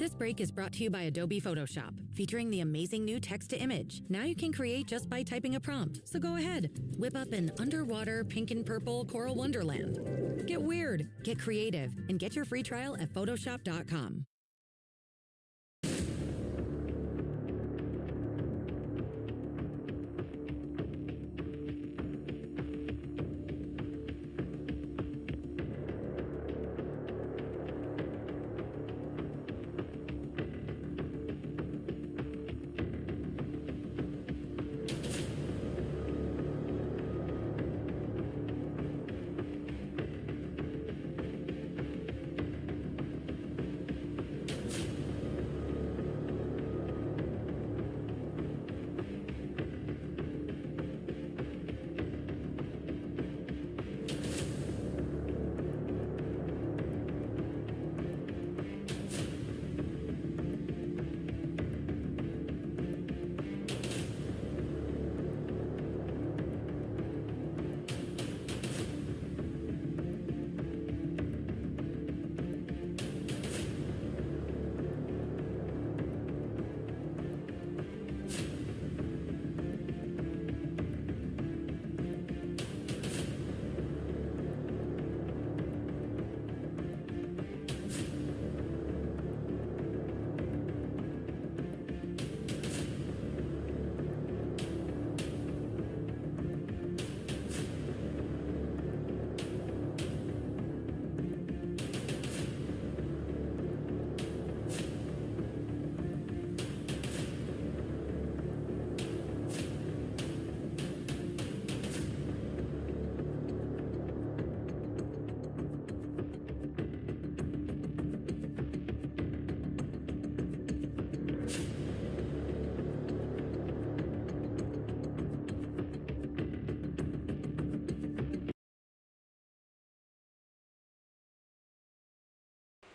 This break is brought to you by Adobe Photoshop, featuring the amazing new text-to-image. Now you can create just by typing a prompt, so go ahead. Whip up an underwater pink and purple coral wonderland. Get weird, get creative, and get your free trial at Photoshop.com.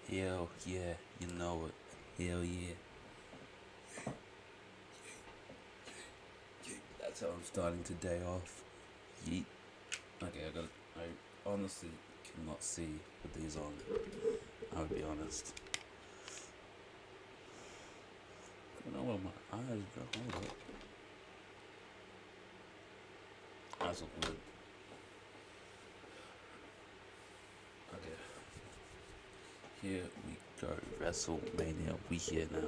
Hell yeah, you know it. Hell yeah. That's how I'm starting today off. Yeet. Okay, I honestly cannot see with these on. I would be honest. I don't know where my eyes go. Hold up. Eyes look good. Okay. Here we go, Wrestlemania. We here now.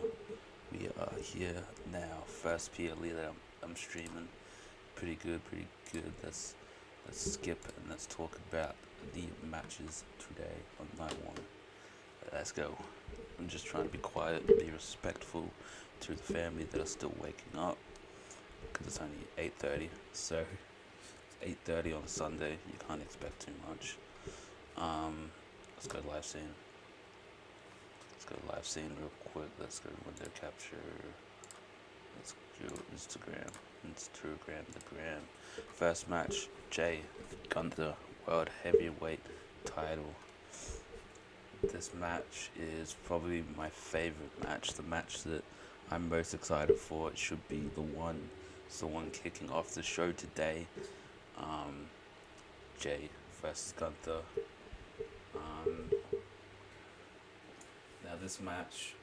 We are here now. First PLE that I'm streaming. Pretty good. Let's skip and let's talk about the matches today on night one. Let's go. I'm just trying to be quiet, be respectful to the family that are still waking up because it's only 8:30. So it's 8:30 on a Sunday. You can't expect too much. Let's go live scene. Live scene real quick. Let's go window capture. Let's go Instagram. The gram. First match, Jay Gunther, World Heavyweight title. This match is probably my favorite match. The match that I'm most excited for. It should be the one. It's the one kicking off the show today. Jay versus Gunther. Now this match,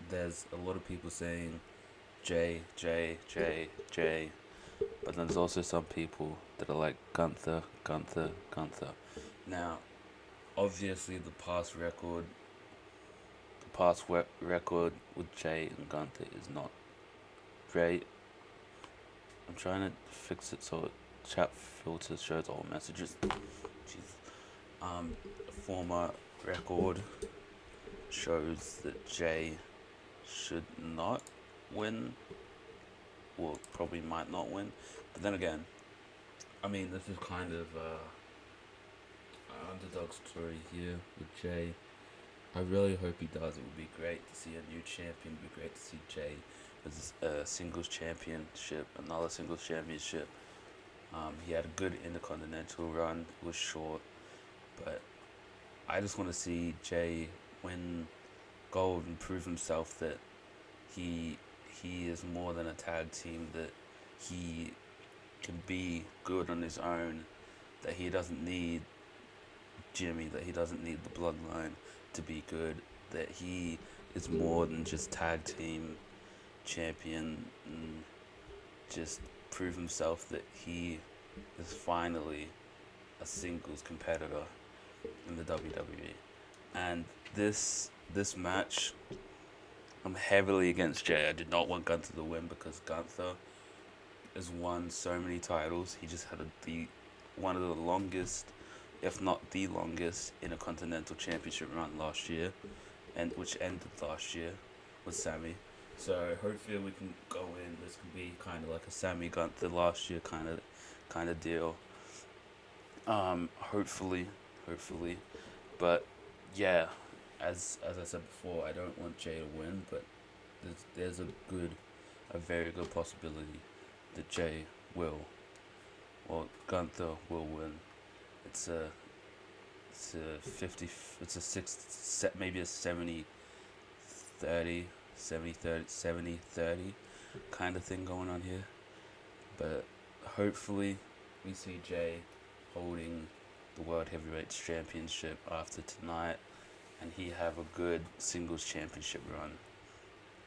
there's a lot of people saying Jay, but then there's also some people that are like Gunther. Now, obviously the past record with Jay and Gunther is not great. I'm trying to fix it so chat filter shows all messages. Jesus. Former record shows that Jay should not win, well, probably might not win, but then again, I mean, this is kind of an underdog story here with Jay. I really hope he does. It would be great to see a new champion. It would be great to see Jay as a singles championship, another singles championship. He had a good Intercontinental run. It was short, but I just want to see Jay win gold and prove himself that he is more than a tag team, that he can be good on his own, that he doesn't need Jimmy, that he doesn't need the bloodline to be good, that he is more than just tag team champion, and just prove himself that he is finally a singles competitor in the WWE. And this match, I'm heavily against Jay. I did not want Gunther to win because Gunther has won so many titles. He just had one of the longest, if not the longest, Intercontinental Championship run last year, and which ended last year with Sammy. So hopefully we can go in. This can be kind of like a Sammy Gunther last year kind of deal. Hopefully, but yeah, as I said before, I don't want Jay to win, but there's a very good possibility that Jay will, or Gunther will win. It's a 50, it's a 6, maybe a 70-30, 70-30 kind of thing going on here. But hopefully we see Jay holding the World Heavyweight Championship after tonight, and he have a good singles championship run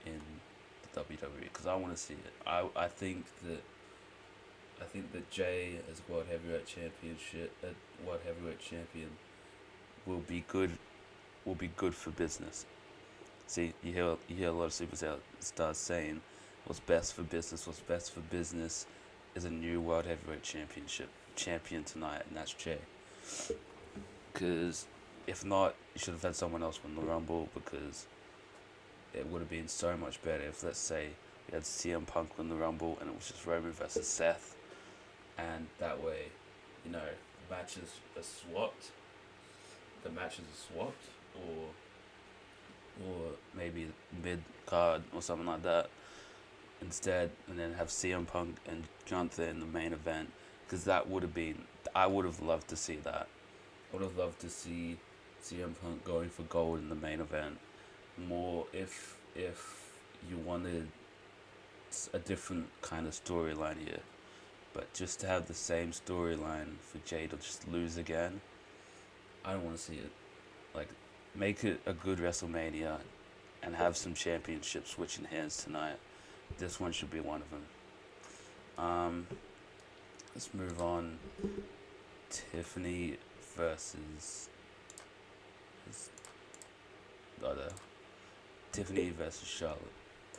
in the WWE, because I want to see it. I think that Jay as World Heavyweight Champion will be good for business. See, you hear a lot of superstars saying, what's best for business is a new World Heavyweight champion tonight, and that's Jay. Because if not, you should have had someone else win the Rumble, because it would have been so much better if, let's say, we had CM Punk win the Rumble and it was just Roman versus Seth, and that way, you know, matches are swapped, or maybe mid-card or something like that instead, and then have CM Punk and Gunther in the main event, because I would have loved to see that. I would have loved to see CM Punk going for gold in the main event more, if you wanted a different kind of storyline here. But just to have the same storyline for Jay to just lose again, I don't want to see it. Like, make it a good WrestleMania and have some championships switching hands tonight. This one should be one of them. Let's move on. Tiffany versus Charlotte.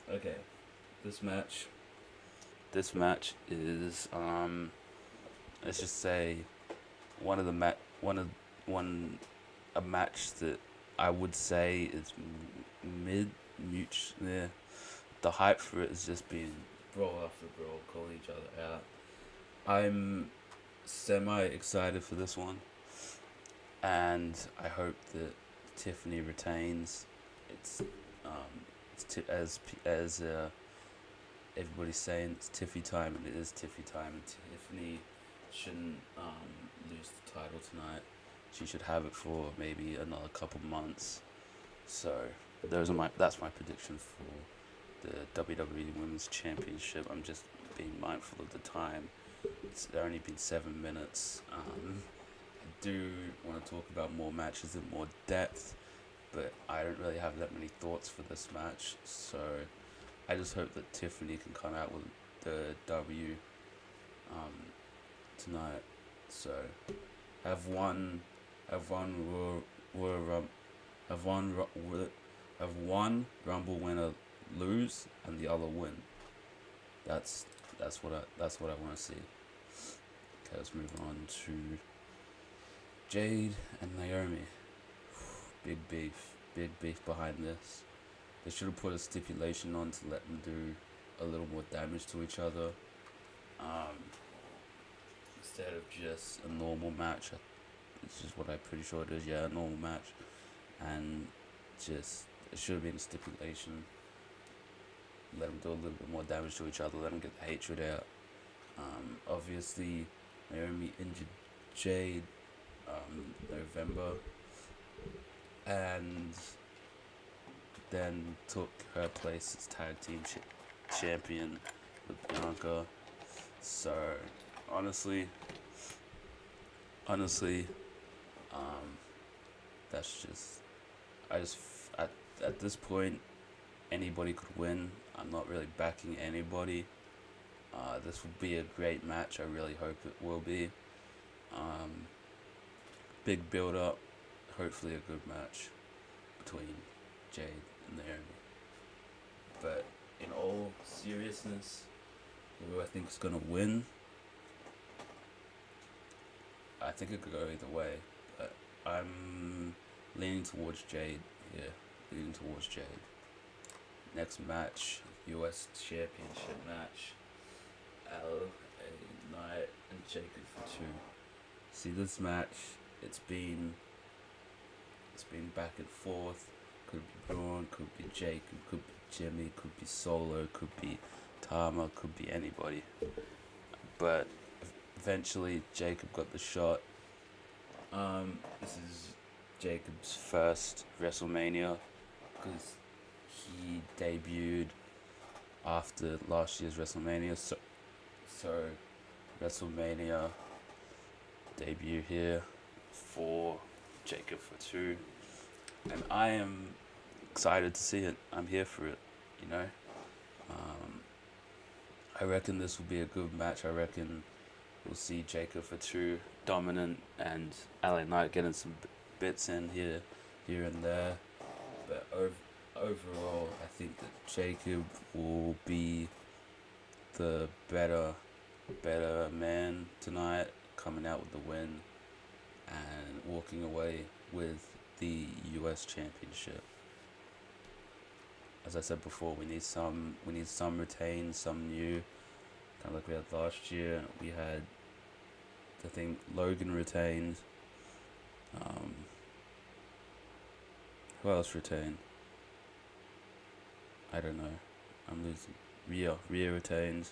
Okay, this match is let's just say a match that I would say is yeah. The hype for it has just been brawl after brawl, calling each other out. I'm semi-excited for this one, and I hope that Tiffany retains. As everybody's saying, it's Tiffy time, and it is Tiffy time, and Tiffany shouldn't lose the title tonight. She should have it for maybe another couple months. So that's my prediction for the WWE Women's Championship. I'm just being mindful of the time. It's only been 7 minutes. I do want to talk about more matches in more depth, but I don't really have that many thoughts for this match. So I just hope that Tiffany can come out with the W tonight. So have one Rumble winner lose and the other win. That's what I want to see. Okay, let's move on to Jade and Naomi. Big beef behind this. They should have put a stipulation on to let them do a little more damage to each other, instead of just a normal match. It's just what I'm pretty sure it is. Yeah, a normal match, and just it should have been a stipulation. Let them do a little bit more damage to each other. Let them get the hatred out. Obviously, Naomi injured Jade November, and then took her place as tag team champion with Bianca. So honestly, that's just I at this point, anybody could win. I'm not really backing anybody. This will be a great match. I really hope it will be. Big build up. Hopefully a good match between Jade and Naomi. But in all seriousness, who I think is going to win, I think it could go either way. But I'm leaning towards Jade here. Leaning towards Jade. Next match, US Championship match. LA Knight and Jacob for 2. See, this match, it's been back and forth. Could be Braun, could be Jacob, could be Jimmy, could be Solo, could be Tama, could be anybody. But eventually Jacob got the shot. This is Jacob's first WrestleMania because he debuted after last year's WrestleMania. So WrestleMania debut here for Jacob for 2. And I am excited to see it. I'm here for it, you know. I reckon this will be a good match. I reckon we'll see Jacob for 2 dominant and LA Knight getting some bits in here and there. But overall, I think that Jacob will be the better man tonight, coming out with the win and walking away with the US Championship. As I said before, we need some retained, some new. Kind of like we had last year. We had, I think, Logan retained. Who else retained? I don't know. I'm losing. Rhea retained.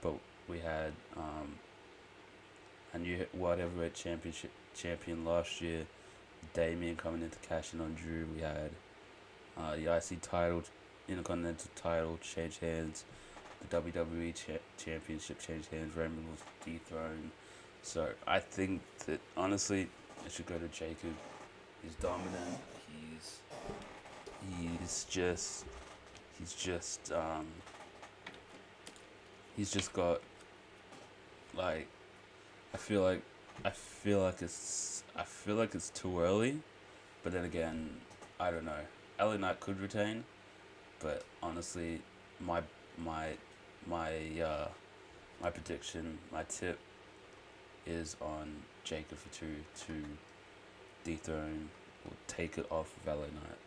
But we had a new World Heavyweight champion last year, Damien, coming in to cash in on Drew. We had the IC title, Intercontinental title change hands. The WWE Championship changed hands. Roman was dethroned. So I think that honestly, it should go to Jacob. He's dominant. He's just got, like, I feel like it's too early, but then again, I don't know. LA Knight could retain, but honestly, my prediction, my tip is on Jacob for 2 to dethrone or take it off of LA Knight.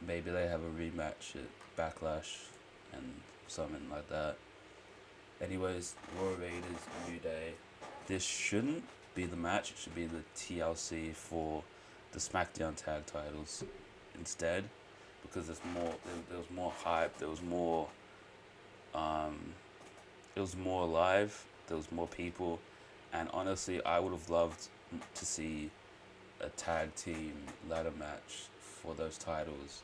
Maybe they have a rematch at Backlash and something like that. Anyways, Raw Raiders, New Day. This shouldn't be the match. It should be the TLC for the SmackDown tag titles instead, because there was more hype. There was more. It was more live. There was more people, and honestly, I would have loved to see a tag team ladder match for those titles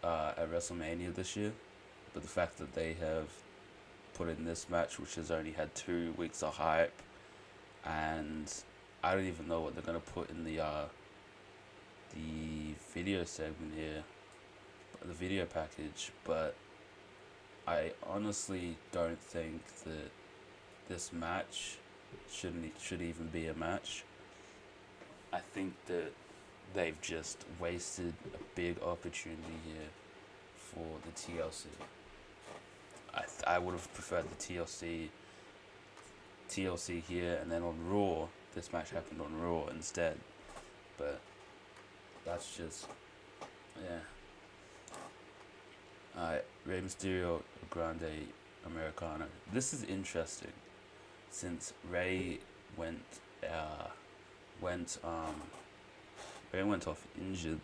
at WrestleMania this year. But the fact that they have put in this match, which has only had 2 weeks of hype, and I don't even know what they're gonna put in the video segment here, the video package. But I honestly don't think that this match should even be a match. I think that they've just wasted a big opportunity here for the TLC. I would have preferred the TLC here, and then on Raw, this match happened on Raw instead. But that's just, yeah. Alright, Rey Mysterio, Grande Americano. This is interesting, since Rey went off injured.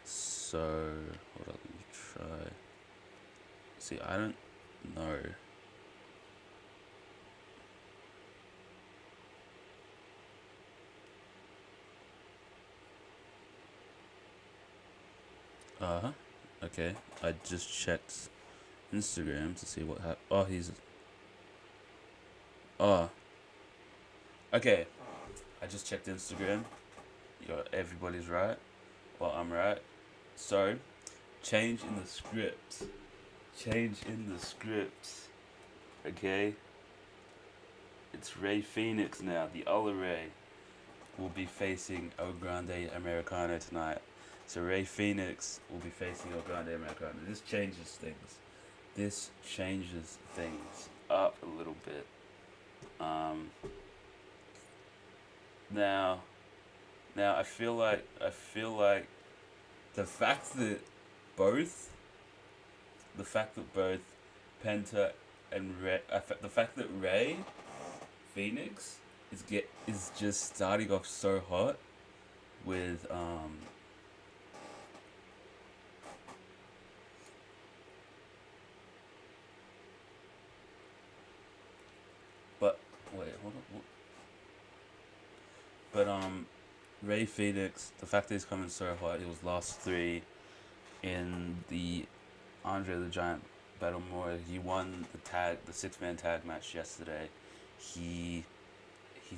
So hold on, let me try. See, I don't know. Okay. I just checked Instagram to see what happened. Oh, he's. Oh. Okay. I just checked Instagram. everybody's right. Well, I'm right. So, change in the script. Change in the script. Okay? It's Ray Phoenix now. The other Ray will be facing El Grande Americano tonight. So Ray Phoenix will be facing El Grande Americano. This changes things. This changes things up a little bit. Now I feel like the fact that both Penta and Ray, the fact that Ray Phoenix is just starting off so hot with but wait, hold on. But Ray Phoenix, the fact that he's coming so hot, he was last 3 in the Andre the Giant Battle Royal. He won the 6-man tag match yesterday. He's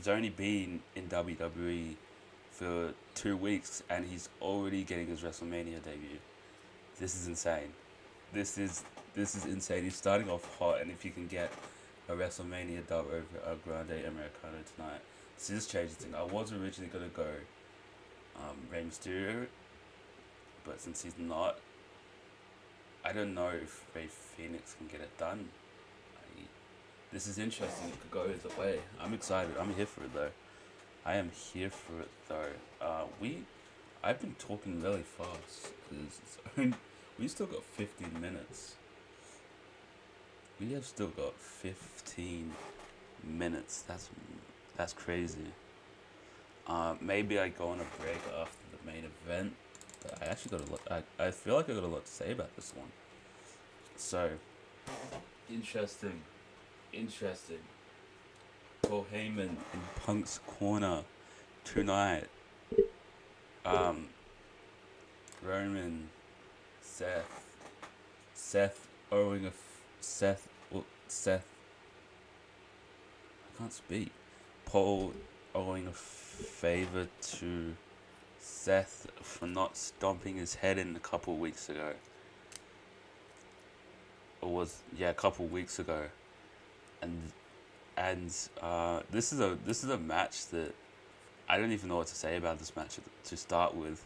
only been in WWE for 2 weeks and he's already getting his WrestleMania debut. This is insane. This is insane. He's starting off hot, and if you can get a WrestleMania dub over El Grande Americano tonight, this is changing things. I was originally gonna go Rey Mysterio, but since he's not, I don't know if Ray Phoenix can get it done. This is interesting. It could go either way. I'm excited. I'm here for it though. I am here for it though. I've been talking really fast because we still got 15 minutes. We have still got 15 minutes. That's crazy. Maybe I go on a break after the main event. But I actually got a lot. I feel like I got a lot to say about this one. So interesting. Paul Heyman in Punk's corner tonight. Roman, Seth owing a Seth. I can't speak. Paul owing a favor to Seth for not stomping his head in a couple weeks ago. A couple weeks ago, and this is a match that I don't even know what to say about this match to start with.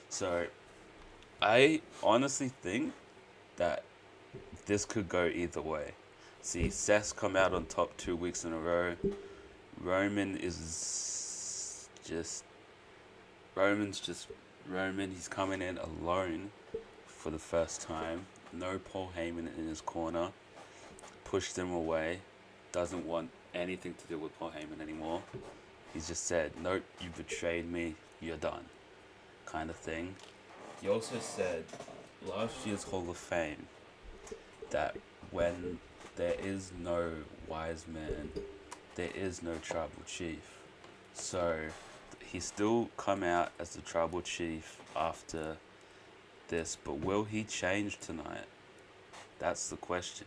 So I honestly think that this could go either way. See, Seth's come out on top 2 weeks in a row. Roman. He's Roman. He's coming in alone for the first time. No Paul Heyman in his corner. Pushed him away. Doesn't want anything to do with Paul Heyman anymore. He's just said, nope, you betrayed me, you're done, kind of thing. He also said last year's Hall of Fame that when there is no wise man, there is no tribal chief. So he still come out as the tribal chief after this, but will he change tonight? That's the question.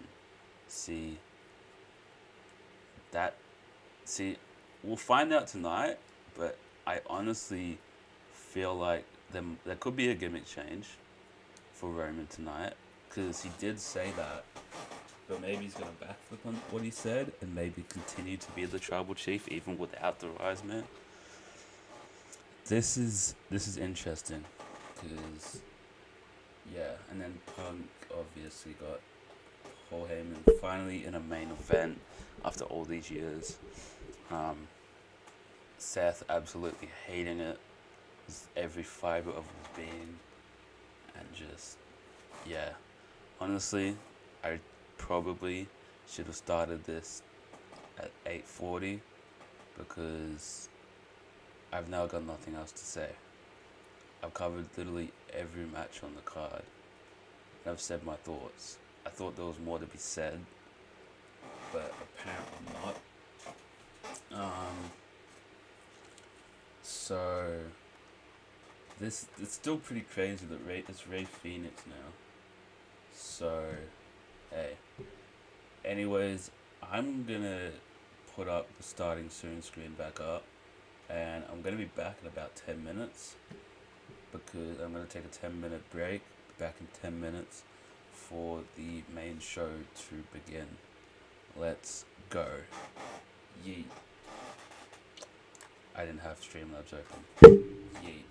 We'll find out tonight, but I honestly feel like there could be a gimmick change for Roman tonight, because he did say that, but maybe he's going to backflip on what he said and maybe continue to be the tribal chief even without the wise man. This is interesting, because and then Punk obviously got Paul Heyman finally in a main event after all these years. Seth absolutely hating it with every fiber of his being, and just honestly, I probably should have started this at 8:40 because I've now got nothing else to say. I've covered literally every match on the card. I've said my thoughts. I thought there was more to be said, but apparently not. So it's still pretty crazy that it's Ray Phoenix now. So hey. Anyways, I'm gonna put up the starting soon screen back up. and I'm going to be back in about 10 minutes because I'm going to take a 10-minute break, back in 10 minutes for the main show to begin. Let's go. Yeet. I didn't have Streamlabs open. Yeet.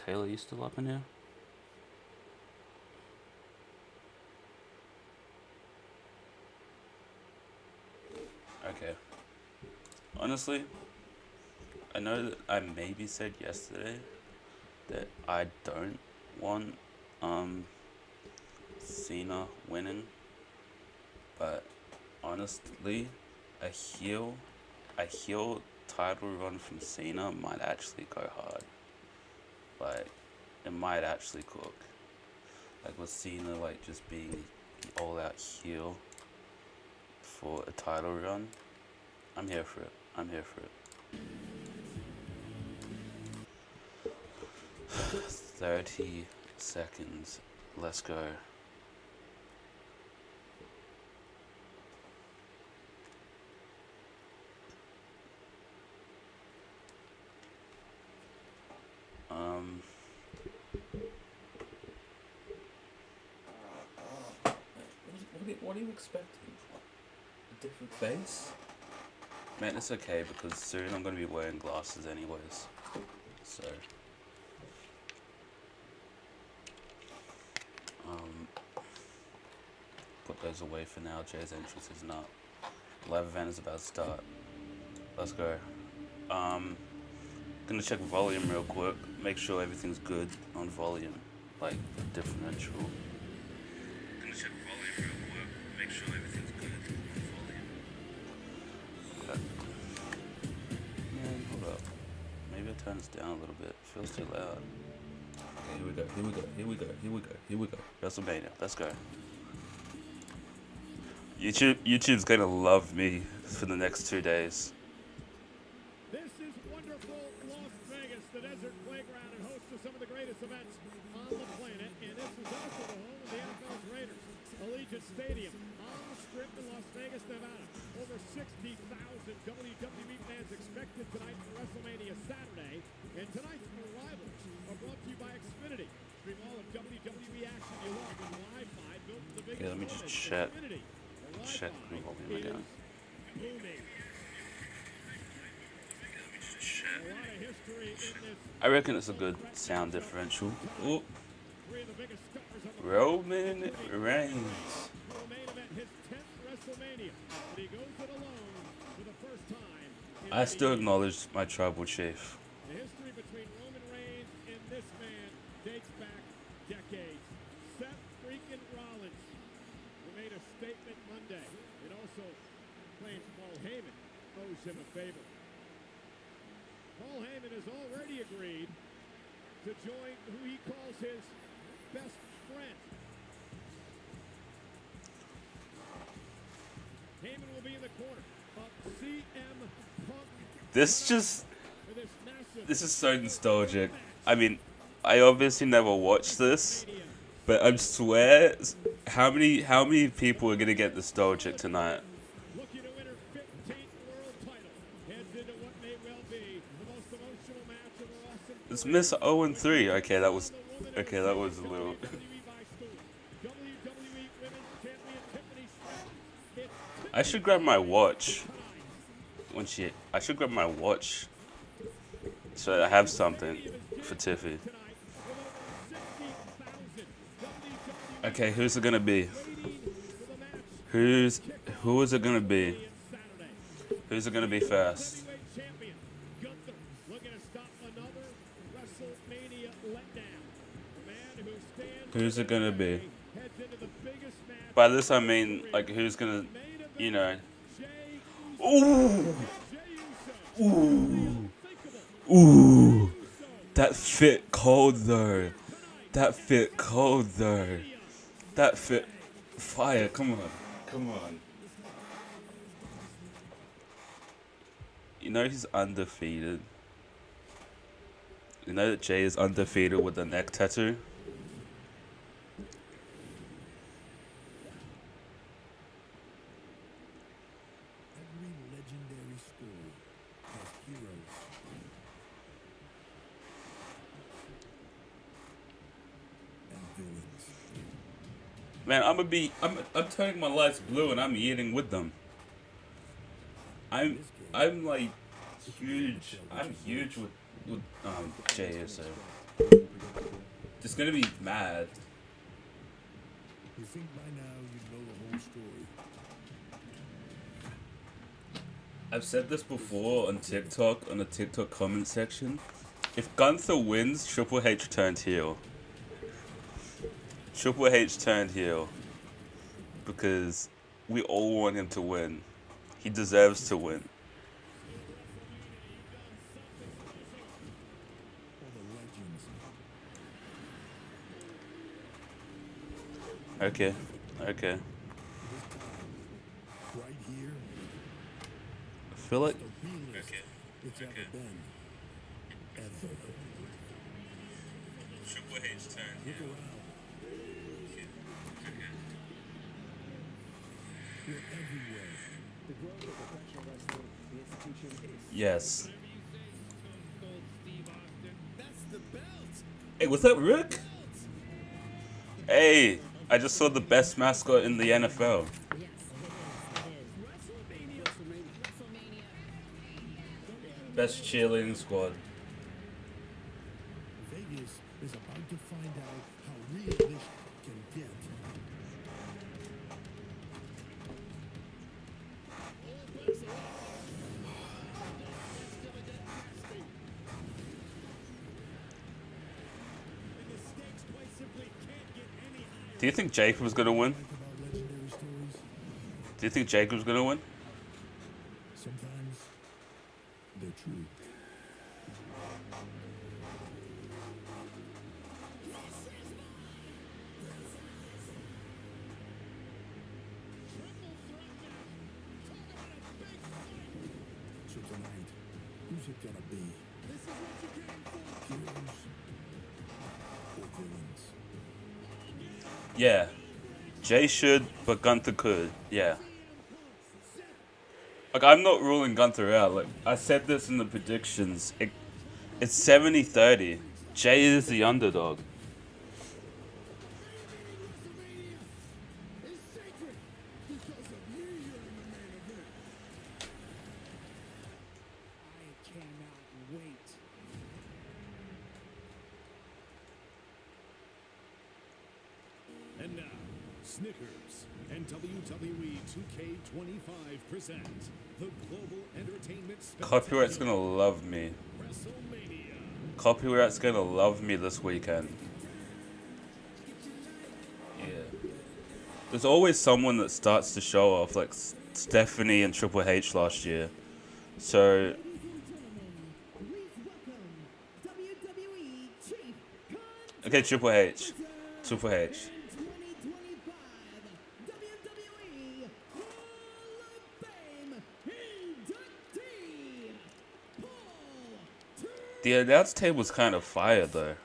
Taylor, you still up in here? Okay. Honestly, I know that I maybe said yesterday that I don't want Cena winning, but honestly, a heel title run from Cena might actually go hard. Like, it might actually cook. Like with Cena like just being the all-out heel for a title run. I'm here for it. I'm here for it. 30 seconds. Let's go. What are you expecting? A different face? Man, it's okay because soon I'm gonna be wearing glasses anyways. So put those away for now. Jay's entrance is not. Live event is about to start. Let's go. Gonna check volume real quick. Make sure everything's good on volume, like differential. Gonna check volume real quick. Make sure everything's good on volume. Okay. Man, hold up. Maybe I'll turn this down a little bit. It feels too loud. Okay, here we go. Here we go. Here we go. Here we go. Here we go. Wrestlemania. Let's go. YouTube's gonna love me for the next 2 days. This is wonderful Las Vegas, the desert playground and host to some of the greatest events on the planet. And this is also the home of the NFL's Raiders. Allegiant Stadium on the Strip in Las Vegas, Nevada. Over 60,000 WWE fans expected tonight for WrestleMania Saturday. And tonight's arrivals are brought to you by Xfinity. Stream all of WWE action you love on Wi-Fi built for the biggest. Okay, let me just check the volume again. I reckon it's a good sound differential. Ooh. Roman Reigns. I still acknowledge my tribal chief. The history between Roman Reigns and this man dates back decades. Seth freaking Rollins, who made a statement Monday, and also claims Paul Heyman owes him a favor. Paul Heyman has already agreed to join who he calls his best friend. Heyman will be in the corner of CM Punk. This is so nostalgic. I mean, I obviously never watched this, but I swear, how many people are gonna get nostalgic tonight? Looking to win her 15th world title. Heads into what may well be the most emotional match of her awesome It's Miss 0-3. Okay, that was a little. WWE Women's Champion Tiffany Stratton. I should grab my watch. I should grab my watch so that I have something for Tiffy. Okay, who's it gonna be? Who is it gonna be? Who's it gonna be first? Who's it gonna be? By this I mean like who's gonna, you know. Ooh, ooh, ooh. That fit cold though. That fit cold though. That fit fire. Come on, come on. You know he's undefeated. You know that Jay is undefeated with a neck tattoo. Man, I'm turning my lights blue and I'm eating with them. I'm like huge. I'm huge with Jay, so just gonna be mad. You think by now you know the whole story. I've said this before on TikTok, on the TikTok comment section. If Gunther wins, Triple H turned heel. Triple H turned heel because we all want him to win. He deserves to win. Okay. Okay. This time, right here, I feel like. the realest it's ever been. Ever. Triple H turn. Look around. We're everywhere. The growth of professional wrestling, the institution is Yes. That's the belt. Hey, what's up, Rick? Hey, I just saw the best mascot in the NFL. Yes, Best cheerleading squad. Vegas is about to find out how real this can get. Do you think Jacob's gonna win? Like about legendary stories, Do you think Jacob's gonna win? sometimes they're true. So tonight, who's it gonna be? Heroes or villains? Yeah. Jay should, but Gunther could. Yeah. Like, I'm not ruling Gunther out. Like, I said this in the predictions. It's 70-30. Jay is the underdog. I cannot wait. And now, Snickers and WWE 2K25 present the Global Entertainment Copyright's gonna love me. WrestleMania. Copyright's gonna love me this weekend. Yeah. There's always someone that starts to show off, like Stephanie and Triple H last year. So, okay, Triple H. Triple H. The announce table's kind of fire though.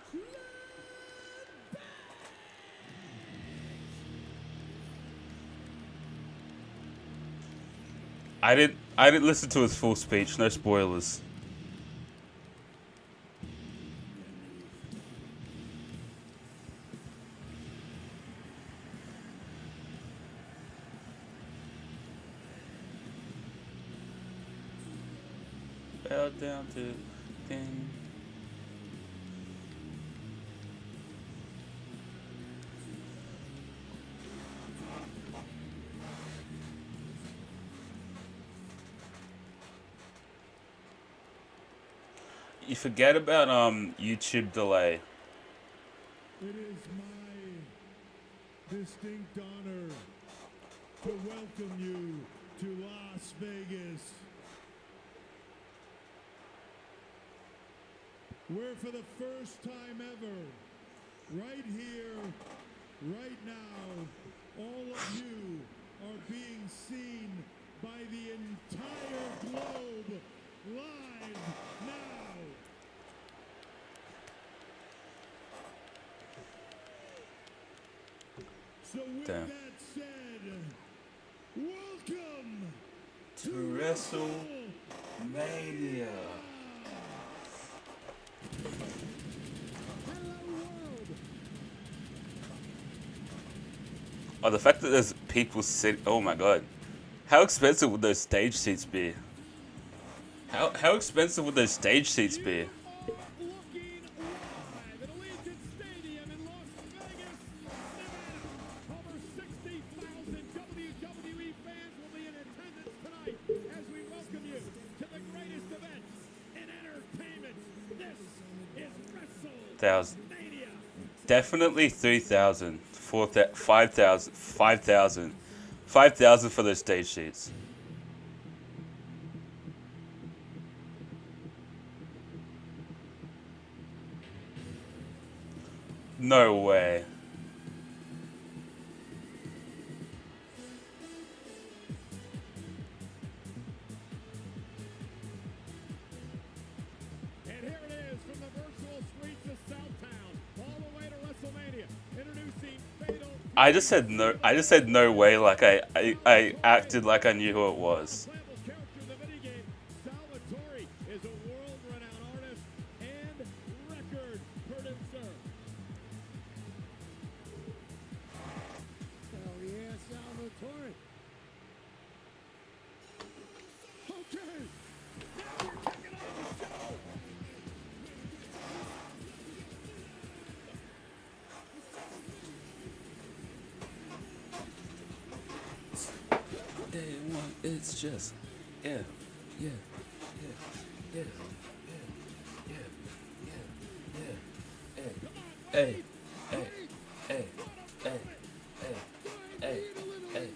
I didn't listen to his full speech, no spoilers. Fell down to thing. You forget about YouTube delay. It is my distinct honor to welcome you to Las Vegas, where for the first time ever, right here, right now, all of you are being seen by the entire globe live now. So with Damn. that said, welcome To WrestleMania. Oh, the fact that there's people sitting. Oh my god. How expensive would those stage seats be? How expensive would those stage seats be? looking live at Allegiant Stadium in Las Vegas, Nevada. Over 60,000 WWE fans will be in attendance tonight as we welcome you to the greatest event in entertainment. This is Thousand. WrestleMania. Definitely 3,000, 4,000, 5,000, 5,000, 5,000 for those stage seats. No way. I just said no. I just said no way. Like I acted like I knew who it was. Playable character in the minigame, Salvatore is a world-renowned artist and record producer. Hell yeah, Salvatore. Okay. Now we're kicking off the show. Day one, it's just yeah, yeah, yeah, yeah, yeah, yeah, yeah, hey, hey, hey, hey, hey, hey, hey, hey,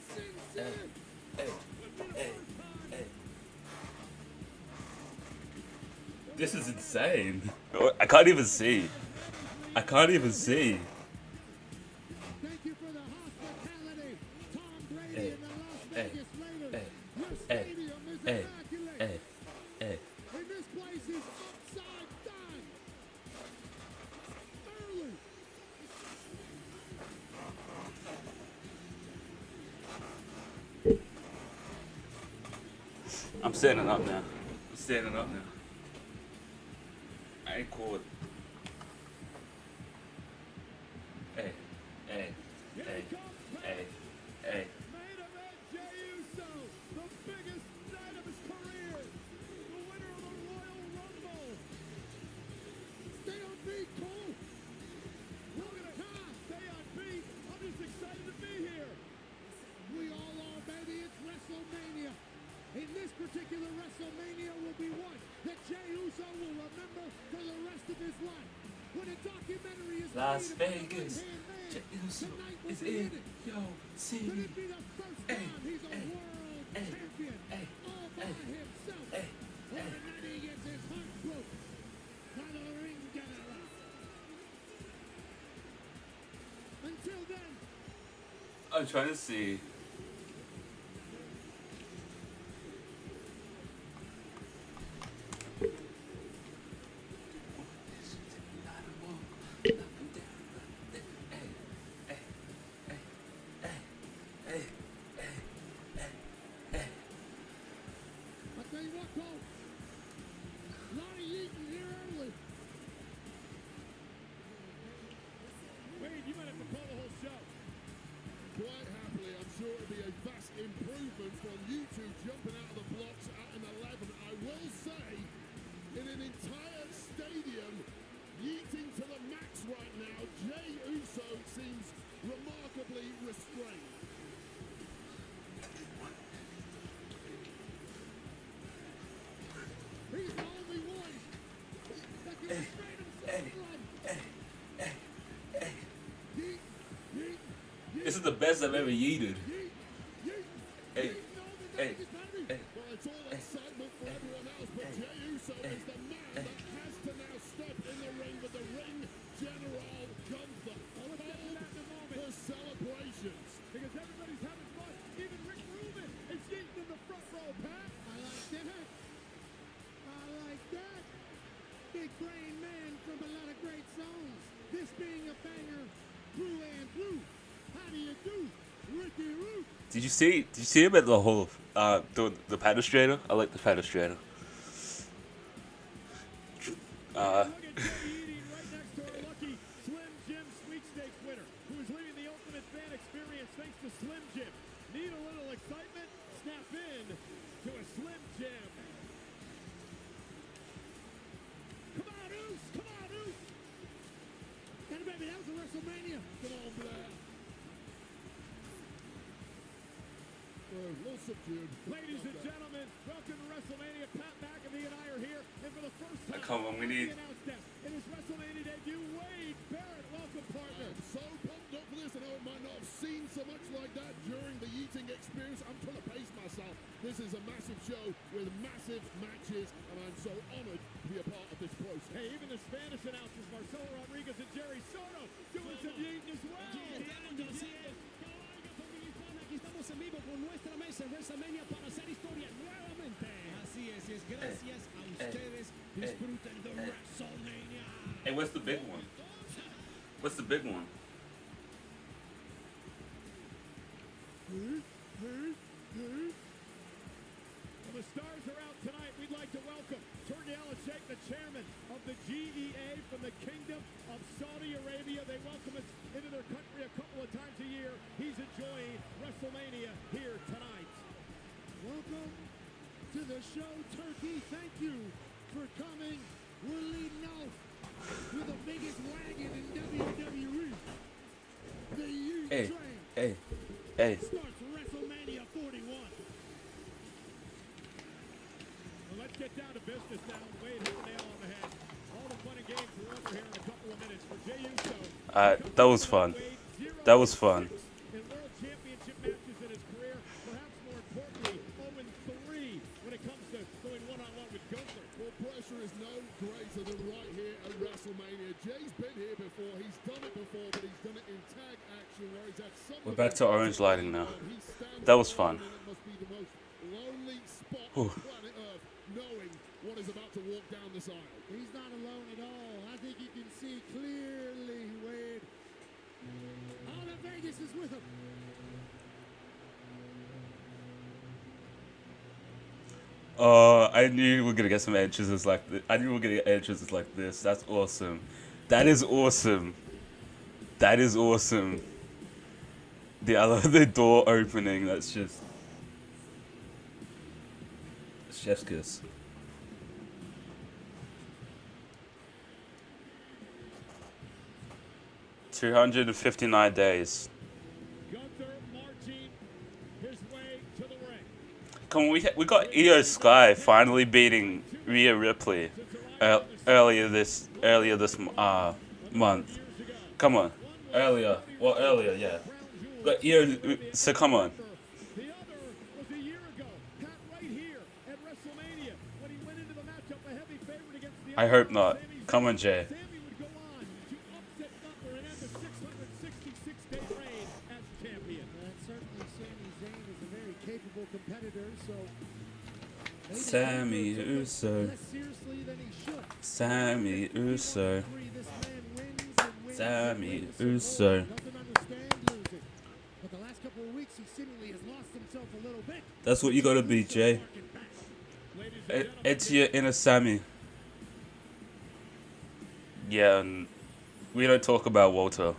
hey, hey, hey. This is insane. I can't even see. I can't even see. Thank you for the hospitality, Tom Brady Hey, and the Las hey, Vegas Raiders. hey, Your hey, stadium is hey, immaculate, hey, hey. and this place is upside down. Early. I'm standing up now. I'm standing up now. I ain't cool. Hey, hey, hey, hey, hey. Main event, Jey Uso, the biggest night of his career, the winner of the Royal Rumble. Stay on beat, Cole. Look at it. Stay on beat. I'm just excited to be here. We all are, baby. It's WrestleMania. And this particular WrestleMania will be one that Jey Uso will remember for the rest of his life. When a documentary is Las made about the Vegas. right-hand man, Jey Uso tonight will is be in it. your Could city. it be the first Hey, time he's a hey, world hey, champion hey, all by hey, himself? hey, Or the night he gets his heart broke by the ring general. Until then, I'm trying to see. I tell you what, Cole, a lot of yeeting here early. Wade, you might have to call the whole show. Quite happily, I'm sure it'll be a vast improvement from you two jumping out of the blocks at an 11. I will say, in an entire stadium, yeeting to the max right now, Jey Uso seems remarkably restrained. He's the only one that can restrain himself from yeet, yeet, This is the best I've ever yeeted. yeet, yeet. Hey, Yeeting all the hey, Vegas baby. hey. Well, it's all excitement for everyone else, but Jey Uso is the man that has to now step in the ring with the ring general Gunther. Well, let's get to that in a moment. For celebrations. Because everybody's having fun. Even Rick Rubin is yeeting in the front row, Pat. I like that. I like that. Big brain man from a lot of great songs. This being a banger through and through. How do you do, Ricky Root? Did you see him at the whole the pedestrian? I like the pedestrian. Look at Jey eating right next to our lucky Slim Jim sweepstakes winner, who is leading the Ultimate Fan Experience thanks to Slim Jim. Need a little excitement? Snap in to a Slim Jim. Come on, Oos! Come on, Oos! And baby, that was a WrestleMania. Come on, Blair. A little subdued. Ladies and gentlemen, welcome to WrestleMania. Pat McAfee and I are here, and for the first time, Come on, we need- the announced guest in his WrestleMania debut, Wade Barrett. Welcome, partner. I'm so pumped up for this. I know I might not have seen so much like that during the eating experience. I'm trying to pace myself. This is a massive show with massive matches, and I'm so honored to be a part of this process. Hey, even the Spanish announcers, Marcelo Rodriguez and Jerry Soto, doing some yeeting as well. Aquí estamos en vivo con nuestra mesa en WrestleMania para hacer historia nuevamente. Así es, y es gracias a ustedes. Disfruten de WrestleMania. Hey, what's the big one? What's the big one? Well, the stars are out tonight. We'd like to welcome Turki Al-Sheikh, the chairman of the GEA from the Kingdom of Saudi Arabia. They welcome us into their country a couple of times a year. He's enjoying WrestleMania here tonight. Welcome to the show, Turkey. Thank you for coming. We're leading off with the biggest wagon in WWE. The U Hey, train hey, hey. starts WrestleMania 41. Well, let's get down to business now. Wade hit the nail on the head. All the fun and games are over here in a couple of minutes for Jey Uso. That was fun. That was fun. In world championship matches in his career, perhaps more importantly, 0-3 when it comes to going one-on-one with Gunther. Well, pressure is no greater than right here at WrestleMania. Jay's been here before. He's done it before, but he's done it in tag action where he's had some. We're back to orange lighting now. That was fun. It must be the most lonely spot Whew. on planet Earth, knowing what is about to walk down this aisle. He's not alone at all. I think you can see clearly, Wade. All of Vegas is with him. I knew we were gonna get some entrances like this. I knew we were gonna get entrances like this. That's awesome. That is awesome. That is awesome. I love the door opening. That's just chef's kiss. $259 days. Gunther marching his way to the ring. Come on, we got Io Sky finally beating Rhea Ripley earlier this month. Come on, earlier, yeah. But Io, so come on. The other was a year ago, Pat, right here at WrestleMania when he went into the matchup a heavy favorite against the I hope not. Come on, Jay. Sammy would go on to upset Gunther and end the 666-day reign as champion. Certainly, Sami Zayn is a very capable competitor, so Sammy Uso. less seriously than he should. Sammy Uso. This man wins and wins. Sammy Uso. Doesn't understand losing. But the last couple of weeks, he seemingly has lost himself a little bit. That's what you gotta be, Jay. It's your inner Sammy. Yeah, and we don't talk about Walter.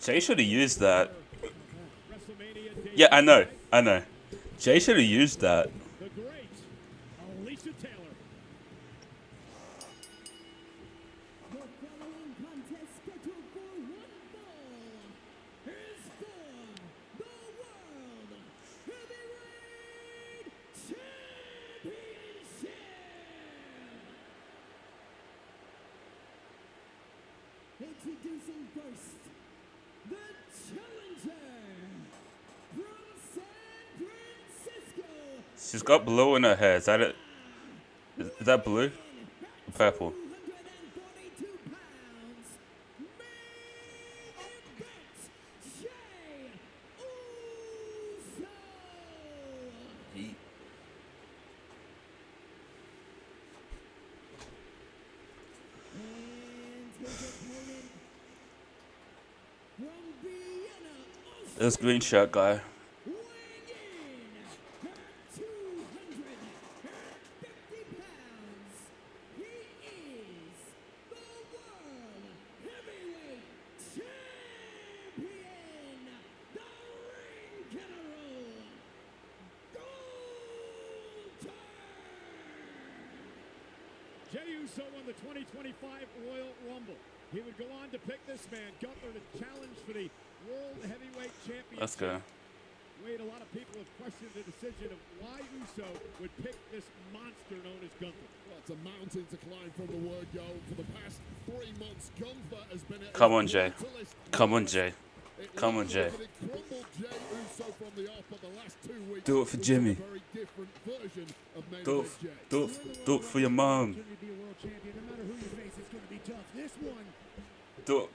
Jay should have used that. Yeah, I know. Jay should have used that. The great Alicia Taylor. The following contest scheduled for one fall is for the World Heavyweight Championship. Introducing first, the challenger from San Francisco. She's got blue in her hair. Is that it? Is that blue? Or purple? 242 pounds, main event, Jey Uso. And his opponent from Vienna, This green shirt guy. weighing in at 250 pounds, he is the World Heavyweight Champion, the Ring General, Gunther. Jey Uso won the 2025 Royal Rumble. He would go on to pick this man, Gunther, to challenge for the World Heavyweight Championship. Let's go. Wade, a lot of people have questioned the decision of why Uso would pick this monster known as Gunther. Well, it's a mountain to climb from the word go. For the past 3 months, Gunther has been at Come on, his Jay. brutalist Come on, worst. Jay. It Come on, looked Jay. like it crumbled Jey Uso from the off, but the last 2 weeks Do it for we've Jimmy. seen a very different version of main Do event Jey. it for your mom. To be a world champion, no matter who you face, it's going to be tough. This one, Do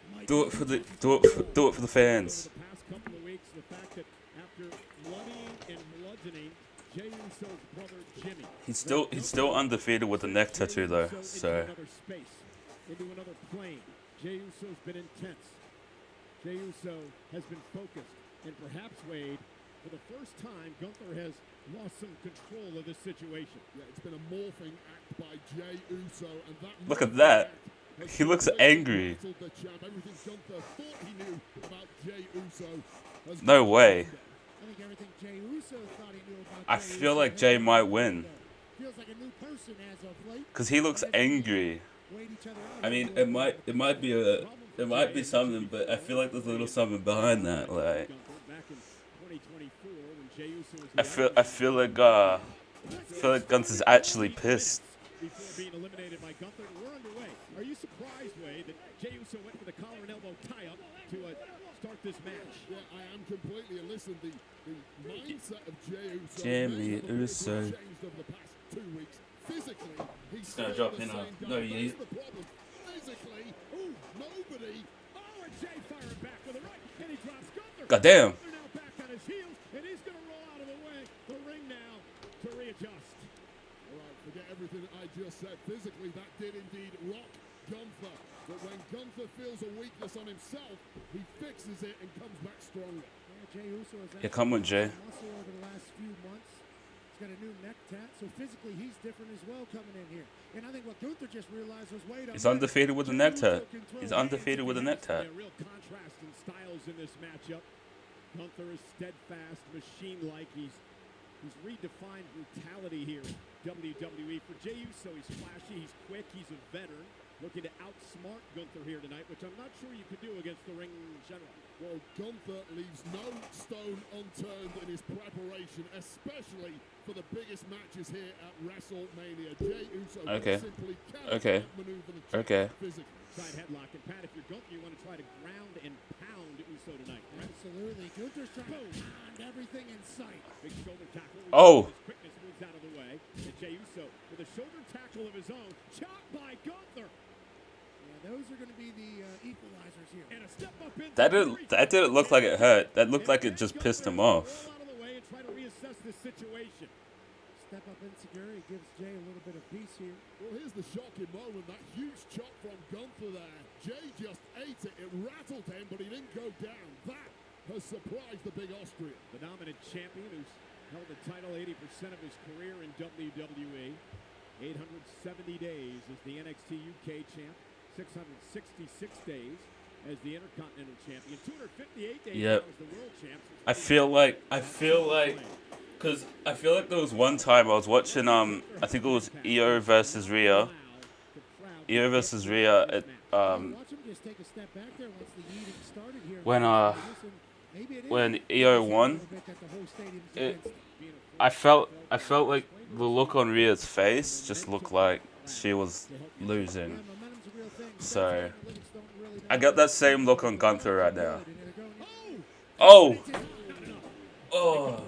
it for the fans. Over the past couple of weeks, the fact that after bloodying and bludgeoning Jey Uso's brother Jimmy, He's still undefeated with the neck tattoo though. So into another plane. Jey Uso's been intense. Jey Uso has been focused. And perhaps, Wade, for the first time, Gunther has lost some control of this situation. Yeah, it's been a morphing act by Jey Uso, and that Look at that. He looks angry. Everything Gunther thought he knew about Jey Uso has No way. I think everything Jey Uso thought he knew about I feel like Jey might win. feels like a new person as of late. Because he looks angry. Wait each other out. I mean, it might be something, but I feel like there's a little something behind that. Like, I feel like Gunther's actually pissed. Before being eliminated by Gunther, we're underway. Are you surprised, Wade, that Jey Uso went for the collar and elbow tie-up to start this match? Yeah, I am completely. And listen, the mindset of Jey Uso Jimmy Uso. changed over the past 2 weeks. Physically, he's gonna still drop the in same a- guy. no, he- That's the problem. Physically, nobody. Oh, and Jey firing back with a right, and he drops Gunther. Goddamn. Gunther now back on his heels, and he's going to roll out of the way. The ring now to readjust. All right, forget everything I just said. Physically, that did indeed rock Gunther. But when Gunther feels a weakness on himself, he fixes it and comes back stronger. Yeah, Jey Uso has Yeah, come on, Jey. muscle over the last few months. He's got a new neck tat, so physically he's different as well coming in here. And I think what Gunther just realized was, wait a He's minute, undefeated with a Jey neck Uso tat. can throw He's hands undefeated with a neck tat. Yeah, real contrast in styles in this matchup. Gunther is steadfast, machine-like. He's redefined brutality here in WWE. For Jey Uso, he's flashy, he's quick, he's a veteran. Looking to outsmart Gunther here tonight, which I'm not sure you could do against the ring in general. Well, Gunther leaves no stone unturned in his preparation, especially for the biggest matches here at Wrestlemania. Jey Uso simply cannot outmaneuver the champion physically. Side headlock, and Pat, if you're Gunther, you want to try to ground and pound Uso tonight, right? Absolutely. Gunther's trying to pound everything in sight. Big shoulder tackle. Oh. His quickness moves out of the way. And Jey Uso with a shoulder tackle of his own. Chopped by Gunther. Yeah, those are going to be the equalizers here. And a step up into That didn't look like it hurt. That looked like it just pissed him off. Roll out of the way and try to reassess this situation. Step up insecurity gives Jey a little bit of peace here. Well, here's the shocking moment. That huge chop from Gunther there. Jey just ate it. It rattled him, but he didn't go down. That has surprised the big Austrian. The dominant champion who's held the title 80% of his career in WWE. 870 days as the NXT UK champ. 666 days as the Intercontinental champion. 258 days Yep. as the world champ. I feel like, because I feel like there was one time I was watching, I think it was EO versus Rhea. EO versus Rhea at, Watch him just take a step back there once the eating started here. when EO won, I felt like the look on Rhea's face just looked like she was losing. So I got that same look on Gunther right now. Oh, oh!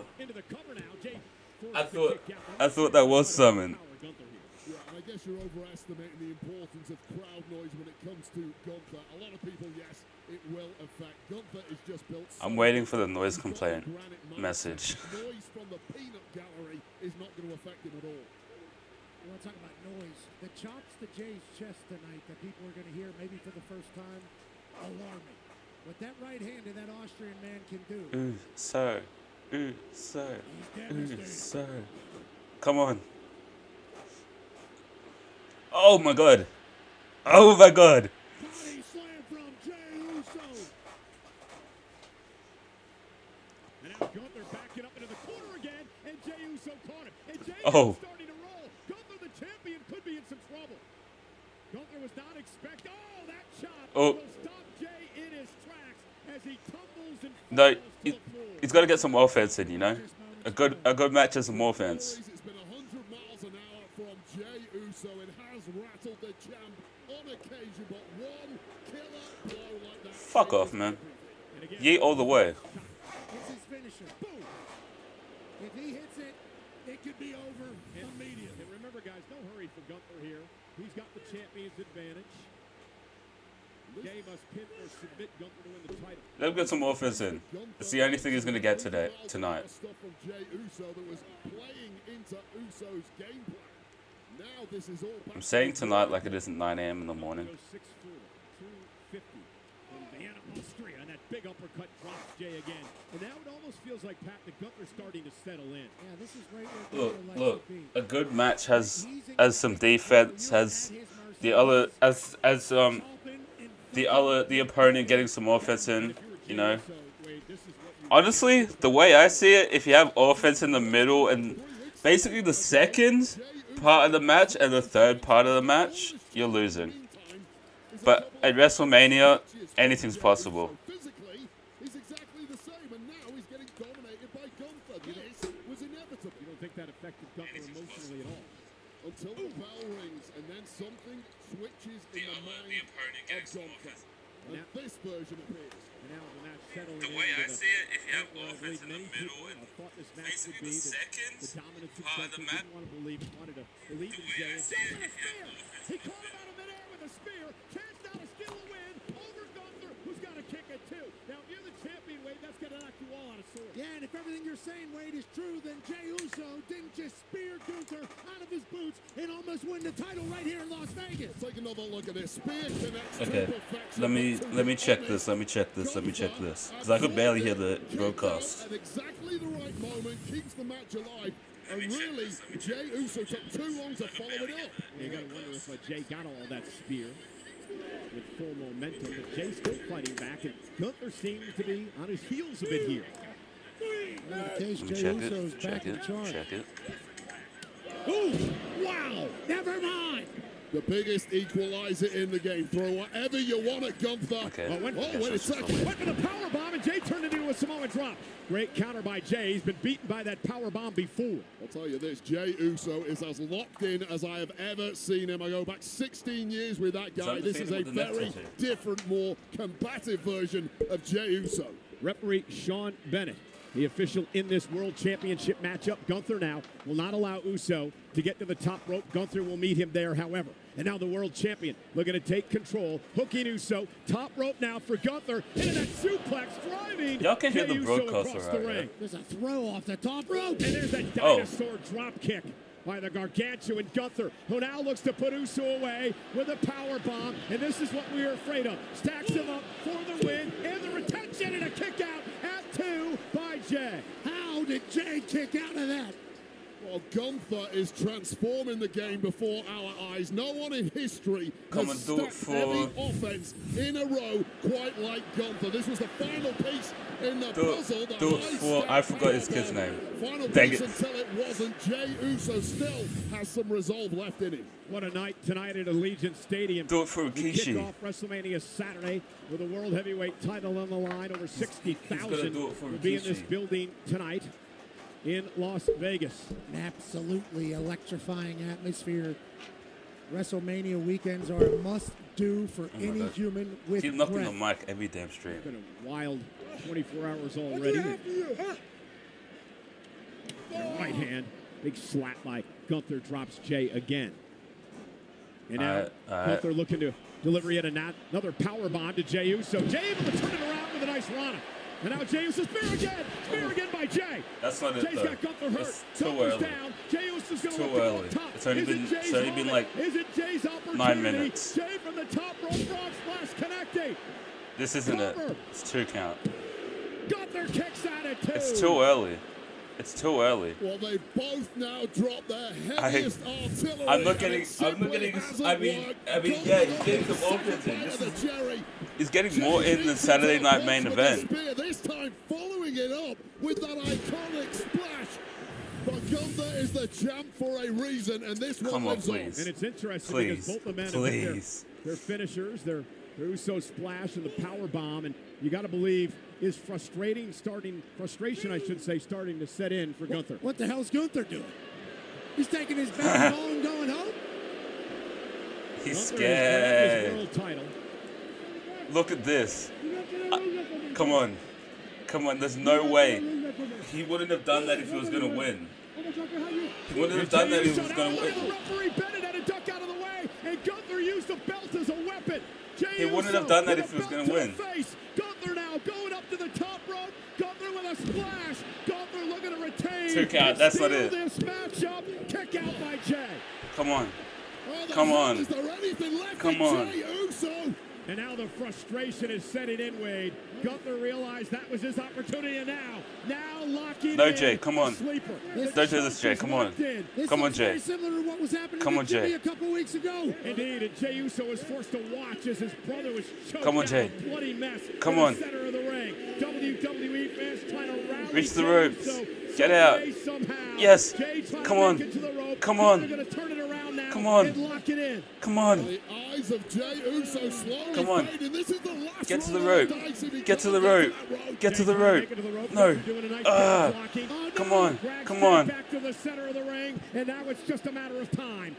I thought that was something. Yeah, and I guess you're overestimating the importance of crowd noise when it comes to Gunther. A lot of people, yes, it will affect. Gunther is just built. I'm waiting for the noise complaint message. Noise from the peanut gallery is not going to affect him at all. You want to talk about noise? The chops to Jey's chest tonight that people are going to hear maybe for the first time, alarming. What that right hand of that Austrian man can do. Ooh, so. Come on. Oh my god. Oh my god. Body slam from Jey Uso. And now Gunther backing up into the corner again, and Jey Uso caught him. And Jey Oh. starting to roll. Gunther, the champion, could be in some trouble. Gunther was not expecting. Oh, that chop Oh. will stop Jey in his tracks as he tumbles and No, falls to the floor. he's got to get some offense in, you know? A good match has some offense. It's been 100 miles an hour from Jey Uso. It has rattled the champ on occasion, but one killer blow like that. Fuck off, man. Yeet all the way. It's his finisher. Boom. If he hits it, it could be over immediately. And remember, guys, no hurry for Gunther here. He's got the champion's advantage. Jey must pin or submit Gunther to win the title. Let him get some offense in. It's the only thing he's going to get tonight. Stuff from Jey Uso that was playing into Uso's game plan. Now this is all back I'm saying tonight like it isn't 9 a.m. in the morning. 6'4", 250 from Vienna, Austria, and that big uppercut drops Jay again. And now it almost feels like Pat the Gunther's starting to settle in. Yeah, this is right where Look, Gunther likes look. to be. A good match has some defense, has the other the opponent getting some offense in. You know. Honestly, the way I see it, if you have offense in the middle and basically the second part of the match and the third part of the match, you're losing. But at WrestleMania, anything's possible. physically, he's exactly the same, and now he's getting dominated by Gunther. This was inevitable. You don't think that affected Gunther emotionally at all? Until the bell rings, and then something switches in the mind of Gunther. And this version appears. And now the match settling The in way I with see it, if you have point where I offense in believe the many middle people and thought this match would basically be the second the dominance of part of Gunther the match. didn't want to believe it, wanted to believe in Jay. And see it, Gunther if you have spear. He caught him out of midair with a spear. Chance now to steal a win over Gunther, who's got to kick it too. Now, if you're the champion, Wade, that's going to knock you all out of sorts. Yeah, and if everything you're saying, Wade, is true, then Jey Uso didn't just spear Gunther out of his boots and almost win the title right here in Las Vegas. Take another look at this. Spear connects Okay, to perfection. let me check this. Let me check this. Let me check this. Because I could barely hear the broadcast. At exactly the right moment, keeps the match alive. And really, Jey Uso took too long to follow it up. You got to wonder if Jay got all that spear with full momentum, but Jay's still fighting back, and Gunther seems to be on his heels a bit here. In case Let me Jey check Uso's it. back Check in it. charge. Check it. Ooh, wow, never mind. The biggest equalizer in the game. Throw whatever you want at Gunther. Okay. Oh, wait Guess wait a that's just second. Went for the power bomb, and Jay turned it into a Samoan drop. Great counter by Jay. He's been beaten by that power bomb before. I'll tell you this, Jey Uso is as locked in as I have ever seen him. I go back 16 years with that guy. This is a undefeated with the very next one, different, more combative version of Jey Uso. Referee Sean Bennett, the official in this World Championship matchup. Gunther now will not allow Uso to get to the top rope. Gunther will meet him there, however. And now the world champion looking to take control. Hooking Uso. Top rope now for Gunther. Into that suplex, driving Y'all can hear Jey the Uso broadcast across all right, the ring. right? There's a throw off the top rope. And there's that Oh. dinosaur drop kick by the gargantuan Gunther, who now looks to put Uso away with a power bomb. And this is what we were afraid of. Stacks him up for the win and the retention, and a kick out at 2 by Jay. How did Jey kick out of that? Well, Gunther is transforming the game before our eyes. No one in history Come has and do it stacked heavy for- offense in a row quite like Gunther. This was the final piece in the puzzle. The do it for- I forgot his kid's name. Final Dang piece it. until it wasn't. Jey Uso still has some resolve left in him. What a night tonight at Allegiant Stadium. Do it for We kick Rikishi. off WrestleMania Saturday with a World Heavyweight title on the line. Over 60,000 do it for will be in this Rikishi. building tonight in Las Vegas. An absolutely electrifying atmosphere. WrestleMania weekends are a must-do for any God. human with Keep knocking breath. the mic every damn stream. It's been a wild 24 hours already. Right hand, big slap by Gunther, drops Jay again. And now Gunther looking to deliver yet another power bomb to Jey Uso. Jay able to turn it around with a nice Rana. And now Jey Uso spear again by Jay. That's not it Jay's though. got Gunther hurt. It's too Gunther's early. down. Jey Uso's going Too to look early. up top. It's only Is it been- Jay's it's only been moment? like Is it Jay's opportunity? 9 minutes. Jay from the top rope, frog splash connecting. This isn't it. Cover. It's 2 count. Gunther kicks out at 2. It's too early. It's too early. Well, they've both now dropped their heaviest artillery. I'm not and getting. it I'm not simply getting. hasn't I mean, worked. yeah, he's getting some offense in. This is, Jerry. he's getting more in than Saturday Night Main Event. Spear, this time following it up with that iconic splash. But Gunther is the champ for a reason, and this one Come on, lives on. please. And it's interesting Please. because both the men have Please. hit their finishers, their Uso splash and the power bomb, and you got to believe is frustration, I should say, starting to set in for Gunther. What the hell's Gunther doing? He's taking his back ball and going home? He's Gunther has scared. his world title. Look at this. Come on. Come on. There's no way. He wouldn't have done that if he was going to win. He wouldn't have done that if he was going to Look at the win. referee Bennett had a duck out of the way, and Gunther used the belt as a weapon. He wouldn't have done that if he was going to win. Gunther now going up to the top rope. Gunther with a splash. Gunther looking to retain. 2 count. That's not Steal it. This matchup. Kick out by Jay. Come on. Oh, the Come hell, on. Is there anything left Come in on. Jey Uso? And now the frustration is setting in, Wade. Gunther realized that was his opportunity, and now locking No, in. Jay, come on. Sleeper. Don't do this, Jay. Come on. This Come on, looks very Jay. similar to what was happening Come to on, Jimmy Jay. a couple weeks ago. Indeed, and Jey Uso was forced to watch as his brother was choked Come on, out, Jay. a bloody mess Come in on. the center of the ring. WWE fans trying to rally Reach the Jey ropes. Uso Get some out. way, somehow. Yes. Jay trying Come to on. make it to the rope. Come on. They're going to turn it around now Come on. and lock it in. Come on. The eyes of Jey Uso slowly Come on. fading. This is the last Get to the roll rope. of the dice if he Get to can't the rope. that rope. Get to Jay the trying to rope. make it to the rope. No. Gunther doing a nice job of blocking. Come on. Drags Come Jey on. back to the center of the ring, and now it's just a matter of time.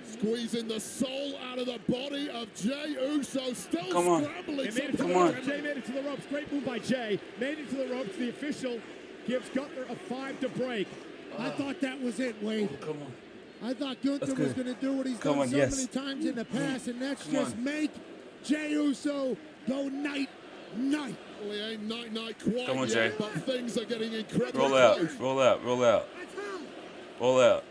Squeezing the soul out of the body of Jey Uso. Still Come on. scrambling. They made it to Come the on. ropes. Jay made it to the ropes. Great move by Jay. Made it to the ropes. The official gives Gunther a 5 to break. I thought that was it, Wade. Come on. I thought Gunther That's was good. going to do what he's Come done on, so yes. many times in the past, and that's Come just on. make Jey Uso go night. Well, he ain't night quite Come on, yet, Jay. but things are getting incredibly Roll out. close. Roll out. Roll out. Roll out.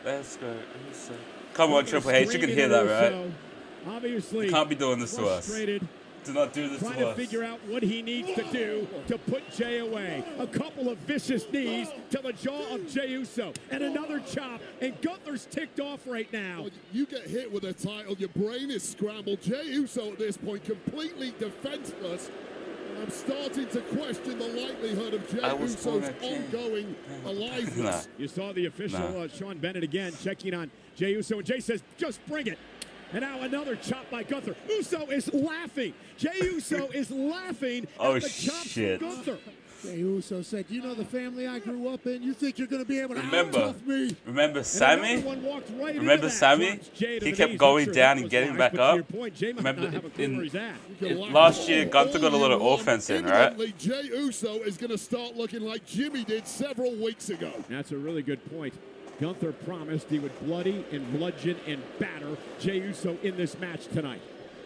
Let's go. Come on, Triple H. You can hear that, right? Uso, obviously, You can't be doing this to us. frustrated, Do not do this trying to to us. figure out what he needs to do to put Jay away. A couple of vicious knees to the jaw of Jey Uso, and another chop, and Gunther's ticked off right now. Well, you get hit with a title, your brain is scrambled. Jey Uso at this point completely defenseless. And I'm starting to question the likelihood of Jey I was born Uso's a king. ongoing aliveness. You saw the official, Nah. Sean Bennett, again, checking on Jey Uso, and Jay says, just bring it. And now another chop by Gunther. Uso is laughing. Jey Uso is laughing Oh, at the chops shit. from Gunther. Jey Uso said, you know the family I grew up in? You think you're going to be able to Remember. out-tough me? Remember And Sammy? another one walked right into Remember that. Sammy? Drops Jay to He the kept knees. going Not sure down that and was getting wise, back but to up. your point, Jay might Remember not have a clue in- where he's at. You can laugh Last year, all Gunther got a lot of you want. offense in, right? Imminently, Jey Uso is going to start looking like Jimmy did several weeks ago. That's a really good point. Gunther promised he would bloody and bludgeon and batter Jey Uso in this match tonight.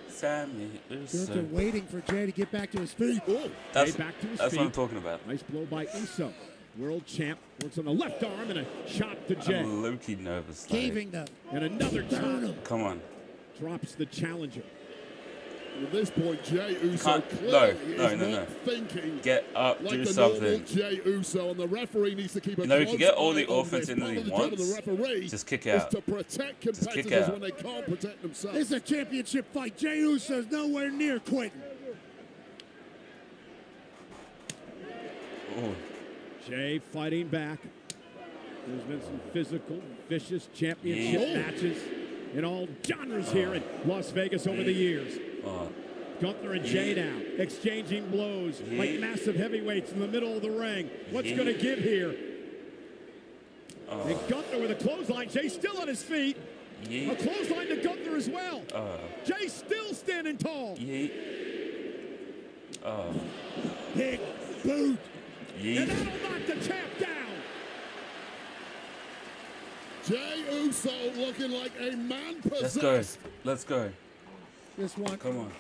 Sammy Gunther Uso. waiting for Jay to get back to his feet. Oh, That's, Jay back to his that's what I'm feet. talking about. Nice blow by Uso. World champ works on the left arm and a chop to Jay. I'm low-key nervous. Like, Caving them. And another chop come on. drops the challenger. at this point, Jey Uso Can't- clearly no, is no. not thinking Get up, like do the something. normal Jey Uso, and the referee needs to keep a You know, you close can get all the eye on offense this. in that Part he of the job of wants. the referee Just kick is out. to protect Just kick competitors out. when they can't protect themselves. This is a championship fight. Jey Uso's nowhere near quitting. Ooh. Jay fighting back. There's been some physical, vicious championship Yeah. matches in all genres here in Las Vegas over the years. Oh. Gunther and Jay now exchanging blows like Yeah. massive heavyweights in the middle of the ring. What's going to give here? And Gunther with a clothesline. Jay still on his feet. Yeet. A clothesline to Gunther as well. Oh. Jay still standing tall. Yeet. Oh. Big boot. And Yeet. that'll knock the champ down. Jey Uso looking like a man Let's go. possessed. Let's go. This one Come on.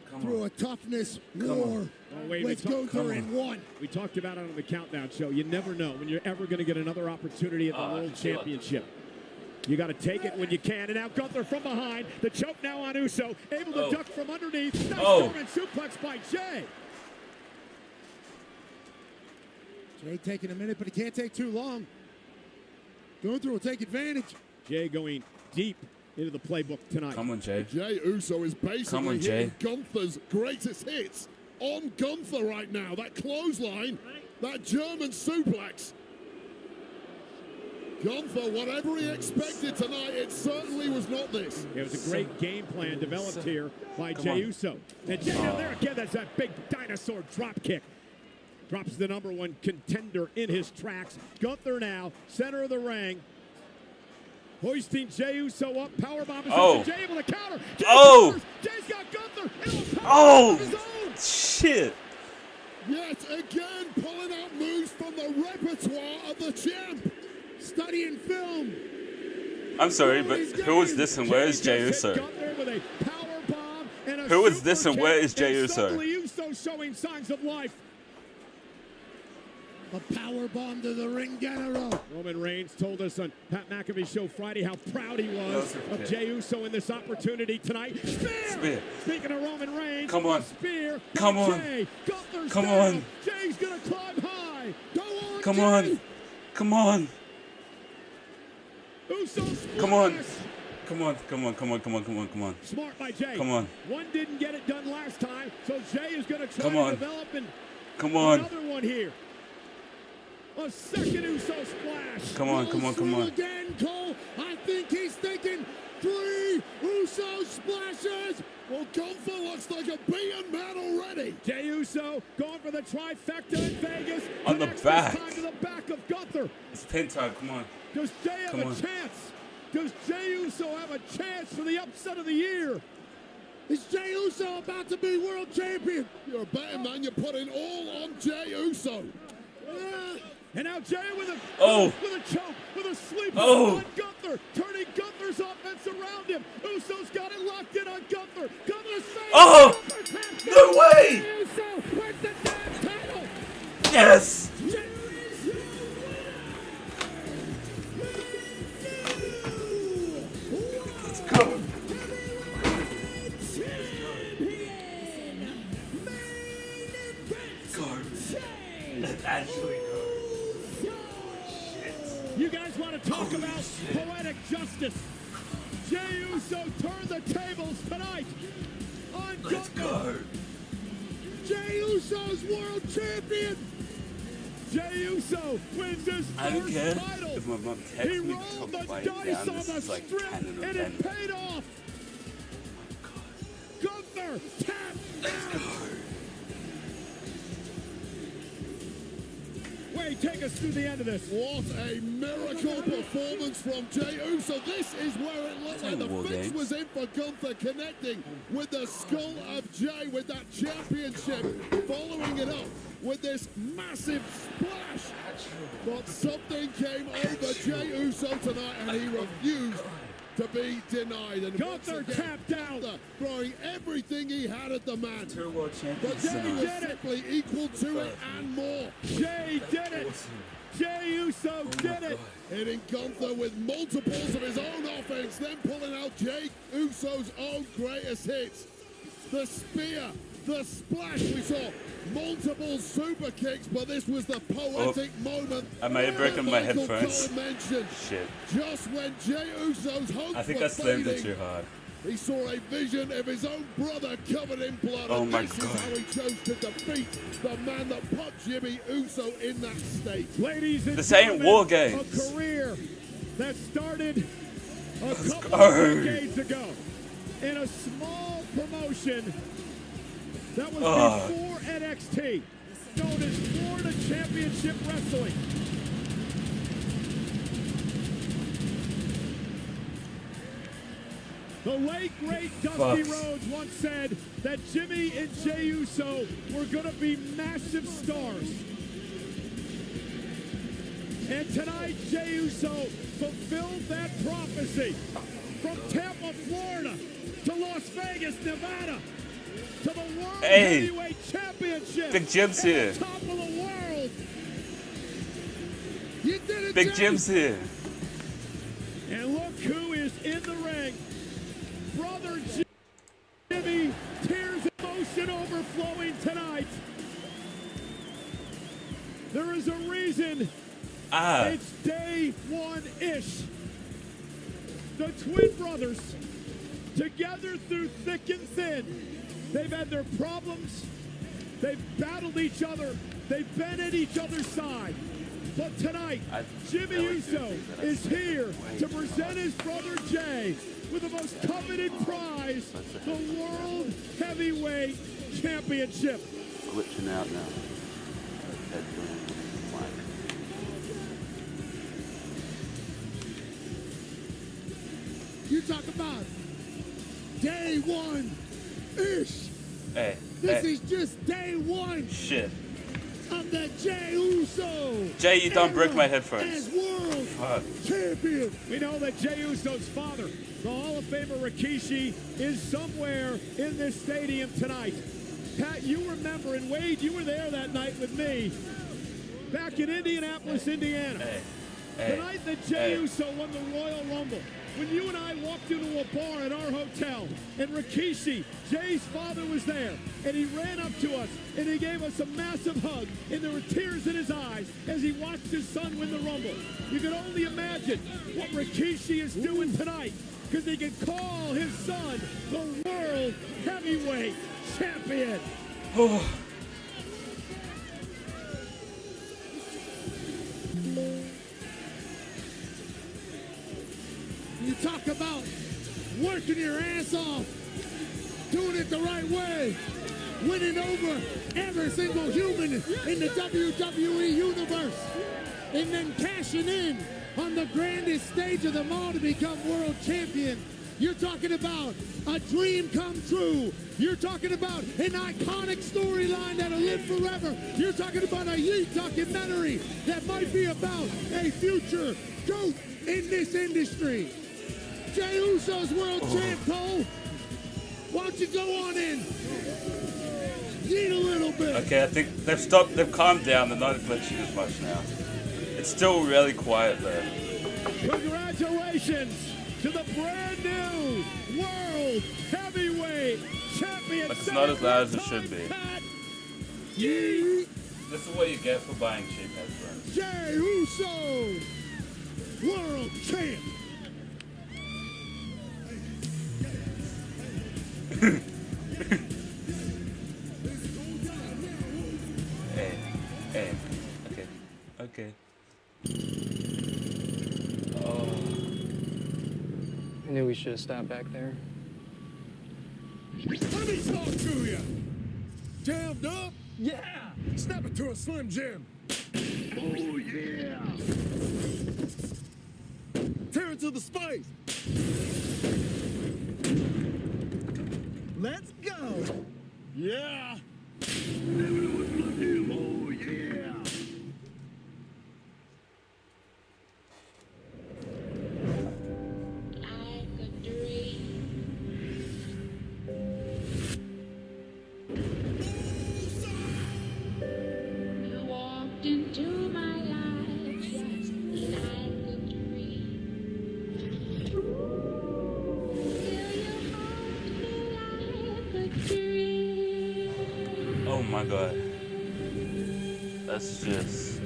Come through on. a toughness on. war Oh, wait, with we talk- Gunther in one. We talked about it on the Countdown Show. You never know when you're ever going to get another opportunity at the World Championship. You got to take it when you can. And now Gunther from behind. The choke now on Uso. Able to Oh. duck from underneath. Nice Oh. German suplex by Jay. Jay taking a minute, but he can't take too long. Gunther will take advantage. Jay going deep into the playbook tonight. Come on, Jay. Jey Uso is Come basically on, hitting Jay. Gunther's greatest hits on Gunther right now. That clothesline, that German suplex. Gunther, whatever he expected tonight, it certainly was not this. It was a great game plan developed here by Come Jey on. Uso. And Jay down there again, that's that big dinosaur drop kick. Drops the #1 contender in his tracks. Gunther now, center of the ring. Hoisting Jey Uso up, powerbomb. Oh. Jay able to counter. Jay Oh. counters. Jay's got Gunther. And a Oh. powerbomb of his own. Shit. Yet again, pulling out moves from the repertoire of the champ. Studying film. I'm sorry, but who is this and where is Jey just hit Uso? Gunther with a powerbomb and a Who is this super and where kick, is Jey and Uso? suddenly Uso showing signs of life. A power bomb to the ring general. Roman Reigns told us on Pat McAfee's show Friday how proud he was of Jey Uso in this opportunity tonight. Spear! Speaking of Roman Reigns, come on. Spear. Come on. Jey. Gunther's come down. on. Jey's gonna climb high. Go on, Come Jey. on. Come on. Uso splash. Come on. Come on, come on, come on, come on, come on, come on. Smart by Jey. Come on. One didn't get it done last time, so Jey is going to try Come to on. develop Come on. another one here. A second Uso splash. Come on, come on, come on. Again, Cole. I think he's thinking 3 Uso splashes. Well, Gunther looks like a beaten man already. Jey Uso going for the trifecta in Vegas. On the Connects back. this time to the back of Gunther. It's pin time, come on. Does Jey have Come a on. chance? Does Jey Uso have a chance for the upset of the year? Is Jey Uso about to be world champion? You're a better man. You're putting all on Jey Uso. And now Jey with a with a choke, with a sleeper on Gunther, turning Gunther's offense around him. Uso's got it locked in on Gunther. Gunther's face. Oh! Gunther No way! Jey Uso wins the damn title. Yes! Let's go. Let's actually go. You guys want to talk about poetic justice? Jey Uso turned the tables tonight on Let's Gunther. go. Jey Uso's world champion. Jey Uso wins his I don't first care title. if my mom He texts me rolled to the write dice down on this the is like strip, canon and event. it paid off. Gunther tapped out. Wade, take us through the end of this. What a miracle performance from Jey Uso. This is where it looked like the War fix games. was in for Gunther, connecting with the skull of Jey with that championship, following it up with this massive splash. But something came over Jey Uso tonight, and he refused to be denied. And once Gunther again, tapped out. Gunther throwing everything he had at the man. 2 world But champions Jey tonight. was simply equal to it and more. Jey did it. Jey Uso did it. Hitting Gunther with multiples of his own offense, then pulling out Jey Uso's own greatest hits. The spear, the splash, we saw multiple super kicks, but this was the poetic moment. I might have broken my Michael headphones. Cole mentioned. Shit. Just when Jey Uso's hopes I think were I slammed it fading, too hard. he saw a vision of his own brother covered in blood. Oh and my this God. is how he chose to defeat the man that put Jimmy Uso in that state. Ladies and This ain't gentlemen, War Games. a career that started a couple go. of decades ago in a small promotion that was before NXT, known as Florida Championship Wrestling. The late, great Dusty Bucks. Rhodes once said that Jimmy and Jey Uso were going to be massive stars. And tonight, Jey Uso fulfilled that prophecy. From Tampa, Florida, to Las Vegas, Nevada, to the World Heavyweight Championship. Big Jim's at the here. top of the world. You did it, Big Jey. Jim's here. And look who is in the ring. Brother Jimmy, tears of emotion overflowing tonight. There is a reason it's day one-ish. The twin brothers, together through thick and thin, they've had their problems, they've battled each other, they've been at each other's side. But tonight, Jimmy Uso is here to present his brother Jey with the most coveted prize, the World Heavyweight Championship. Glitching out now. You talk about day one-ish. Hey. This hey. is just day one Shit. of the Jey Uso. Jey, you don't break era my headphones. As world Fuck. champion. We know that Jey Uso's father, the Hall of Famer Rikishi, is somewhere in this stadium tonight. Pat, you remember, and Wade, you were there that night with me. back in Indianapolis, Indiana. Tonight, the Jey Uso won the Royal Rumble. When you and I walked into a bar at our hotel, and Rikishi, Jay's father, was there, and he ran up to us, and he gave us a massive hug, and there were tears in his eyes as he watched his son win the Rumble. You can only imagine what Rikishi is doing tonight, because he can call his son the World Heavyweight Champion. You talk about working your ass off, doing it the right way, winning over every single human in the WWE universe, and then cashing in on the grandest stage of them all to become world champion. You're talking about a dream come true. You're talking about an iconic storyline that'll live forever. You're talking about a Yeet documentary that might be about a future GOAT in this industry. Jey Uso's world champ, Cole. Why don't you go on in? Yeet a little bit. Okay, I think they've calmed down, they're not glitching as much now. It's still really quiet though. Congratulations to the brand new World Heavyweight Champion. Like, it's not as loud as it should be. Yeet. This is what you get for buying cheap headphones. Jey Uso, world champ. Okay. I knew we should have stopped back there. Let me talk to you. Jammed up? Yeah! Snap it to a Slim Jim. Oh, yeah. Tear it to the spice. Let's go. Yeah. Oh, yeah. Oh my god. That's just...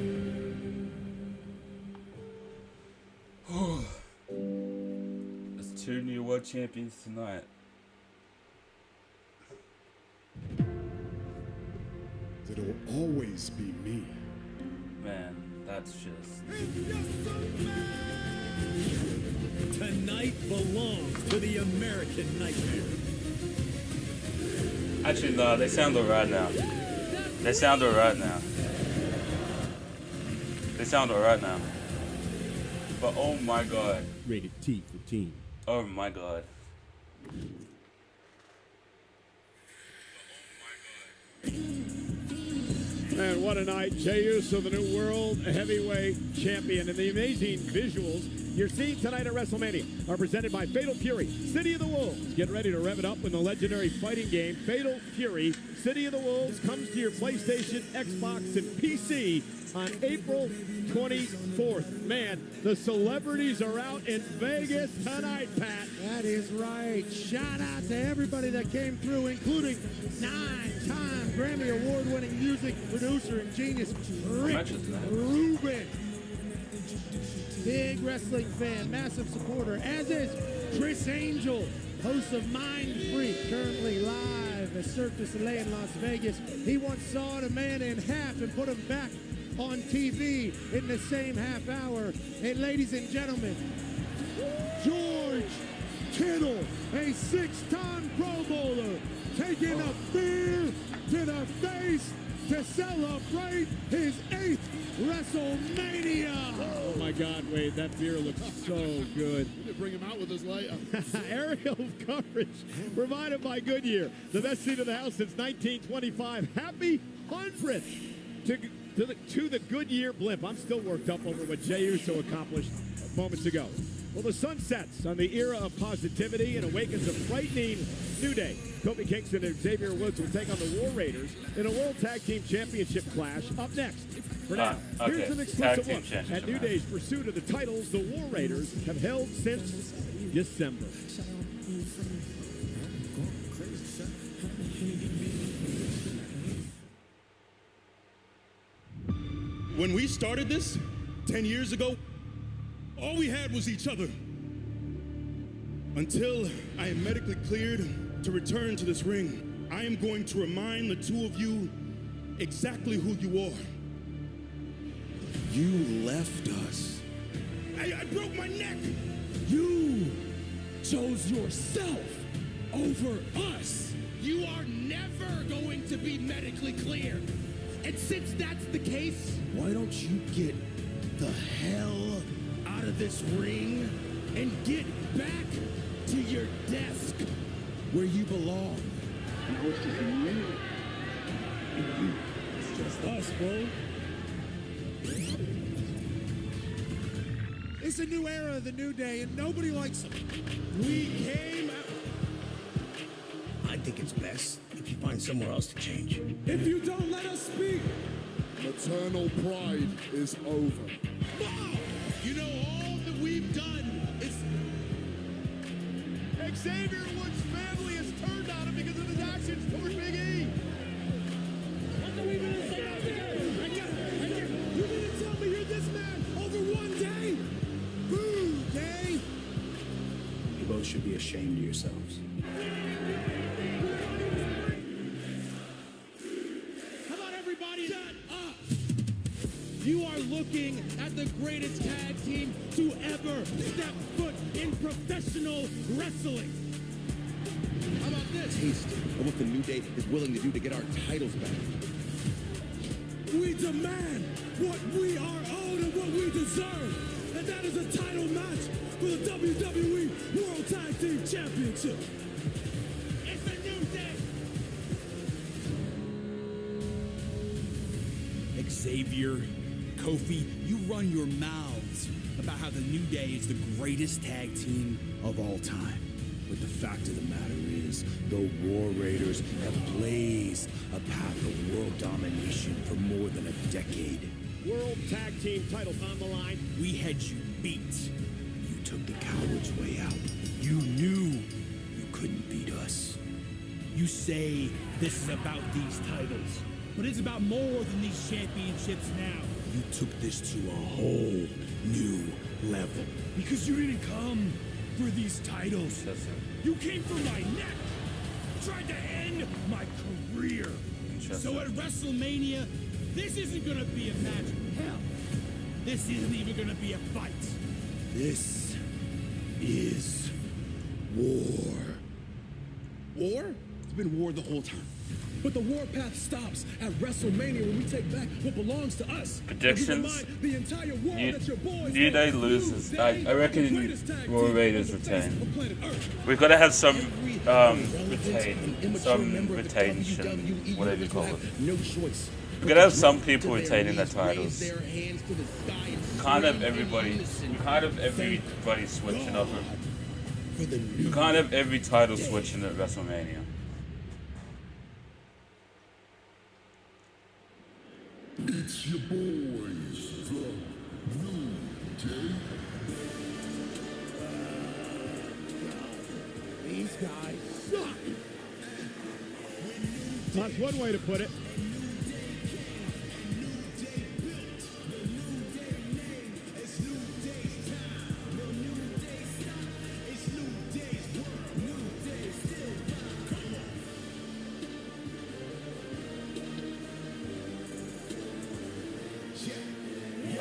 There's 2 new world champions tonight. It'll always be me. Man, that's just... Tonight belongs to the American Nightmare. Actually, no, they sound alright now. They sound alright now. They sound alright now. But oh my god. Rated T for teen. Oh my god. Man, what a night. Jey Uso, the new World Heavyweight Champion. And the amazing visuals you're seeing tonight at WrestleMania are presented by Fatal Fury, City of the Wolves. Get ready to rev it up when the legendary fighting game Fatal Fury, City of the Wolves comes to your PlayStation, Xbox, and PC on April 24th. Man, the celebrities are out in Vegas tonight, Pat. That is right. Shout out to everybody that came through, including 9-time Grammy Award-winning music producer and genius Rick Rubin. Big wrestling fan, massive supporter, as is Chris Angel, host of Mind Freak, currently live at Cirque du Soleil in Las Vegas. He once sawed a man in half and put him back on TV in the same half hour. And ladies and gentlemen, George Kittle, a 6-time Pro Bowler, taking a beer to the face to celebrate his 8th WrestleMania. Oh my God, Wade, that beer looks so good. We could bring him out with us later. Aerial coverage provided by Goodyear, the best seat in the house since 1925. Happy 100th to the Goodyear blimp. I'm still worked up over what Jey Uso accomplished moments ago. Well, the sun sets on the era of positivity and awakens a frightening new day. Kofi Kingston and Xavier Woods will take on the War Raiders in a World Tag Team Championship clash up next. For now, here's an exclusive look at New Day's pursuit of the titles the War Raiders have held since December. When we started this 10 years ago, all we had was each other. Until I am medically cleared to return to this ring, I am going to remind the two of you exactly who you are. You left us. I broke my neck. You chose yourself over us. You are never going to be medically clear. And since that's the case, Why don't you get the hell out of this ring and get back to your desk where you belong? Now it's just me and you. It's just us, bro. It's a new era of the New Day, and nobody likes them. We came out. I think it's best if you find somewhere else to change. If you don't let us speak, Maternal pride is over. Mom, you know all that we've done is... Xavier Woods' family has turned on him because of his actions toward Big E. You didn't tell me you're this man over one day? Boo, Day! You both should be ashamed of yourselves. How about everybody shut up? You are looking at the greatest tag team to ever step foot in professional wrestling. How about this? Taste of what the New Day is willing to do to get our titles back. We demand what we are owed and what we deserve. And that is a title match for the WWE World Tag Team Championship. It's a new day. Xavier, Kofi, you run your mouths about how the New Day is the greatest tag team of all time. But the fact of the matter is, the War Raiders have blazed a path of world domination for more than a decade. World Tag Team titles on the line. We had you beat. You took the coward's way out. You knew you couldn't beat us. You say this is about these titles, but it's about more than these championships now. You took this to a whole new level. Because you didn't come for these titles. You came for my neck. You tried to end my career. So at WrestleMania, this isn't gonna be a match. Hell, this isn't even gonna be a fight. This is war. War? It's been war the whole time. But the warpath stops at WrestleMania when we take back what belongs to us. Predictions? The entire world that your boys New Day loses. I reckon War Raiders retain. We've got to have some retention, whatever you call it. No choice. We've got to have some people retaining their titles. Can't have everybody. We can't have everybody switching up. We can't have every title switching at WrestleMania. It's your boys, the New Day. These guys suck. That's one way to put it.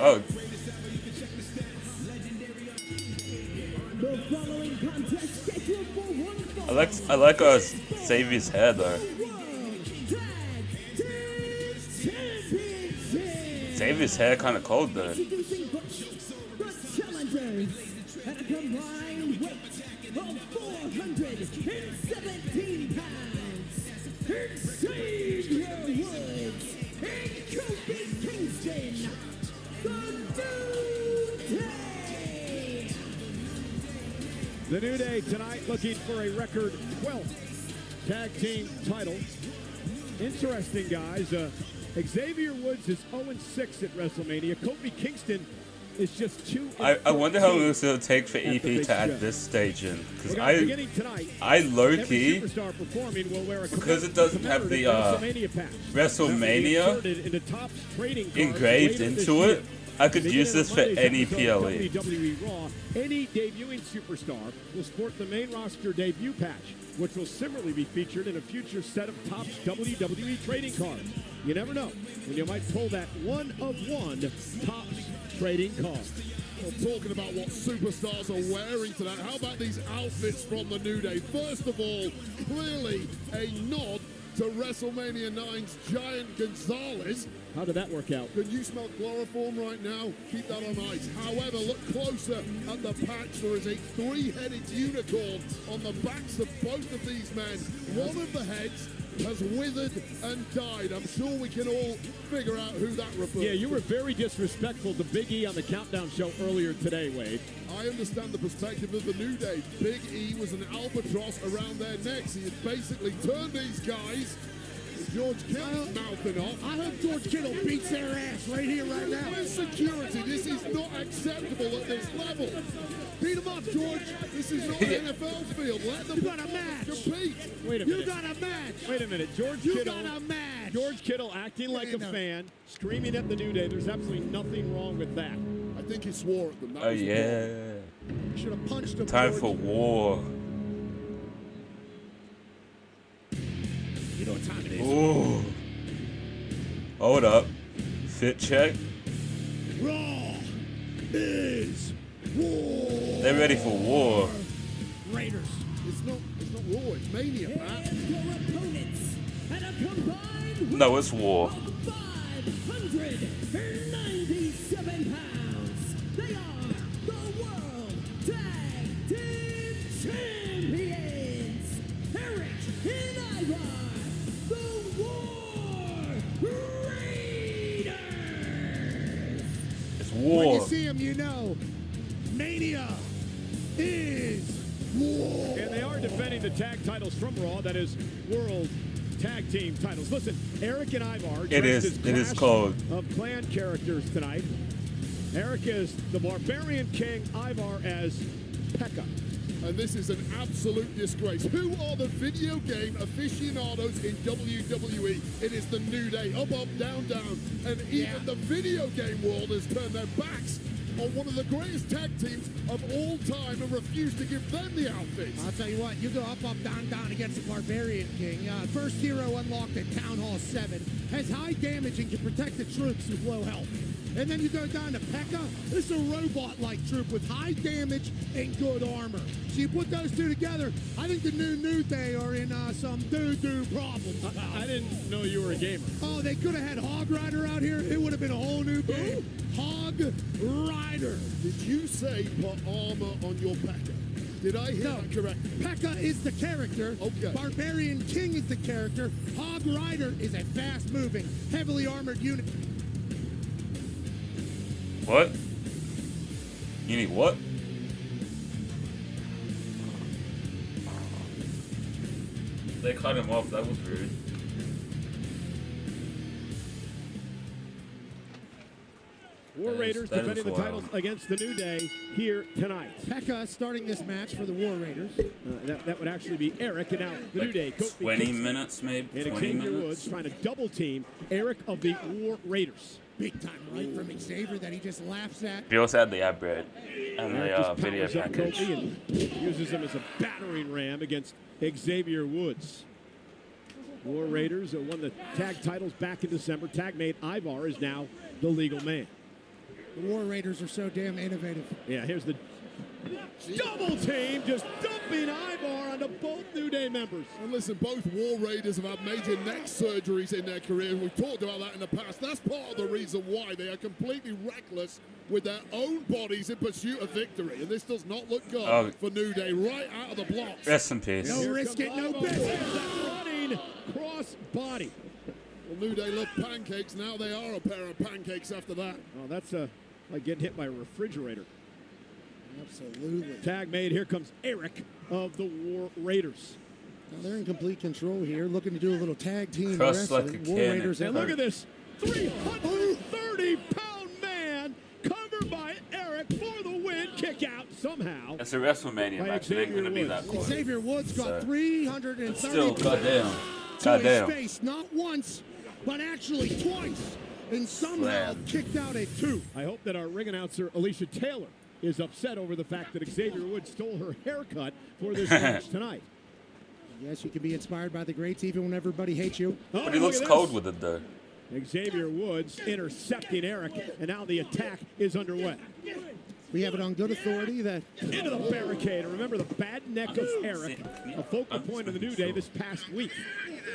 Oh. I like Xavier's hair though. Xavier's hair kind of cold though. Introducing the challengers at a combined weight of 417 pounds. Xavier Woods and Kofi Kingston, the New Day. The New Day tonight looking for a record 12th tag team title. Interesting, guys. Xavier Woods is 0-6 at WrestleMania. Kofi Kingston is just 2. I wonder how long it's going to take for EP to add this stage in. Because I low-key, because it doesn't have the WrestleMania engraved into it, I could use this for any PLE. WWE Raw, any debuting superstar will sport the main roster debut patch, which will similarly be featured in a future set of Topps WWE trading cards. You never know when you might pull that one-of-one Topps trading card. Well, talking about what superstars are wearing tonight, how about these outfits from the New Day? First of all, clearly a nod to WrestleMania 9's Giant Gonzalez. How did that work out? Can you smell chloroform right now? Keep that on ice. However, look closer at the patch. There is a 3-headed unicorn on the backs of both of these men. One of the heads has withered and died. I'm sure we can all figure out who that refers to. Yeah, you were very disrespectful to Big E on the Countdown show earlier today, Wade. I understand the perspective of the New Day. Big E was an albatross around their necks. He had basically turned these guys. George Kittle's mouthing off. I hope George Kittle beats their ass right here, right now. Where's security? This is not acceptable at this level. Beat him up, George. This is not an NFL field. Let them got a match. compete. Wait a minute. You got a match. Wait a minute. George Kittle acting like a fan, screaming at the New Day. There's absolutely nothing wrong with that. I think he swore at them. Oh, yeah. Should have punched him. Time George. for war. You know what time it is. Ooh. Hold up. Fit check. Raw is war. They're ready for war. Raiders. It's not Raw. It's Mania, Pat. Your opponents at a combined No, it's war. 597 pounds. They are the World Tag Team Champions. Eric and Ivar, the War Raiders. It's When war. you see him, you know Mania is war. And they are defending the tag titles from Raw. That is World Tag Team titles. Listen, Eric and Ivar. It is called of clan characters tonight. Eric is the Barbarian King. Ivar as Pekka. And this is an absolute disgrace. Who are the video game aficionados in WWE? It is the New Day. Up, up, down, down. And even the video game world has turned their backs on one of the greatest tag teams of all time and refused to give them the outfits. I'll tell you what, you go up, up, down, down against the Barbarian King. First hero unlocked at Town Hall 7. Has high damage and can protect the troops with low health. And then you go down to Pekka. This is a robot-like troop with high damage and good armor. So you put those two together, I think the New Day are in some doo-doo problems. I didn't know you were a gamer. Oh, they could have had Hog Rider out here. It would have been a whole new game. Hog Rider. Did you say put armor on your Pekka? Did I hear that correctly? Pekka is the character. Okay. Barbarian King is the character. Hog Rider is a fast-moving, heavily armored unit. what? You need what? They cut him off. That was rude. War Raiders defending the titles against the New Day here tonight. Pekka starting this match for the War Raiders. That would actually be Eric, and now the New Day. 20 minutes, maybe? And 20 Xavier minutes? Woods trying to double team Eric of the War Raiders. Big time right from Xavier that he just laughs at. We also had the ad bread and Eric the just video powers up package. Kofi and uses him as a battering ram against Xavier Woods. War Raiders won the tag titles back in December. Tag mate Ivar is now the legal man. The War Raiders are so damn innovative. Yeah, here's the double team, just dumping Ivar onto both New Day members. And listen, both War Raiders have had major neck surgeries in their career. We've talked about that in the past. That's part of the reason why they are completely reckless with their own bodies in pursuit of victory. And this does not look good for New Day right out of the blocks. Rest in peace. No risk it, no business. Running cross body. Well, New Day love pancakes. Now they are a pair of pancakes after that. Oh, that's like getting hit by a refrigerator. Absolutely. Tag made. Here comes Eric of the War Raiders. Now they're in complete control here, looking to do a little tag team Cuss like wrestling. a War cannon. Raiders. And look at this 330-pound man covered by Eric for the win. Kick out somehow. It's a WrestleMania By match. It ain't Xavier gonna be Woods. that quick. Xavier Woods got So, 330 Still, goddamn. to his Goddamn. face, not once, but actually twice, and somehow Slam. kicked out at 2. I hope that our ring announcer, Alicia Taylor, is upset over the fact that Xavier Woods stole her haircut for this match tonight. Yes, you can be inspired by the greats even when everybody hates you. Oh, But he looks look at cold this. with it, though. Xavier Woods intercepting Eric, and now the attack is underway. We have it on good authority that Into the barricade. And remember the bad neck of Eric, a focal point of the New Day this past week.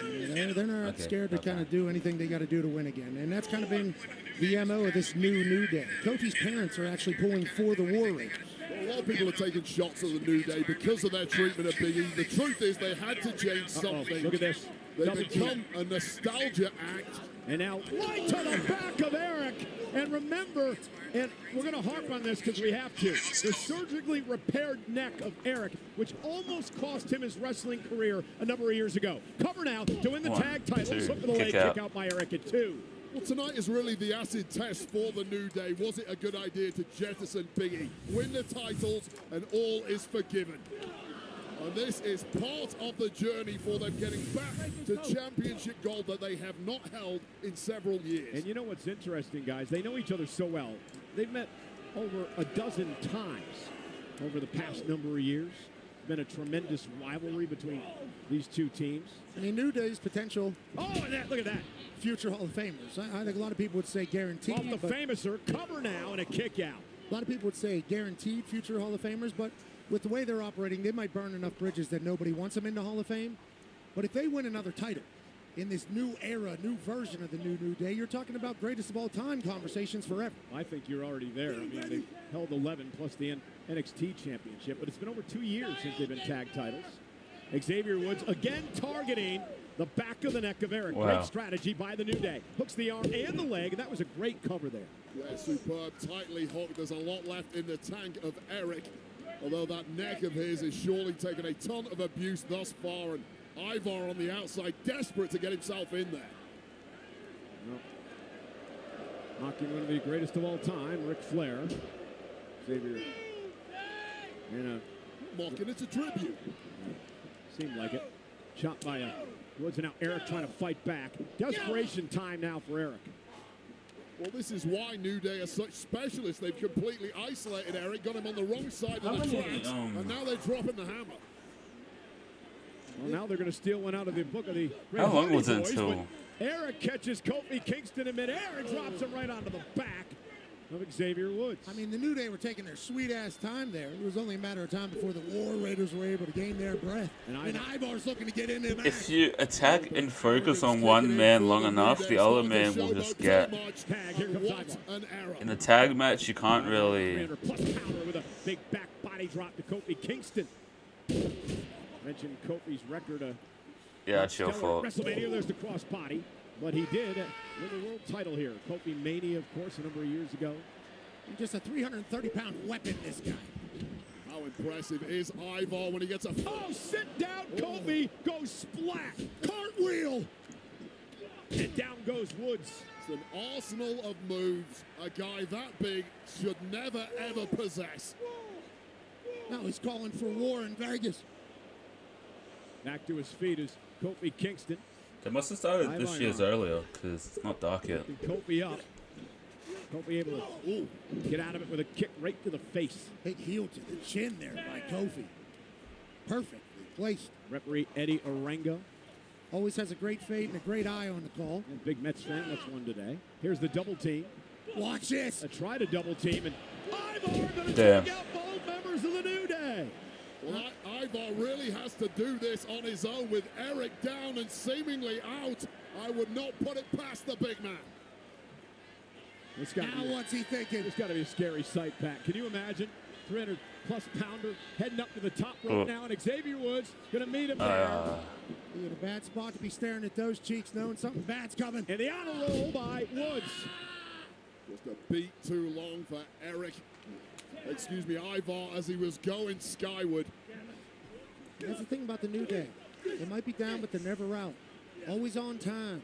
they're not scared to kind of do anything they got to do to win again. And that's kind of been the MO of this New Day. Kofi's parents are actually pulling for the War Raiders. Well, a lot of people are taking shots at the New Day because of their treatment of Big E. The truth is they had to change something. Look at this. They Double become team. a nostalgia act. And now right to the back of Eric. And remember, and we're going to harp on this because we have to, the surgically repaired neck of Eric, which almost cost him his wrestling career a number of years ago. Cover now to win the 1, tag title. 2, Hook of the leg, kick out. kick out by Eric at 2. Well, tonight is really the acid test for the New Day. Was it a good idea to jettison Big E, win the titles, and all is forgiven? And this is part of the journey for them getting back to championship gold that they have not held in several years. And you know what's interesting, guys? They know each other so well. They've met over a dozen times over the past number of years. Been a tremendous rivalry between these two teams. I mean, New Day's potential Oh, and that, look at that. future Hall of Famers. I think a lot of people would say guaranteed. Off the but famouser, cover now and a kick out. a lot of people would say guaranteed future Hall of Famers, but with the way they're operating, they might burn enough bridges that nobody wants them in the Hall of Fame. But if they win another title in this new era, new version of the New Day, you're talking about greatest of all time conversations forever. I think you're already there. I mean, they've held 11 plus the NXT championship, but it's been over 2 years since they've been tag titles. Xavier Woods again targeting the back of the neck of Eric. Wow. Great strategy by the New Day. Hooks the arm and the leg, and that was a great cover there. Yeah, superb, tightly hooked. There's a lot left in the tank of Eric. Although that neck of his has surely taken a ton of abuse thus far. And Ivar on the outside, desperate to get himself in there. Mocking one of the greatest of all time, Ric Flair. Xavier. And Mocking, it's a tribute. seemed like it. Shot by Woods, and now Eric trying to fight back. Desperation time now for Eric. Well, this is why New Day are such specialists. They've completely isolated Eric, got him on the wrong side of the tracks, and now they're dropping the hammer. Well, now they're going to steal one out of the book of the Great How long Hardy was it Boys, until- but Eric catches Kofi Kingston in midair and drops him right onto the back of Xavier Woods. I mean, the New Day were taking their sweet-ass time there. It was only a matter of time before the War Raiders were able to gain their breath. And Ivar's looking to get into the match. If you attack and focus on one man long enough, the other man will just get. Tag, here comes Ivar. In a tag match, you can't really. 300 plus power with a big back body drop to Kofi Kingston. Mentioned Kofi's record. Yeah, it's your stellar fault. WrestleMania, there's the cross body. But he did win the world title here. Kofi Mania, of course, a number of years ago. And just a 330-pound weapon, this guy. How impressive is Ivar when he gets a... Oh, sit down, Kofi goes splat. Cartwheel. And down goes Woods. It's an arsenal of moves a guy that big should never, ever possess. Now he's calling for war in Vegas. Back to his feet is Kofi Kingston. They must have started this year's earlier, because it's not dark yet. Kofi up. Kofi able to get out of it with a kick right to the face. Big heel to the chin there by Kofi. Perfectly placed. Referee Eddie Orengo. Always has a great fade and a great eye on the call. And big Mets fan, that's one today. Here's the double team. Watch this. Try to double team, and Ivar going to Damn. take out both members of the New Day. Well, Ivar really has to do this on his own with Eric down and seemingly out. I would not put it past the big man. Now what's he thinking? It's got to be a scary sight, Pat. Can you imagine? 300-plus pounder heading up to the top rope now, and Xavier Woods going to meet him there. He in a bad spot to be staring at those cheeks, knowing something bad's coming. And the honor roll by Woods. Just a beat too long for Eric. excuse me, Ivar as he was going skyward. That's the thing about the New Day. They might be down, but they're never out. Always on time.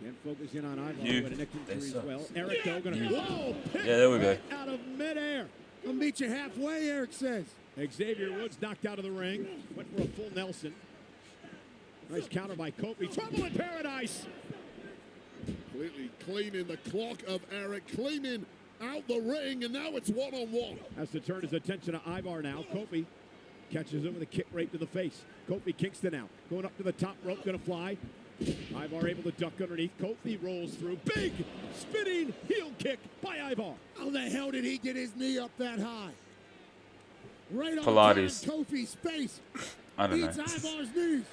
And focus in on Ivar You. with a neck injury They as well. Eric though gonna whoa, Yeah, there we go. right out of midair. I'll meet you halfway, Eric says. Xavier Woods knocked out of the ring. Went for a full Nelson. Nice counter by Kofi. Trouble in paradise. Completely cleaning the clock of Eric, cleaning out the ring, and now it's one-on-one. Has to turn his attention to Ivar now. Kofi catches him with a kick right to the face. Kofi Kingston now going up to the top rope, gonna fly. Ivar able to duck underneath. Kofi rolls through. Big spinning heel kick by Ivar. How the hell did he get his knee up that high? Right on Pilates. Kofi's face. I don't know. Beats Ivar's knees.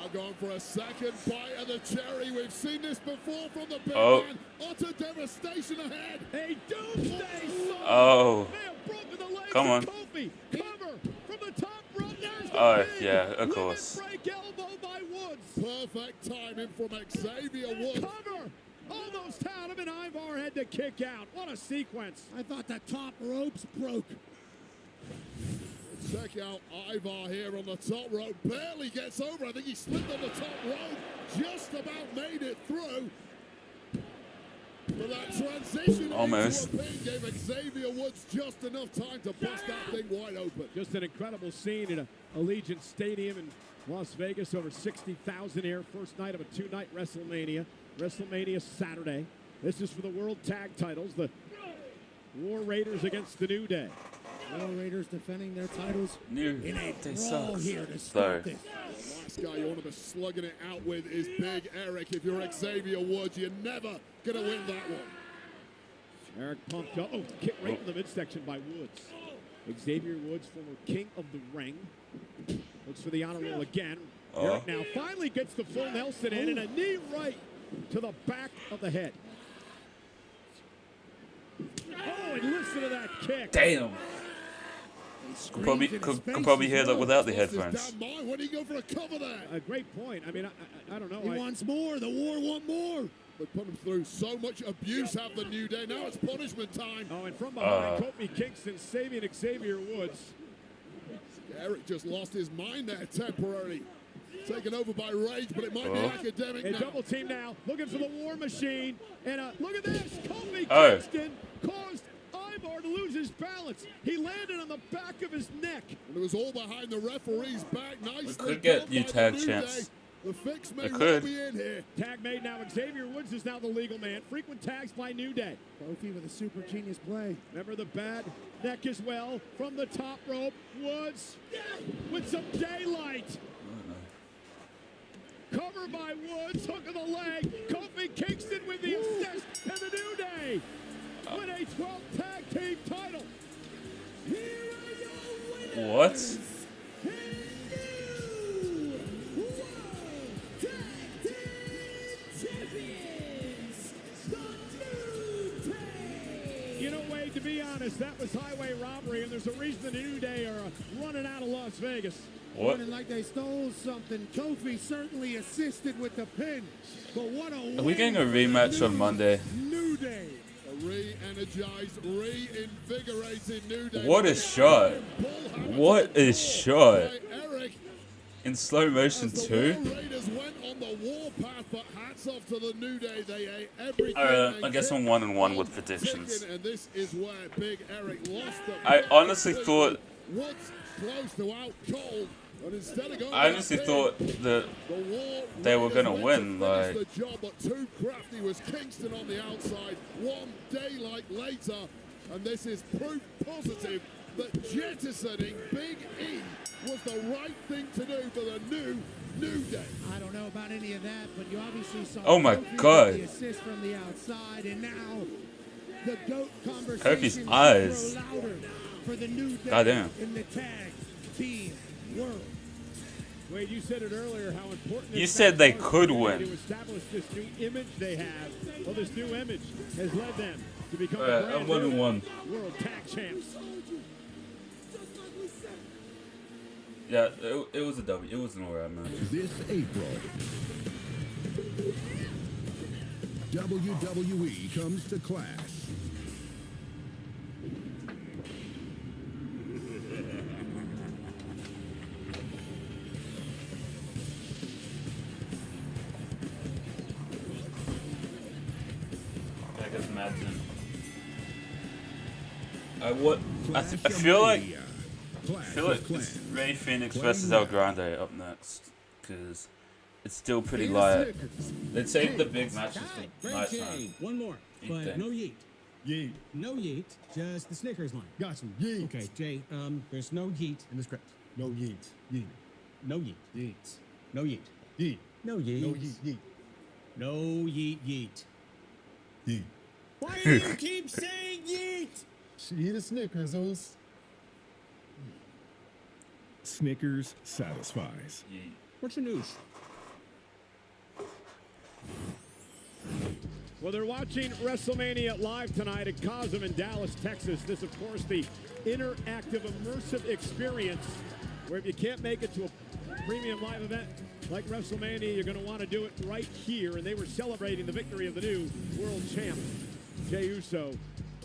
Now going for a second bite of the cherry. We've seen this before from the big Oh. man. Utter devastation ahead. A doomsday song. Oh. They have broken the legs Come of on. Kofi. Cover from the top rope. There's the Oh, pin. yeah, of Limit course. break elbow by Woods. Perfect timing from Xavier Woods. Cover. Almost had him, and Ivar had to kick out. What a sequence. I thought the top ropes broke. Check out Ivar here on the top rope. Barely gets over. I think he slipped on the top rope. Just about made it through. But that transition Almost. into a pin gave Xavier Woods just enough time to bust that thing wide open. Just an incredible scene at Allegiant Stadium in Las Vegas. Over 60,000 here. First night of a two-night WrestleMania. WrestleMania Saturday. This is for the World Tag Titles. The War Raiders against the New Day. War Raiders defending their titles New in a Day brawl sucks. here to Sorry. start this. Last guy you want to be slugging it out with is Big Eric. If you're Xavier Woods, you're never going to win that one. Eric pumped up. Oh, kick right in the midsection by Woods. Xavier Woods, former king of the ring. Looks for the honor roll again. Eric now finally gets the full Nelson in and a knee right to the back of the head. Oh, and listen to that kick. Damn. Could probably hear that without the headphones. Damn mind. Why do you go for a cover there? A great point. I mean, I don't know. He wants more. The War want more. They put him through so much abuse, have the New Day. Now it's punishment time. Oh, and from behind, Kofi Kingston saving Xavier Woods. Eric just lost his mind there temporarily. Taken over by Rage, but it might be academic A now. double team now, looking for the War Machine. And look at this. Kofi Kingston caused Ivar to lose his balance. He landed on the back of his neck. And it was all behind the referee's back. Nicely We could get done you by the tag New chance. Day. The fix may It well could. be in here. Tag made now. Xavier Woods is now the legal man. Frequent tags by New Day. Kofi with a super genius play. Remember the bad neck as well. From the top rope, Woods with some daylight. Cover by Woods, hook of the leg. Kofi Kingston with the assist, and the New Day win a 12th tag team title. Here are your winners. What? You know, Wade, to be honest, that was highway robbery, and there's a reason the New Day are running out of Las Vegas. What? Running like they stole something. Kofi certainly assisted with the pin. But what a Are we getting a rematch on Monday? New Day. A re-energized, reinvigorated New Day. What a shot. What a shot. Eric, In slow motion as the too. War Raiders went on the warpath, but hats off to the New Day. They ate everything. I guess I'm 1-1 with predictions. Chicken, and this is where Big Eric lost the I honestly thought Woods close to out cold, but instead of going I honestly thought that they were gonna win. Like, the job, but too crafty was Kingston on the outside. One daylight later, and this is proof positive that jettisoning Big E was the right thing to do for the New Day. I don't know about any of that, but you obviously saw Oh my Kofi God. with the assist from the outside, and now the GOAT conversation Kofi's should eyes. grow louder for the New Day Goddamn. in the tag team world. Wade, you said it earlier how important You it said they was could to win. establish this new image they have. Well, this new image has led them to become I'm 1-1. World Tag Champs. Yeah, it was a W. It was an alright match. This April, WWE comes to Clash. imagine. I feel like it's Ray Phoenix versus El Grande up next, because it's still pretty light. Let's save the big matches for night time. One more, but no yeet. Yeet. No yeet, just the Snickers line. Got some yeet. Okay, Jay, there's no yeet in the script. No yeet. Yeet. No yeet. Yeet. No yeet. Yeet. No yeet. No yeet. Yeet. No yeet yeet. Yeet. Why do you keep saying yeet? She eat a Snickers, Oz. Snickers satisfies. What's the news? Well, they're watching WrestleMania live tonight at Cosm in Dallas, Texas. This, of course, the interactive, immersive experience where if you can't make it to a premium live event like WrestleMania, you're going to want to do it right here. And they were celebrating the victory of the new world champ, Jey Uso,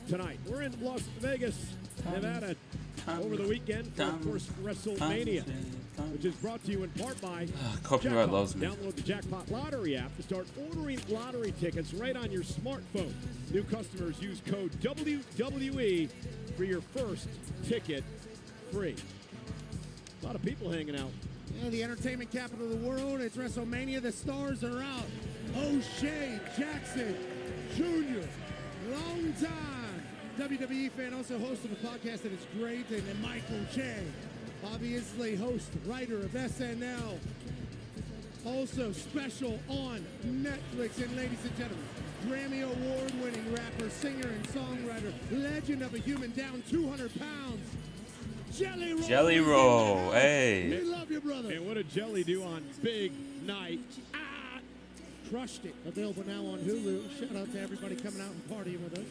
tonight. We're in Las Vegas, Nevada, over the weekend for, of course, WrestleMania, which is brought to you in part by Copyright Jackpot. loves me. Download the Jackpot Lottery app to start ordering lottery tickets right on your smartphone. New customers use code WWE for your first ticket free. A lot of people hanging out. Yeah, the entertainment capital of the world. It's WrestleMania. The stars are out. O'Shea Jackson Jr., long time WWE fan, also host of a podcast that is great, and then Michael Che, obviously host, writer of SNL, also special on Netflix, and ladies and gentlemen, Grammy Award-winning rapper, singer, and songwriter, legend of a human down 200 pounds, Jelly Roll. Jelly Roll, hey. We love you, brother. And what did Jelly do on Big Night? Crushed it. Available now on Hulu. Shout out to everybody coming out and partying with us.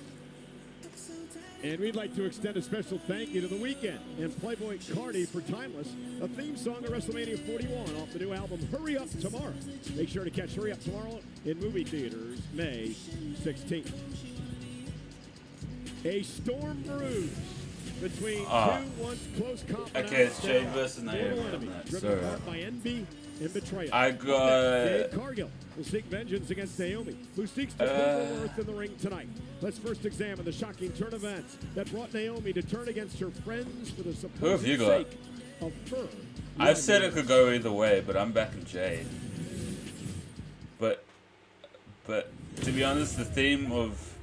And we'd like to extend a special thank you to The Weeknd and Playboy Cardi for Timeless, a theme song of WrestleMania 41 off the new album Hurry Up Tomorrow. Make sure to catch Hurry Up Tomorrow in movie theaters May 16th. A storm brews between two once close confidants. Okay, it's Jade versus Naomi. Driven apart by envy and betrayal. I got... Jade Cargill will seek vengeance against Naomi, who seeks to prove her worth in the ring tonight. Let's first examine the shocking turn events that brought Naomi to turn against her friends for the supposed sake of her. I said it could go either way, but I'm backing Jade. But to be honest, the theme of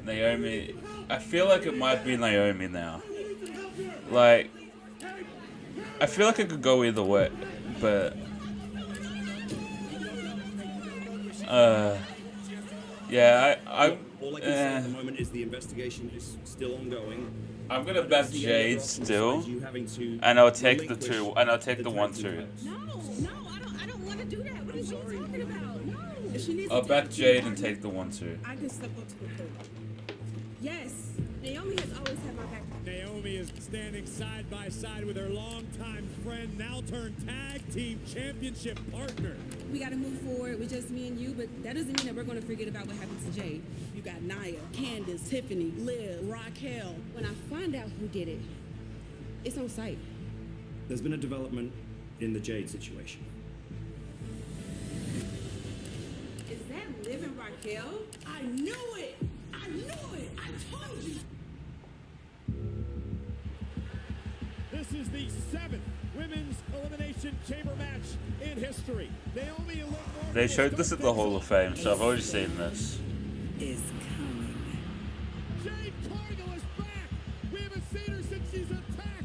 Naomi, I feel like it might be Naomi now. Like, I feel like it could go either way, but yeah, all I can say at the moment is the investigation is still ongoing. I'm gonna back Jade still, and I'll take the 2, and I'll take the 1-2. No, I don't want to do that. What are you talking about? No. If she needs I'll to back Jade and take the 1-2. I can step up to the plate. Yes, Naomi has always had my back. Naomi is standing side by side with her longtime friend, now turned tag team championship partner. We got to move forward with just me and you, but that doesn't mean that we're going to forget about what happened to Jade. You got Naya, Candace, Tiffany, Liv, Raquel. When I find out who did it, it's on sight. There's been a development in the Jade situation. Is that Liv and Raquel? I knew it! I knew it! I told you! This is the 7th Women's Elimination Chamber match in history. Naomi and Liv Morgan. They showed this at the Hall of Fame, so I've already seen this. Is coming. Jade Cargill is back. We haven't seen her since she's attacked.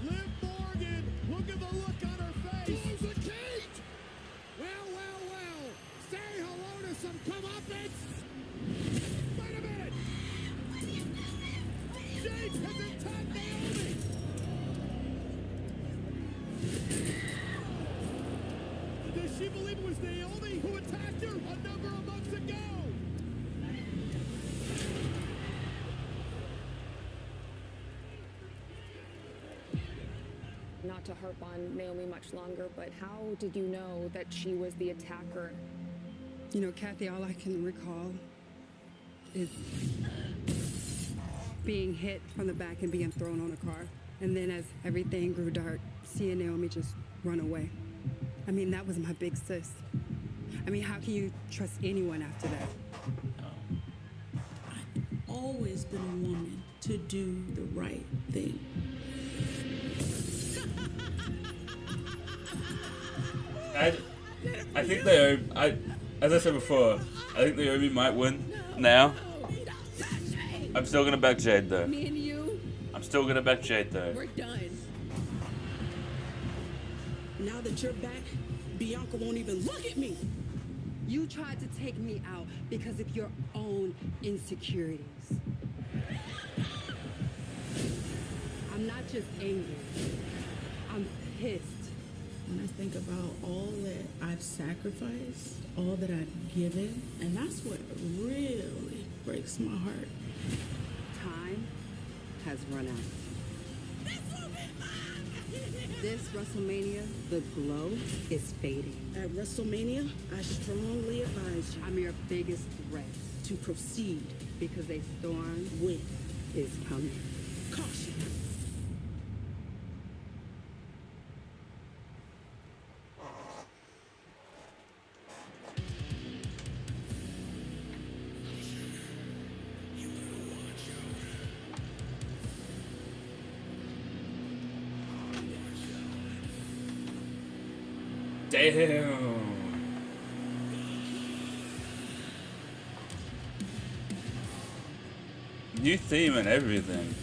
Liv Morgan, look at the look on her face. Who's the cage? Well. Say hello to some comeuppance. Wait a minute. Jade has attacked Naomi. Does she believe it was Naomi who attacked her a number of months ago? Not to harp on Naomi much longer, but how did you know that she was the attacker? You know, Kathy, all I can recall is being hit from the back and being thrown on a car. And then as everything grew dark, seeing Naomi just run away. I mean, that was my big sis. I mean, how can you trust anyone after that? I've always been a woman to do the right thing. I think Naomi, as I said before, I think Naomi might win now. I'm still gonna back Jade though. Me and you, I'm still gonna back Jade though. we're done. Now that you're back, Bianca won't even look at me. You tried to take me out because of your own insecurities. I'm not just angry. I'm pissed. When I think about all that I've sacrificed, all that I've given, and that's what really breaks my heart. Time has run out. This WrestleMania, the glow is fading. At WrestleMania, I strongly advise you. I'm your biggest threat. To proceed. Because a storm is coming. Caution. Damn. New theme and everything.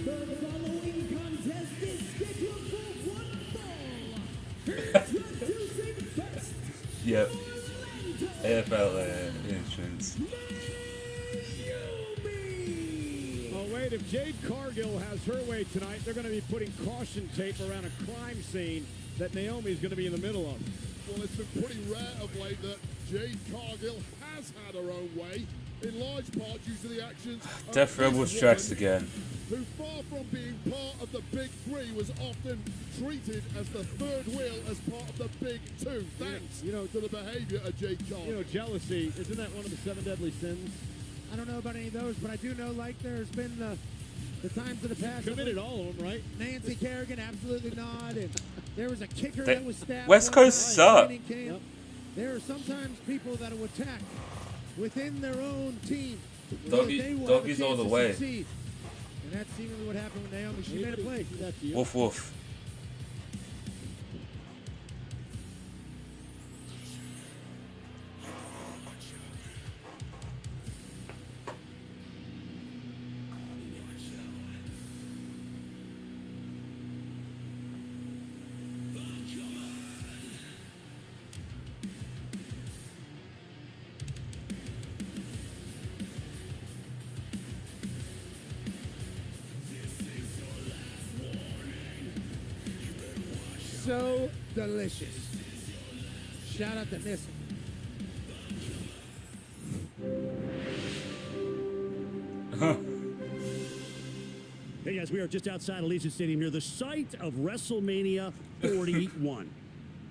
The following contest is scheduled for one fall. Introducing first. Yep. AFL entrance. Oh, wait, if Jade Cargill has her way tonight, they're going to be putting caution tape around a crime scene that Naomi's going to be in the middle of. Well, it's been pretty rare of late that Jade Cargill has had her own way, in large part due to the actions of Death Rebels tracks again. who, far from being part of the Big Three, was often treated as the third wheel as part of the Big Two, thanks to the behavior of Jade Cargill. You know, jealousy, isn't that one of the 7 deadly sins? I don't know about any of those, but I do know, like, there's been the times in the past. Committed all of them, right? Nancy Kerrigan, absolutely not. And there was a kicker that was stabbed. West Coast suck. Yep. There are sometimes people that will attack within their own team. Doggies all the way. Succeed. And that's seemingly what happened with Naomi. She made a play. Woof woof. So delicious. Shout out to Nissa. Hey guys, we are just outside Allegiant Stadium here, the site of WrestleMania 41.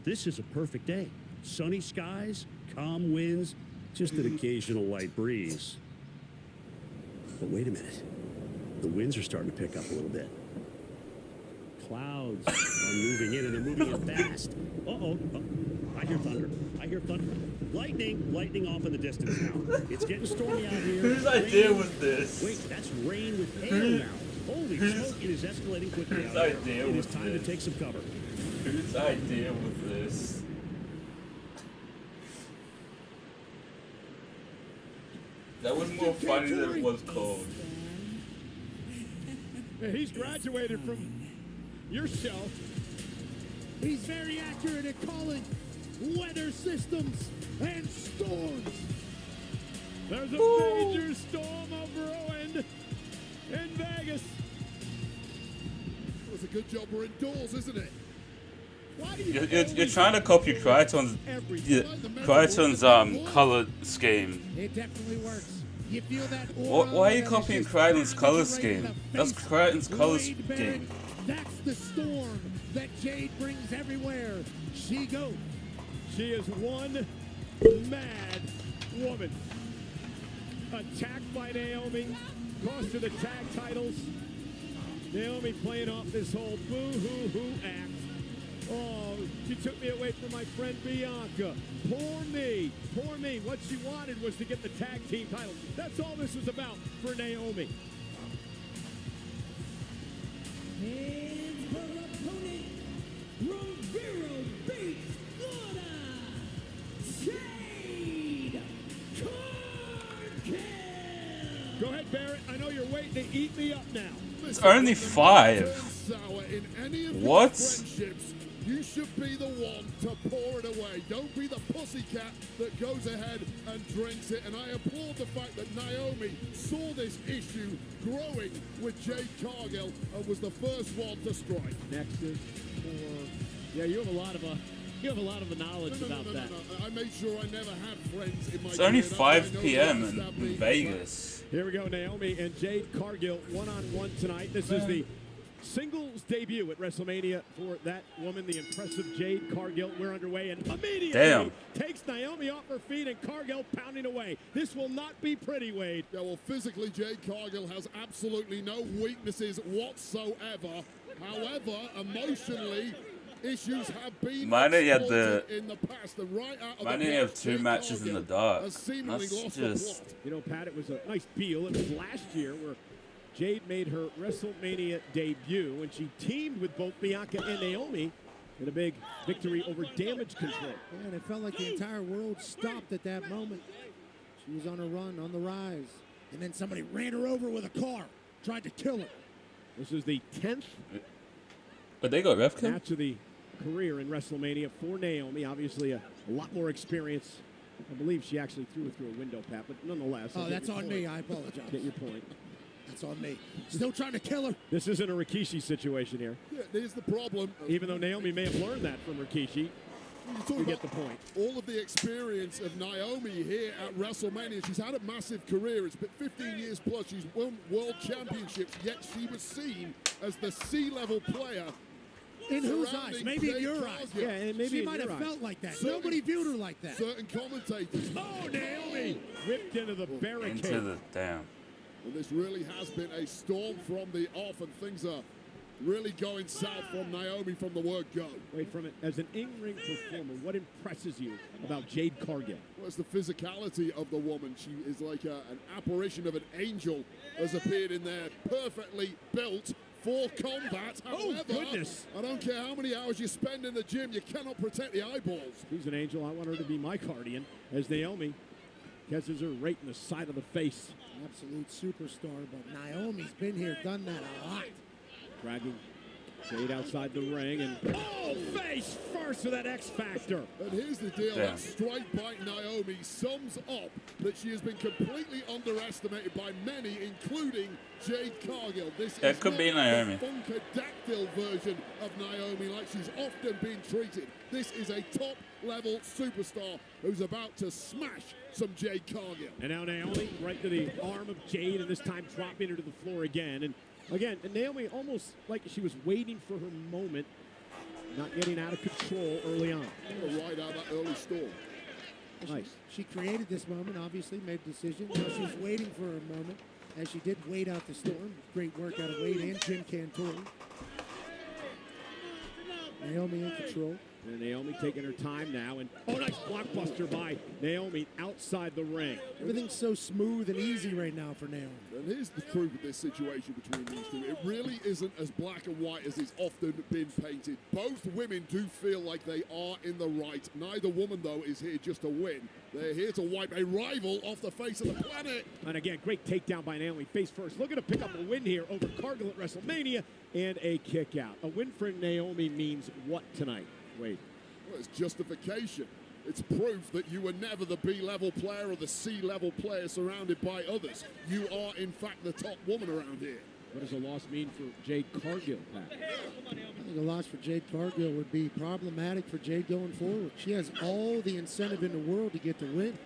This is a perfect day. Sunny skies, calm winds, just an occasional light breeze. But wait a minute. The winds are starting to pick up a little bit. Clouds are moving in, and they're moving in fast. Uh-oh. I hear thunder. I hear thunder. Lightning off in the distance now. It's getting stormy out here. Whose idea was this? Wait, that's rain with hail now. Holy smoke, it is escalating quickly out here. It is time to take some cover. Whose idea was this? That was more funny than it was cold. Yeah, he's graduated from yourself. He's very accurate at calling weather systems and storms. There's a major storm over Owen in Vegas. It's a good job we're indoors, isn't it? You're trying to copy Crichton's color scheme. It definitely works. You feel that Why are you copying Crichton's color scheme? That's Crichton's color scheme. That's the storm that Jade brings everywhere she goes. She is one mad woman. Attacked by Naomi, cost her the tag titles. Naomi playing off this whole boo-hoo-hoo act. Oh, she took me away from my friend Bianca. Poor me. Poor me. What she wanted was to get the tag team title. That's all this was about for Naomi. And her opponent, Rivero beats Florida, Jade Cargill. Go ahead, Barrett. I know you're waiting to eat me up now. It's only 5. What? You should be the one to pour it away. Don't be the pussycat that goes ahead and drinks it. And I applaud the fact that Naomi saw this issue growing with Jade Cargill and was the first one to strike. Nexus for... Yeah, you have a lot of the knowledge about that. No. I made sure I never had friends in my It's only career. 5 p.m. in Vegas. Here we go, Naomi and Jade Cargill one-on-one tonight. This is the singles debut at WrestleMania for that woman, the impressive Jade Cargill. We're underway and immediately takes Naomi off her feet and Cargill pounding away. This will not be pretty, Wade. Yeah, well, physically, Jade Cargill has absolutely no weaknesses whatsoever. However, emotionally, issues have been in the past. And right out of Might only have 2 matches in the dark. Has seemingly That's lost just... the plot. You know, Pat, it was a nice deal. It was last year where Jade made her WrestleMania debut when she teamed with both Bianca and Naomi in a big victory over Damage Control. Yeah, and it felt like the entire world stopped at that moment. She was on a run, on the rise. And then somebody ran her over with a car, tried to kill her. This is the 10th But they got ref match of the career in WrestleMania for Naomi. Obviously, a lot more experience. I believe she actually threw it through a window, Pat, but nonetheless. Oh, that's on me. I apologize. Get your point. That's on me. Still trying to kill her. This isn't a Rikishi situation here. Yeah, there's the problem. Even though Naomi may have learned that from Rikishi, you get the point. All of the experience of Naomi here at WrestleMania. She's had a massive career. It's been 15 years plus. She's won world championships, yet she was seen as the C-level player. In whose eyes? Maybe in your eyes. Yeah, and maybe she might have felt like that. Nobody viewed her like that. Certain commentators. Oh, Naomi whipped into the barricade. Into the damn. And this really has been a storm from the off, and things are really going south from Naomi from the word go. Wait, from it as an in-ring performer, what impresses you about Jade Cargill? Well, it's the physicality of the woman. She is like an apparition of an angel has appeared in there, perfectly built for combat. However, goodness. I don't care how many hours you spend in the gym, you cannot protect the eyeballs. She's an angel. I want her to be my guardian, as Naomi catches her right in the side of the face. Absolute superstar, but Naomi's been here, done that a lot. Dragging Jade outside the ring, and face first with that X Factor. And here's the deal, that strike by Naomi sums up that she has been completely underestimated by many, including Jade Cargill. This is could be Naomi. The Funkadactyl version of Naomi like she's often been treated. This is a top-level superstar who's about to smash some Jade Cargill. And now Naomi right to the arm of Jade, and this time dropping her to the floor again. And again, Naomi almost like she was waiting for her moment, not getting out of control early on. Right out of that early storm. Nice. She created this moment, obviously, made a decision. Now she's waiting for her moment, as she did wait out the storm. Great work out of Wade and Jim Cantori. Naomi in control. And Naomi taking her time now. And nice blockbuster by Naomi outside the ring. Everything's so smooth and easy right now for Naomi. And here's the truth of this situation between these two. It really isn't as black and white as it's often been painted. Both women do feel like they are in the right. Neither woman, though, is here just to win. They're here to wipe a rival off the face of the planet. And again, great takedown by Naomi. Face first. Looking to pick up a win here over Cargill at WrestleMania. And a kick out. A win for Naomi means what tonight? Wait. Well, it's justification. It's proof that you were never the B-level player or the C-level player surrounded by others. You are, in fact, the top woman around here. What does a loss mean for Jade Cargill, Pat? I think a loss for Jade Cargill would be problematic for Jade going forward. She has all the incentive in the world to get the win.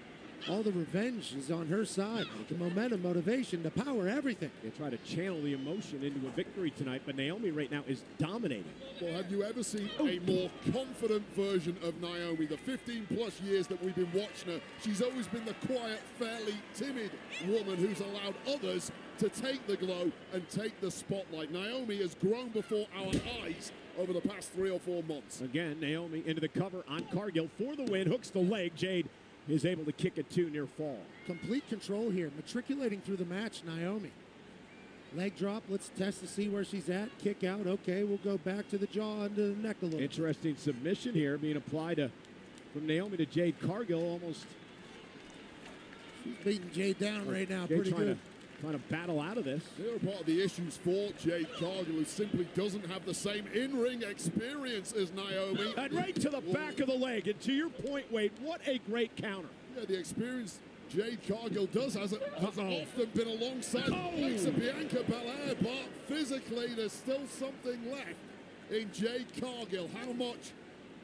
All the revenge is on her side. The momentum, motivation, the power, everything. They try to channel the emotion into a victory tonight, but Naomi right now is dominating. Well, have you ever seen a more confident version of Naomi? The 15-plus years that we've been watching her, she's always been the quiet, fairly timid woman who's allowed others to take the glow and take the spotlight. Naomi has grown before our eyes over the past 3 or 4 months. Again, Naomi into the cover on Cargill for the win. Hooks the leg. Jade is able to kick it to near fall. Complete control here, matriculating through the match, Naomi. Leg drop, let's test to see where she's at. Kick out, okay, we'll go back to the jaw and to the neck a little. Interesting submission here being applied from Naomi to Jade Cargill. Almost. She's beating Jade down right now, Jade pretty good. Trying to battle out of this. Here are part of the issues for Jade Cargill, who simply doesn't have the same in-ring experience as Naomi. And right to the back of the leg. And to your point, Wade, what a great counter. Yeah, the experience Jade Cargill does has often been alongside likes of Bianca Belair, but physically there's still something left in Jade Cargill. How much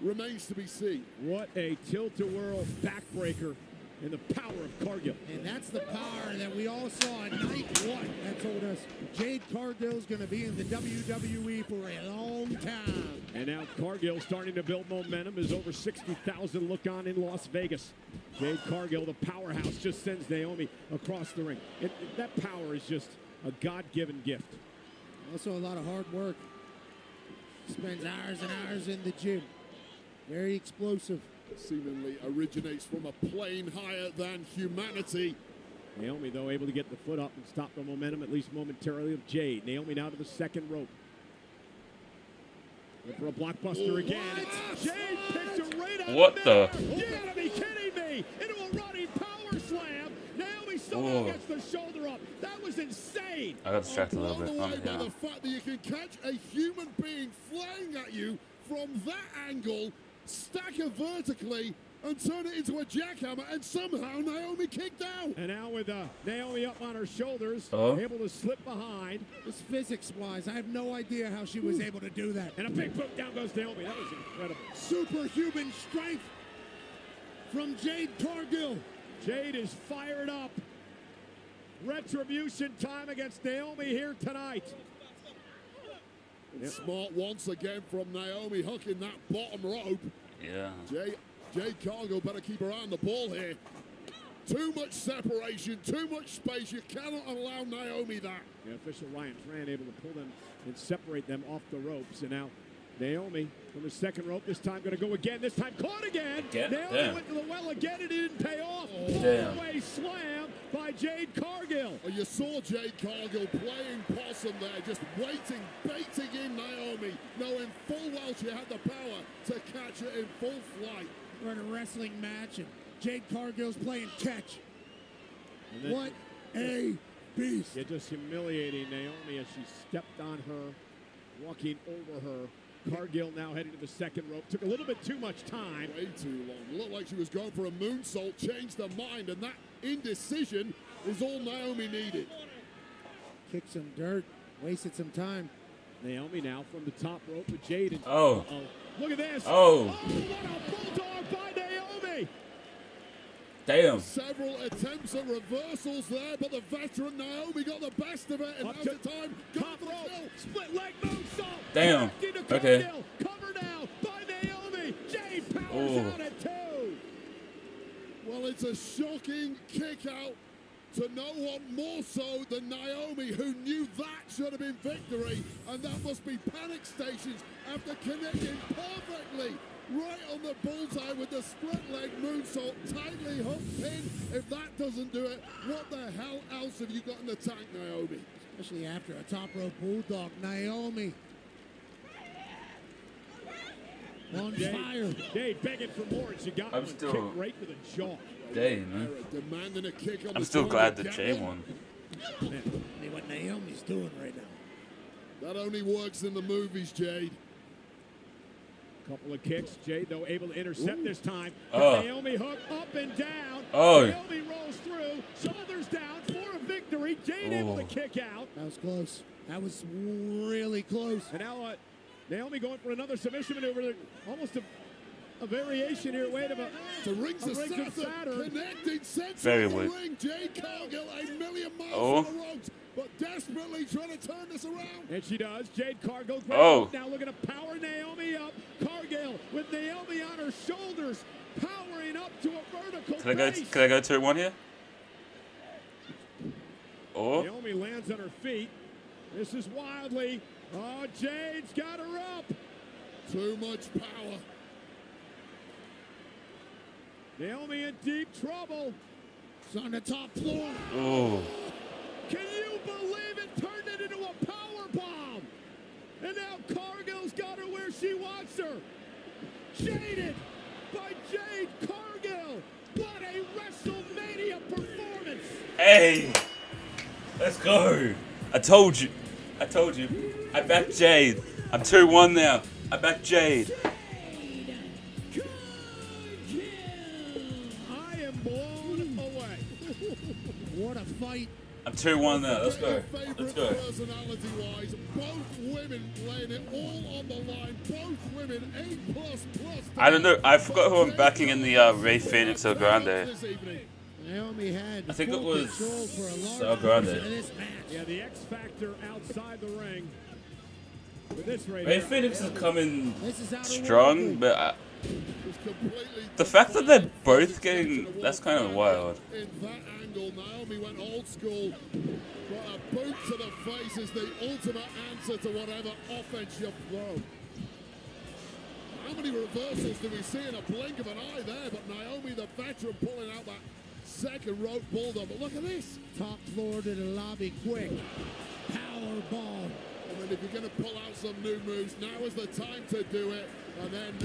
remains to be seen? What a tilt-a-whirl backbreaker in the power of Cargill. And that's the power that we all saw in night 1 that told us Jade Cargill's going to be in the WWE for a long time. And now Cargill starting to build momentum as over 60,000 look on in Las Vegas. Jade Cargill, the powerhouse, just sends Naomi across the ring. That power is just a God-given gift. Also a lot of hard work. Spends hours and hours in the gym. Very explosive. Seemingly originates from a plane higher than humanity. Naomi, though, able to get the foot up and stop the momentum, at least momentarily, of Jade. Naomi now to the second rope. And for a blockbuster again. Jade picks her right out What the? You gotta be kidding me! Into a running power slam. Naomi somehow gets the shoulder up. That was insane. I got distracted a little bit. Blown away by the fact that you can catch a human being flying at you from that angle, stack her vertically, and turn it into a jackhammer, and somehow Naomi kicked out. And now with Naomi up on her shoulders, able to slip behind. Just physics-wise, I have no idea how she was able to do that. And a big boot down goes Naomi. That was incredible. Superhuman strength from Jade Cargill. Jade is fired up. Retribution time against Naomi here tonight. Smart once again from Naomi, hooking that bottom rope. Yeah. Jade Cargill better keep her eye on the ball here. Too much separation, too much space. You cannot allow Naomi that. The official Ryan Tran able to pull them and separate them off the ropes. And now Naomi from the second rope, this time going to go again. This time caught again. Naomi went to the well again. It didn't pay off. All-the-way slam by Jade Cargill. Well, you saw Jade Cargill playing possum there, just waiting, baiting in Naomi, knowing full well she had the power to catch it in full flight. We're in a wrestling match, and Jade Cargill's playing catch. What a beast. Yeah, just humiliating Naomi as she stepped on her, walking over her. Cargill now heading to the second rope. Took a little bit too much time. Way too long. Looked like she was going for a moonsault, changed her mind, and that indecision is all Naomi needed. Kicked some dirt, wasted some time. Naomi now from the top rope with Jade. And look at this. Oh, what a bulldog by Naomi. Damn. Several attempts at reversals there, but the veteran Naomi got the best of it. And now's the time. Top rope. Split leg moonsault. Damn. Okay. Cover now by Naomi. Jade powers out at 2. Well, it's a shocking kick out to no one more so than Naomi, who knew that should have been victory. And that must be panic stations after connecting perfectly right on the bullseye with the split leg moonsault, tightly hooked pin. If that doesn't do it, what the hell else have you got in the tank, Naomi? Especially after a top rope bulldog. Naomi on fire. Jade begging for more, and she got one kicked right to the jaw. Dang, man. Demanding a kick on I'm still glad that Jade won. What Naomi's doing right now. That only works in the movies, Jade. Couple of kicks. Jade, though, able to intercept this time. Naomi hook up and down. Naomi rolls through. Shoulders down for a victory. Jade able to kick out. That was close. That was really close. And now Naomi going for another submission maneuver. Almost a variation here. Wait a minute. The rings of Saturn. Connecting sets Very on the weak. ring. Jade Cargill a million miles from the ropes, but desperately trying to turn this around. And she does. Jade Cargill. Now looking to power Naomi up. Cargill with Naomi on her shoulders, powering up to a vertical Can I go 2-1 here? Oh. Naomi lands on her feet. This is wildly. Oh, Jade's got her up. Too much power. Naomi in deep trouble. It's on the top floor. Oh. Can you believe it? Turned it into a power bomb. And now Cargill's got her where she wants her. Jaded by Jade Cargill. What a WrestleMania performance. Hey. Let's go. I told you. I told you. I back Jade. I'm 2-1 now. I back Jade. I am blown away. What a fight. I'm 2-1 now. Let's go. Let's go. Personality-wise, both women laying it all on the line. Both women A++. I don't know. I forgot who I'm backing in the Rey Fénix El Grande. Naomi had I think it full was control for a large El Grande. portion of this match. Yeah, the X Factor outside the ring. With this right Ray here. Phoenix is coming This is out of strong, order. but the fact that they're both getting, that's kind of wild. In that angle, Naomi went old school, but a boot to the face is the ultimate answer to whatever offense you throw. How many reversals do we see in a blink of an eye there? But Naomi, the veteran, pulling out that second rope bulldog. But look at this. Top floor to the lobby quick. Power bomb. I mean, if you're going to pull out some new moves, now is the time to do it. And then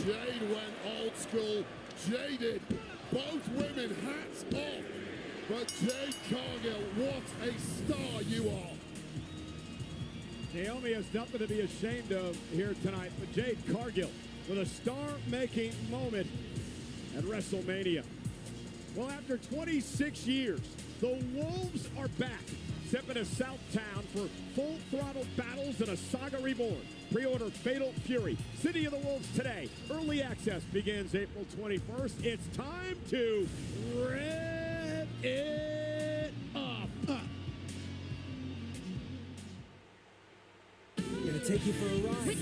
Jade went old school. Jaded. Both women, hats off. But Jade Cargill, what a star you are. Naomi has nothing to be ashamed of here tonight, but Jade Cargill with a star-making moment at WrestleMania. Well, after 26 years, the Wolves are back, stepping to Southtown for full-throttle battles in a saga reborn. Pre-order Fatal Fury, City of the Wolves today. Early access begins April 21st. It's time to rev it up. Gonna take you for a ride.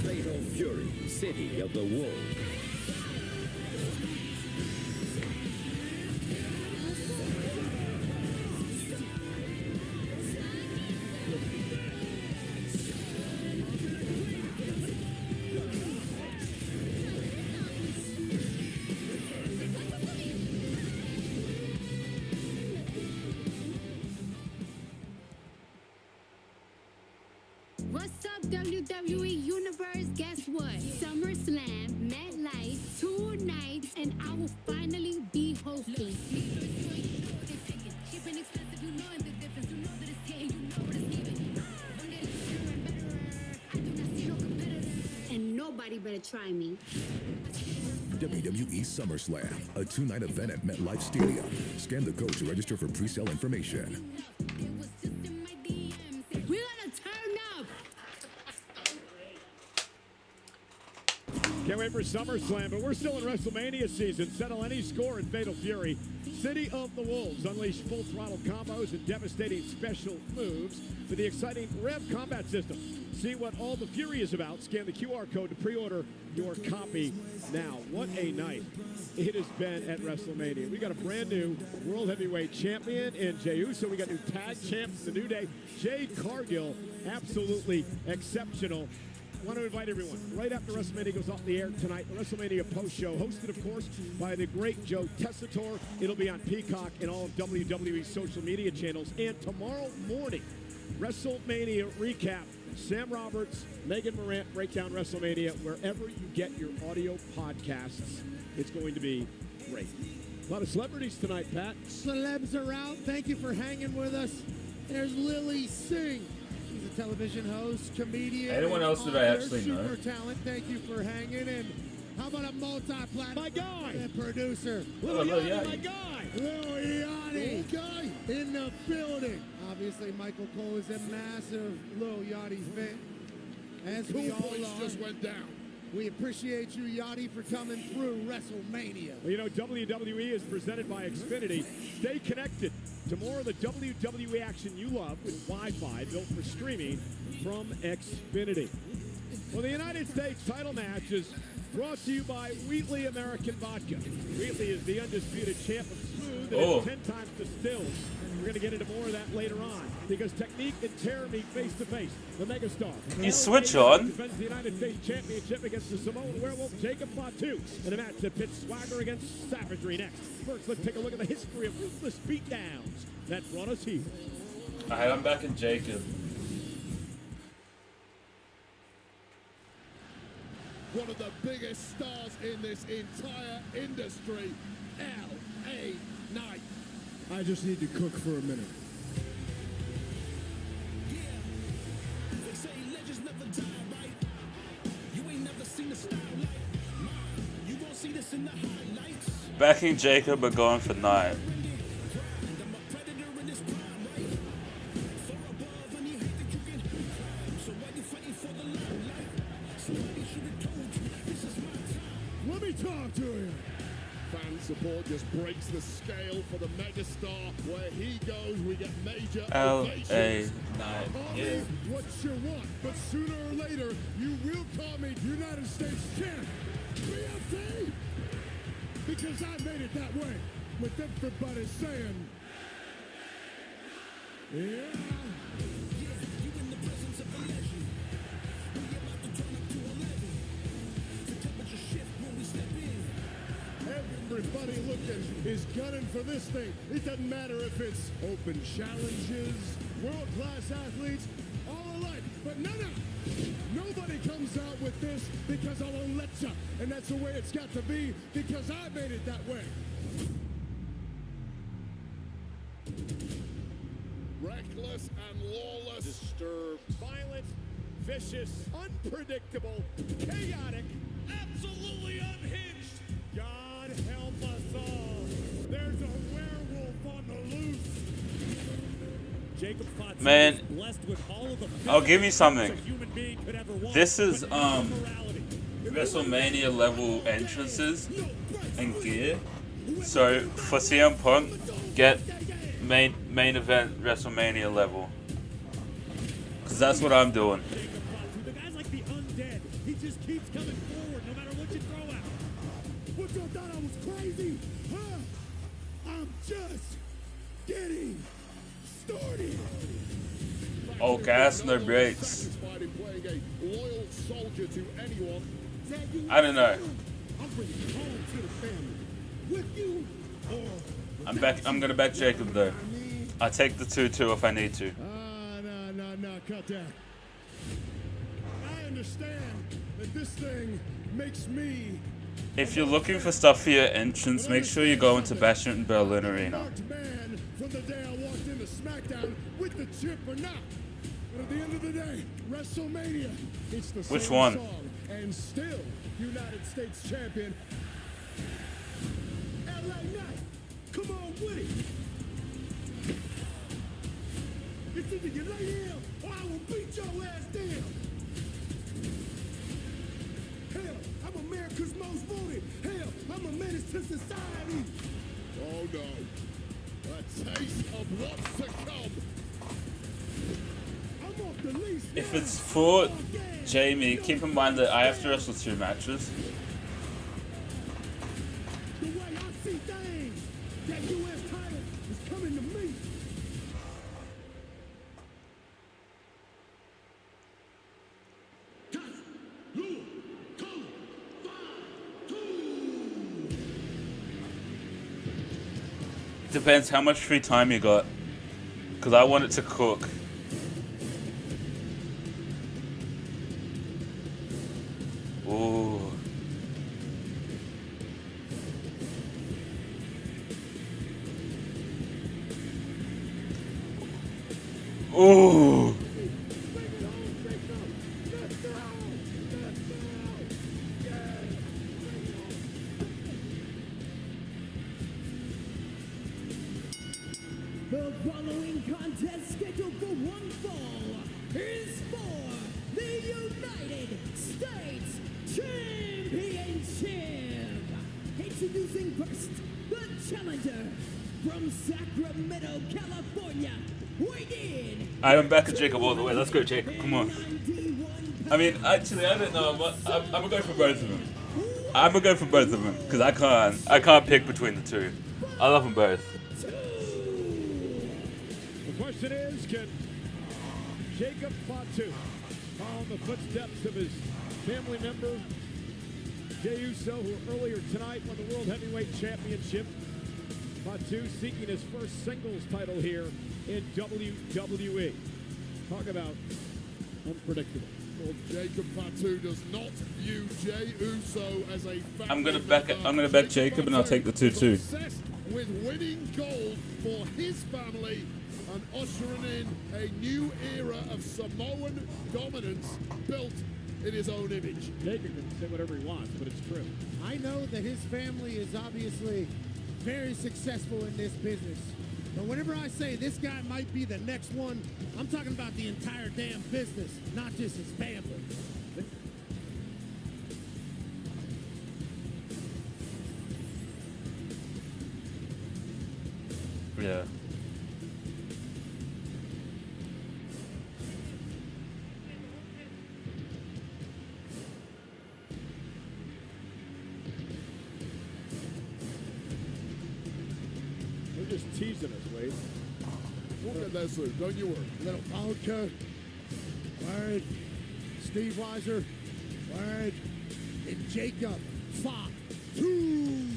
Fatal Fury, City of the Wolves. What's up, WWE Universe? Guess what? SummerSlam, MetLife, 2 nights, and I will finally be hosting. And nobody better try me. WWE SummerSlam, a 2-night event at MetLife Stadium. Scan the code to register for pre-sale information. We're gonna turn up. Can't wait for SummerSlam, but we're still in WrestleMania season. Settle any score in Fatal Fury. City of the Wolves unleash full-throttle combos and devastating special moves for the exciting Rev combat system. See what all the Fury is about. Scan the QR code to pre-order your copy now. What a night it has been at WrestleMania. We got a brand new World Heavyweight Champion in Jey Uso. We got new tag champs, the New Day. Jade Cargill, absolutely exceptional. I want to invite everyone right after WrestleMania goes off the air tonight, the WrestleMania post show, hosted, of course, by the great Joe Tessitore. It'll be on Peacock and all of WWE's social media channels. And tomorrow morning, WrestleMania recap. Sam Roberts, Megan Morant break down WrestleMania wherever you get your audio podcasts. It's going to be great. A lot of celebrities tonight, Pat. Celebs are out. Thank you for hanging with us. There's Lily Singh. She's a television host, comedian. Anyone else that I actually know? Super talent. Thank you for hanging. And how about a multi-platinum? My guy. Producer. Lil Yachty. My guy. Lil Yachty. Okay. In the building. Obviously, Michael Cole is a massive Lil Yachty fan. As we all are. Just went down. We appreciate you, Yachty, for coming through WrestleMania. Well, you know, WWE is presented by Xfinity. Stay connected to more of the WWE action you love with Wi-Fi built for streaming from Xfinity. Well, the United States title match is brought to you by Wheatley American Vodka. Wheatley is the undisputed champ of smooth, proved that it's 10 times distilled. We're going to get into more of that later on because technique and terror meet face to face. The megastar. You switch on. Defends the United States Championship against the Samoan Werewolf Jacob Fatu in a match that pits swagger against savagery next. First, let's take a look at the history of ruthless beatdowns that brought us here. Alright, I'm back in Jacob. One of the biggest stars in this entire industry, L.A. Knight. I just need to cook for a minute. Backing Jacob, but going for Knight. Let me talk to you. Fan support just breaks the scale for the megastar. Where he goes, we get major L.A. Knight. Yeah. What you want, but sooner or later, you will call me United States champ. BFT! Because I made it that way, with everybody saying, yeah. Everybody looking is gunning for this thing. It doesn't matter if it's open challenges, world-class athletes, all alike. But no. Nobody comes out with this because I won't let ya. And that's the way it's got to be because I made it that way. Reckless and lawless. Disturbed, violent, vicious, unpredictable, chaotic, absolutely unhinged. God help us all. There's a werewolf on the loose. Jacob Fatu Man, blessed with all of the I'll give you something. a human being could ever want, This is but no morality. WrestleMania level entrances and gear. So for CM Punk, get main event WrestleMania level. Cause that's what I'm doing. Jacob Fatu, the guy's like the undead. He just keeps coming forward no matter what you throw at him. What, you thought I was crazy? Huh? I'm just getting started. Oh, gas, no brakes. Satisfied in playing a loyal soldier to anyone. I don't know. I'm bringing it home to the family. With you or I'm back. I'm gonna back Jacob though. I take the 2-2 if I need to. No, cut that. I understand that this thing makes me. If you're looking for stuff for your entrance, make sure you go into Bashment Berlin Arena. Man, from the day I walked into SmackDown with the chip or not. But at the end of the day, WrestleMania, it's the Which same one? song, and still United States champion. LA Knight, come on with it. It's either you lay down or I will beat your ass down. Hell, I'm America's most wanted. Hell, I'm a menace to society. Oh no. A taste of what's to come. I'm off the leash. If it's for Jamie, keep in mind that I have to wrestle 2 matches. The way I see things, that U.S. title is coming to me. Depends how much free time you got. Because I want it to cook. Ooh. Ooh. The following contest scheduled for one fall is for the United States Championship. Introducing first, the challenger from Sacramento, California, weighing in. I'm back to Jacob all the way. Let's go, Jacob. Come on. I mean, actually, I don't know. I'm gonna go for both of them. I'm gonna go for both of them because I can't pick between the two. I love them both. question is, can Jacob Fatu follow in the footsteps of his family member, Jey Uso, who earlier tonight won the World Heavyweight Championship? Fatu seeking his first singles title here in WWE. Talk about unpredictable. Well, Jacob Fatu does not view Jey Uso as a family I'm gonna back Jacob, and I'll take the 2-2. Obsessed with winning gold for his family and ushering in a new era of Samoan dominance built in his own image. Jacob can say whatever he wants, but it's true. I know that his family is obviously very successful in this business. But whenever I say this guy might be the next one, I'm talking about the entire damn business, not just his family. Yeah. They're just teasing us, Wade. We'll get there soon, don't you worry. Little vodka, word, Steve Weiser, word, and Jacob Fatu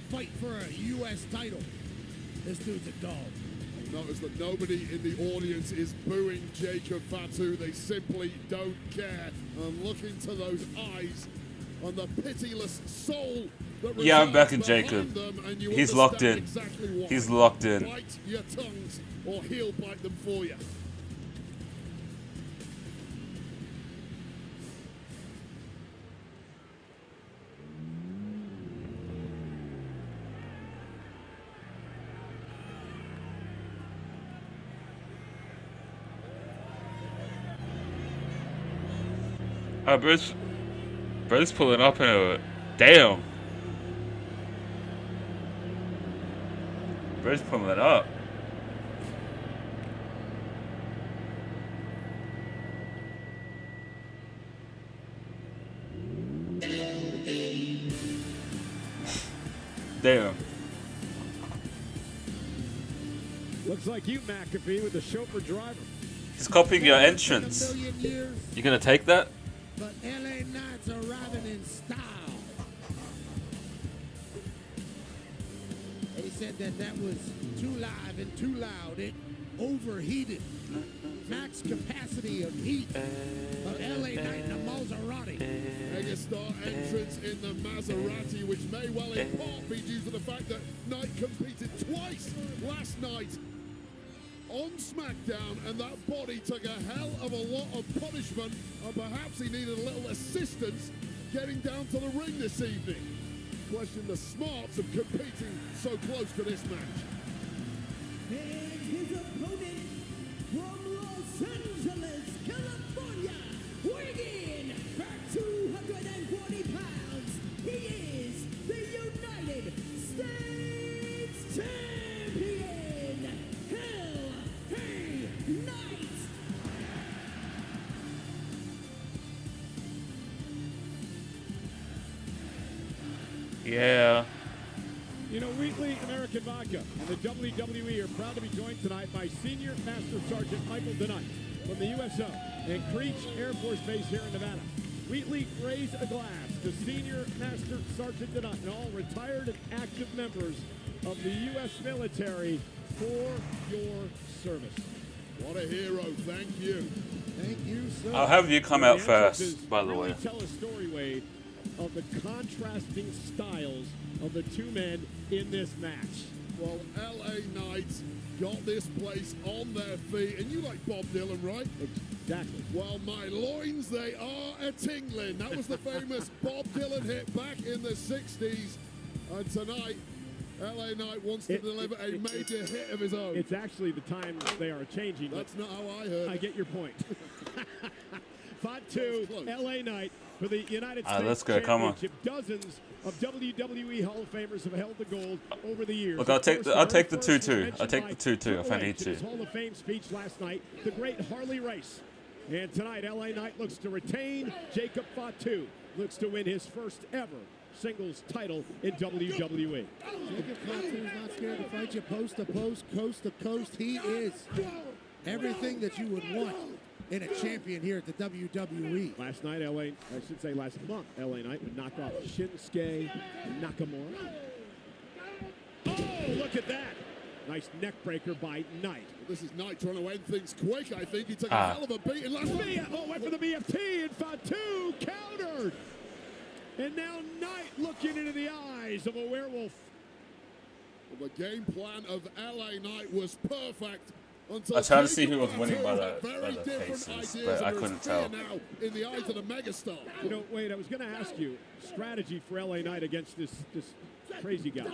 fight for a U.S. title. This dude's a dog. Notice that nobody in the audience is booing Jacob Fatu. They simply don't care. And look into those eyes on the pitiless soul that Yeah, I'm backing resides Jacob. behind them, and you He's locked in. understand exactly why. He's locked in. Bite your tongues, or he'll bite them for you. Bro's pulling up in a damn. Bro's pulling it up. Damn. Looks like you, McAfee, with the chauffeur driver. He's copying your entrance. You gonna take that? But LA Knight's arriving in style. They said that was too live and too loud. It overheated. Max capacity of heat of LA Knight in a Maserati. Megastar entrance in the Maserati, which may well in part be due to the fact that Knight competed twice last night on SmackDown, and that body took a hell of a lot of punishment, and perhaps he needed a little assistance getting down to the ring this evening. Question the smarts of competing so close to this match. And his opponent from Los Angeles, California, weighing in at 240 pounds, he is the United States Champion, LA Knight. Yeah. You know, Wheatley American Vodka and the WWE are proud to be joined tonight by Senior Master Sergeant Michael Denight from the USO and Creech Air Force Base here in Nevada. Wheatley, raise a glass to Senior Master Sergeant Denight and all retired and active members of the U.S. military for your service. What a hero, thank you. Thank you, sir. I'll have you come out The answer is first, by the really way. tell a story, Wade, of the contrasting styles of the two men in this match. Well, LA Knight got this place on their feet, and you like Bob Dylan, right? Exactly. Well, my loins, they are a-tingling. That was the famous Bob Dylan hit back in the 60s. And tonight, LA Knight wants to deliver a major hit of his own. It's actually the times they are changing. That's not how I heard I it. get your point. Fatu, LA Knight for the United States Let's go, come on. Championship. Dozens of WWE Hall of Famers have held the gold over the years. Look, I'll take the 2-2. I'll take the 2-2 if I need In to. his Hall of Fame speech last night, the great Harley Race. And tonight, LA Knight looks to retain. Jacob Fatu looks to win his first ever singles title in WWE. Jacob Fatu is not scared to fight you post to post, coast to coast. He is. Everything that you would want in a champion here at the WWE. Last month, LA Knight would knock off Shinsuke Nakamura. Oh, look at that. Nice neck breaker by Knight. This is Knight trying to end things quick, I think. He took a hell of a beating last week. Went for the BFT, and Fatu countered. And now Knight looking into the eyes of a werewolf. Well, the game plan of LA Knight was perfect. I tried to see who was winning by the faces, but I couldn't tell. Now in the eyes of the megastar. You know, Wade, I was going to ask you, strategy for LA Knight against this crazy guy.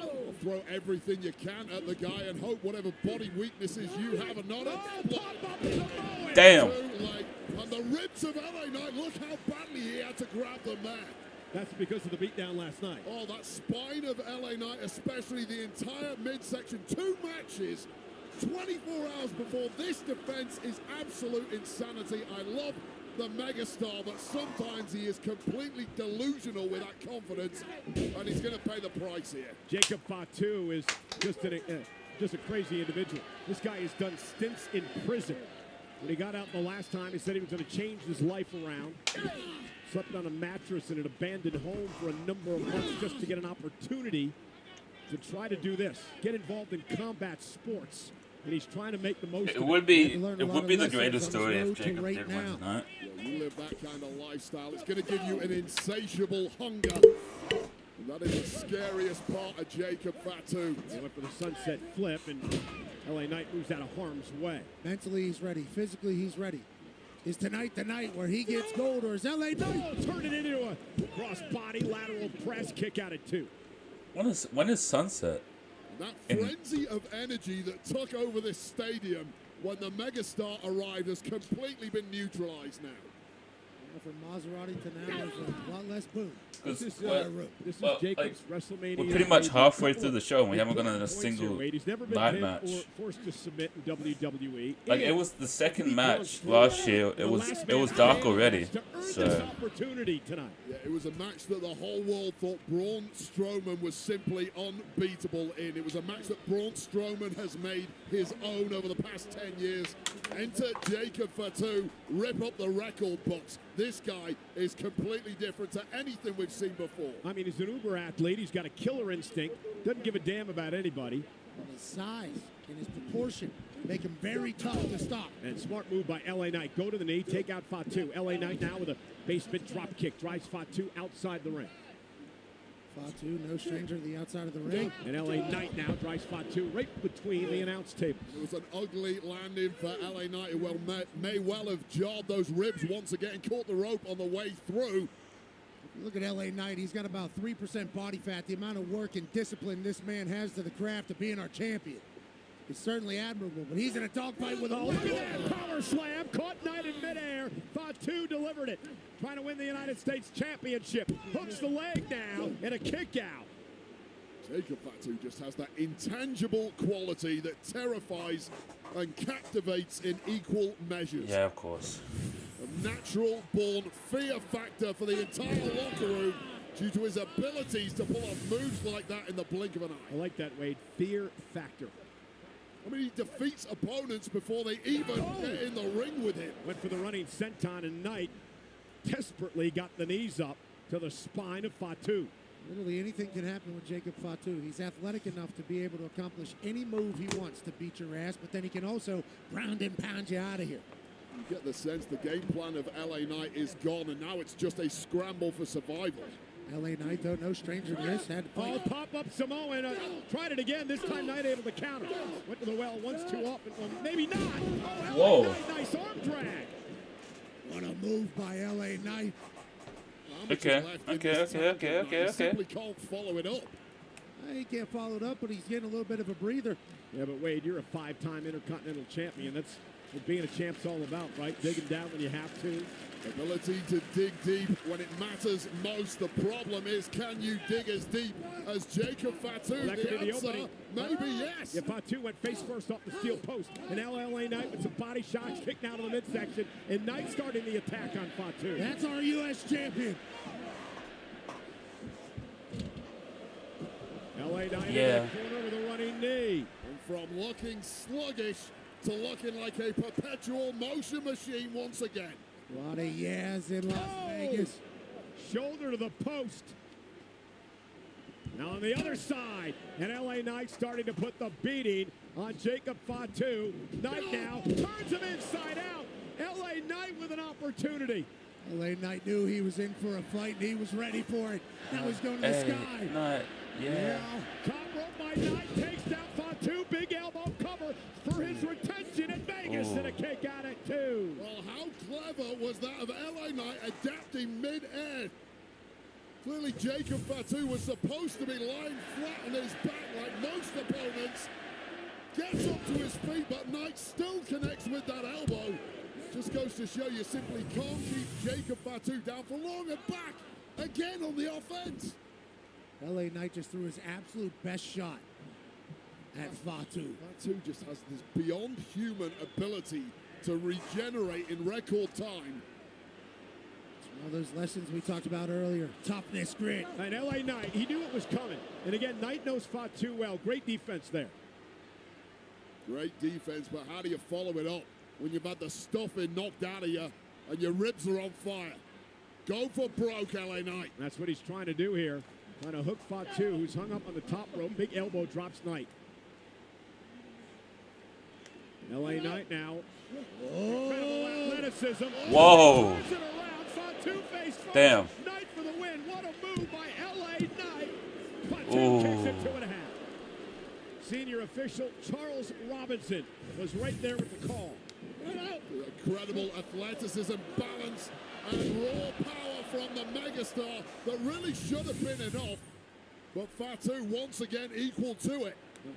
Throw everything you can at the guy and hope whatever body weaknesses you have are not Damn. And the ribs of LA Knight, look how badly he had to grab them there. That's because of the beatdown last night. Oh, that spine of LA Knight, especially the entire midsection. 2 matches, 24 hours before this defense is absolute insanity. I love the megastar, but sometimes he is completely delusional with that confidence, and he's going to pay the price here. Jacob Fatu is just a crazy individual. This guy has done stints in prison. When he got out the last time, he said he was going to change his life around. Slept on a mattress in an abandoned home for a number of months just to get an opportunity to try to do this, get involved in combat sports. And he's trying to make the most of it. It would be the greatest story if Jacob did win tonight. Yeah, you live that kind of lifestyle. It's going to give you an insatiable hunger. And that is the scariest part of Jacob Fatu. He went for the sunset flip, and LA Knight moves out of harm's way. Mentally, he's ready. Physically, he's ready. Is tonight the night where he gets gold, or is LA Knight? Turn it into a cross-body lateral press kick out at 2. When is sunset? That frenzy of energy that took over this stadium when the megastar arrived has completely been neutralized now. From Maserati to now, there's a lot less boom. This is Jacob's WrestleMania. We're pretty much halfway through the show, and we haven't gone in a single He's never been night match. Or forced to submit in WWE. Like, it was the second match last year. It was dark already. So Opportunity tonight. Yeah, it was a match that the whole world thought Braun Strowman was simply unbeatable in. It was a match that Braun Strowman has made his own over the past 10 years. Enter Jacob Fatu, rip up the record books. This guy is completely different to anything we've seen before. I mean, he's an uber athlete. He's got a killer instinct. Doesn't give a damn about anybody. And his size and his proportion make him very tough to stop. And smart move by LA Knight. Go to the knee, take out Fatu. LA Knight now with a basement drop kick. Drives Fatu outside the ring. Fatu, no stranger to the outside of the ring. And LA Knight now drives Fatu right between the announce tables. It was an ugly landing for LA Knight, who may well have jarred those ribs once again, caught the rope on the way through. Look at LA Knight. He's got about 3% body fat. The amount of work and discipline this man has to the craft of being our champion. It's certainly admirable, but he's in a dogfight with all. Look at that power slam. Caught Knight in midair. Fatu delivered it. Trying to win the United States Championship. Hooks the leg now and a kick out. Jacob Fatu just has that intangible quality that terrifies and captivates in equal measures. yeah, of course. A natural-born fear factor for the entire locker room due to his abilities to pull off moves like that in the blink of an eye. I like that, Wade. Fear factor. I mean, he defeats opponents before they even get in the ring with him. Went for the running senton, and Knight desperately got the knees up to the spine of Fatu. Literally anything can happen with Jacob Fatu. He's athletic enough to be able to accomplish any move he wants to beat your ass, but then he can also ground and pound you out of here. You get the sense the game plan of LA Knight is gone, and now it's just a scramble for survival. LA Knight, though, no stranger to this. Had to Oh, pop-up Samoan. Tried it again. This time Knight able to counter. Went to the well once too often. Well, maybe not. Oh, LA Whoa. Knight, nice arm drag. What a move by LA Knight. Okay. Simply can't follow it up. He can't follow it up, but he's getting a little bit of a breather. Yeah, but Wade, you're a 5-time Intercontinental Champion. That's what being a champ's all about, right? Digging down when you have to. Ability to dig deep when it matters most. The problem is, can you dig as deep as Jacob Fatu? Well, that could be the opening. Maybe yes. Yeah, Fatu went face first off the steel post. And now LA Knight with some body shots, kicked out of the midsection. And Knight starting the attack on Fatu. That's our U.S. champion. LA Knight in Yeah. the corner with a running knee. And from looking sluggish to looking like a perpetual motion machine once again. A lot of yeahs in Las Vegas. Shoulder to the post. Now on the other side, and LA Knight starting to put the beating on Jacob Fatu. Knight now turns him inside out. LA Knight with an opportunity. LA Knight knew he was in for a fight, and he was ready for it. Now he's going to the sky. Knight, yeah. Top rope by Knight takes down Fatu. Big elbow cover for his retention in Vegas, and a kick out at 2. Well, how clever was that of LA Knight adapting mid-air? Clearly, Jacob Fatu was supposed to be lying flat on his back like most opponents. Gets up to his feet, but Knight still connects with that elbow. Just goes to show you simply can't keep Jacob Fatu down for long, and back again on the offense. LA Knight just threw his absolute best shot at Fatu. Fatu just has this beyond human ability to regenerate in record time. All those lessons we talked about earlier. Toughness, grit. And LA Knight, he knew it was coming. And again, Knight knows Fatu well. Great defense there. Great defense, but how do you follow it up when you've had the stuffing knocked out of you and your ribs are on fire? Go for broke, LA Knight. That's what he's trying to do here. Trying to hook Fatu, who's hung up on the top rope. Big elbow drops Knight. LA Knight now. Incredible athleticism. Whoa. Damn. Knight for the win. What a move by LA Knight. Fatu kicks it 2.5. Senior official Charles Robinson was right there with the call. Incredible athleticism, balance, and raw power from the megastar that really should have been enough. But Fatu once again equal to it.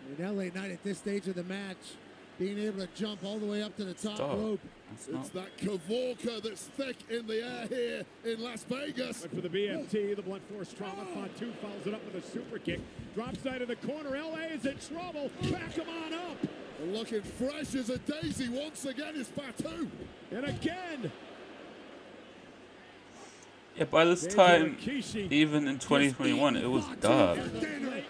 With LA Knight at this stage of the match, being able to jump all the way up to the top rope. It's that Kavorka that's thick in the air here in Las Vegas. But for the BFT, the blunt force trauma, Fatu follows it up with a super kick. Drops side of the corner. LA is in trouble. Back him on up. And looking fresh as a daisy once again is Fatu. And again. Yeah, by this time, even in 2021, it was done.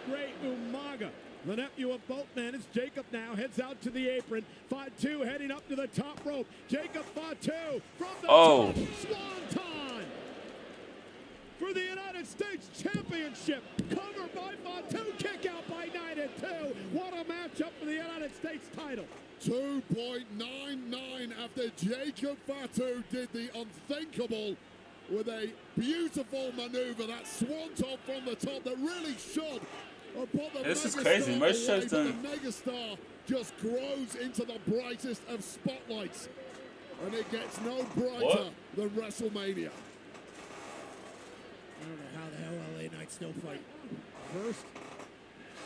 Great Umaga. The nephew of both men is Jacob now, heads out to the apron. Fatu heading up to the top rope. Jacob Fatu from the top. Swanton for the United States Championship. Covered by Fatu. Kick out by Knight at 2. What a matchup for the United States title. 2.99 after Jacob Fatu did the unthinkable with a beautiful maneuver. That swanton from the top that really should. This is crazy. Most shows don't. The megastar just grows into the brightest of spotlights, and it gets no brighter than WrestleMania. I don't know how the hell LA Knight still fight. First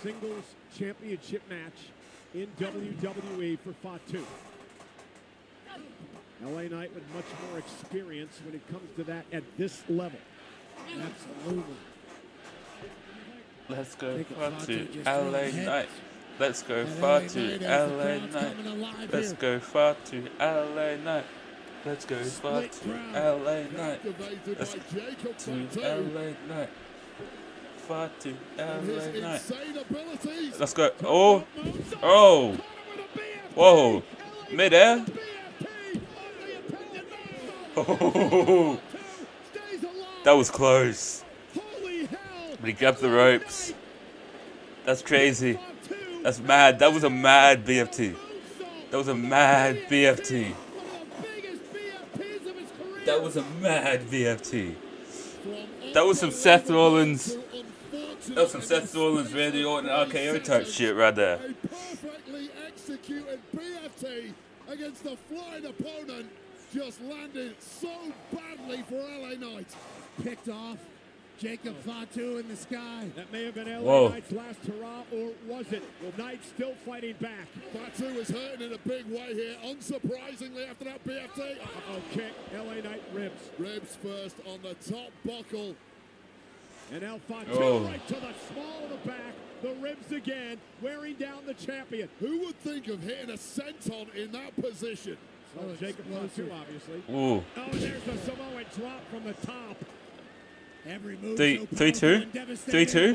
singles championship match in WWE for Fatu. LA Knight with much more experience when it comes to that at this level. Absolutely. Let's go Fatu, LA Knight. Let's go Fatu, LA Knight. Let's go Fatu, LA Knight. Let's go Fatu, LA Knight. Let's go LA Knight. Fatu, LA Knight. Let's go. Oh, oh, whoa, midair. Oh, that was close. But he grabbed the ropes. That's crazy. That's mad. That was a mad BFT. That was a mad BFT. That was a mad BFT. That was some Seth Rollins. That was some Seth Rollins, Randy Orton, RKO type shit right there. A perfectly executed BFT against a flying opponent just landed so badly for LA Knight. Picked off. Jacob Fatu in the sky. That may have been LA Knight's last hurrah, or was it? Well, Knight still fighting back. Fatu is hurting in a big way here, unsurprisingly after that BFT. Kick, LA Knight ribs. Ribs first on the top buckle. And El Fatu right to the small of the back. The ribs again, wearing down the champion. Who would think of hitting a senton in that position? Oh, Jacob Fatu, obviously. Ooh. Oh, and there's the Samoan drop from the top. Every move 3-2, 3-2,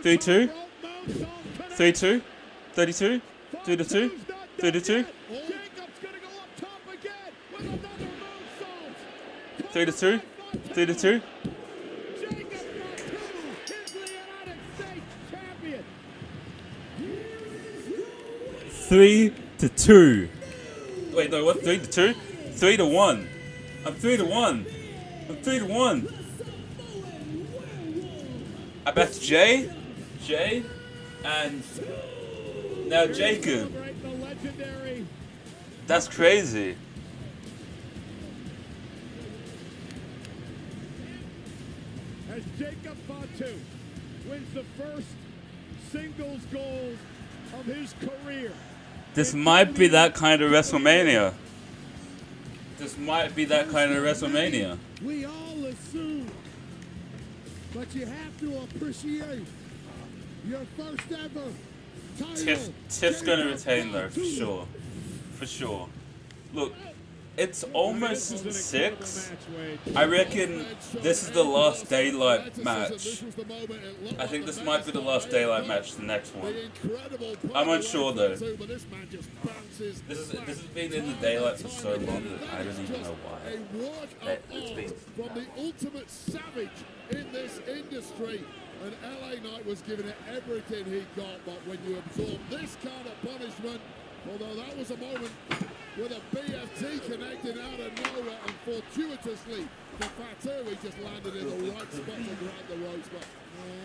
3-2, 3-2, 32, 3-2, 3-2. 3-2. 3-2. 3-2. Wait, no, what? 3-2? 3-1. I'm 3-1. I'm 3-1. I bet Jay, and now Jacob. That's crazy. As Jacob Fatu wins the first singles goal of his career. This might be that kind of WrestleMania. This might be that kind of WrestleMania. We all assume, but you have to appreciate your first ever title. Tiff's gonna retain though, for sure. For sure. Look, it's almost 6. I reckon this is the last daylight match. I think this might be the last daylight match, the next one. I'm unsure though. This has been in the daylight for so long that I don't even know why. It's been from the ultimate savage in this industry. And LA Knight was giving it everything he got, but when you absorb this kind of punishment, although that was a moment with a BFT connecting out of nowhere and fortuitously the Fatu, he just landed in the right spot to grab the ropes. But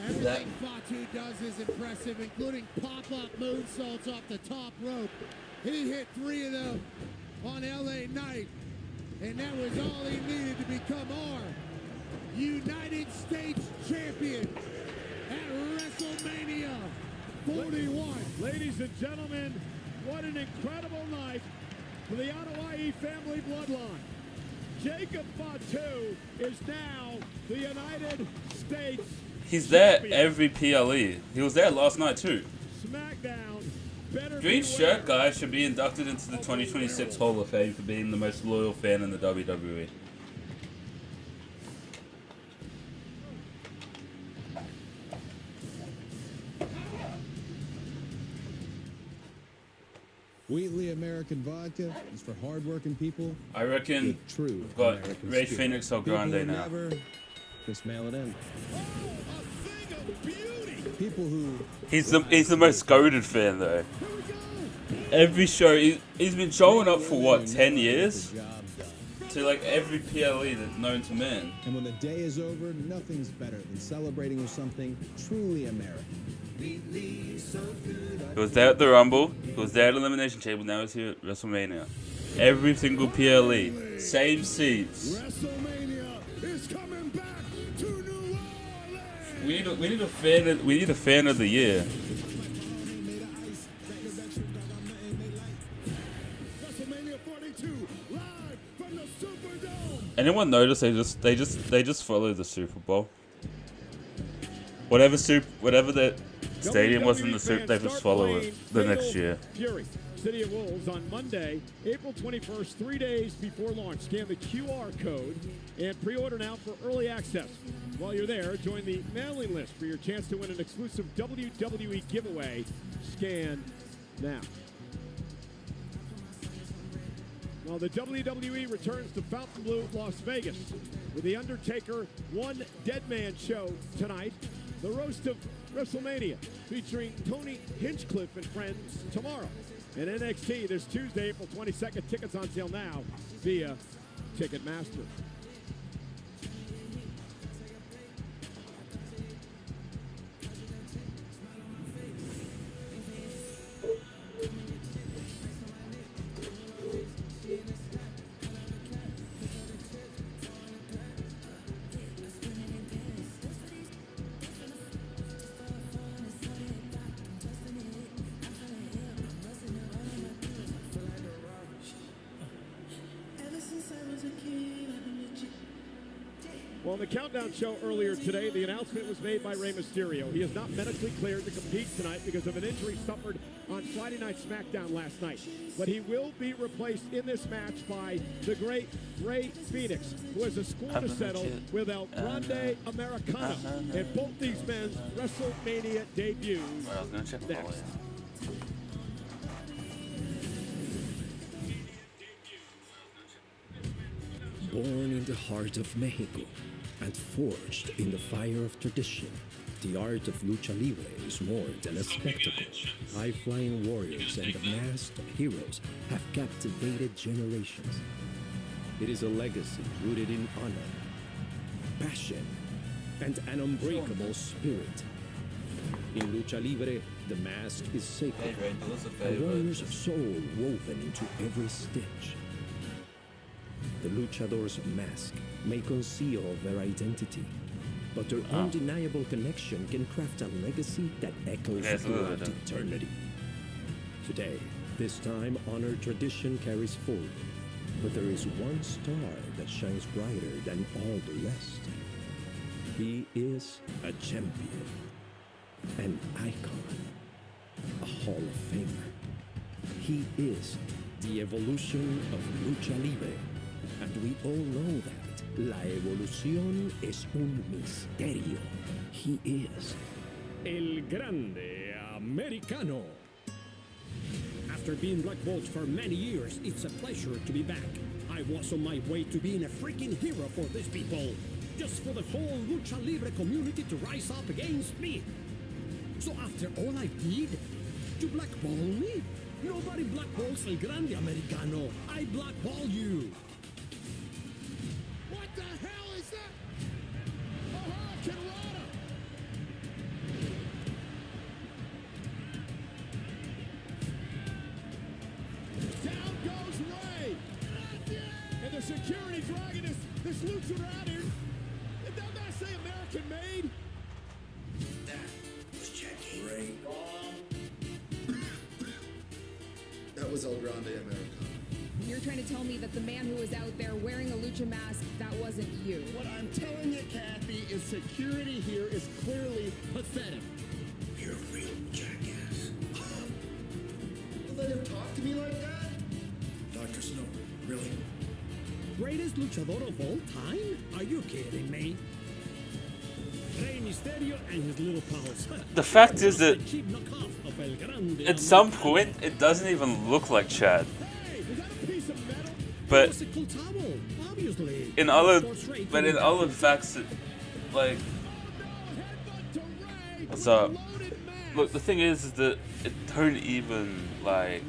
everything Fatu does is impressive, including pop-up moonsaults off the top rope. He hit 3 of them on LA Knight, and that was all he needed to become our United States champion at WrestleMania 41. Ladies and gentlemen, what an incredible night for the ACYT family bloodline. Jacob Fatu is now the United States He's there champion. every PLE. He was there last night too. SmackDown. Better Green beware. shirt guy should be inducted into the 2026 Hall of Fame for being the most loyal fan in the WWE. Wheatley American Vodka is for hard-working people. I reckon with true we've got American Ray spirit. Phoenix El People Grande who now. never just mail it in. People who He's the most goated fan though. Every show he's been showing up for what 10 years to like every PLE that's known to man. And when the day is over, nothing's better than celebrating with something truly American. He was there at the Rumble. He was there at Elimination Chamber. Now he's here at WrestleMania. Every single PLE, same seats. WrestleMania is coming back to New Orleans. We need a fan of the year. WrestleMania 42 live from the Superdome. Anyone notice they just follow the Super Bowl? Whatever the stadium was in the Super, they just follow it the next year. Fury, City of Wolves on Monday, April 21st, 3 days before launch. Scan the QR code and pre-order now for early access. While you're there, join the mailing list for your chance to win an exclusive WWE giveaway. Scan now. Well, the WWE returns to Fontainebleau, Las Vegas, with The Undertaker One Dead Man show tonight. The Roast of WrestleMania, featuring Tony Hinchcliffe and friends tomorrow. And NXT this Tuesday, April 22nd. Tickets on sale now via Ticketmaster. Well, on the Countdown show earlier today, the announcement was made by Rey Mysterio. He is not medically cleared to compete tonight because of an injury suffered on Friday Night SmackDown last night. But he will be replaced in this match by the great Rey Phoenix, who has a score to settle with El Grande Americano. And both these men's WrestleMania debuts next. Born in the heart of Mexico and forged in the fire of tradition, the art of lucha libre is more than a spectacle. High-flying warriors and the masked heroes have captivated generations. It is a legacy rooted in honor, passion, and an unbreakable spirit. In lucha libre, the mask is sacred, a warrior's soul woven into every stitch. The luchador's mask may conceal their identity, but their undeniable connection can craft a legacy that echoes throughout eternity. Today, this time honored tradition carries forward, but there is one star that shines brighter than all the rest. He is a champion, an icon, a Hall of Famer. He is the evolution of lucha libre, and we all know that la evolución es un misterio. He is El Grande Americano. After being blackballed for many years, it's a pleasure to be back. I was on my way to being a freaking hero for these people, just for the whole lucha libre community to rise up against me. So after all I did, you blackball me? Nobody blackballs El Grande Americano. I blackball you. What the hell is that? Oh, Hurricanrana! Down goes Ray. And the security dragging this luchador out here. Did that say American made? Ray. That was El Grande Americano. You're trying to tell me that the man who was out there wearing a lucha mask, that wasn't you. What I'm telling you, Kathy, is security here is clearly pathetic. You're a real jackass. You let him talk to me like that? Dr. Snow, really? Greatest luchador of all time? Are you kidding me? Rey Mysterio and his little pals. The fact is that at some point it doesn't even look like Chad. But in other facts, like, what's up? Look, the thing is that it don't even like.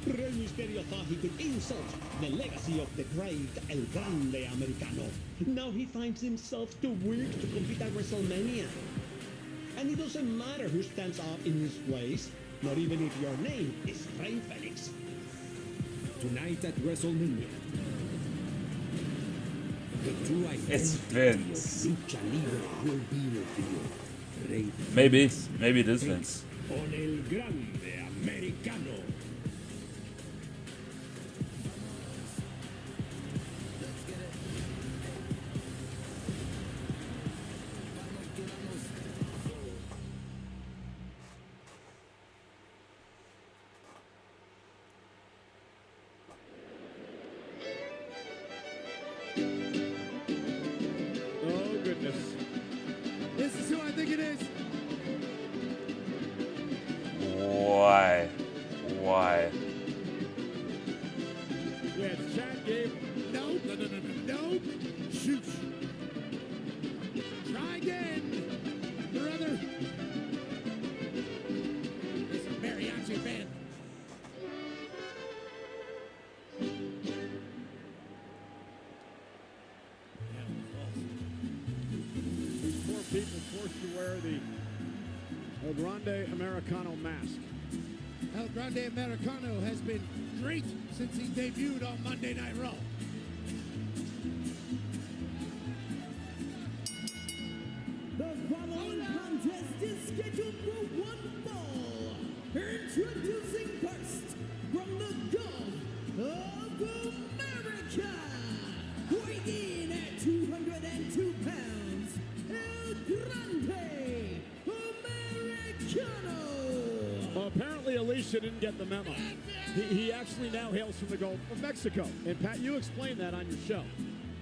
Rey Mysterio thought he could insult the legacy of the great El Grande Americano. Now he finds himself too weak to compete at WrestleMania. And it doesn't matter who stands up in his place, not even if your name is Rey Fenix. Tonight at WrestleMania, the true identity It's Vince. of lucha libre will be revealed. Maybe it is Vince. On El Grande Americano. Oh, goodness. This is who I think it is. Why? Why? Yeah, it's Chad Gable. Nope. Nope. Shoot. Try again, brother. It's a mariachi band. These poor people forced to wear the El Grande Americano mask. El Grande Americano has been great since he debuted on Monday Night Raw. The following contest is scheduled for one fall. Introducing first, from the Gulf of America, weighing in at 202 pounds, El Grande Americano. Apparently, Alicia didn't get the memo. He actually now hails from the Gulf of Mexico. And Pat, you explained that on your show.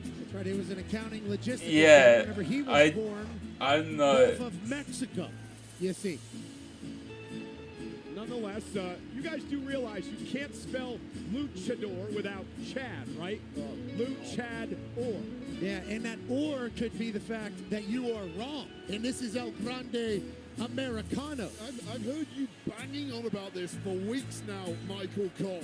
That's right. He was an accounting logistics. Yeah, whenever he was born. I'm not. Gulf of Mexico. You see. nonetheless, you guys do realize you can't spell luchador without Chad, right? Luchador. Yeah, and that or could be the fact that you are wrong. And this is El Grande Americano. I've heard you banging on about this for weeks now, Michael Cole.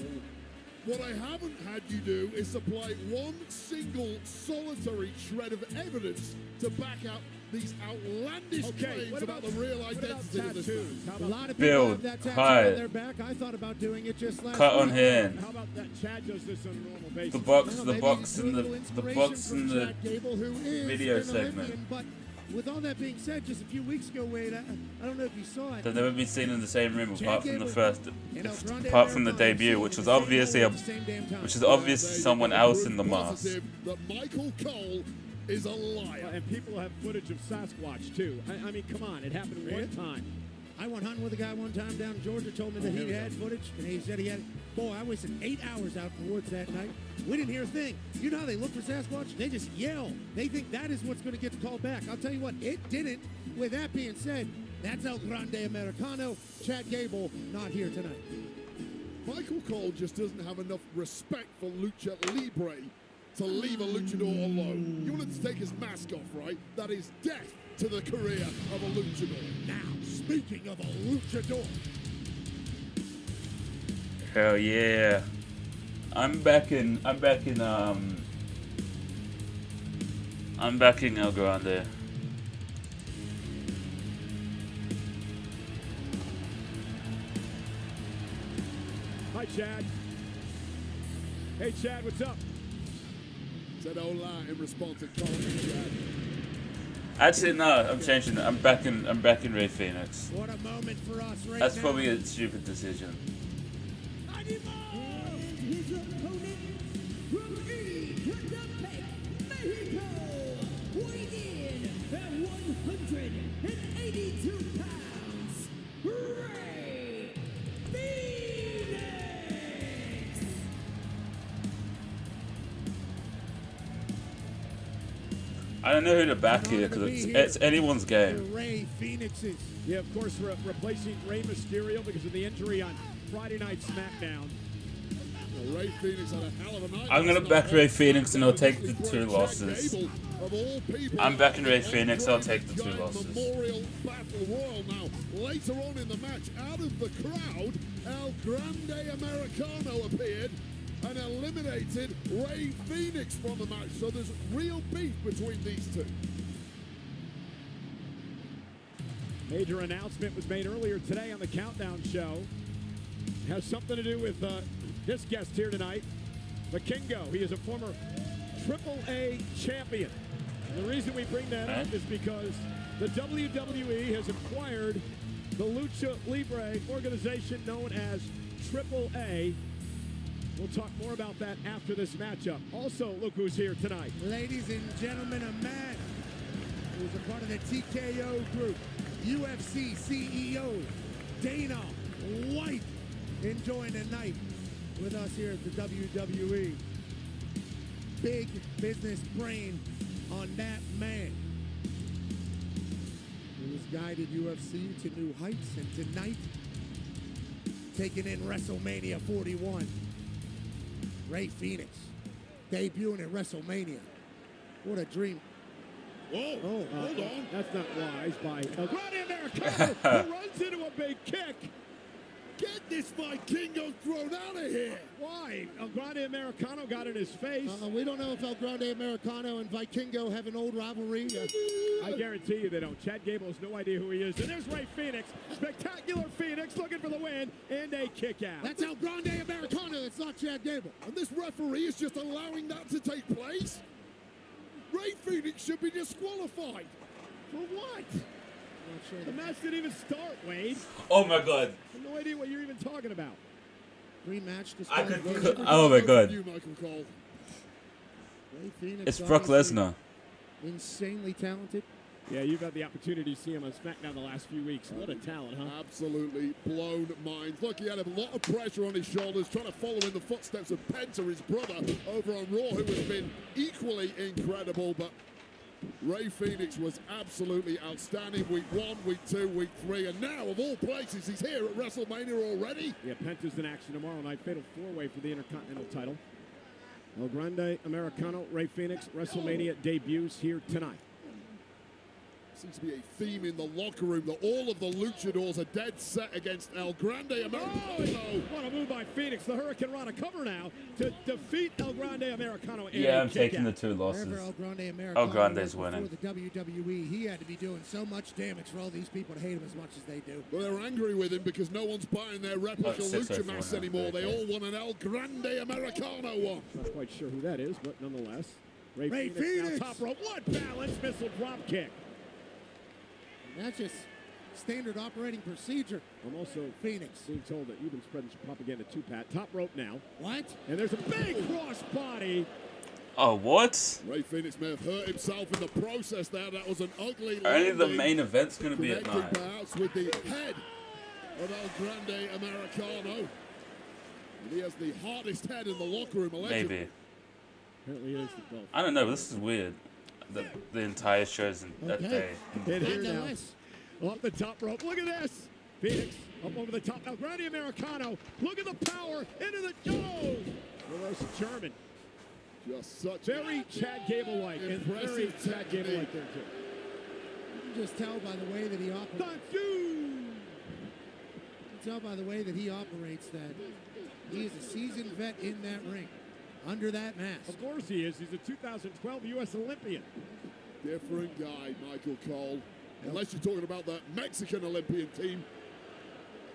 What I haven't had you do is supply one single solitary shred of evidence to back up these outlandish claims about the real identity of this man. A lot of people have that tattoo on their back. I thought about doing it just last Cut on week. hand. How about that Chad does this on a normal basis? The box and the video segment. But with all that being said, just a few weeks ago, Wade, I don't know if you saw it. They've never been seen in the same room apart from the debut, which was obviously someone else in the mask. That Michael Cole is a liar. And people have footage of Sasquatch, too. I mean, come on. It happened one time. I went hunting with a guy one time down in Georgia, told me that he had footage, and he said he had, boy, I wasted 8 hours out in the woods that night. We didn't hear a thing. You know how they look for Sasquatch? They just yell. They think that is what's going to get the call back. I'll tell you what, it didn't. With that being said, that's El Grande Americano. Chad Gable, not here tonight. Michael Cole just doesn't have enough respect for Lucha Libre to leave a luchador alone. You wanted to take his mask off, right? That is death to the career of a luchador. Now, speaking of a luchador. Hell yeah. I'm backing El Grande. Hi, Chad. Hey, Chad, what's up? Said hola in response to Cole and Chad. Actually, no, I'm changing it. I'm backing Ray Phoenix. What a moment for us right That's now. probably a stupid decision. And his opponent from Ecatepec, Mexico, weighing in at 182 pounds, Ray Phoenix. I don't know who to back here because it's anyone's game. Ray Phoenixes. Yeah, of course, we're replacing Rey Mysterio because of the injury on Friday Night SmackDown. Well, Ray Phoenix had a hell of a night. I'm gonna back Ray Phoenix and I'll take the 2 losses. I'm backing Ray Phoenix, I'll take the 2 losses. Memorial Battle Royal now. Later on in the match, out of the crowd, El Grande Americano appeared and eliminated Ray Phoenix from the match. So there's real beef between these two. Major announcement was made earlier today on the Countdown Show. It has something to do with this guest here tonight, Vikingo. He is a former AAA champion. And the reason we bring that up is because the WWE has acquired the Lucha Libre organization known as AAA. We'll talk more about that after this matchup. Also, look who's here tonight. Ladies and gentlemen, a man who's a part of the TKO group, UFC CEO Dana White, enjoying the night with us here at the WWE. Big business brain on that man. Who has guided UFC to new heights, and tonight, taking in WrestleMania 41. Ray Phoenix, debuting at WrestleMania. What a dream. Whoa, hold on. That's not wise by El Grande Americano, who runs into a big kick. Get this Vikingo thrown out of here. Why? El Grande Americano got in his face. We don't know if El Grande Americano and Vikingo have an old rivalry. I guarantee you they don't. Chad Gable has no idea who he is. And there's Ray Phoenix. Spectacular Phoenix looking for the win and a kick out. That's El Grande Americano. It's not Chad Gable. And this referee is just allowing that to take place? Ray Phoenix should be disqualified. For what? The match didn't even start, Wade. Oh my god. I have no idea what you're even talking about. Rematch. Oh my god. You, Michael Cole. Ray Phoenix, It's Brock Lesnar. Insanely talented. Yeah, you've had the opportunity to see him on SmackDown the last few weeks. What a talent, huh? Absolutely blown minds. Look, he had a lot of pressure on his shoulders, trying to follow in the footsteps of Penta, his brother, over on Raw, who has been equally incredible. But Ray Phoenix was absolutely outstanding week 1, week 2, week 3, and now, of all places, he's here at WrestleMania already. Yeah, Penta's in action tomorrow night. Fatal 4-way for the Intercontinental title. El Grande Americano, Ray Phoenix, WrestleMania debuts here tonight. Seems to be a theme in the locker room that all of the luchadors are dead set against El Grande Americano. Oh, what a move by Phoenix. The Hurricane Rana cover now to defeat El Grande Americano. Yeah, I'm taking the 2 losses. El Grande's winning. For the WWE, he had to be doing so much damage for all these people to hate him as much as they do. Well, they're angry with him because no one's buying their replica lucha mask anymore. They all want an El Grande Americano one. Not quite sure who that is, but nonetheless. Ray Phoenix now top rope. What balance missile drop kick. That's just standard operating procedure. I'm also Phoenix being told that you've been spreading some propaganda too, Pat. Top rope now. What? And there's a big cross body. Oh, what? Ray Phoenix may have hurt himself in the process there. That was an ugly Only the main event's going to be at 9. Perhaps with the head of El Grande Americano. And he has the hardest head in the locker room, allegedly. Maybe. Apparently it is the Gulf. I don't know, but this is weird. The entire show's in that day. Hit here now. Off the top rope. Look at this. Phoenix up over the top. El Grande Americano. Look at the power into the reverse German. Just such very Chad Gable-like. And very Chad Gable-like there too. You can just tell by the way that he operates. You can tell by the way that he operates that he is a seasoned vet in that ring. Under that mask. Of course he is. He's a 2012 U.S. Olympian. Different guy, Michael Cole. Unless you're talking about the Mexican Olympian team,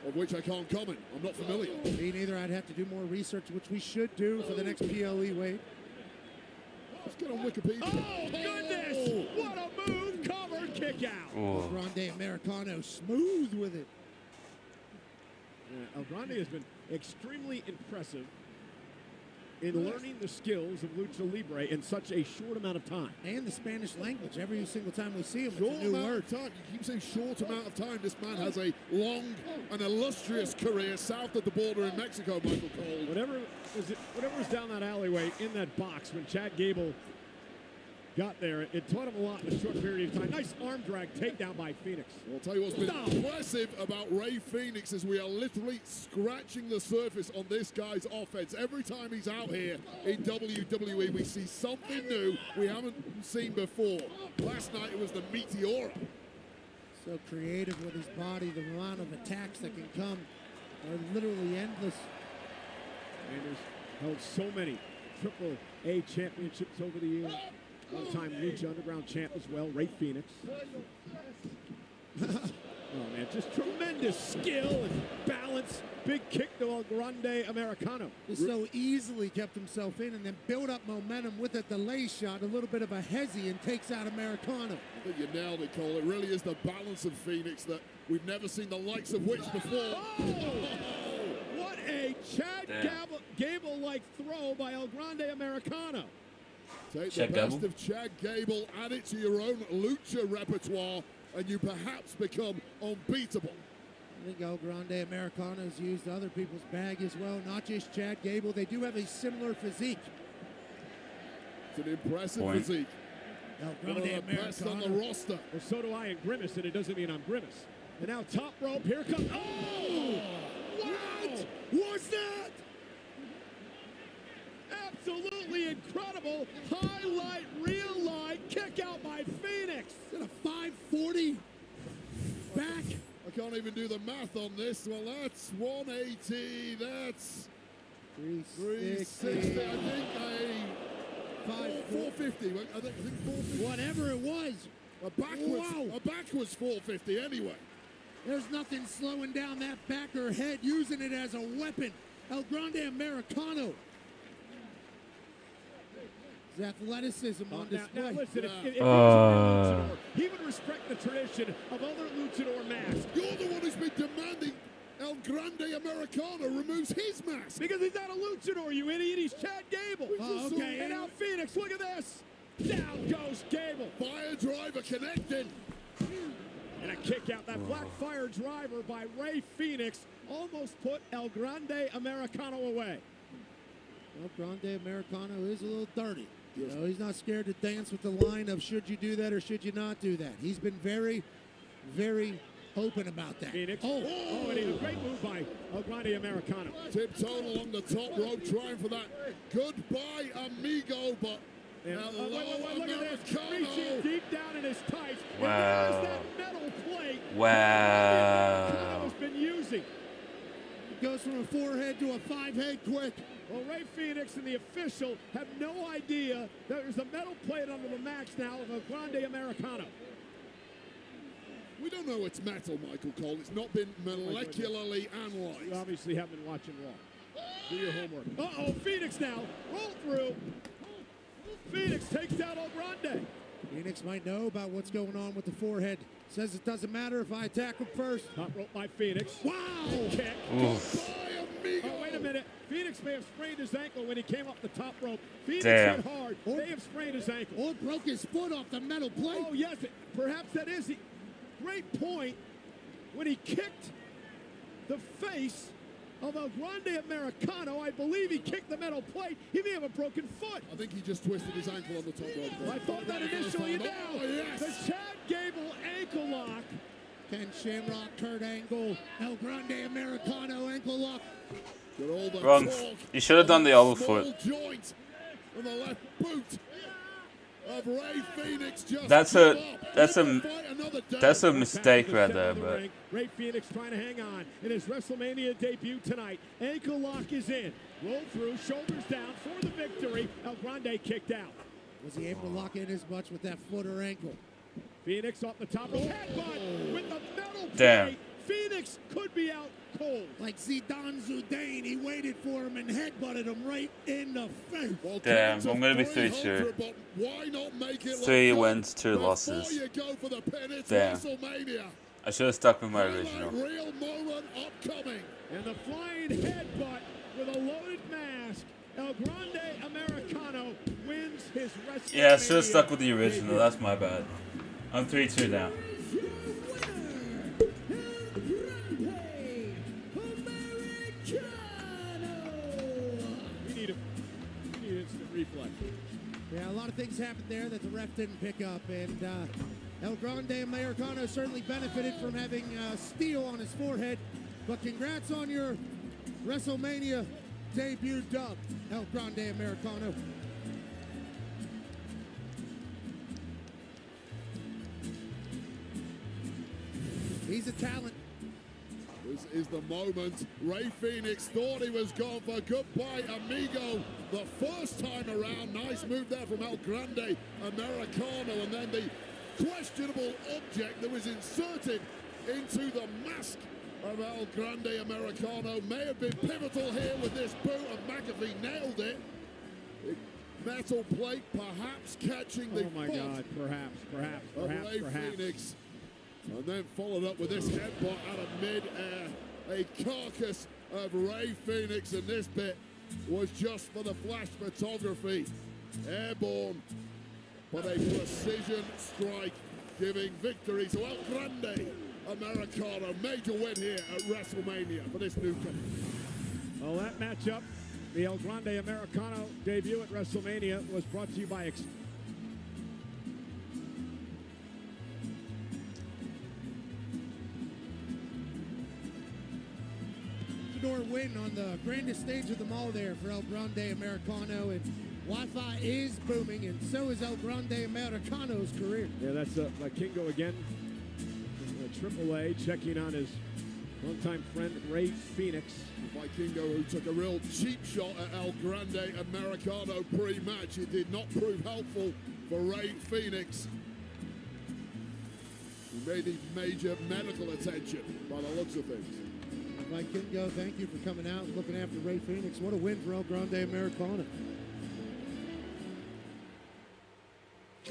of which I can't comment. I'm not familiar. Me neither. I'd have to do more research, which we should do for the next PLE wave. Let's get on Wikipedia. Oh, goodness! What a move! Cover, kick out. Oh. Grande Americano smooth with it. El Grande has been extremely impressive in learning the skills of Lucha Libre in such a short amount of time. And the Spanish language. Every single time we see him, Short it's a new amount word. of time. You keep saying short amount of time. This man has a long and illustrious career south of the border in Mexico, Michael Cole. Whatever was down that alleyway in that box when Chad Gable got there, it taught him a lot in a short period of time. Nice arm drag takedown by Phoenix. Well, I'll tell you what's been impressive about Ray Phoenix is we are literally scratching the surface on this guy's offense. Every time he's out here in WWE, we see something new we haven't seen before. Last night it was the Meteora. So creative with his body. The amount of attacks that can come are literally endless. And he's held so many AAA championships over the years. One-time Lucha Underground champ as well, Ray Phoenix. Oh, man, just tremendous skill and balance. Big kick to El Grande Americano. Just so easily kept himself in and then built up momentum with a delay shot, a little bit of a hezzy, and takes out Americano. I think you nailed it, Cole. It really is the balance of Phoenix that we've never seen the likes of which before. What a Chad Gable-like throw by El Grande Americano. Take the best of Chad Gable, add it to your own lucha repertoire, and you perhaps become unbeatable. I think El Grande Americano's used other people's bag as well, not just Chad Gable. They do have a similar physique. It's an impressive physique. El One of Grande the best on the roster. Well, so do I in Grimace, and it doesn't mean I'm Grimace. And now top rope, here comes, oh! What was that? Absolutely incredible highlight, real light kick out by Phoenix. Is it a 540 back? I can't even do the math on this. Well, that's 180. That's 360. I think 450. I think 450. Whatever it was. A backwards 450 anyway. There's nothing slowing down that back or head, using it as a weapon. El Grande Americano. His athleticism on display. Now listen, if he was a luchador, he would respect the tradition of other luchador masks. You're the one who's been demanding El Grande Americano removes his mask. Because he's not a luchador, you idiot. He's Chad Gable. Okay. And now Phoenix, look at this. Down goes Gable. Fire driver connected. And a kick out. That black fire driver by Ray Phoenix almost put El Grande Americano away. El Grande Americano is a little dirty. You know, he's not scared to dance with the line of should you do that or should you not do that. He's been very, very open about that. Phoenix. And a great move by El Grande Americano. Tiptoed along the top rope, trying for that goodbye, amigo, but Look at this. Reaching deep down in his tights. Wow. And there's that metal plate. Wow. Has been using. Goes from a 4-head to a 5-head quick. Well, Ray Phoenix and the official have no idea that there's a metal plate under the max now of El Grande Americano. We don't know it's metal, Michael Cole. It's not been molecularly analyzed. You obviously haven't been watching Raw. Do your homework. Uh-oh, Phoenix now. Roll through. Phoenix takes down El Grande. Phoenix might know about what's going on with the forehead. Says it doesn't matter if I attack him first. Top rope by Phoenix. Wow! Kick. Oof. Oh, wait a minute. Phoenix may have sprained his ankle when he came up the top rope. Phoenix Damn. hit hard. They have sprained his ankle. Or broke his foot off the metal plate. Oh, yes. Perhaps that is the great point. When he kicked the face of El Grande Americano, I believe he kicked the metal plate. He may have a broken foot. I think he just twisted his ankle on the top rope. I thought that initially. Now, yes. the Chad Gable ankle lock. Ken Shamrock, Kurt Angle, El Grande Americano ankle lock. Wrong. You should have done the other foot. Joint on the left boot of Ray Phoenix. That's a mistake right there, but Ray Phoenix trying to hang on in his WrestleMania debut tonight. Ankle lock is in. Roll through, shoulders down for the victory. El Grande kicked out. Was he able to lock in as much with that foot or ankle? Phoenix off the top of headbutt with the metal plate. Damn. Phoenix could be out cold. Like Zidane Zidane, he waited for him and headbutted him right in the face. damn, I'm gonna be 3-2. Why not make it 3 wins, 2 losses. Before you go for the pin, it's Damn. WrestleMania. I should have stuck with my original. Real moment upcoming. And the flying headbutt with a loaded mask. El Grande Americano wins his WrestleMania. Yeah, I should have stuck with the original. That's my bad. I'm 3-2 now. We need instant reflex. Yeah, a lot of things happened there that the ref didn't pick up, and El Grande Americano certainly benefited from having steel on his forehead. But congrats on your WrestleMania debut dub, El Grande Americano. He's a talent. This is the moment. Ray Phoenix thought he was gone for goodbye, amigo. The first time around, nice move there from El Grande Americano, and then the questionable object that was inserted into the mask of El Grande Americano may have been pivotal here with this boot, and McAfee nailed it. Metal plate perhaps catching the Oh my God, perhaps. Phoenix. And then followed up with this headbutt out of mid-air. A carcass of Ray Phoenix, and this bit was just for the flash photography. Airborne, but a precision strike giving victory to El Grande Americano. Major win here at WrestleMania for this newcomer. Well, that matchup, the El Grande Americano debut at WrestleMania, was brought to you by win on the grandest stage of them all there for El Grande Americano, and Wi-Fi is booming, and so is El Grande Americano's career. Yeah, that's Kingo again. AAA checking on his longtime friend Ray Phoenix. Vikingo, who took a real cheap shot at El Grande Americano pre-match. It did not prove helpful for Ray Phoenix. He may need major medical attention by the looks of things. Vikingo, thank you for coming out and looking after Ray Phoenix. What a win for El Grande Americano.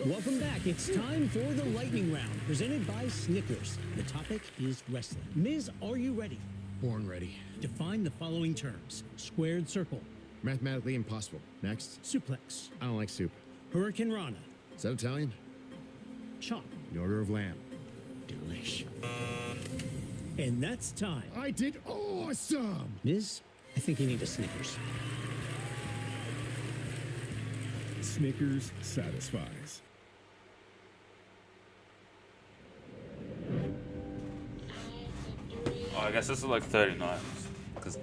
Welcome back. It's time for the lightning round, presented by Snickers. The topic is wrestling. Miz, are you ready? Born ready. Define the following terms. Squared circle. Mathematically impossible. Next. Suplex. I don't like soup. Hurricane Rana. Is that Italian? Chop. The order of lamb. Delish. And that's time. I did awesome! Miz, I think you need a Snickers. Snickers satisfies. Oh, I guess this is like 39. Cause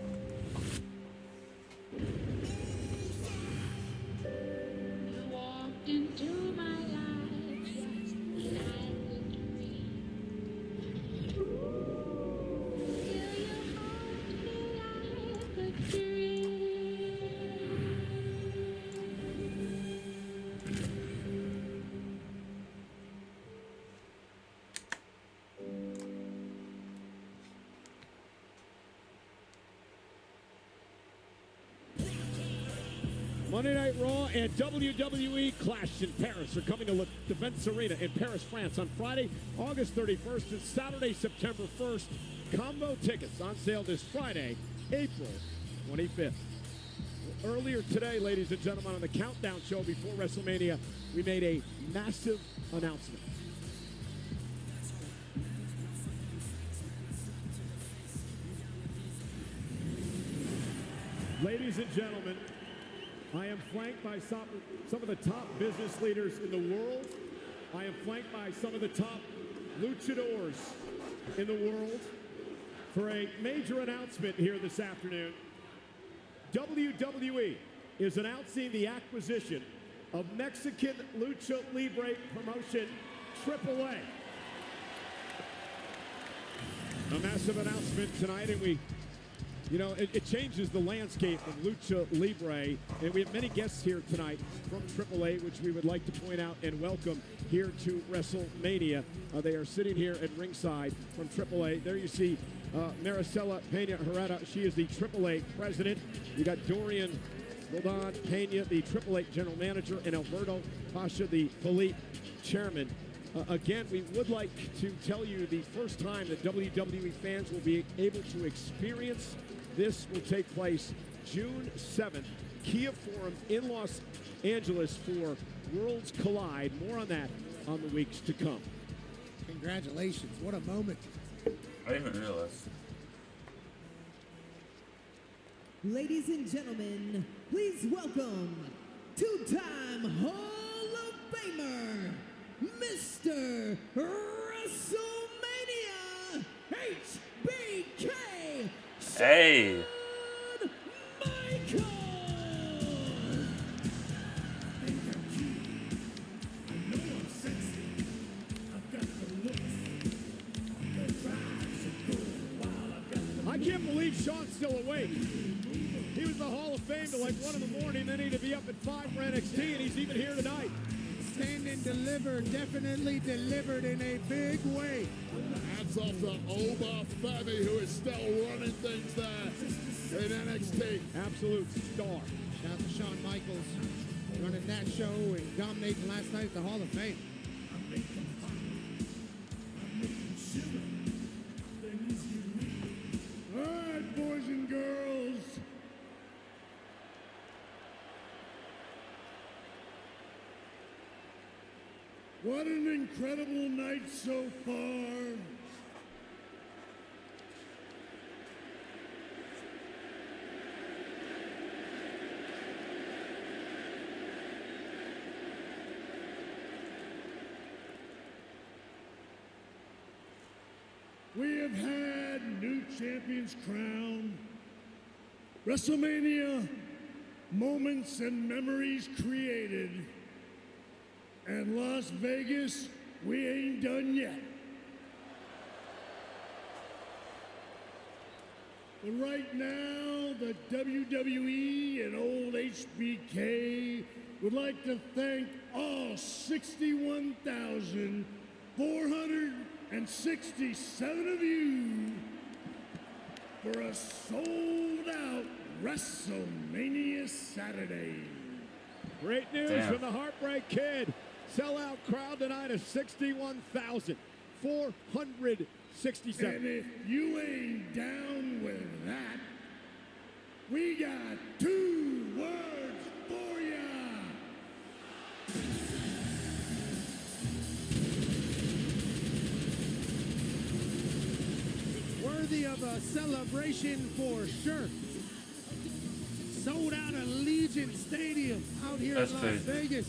Monday Night Raw and WWE Clash in Paris are coming to the Vence Arena in Paris, France on Friday, August 31st and Saturday, September 1st. Combo tickets on sale this Friday, April 25th. Earlier today, ladies and gentlemen, on the Countdown show before WrestleMania, we made a massive announcement. Ladies and gentlemen, I am flanked by some of the top business leaders in the world. I am flanked by some of the top luchadors in the world for a major announcement here this afternoon. WWE is announcing the acquisition of Mexican Lucha Libre promotion AAA. A massive announcement tonight, and it changes the landscape of Lucha Libre, and we have many guests here tonight from AAA, which we would like to point out and welcome here to WrestleMania. They are sitting here at ringside from AAA. There you see Maricela Pena Herrera. She is the AAA president. You got Dorian Roldan Pena, the AAA general manager, and Alberto Pasha, the Philippe chairman. Again, we would like to tell you the first time that WWE fans will be able to experience this will take place June 7th, Kia Forum in Los Angeles for Worlds Collide. More on that on the weeks to come. Congratulations. What a moment. I didn't even realize. Ladies and gentlemen, please welcome two-time Hall of Famer, Mr. WrestleMania HBK. Hey. Michael. I can't believe Sean's still awake. He was the Hall of Fame till like 1 in the morning, then he'd be up at 5 for NXT, and he's even here tonight. Stand and deliver, definitely delivered in a big way. Hats off to Oba Fabby, who is still running things there in NXT. Absolute star. Shout out to Shawn Michaels running that show and dominating last night at the Hall of Fame. All right, boys and girls. What an incredible night so far. We have had new champions crowned, WrestleMania moments and memories created, and Las Vegas, we ain't done yet. But right now, the WWE and old HBK would like to thank all 61,467 of you for a sold-out WrestleMania Saturday. Great news from the Heartbreak Kid. Sellout crowd tonight of 61,467. And if you ain't down with that, we got 2 words for ya. Worthy of a celebration for sure. sold out Allegiant Stadium out here That's in Las crazy. Vegas.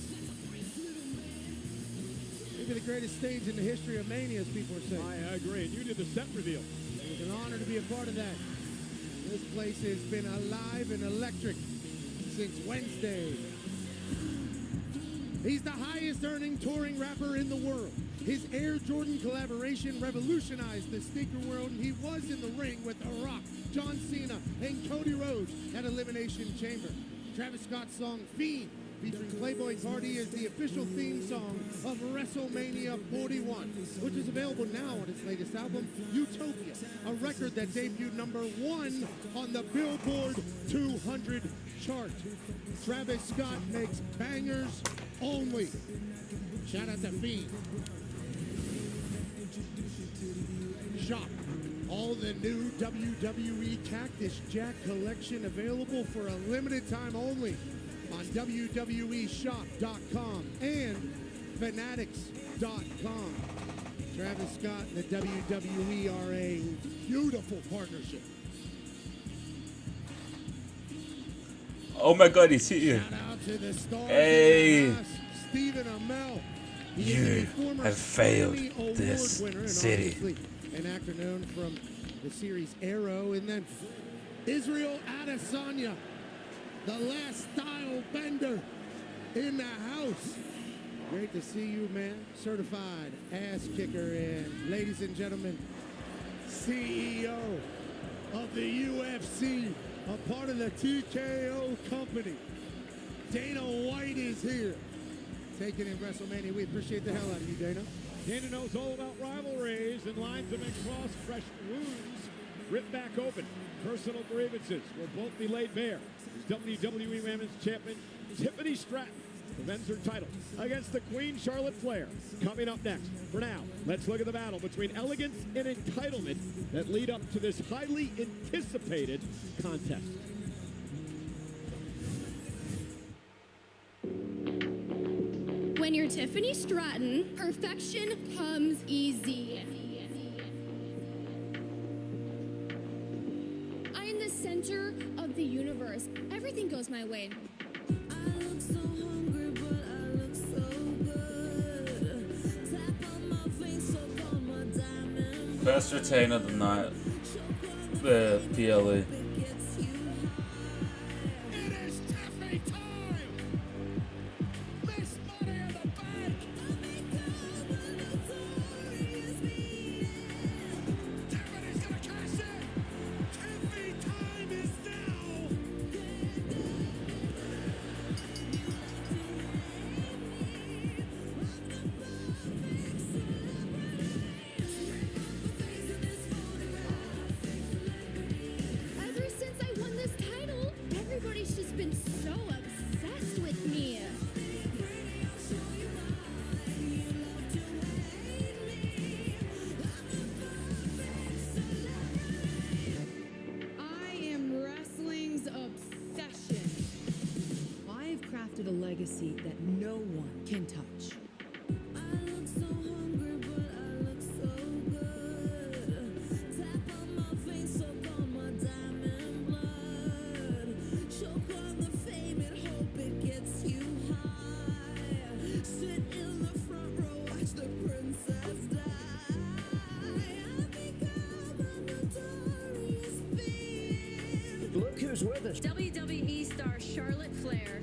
Maybe the greatest stage in the history of Mania, as people are saying. I agree. And you did the set reveal. It was an honor to be a part of that. This place has been alive and electric since Wednesday. He's the highest earning touring rapper in the world. His Air Jordan collaboration revolutionized the sneaker world, and he was in the ring with The Rock, John Cena, and Cody Rhodes at Elimination Chamber. Travis Scott's song Fiend, featuring Playboy Cardi, is the official theme song of WrestleMania 41, which is available now on his latest album, Utopia, a record that debuted #1 on the Billboard 200 chart. Travis Scott makes bangers only. Shout out to Fiend. Shop all the new WWE Cactus Jack collection available for a limited time only on WWEshop.com and Fanatics.com. Travis Scott and the WWE are a beautiful partnership. Oh my God, he's here. Shout out to the stars Hey. in the house, Stephen Amell. He is You a former have failed Grammy Award this winner and city. obviously an actor known from the series Arrow, and then Israel Adesanya, the last style bender in the house. Great to see you, man. Certified ass kicker, and ladies and gentlemen, CEO of the UFC, a part of the TKO company. Dana White is here, taking in WrestleMania. We appreciate the hell out of you, Dana. Dana knows all about rivalries and lines that make cross fresh wounds ripped back open. Personal grievances will both be laid bare. WWE Women's Champion Tiffany Stratton defends her title against the Queen Charlotte Flair. Coming up next. For now, let's look at the battle between elegance and entitlement that lead up to this highly anticipated contest. When you're Tiffany Stratton, perfection comes easy. I am the center of the universe. Everything goes my way. I look so hungry, but I look so good. Tap on my face, so call my diamond. First retainer of the night. The PLE. Ever since I won this title, everybody's just been so obsessed with me. I am wrestling's obsession. I've crafted a legacy that no one can touch. Look who's with us. WWE star Charlotte Flair.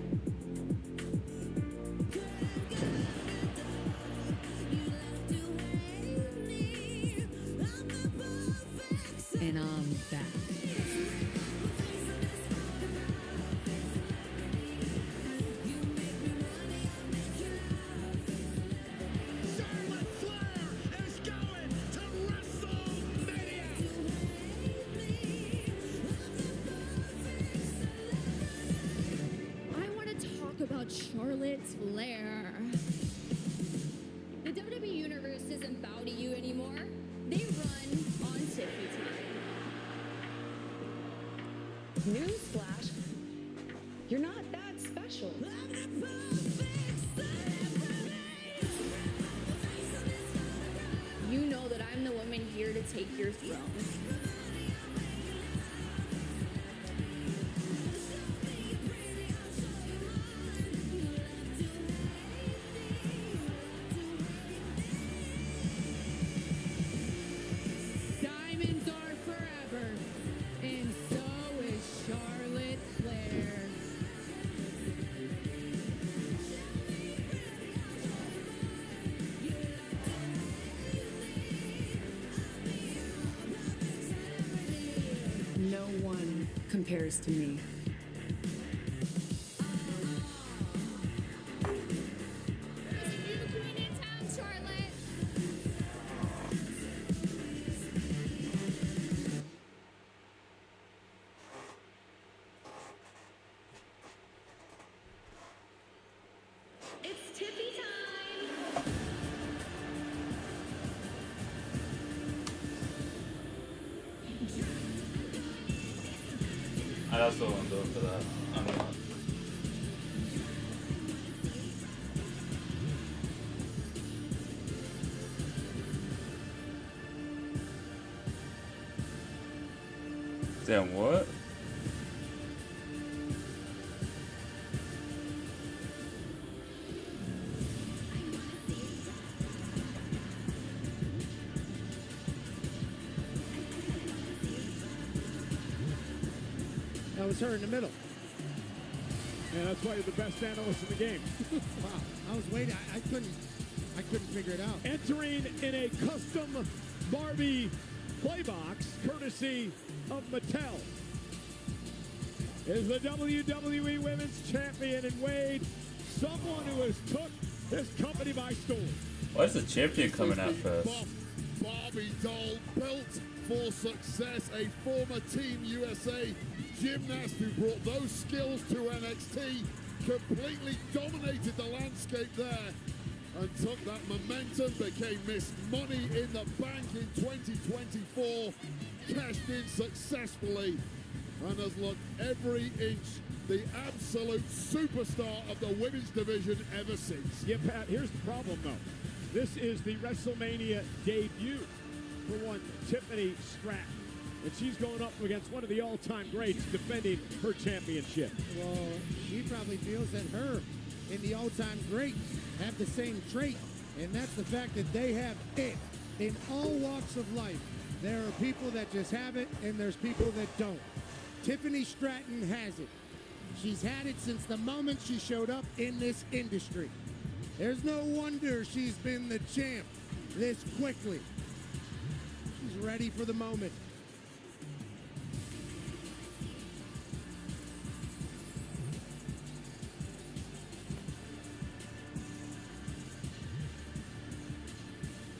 And I'm back. I want to talk about Charlotte Flair. The WWE Universe doesn't bow to you anymore. They run on Tiffany time. Newsflash, you're not that special. You know that I'm the woman here to take your throne. one compares to me. It's Tiffy time! I also want to go for that. I'm not. Damn, what? That was her in the middle. And that's why you're the best analyst in the game. Wow, I was waiting. I couldn't figure it out. Entering in a custom Barbie playbox, courtesy of Mattel, is the WWE Women's Champion in Wade, someone who has took this company by storm. Why is the champion coming out first? Barbie doll built for success, a former Team USA gymnast who brought those skills to NXT, completely dominated the landscape there and took that momentum, became Miss Money in the Bank in 2024, cashed in successfully, and has looked every inch the absolute superstar of the women's division ever since. Yeah, Pat, here's the problem, though. This is the WrestleMania debut for one Tiffany Stratton. And she's going up against one of the all-time greats defending her championship. Well, she probably feels that her and the all-time greats have the same trait, and that's the fact that they have it in all walks of life. There are people that just have it, and there's people that don't. Tiffany Stratton has it. She's had it since the moment she showed up in this industry. There's no wonder she's been the champ this quickly. She's ready for the moment.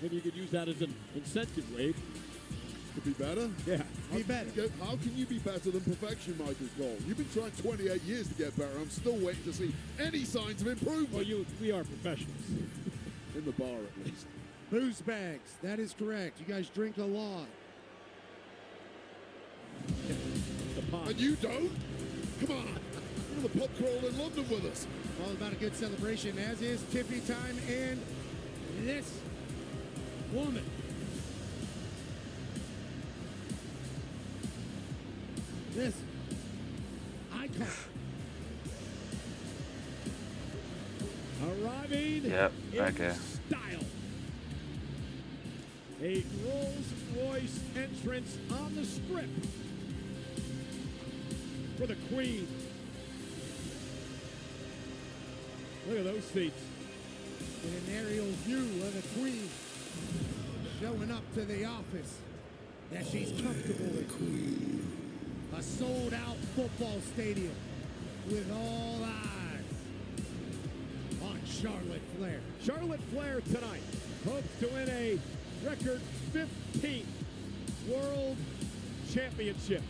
Maybe you could use that as an incentive, Wade. To be better? Yeah. Be better. How can you be better than perfection, Michael Cole? You've been trying 28 years to get better. I'm still waiting to see any signs of improvement. Well, we are professionals. In the bar, at least. Booze bags. That is correct. You guys drink a lot. And you don't? Come on. You're the pub crawl in London with us. All about a good celebration, as is Tiffy time, and this woman. This icon. Arriving Yep, in okay. style. A Rolls-Royce entrance on the strip for the Queen. Look at those feet. In an aerial view of the Queen showing up to the office that she's comfortable in. A sold-out football stadium with all eyes on Charlotte Flair. Charlotte Flair tonight hopes to win a record 15th World Championship.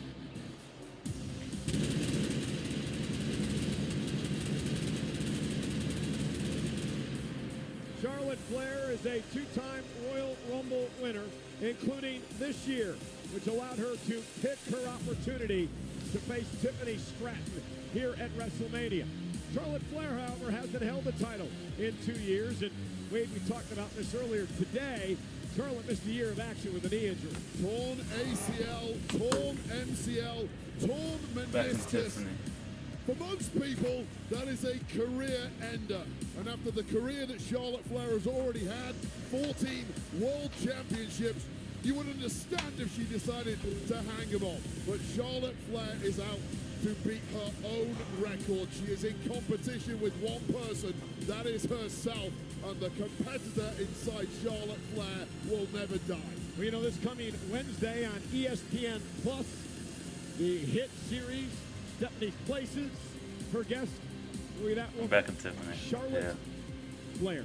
Charlotte Flair is a two-time Royal Rumble winner, including this year, which allowed her to pick her opportunity to face Tiffany Stratton here at WrestleMania. Charlotte Flair, however, hasn't held the title in 2 years, and Wade, we talked about this earlier today. Charlotte missed a year of action with a knee injury. Torn ACL, torn MCL, torn meniscus. For most people, that is a career ender. And after the career that Charlotte Flair has already had, 14 world championships, you would understand if she decided to hang them on. But Charlotte Flair is out to beat her own record. She is in competition with one person, that is herself. And the competitor inside Charlotte Flair will never die. Well, you know, this coming Wednesday on ESPN Plus, The hit series, Stephanie's Places. Her guest, look at that one. Back in Tiffany. Charlotte Flair.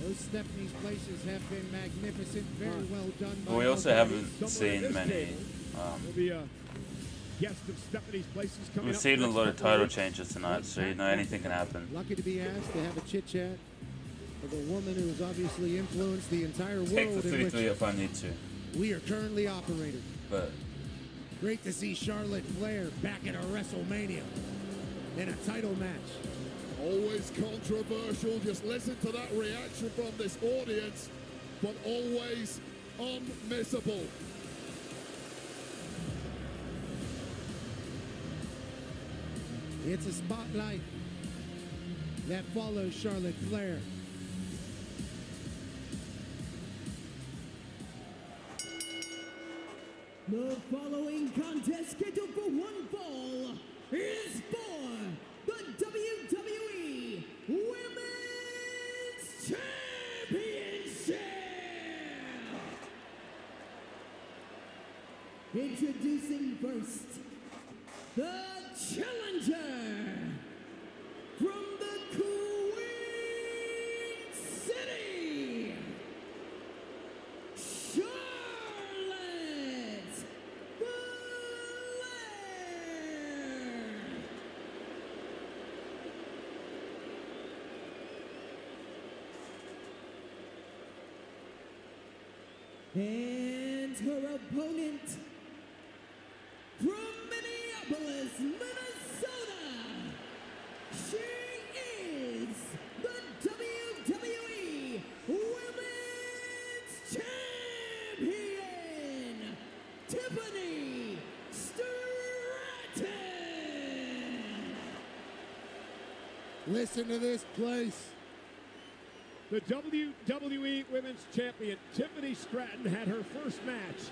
Those Stephanie's Places have been magnificent. Very well done. But we also haven't seen many. There'll be a guest of Stephanie's Places coming We've up seen a next lot of couple title weeks. changes tonight, so you know anything can happen. Lucky to be asked to have a chit chat with a woman who has obviously influenced the entire world Take the in which 33 if I need to. we are currently operating. But Great to see Charlotte Flair back at a WrestleMania in a title match. Always controversial. Just listen to that reaction from this audience, but always unmissable. It's a spotlight that follows Charlotte Flair. The following contest scheduled for one fall is for the WWE Women's Championship. Introducing first, the challenger from the Queen City, Charlotte and her opponent from Minneapolis, Minnesota, she is the WWE Women's Champion, Tiffany Stratton. Listen to this place. The WWE Women's Champion, Tiffany Stratton, had her first match,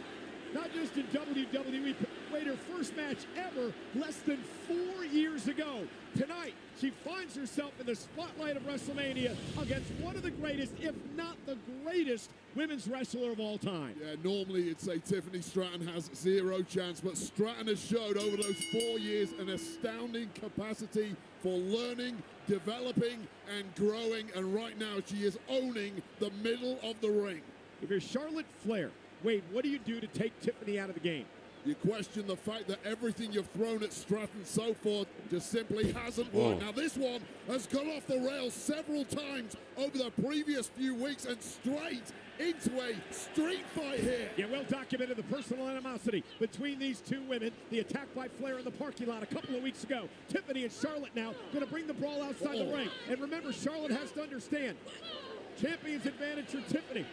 not just in WWE, but played her first match ever less than 4 years ago. Tonight, she finds herself in the spotlight of WrestleMania against one of the greatest, if not the greatest, women's wrestler of all time. Yeah, normally you'd say Tiffany Stratton has zero chance, but Stratton has showed over those 4 years an astounding capacity for learning, developing, and growing, and right now she is owning the middle of the ring. If you're Charlotte Flair, Wade, what do you do to take Tiffany out of the game? You question the fact that everything you've thrown at Stratton so far just simply hasn't worked. Now this one has gone off the rails several times over the previous few weeks and straight into a street fight here. Yeah, well documented the personal animosity between these two women. The attack by Flair in the parking lot a couple of weeks ago. Tiffany and Charlotte now going to bring the brawl outside the ring. And remember, Charlotte has to understand, champion's advantage for Tiffany.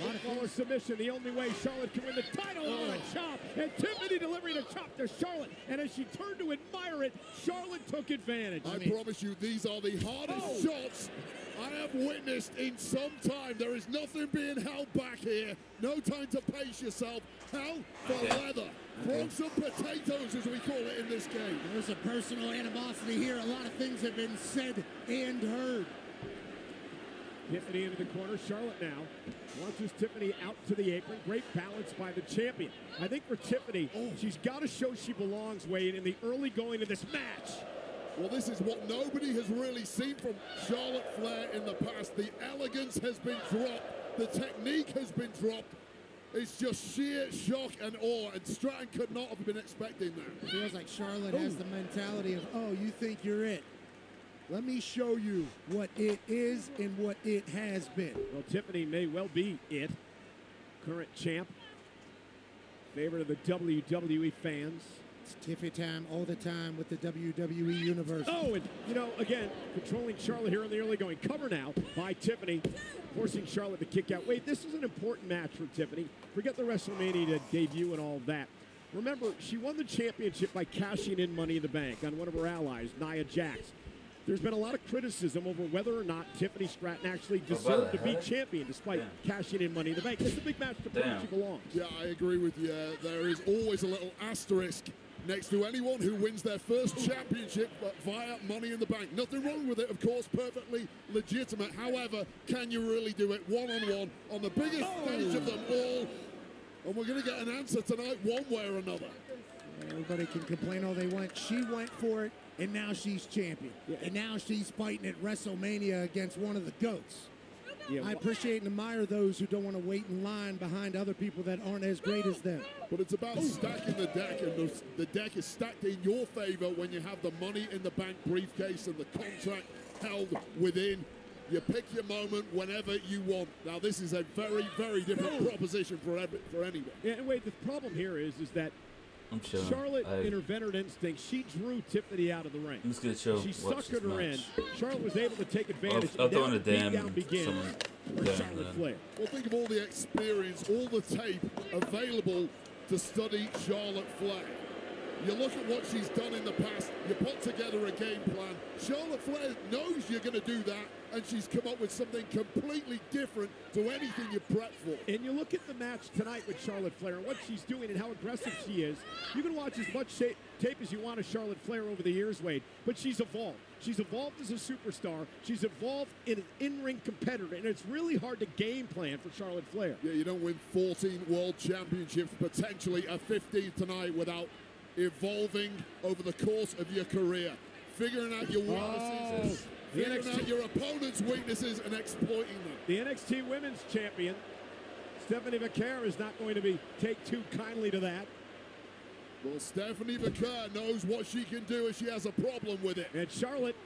A lot of follow submission, the only way Charlotte can win the title on a chop. And Tiffany delivering a chop to Charlotte. And as she turned to admire it, Charlotte took advantage. I promise you, these are the hardest shots I have witnessed in some time. There is nothing being held back here. No time to pace yourself. Hell for leather. Throw some potatoes, as we call it in this game. There's a personal animosity here. A lot of things have been said and heard. Tiffany into the corner. Charlotte now launches Tiffany out to the apron. Great balance by the champion. I think for Tiffany, she's got to show she belongs, Wade, in the early going of this match. Well, this is what nobody has really seen from Charlotte Flair in the past. The elegance has been dropped. The technique has been dropped. It's just sheer shock and awe, and Stratton could not have been expecting that. It feels like Charlotte has the mentality of, oh, you think you're it. Let me show you what it is and what it has been. Well, Tiffany may well be it. Current champ. Favorite of the WWE fans. It's Tiffy time all the time with the WWE Universe. Oh, and, you know, again, controlling Charlotte here in the early going. Cover now by Tiffany, forcing Charlotte to kick out. Wait, this is an important match for Tiffany. Forget the WrestleMania debut and all that. Remember, she won the championship by cashing in Money in the Bank on one of her allies, Nia Jax. There's been a lot of criticism over whether or not Tiffany Stratton actually deserved to be champion despite cashing in Money in the Bank. It's a big match to prove she belongs. Yeah, I agree with you. There is always a little asterisk next to anyone who wins their first championship via Money in the Bank. Nothing wrong with it, of course, perfectly legitimate. However, can you really do it one-on-one on the biggest stage of them all? And we're going to get an answer tonight one way or another. Everybody can complain all they want. She went for it, and now she's champion. And now she's fighting at WrestleMania against one of the GOATs. I appreciate and admire those who don't want to wait in line behind other people that aren't as great as them. But it's about stacking the deck, and the deck is stacked in your favor when you have the money in the bank briefcase and the contract held within. You pick your moment whenever you want. Now, this is a very, very different proposition for anyone. Yeah, and wait, the problem here is that I'm chilling. Charlotte, in her veteran instinct, she drew Tiffany out of the ring. I'm just gonna chill. She suckered her in. Charlotte was able to take advantage. I'll throw in a Now damn beatdown begins someone for down Charlotte then. Flair. Well, think of all the experience, all the tape available to study Charlotte Flair. You look at what she's done in the past, you put together a game plan. Charlotte Flair knows you're going to do that, and she's come up with something completely different to anything you prep for. And you look at the match tonight with Charlotte Flair and what she's doing and how aggressive she is. You can watch as much tape as you want of Charlotte Flair over the years, Wade, but she's evolved. She's evolved as a superstar. She's evolved in an in-ring competitor, and it's really hard to game plan for Charlotte Flair. Yeah, you don't win 14 world championships, potentially a 15th tonight without evolving over the course of your career, figuring out your weaknesses, figuring out your opponent's weaknesses and exploiting them. The NXT Women's Champion, Stephanie McCare, is not going to take too kindly to that. Well, Stephanie McCare knows what she can do if she has a problem with it. And Charlotte,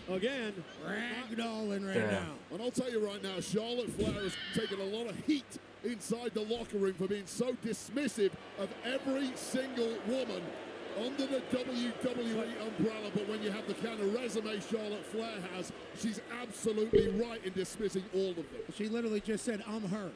again, ragdolling right now. And I'll tell you right now, Charlotte Flair has taken a lot of heat inside the locker room for being so dismissive of every single woman under the WWE umbrella. But when you have the kind of resume Charlotte Flair has, she's absolutely right in dismissing all of them. She literally just said, I'm her.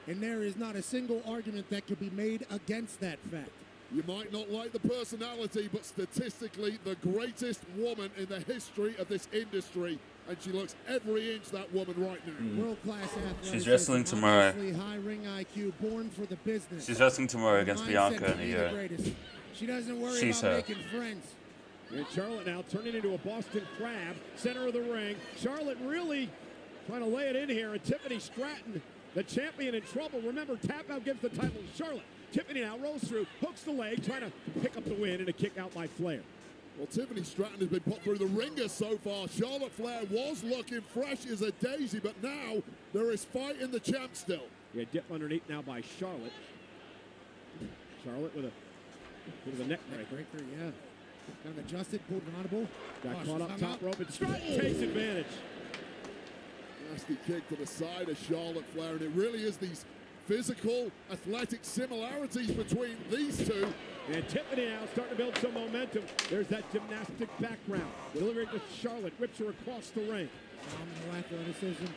And there is not a single argument that could be made against that fact. You might not like the personality, but statistically the greatest woman in the history of this industry. And she looks every inch that woman right now. World-class athlete. She's wrestling tomorrow. High ring IQ, born for the business. She's wrestling tomorrow against Mindset Bianca to in a be the year. greatest. She doesn't worry She's about her. making friends. And Charlotte now turning into a Boston Crab, center of the ring. Charlotte really trying to lay it in here. And Tiffany Stratton, the champion, in trouble. Remember, tap out gives the title to Charlotte. Tiffany now rolls through, hooks the leg, trying to pick up the win and a kick out by Flair. Well, Tiffany Stratton has been put through the ringer so far. Charlotte Flair was looking fresh as a daisy, but now there is fight in the champ still. Yeah, dip underneath now by Charlotte. Charlotte with a bit of a neck breaker. Yeah. Kind of adjusted, pulled an audible. Got caught up top rope, and Stratton takes advantage. Nasty kick to the side of Charlotte Flair, and it really is these physical, athletic similarities between these two. And Tiffany now starting to build some momentum. There's that gymnastic background. Delivering to Charlotte, rips her across the ring. Phenomenal athleticism. And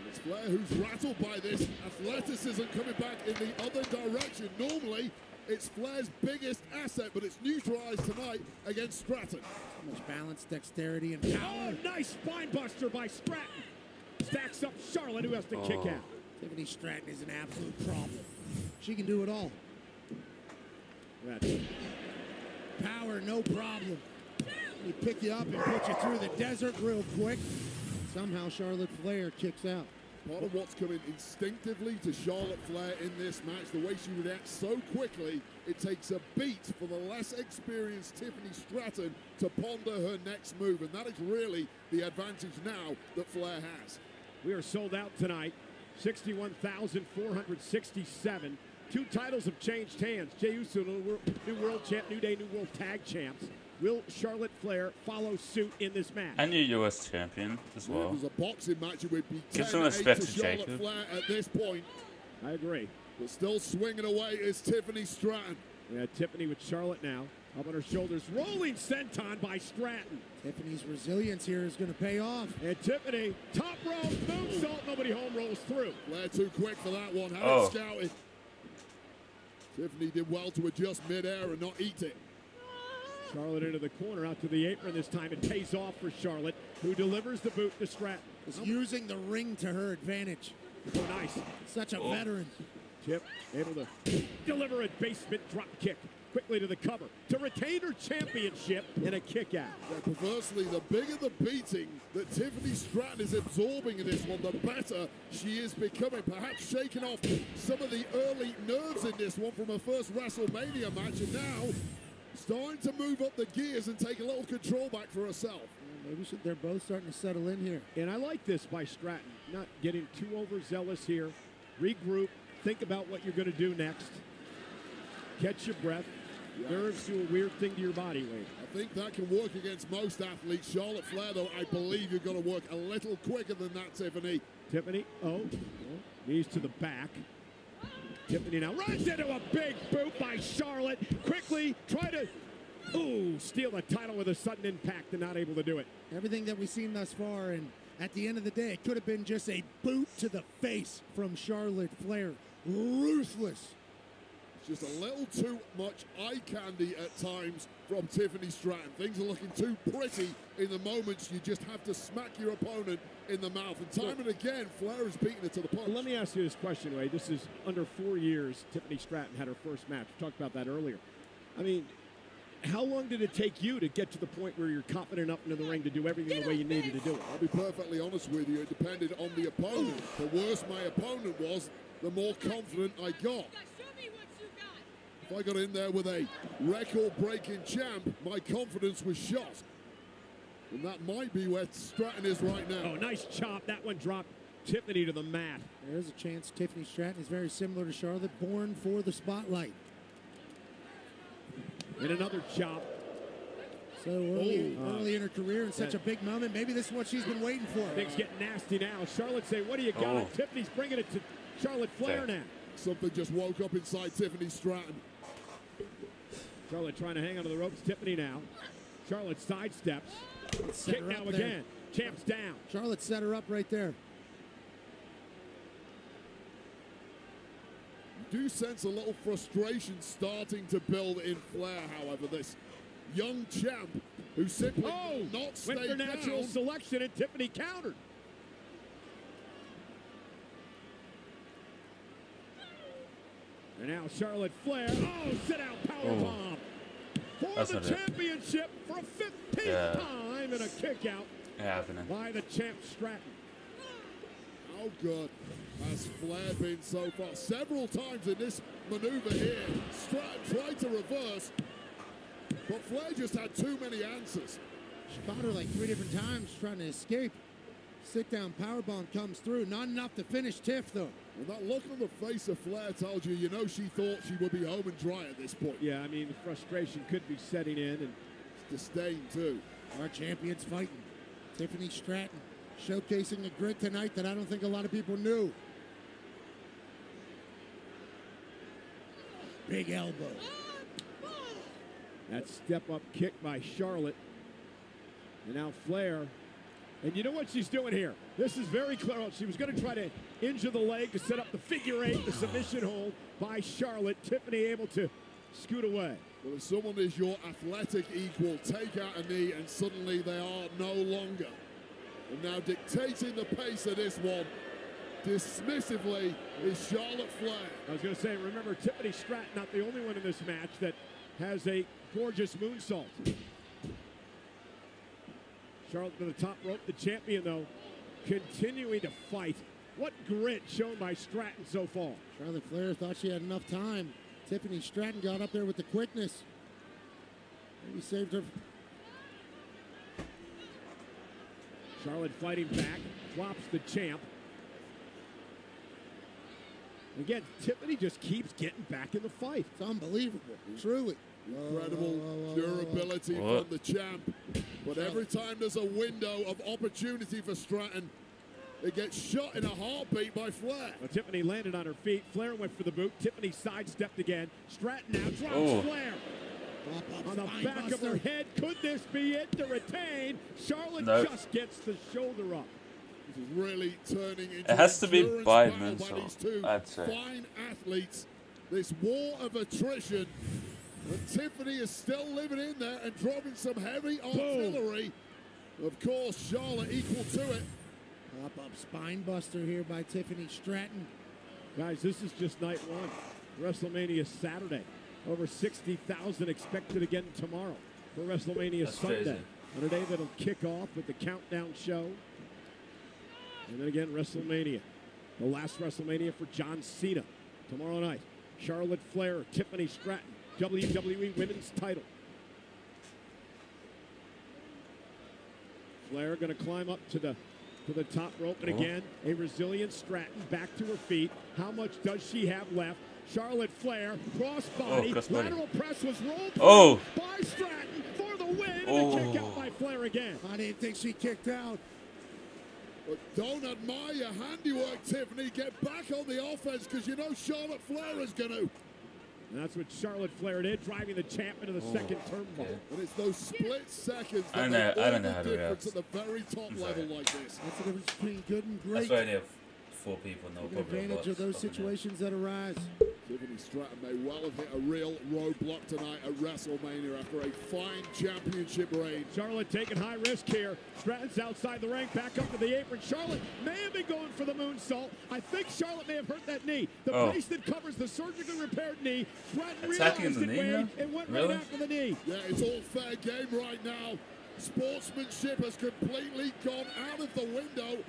it's Flair who's rattled by this athleticism coming back in the other direction. Normally, it's Flair's biggest asset, but it's neutralized tonight against Stratton. So much balance, dexterity, and power. Oh, nice spine buster by Stratton. Stacks up Charlotte, who has to kick out. Tiffany Stratton is an absolute problem. She can do it all. Power, no problem. We pick you up and put you through the desert real quick. Somehow Charlotte Flair kicks out. Part of what's coming instinctively to Charlotte Flair in this match, the way she reacts so quickly, it takes a beat for the less experienced Tiffany Stratton to ponder her next move. And that is really the advantage now that Flair has. We are sold out tonight. 61,467. Two titles have changed hands. Jey Uso, new world champ, New Day, new world tag champs. Will Charlotte Flair follow suit in this match? And your U.S. champion as well. If it was a boxing match, it would be Give 10-8 some respect to to Charlotte Jacob. Flair at this point. I agree. But still swinging away is Tiffany Stratton. Yeah, Tiffany with Charlotte now. Up on her shoulders. Rolling senton by Stratton. Tiffany's resilience here is going to pay off. And Tiffany, top rope, moonsault, nobody home, rolls through. Flair too quick for that one. Had it scouted. Tiffany did well to adjust midair and not eat it. Charlotte into the corner, out to the apron this time. It pays off for Charlotte, who delivers the boot to Stratton. Is using the ring to her advantage. Oh, nice. Such a veteran. Tip able to deliver a basement drop kick quickly to the cover to retain her championship in a kick out. Yeah, perversely, the bigger the beating that Tiffany Stratton is absorbing in this one, the better she is becoming. Perhaps shaking off some of the early nerves in this one from her first WrestleMania match, and now starting to move up the gears and take a little control back for herself. Maybe they're both starting to settle in here. And I like this by Stratton, not getting too overzealous here. Regroup, think about what you're going to do next. Catch your breath. Nerves do a weird thing to your body, Wade. I think that can work against most athletes. Charlotte Flair, though, I believe you've got to work a little quicker than that, Tiffany. Tiffany, knees to the back. Tiffany now runs into a big boot by Charlotte. Quickly try to, steal the title with a sudden impact and not able to do it. Everything that we've seen thus far, and at the end of the day, it could have been just a boot to the face from Charlotte Flair. Ruthless. Just a little too much eye candy at times from Tiffany Stratton. Things are looking too pretty in the moments you just have to smack your opponent in the mouth. And time and again, Flair is beating it to the punch. Let me ask you this question, Wade. This is under 4 years Tiffany Stratton had her first match. We talked about that earlier. I mean, how long did it take you to get to the point where you're confident up into the ring to do everything the way you needed to do it? I'll be perfectly honest with you. It depended on the opponent. The worse my opponent was, the more confident I got. If I got in there with a record-breaking champ, my confidence was shot. And that might be where Stratton is right now. Oh, nice chop. That one dropped Tiffany to the mat. There's a chance Tiffany Stratton is very similar to Charlotte, born for the spotlight. And another chop. So early in her career in such a big moment, maybe this is what she's been waiting for. Things getting nasty now. Charlotte say, what do you got? Tiffany's bringing it to Charlotte Flair now. Something just woke up inside Tiffany Stratton. Charlotte trying to hang onto the ropes. Tiffany now. Charlotte sidesteps. Kick now again. Champ's down. Charlotte set her up right there. You do sense a little frustration starting to build in Flair, however. This young champ who simply will not stay went for natural down. selection, and Tiffany countered. And now Charlotte Flair. Sit-out powerbomb. For the championship for a 15th time and a kick-out by the champ Stratton. How good has Flair been so far? Several times in this maneuver here, Stratton tried to reverse, but Flair just had too many answers. She fought her like 3 different times trying to escape. Sit-down powerbomb comes through. Not enough to finish Tiff, though. And that look on the face of Flair told you, she thought she would be home and dry at this point. Yeah, I mean, frustration could be setting in. And disdain, too. Our champion's fighting. Tiffany Stratton showcasing a grit tonight that I don't think a lot of people knew. Big elbow. That step-up kick by Charlotte. And now Flair. And you know what she's doing here? This is very clear. She was going to try to injure the leg to set up the figure 8, the submission hold by Charlotte. Tiffany able to scoot away. Well, if someone is your athletic equal, take out a knee, and suddenly they are no longer. And now dictating the pace of this one, dismissively, is Charlotte Flair. I was going to say, remember, Tiffany Stratton, not the only one in this match that has a gorgeous moonsault. Charlotte to the top rope, the champion, though, continuing to fight. What grit shown by Stratton so far. Charlotte Flair thought she had enough time. Tiffany Stratton got up there with the quickness. Maybe saved her. Charlotte fighting back, drops the champ. Again, Tiffany just keeps getting back in the fight. It's unbelievable, truly. Incredible durability from the champ. But every time there's a window of opportunity for Stratton, it gets shot in a heartbeat by Flair. Well, Tiffany landed on her feet. Flair went for the boot. Tiffany sidestepped again. Stratton now drops Flair. On the back of her head. Could this be it to retain? Charlotte just gets the shoulder up. This is really turning into it has to be by these two I'd say. fine athletes. This war of attrition. And Tiffany is still living in there and dropping some heavy artillery. Of course, Charlotte equal to it. Pop-up spine buster here by Tiffany Stratton. Guys, this is just night one. WrestleMania Saturday. Over 60,000 expected again tomorrow for WrestleMania Sunday. Crazy. On a day that'll kick off with the countdown show. And then again, WrestleMania. The last WrestleMania for John Cena tomorrow night. Charlotte Flair, Tiffany Stratton, WWE Women's title. Flair going to climb up to the top rope. And again, a resilient Stratton back to her feet. How much does she have left? Charlotte Flair, crossbody, lateral press was rolled by Stratton for the win. And a kick out by Flair again. I didn't think she kicked out. But don't admire your handiwork, Tiffany. Get back on the offense because you know Charlotte Flair is going to. And that's what Charlotte Flair did, driving the champ into the second turnbuckle. And it's those split seconds I that don't make know all how the to difference react. at the very top level like this. That's the difference between good and great. That's why they have 4 people. No Take problem. advantage of those situations that arise. Tiffany Stratton may well have hit a real roadblock tonight at WrestleMania after a fine championship reign. Charlotte taking high risk here. Stratton's outside the ring, back up to the apron. Charlotte may have been going for the moonsault. I think Charlotte may have hurt that knee. The brace that covers the surgically repaired knee. Stratton realized it, Wade, and went right after the knee. Yeah, it's all fair game right now. Sportsmanship has completely gone out of the window,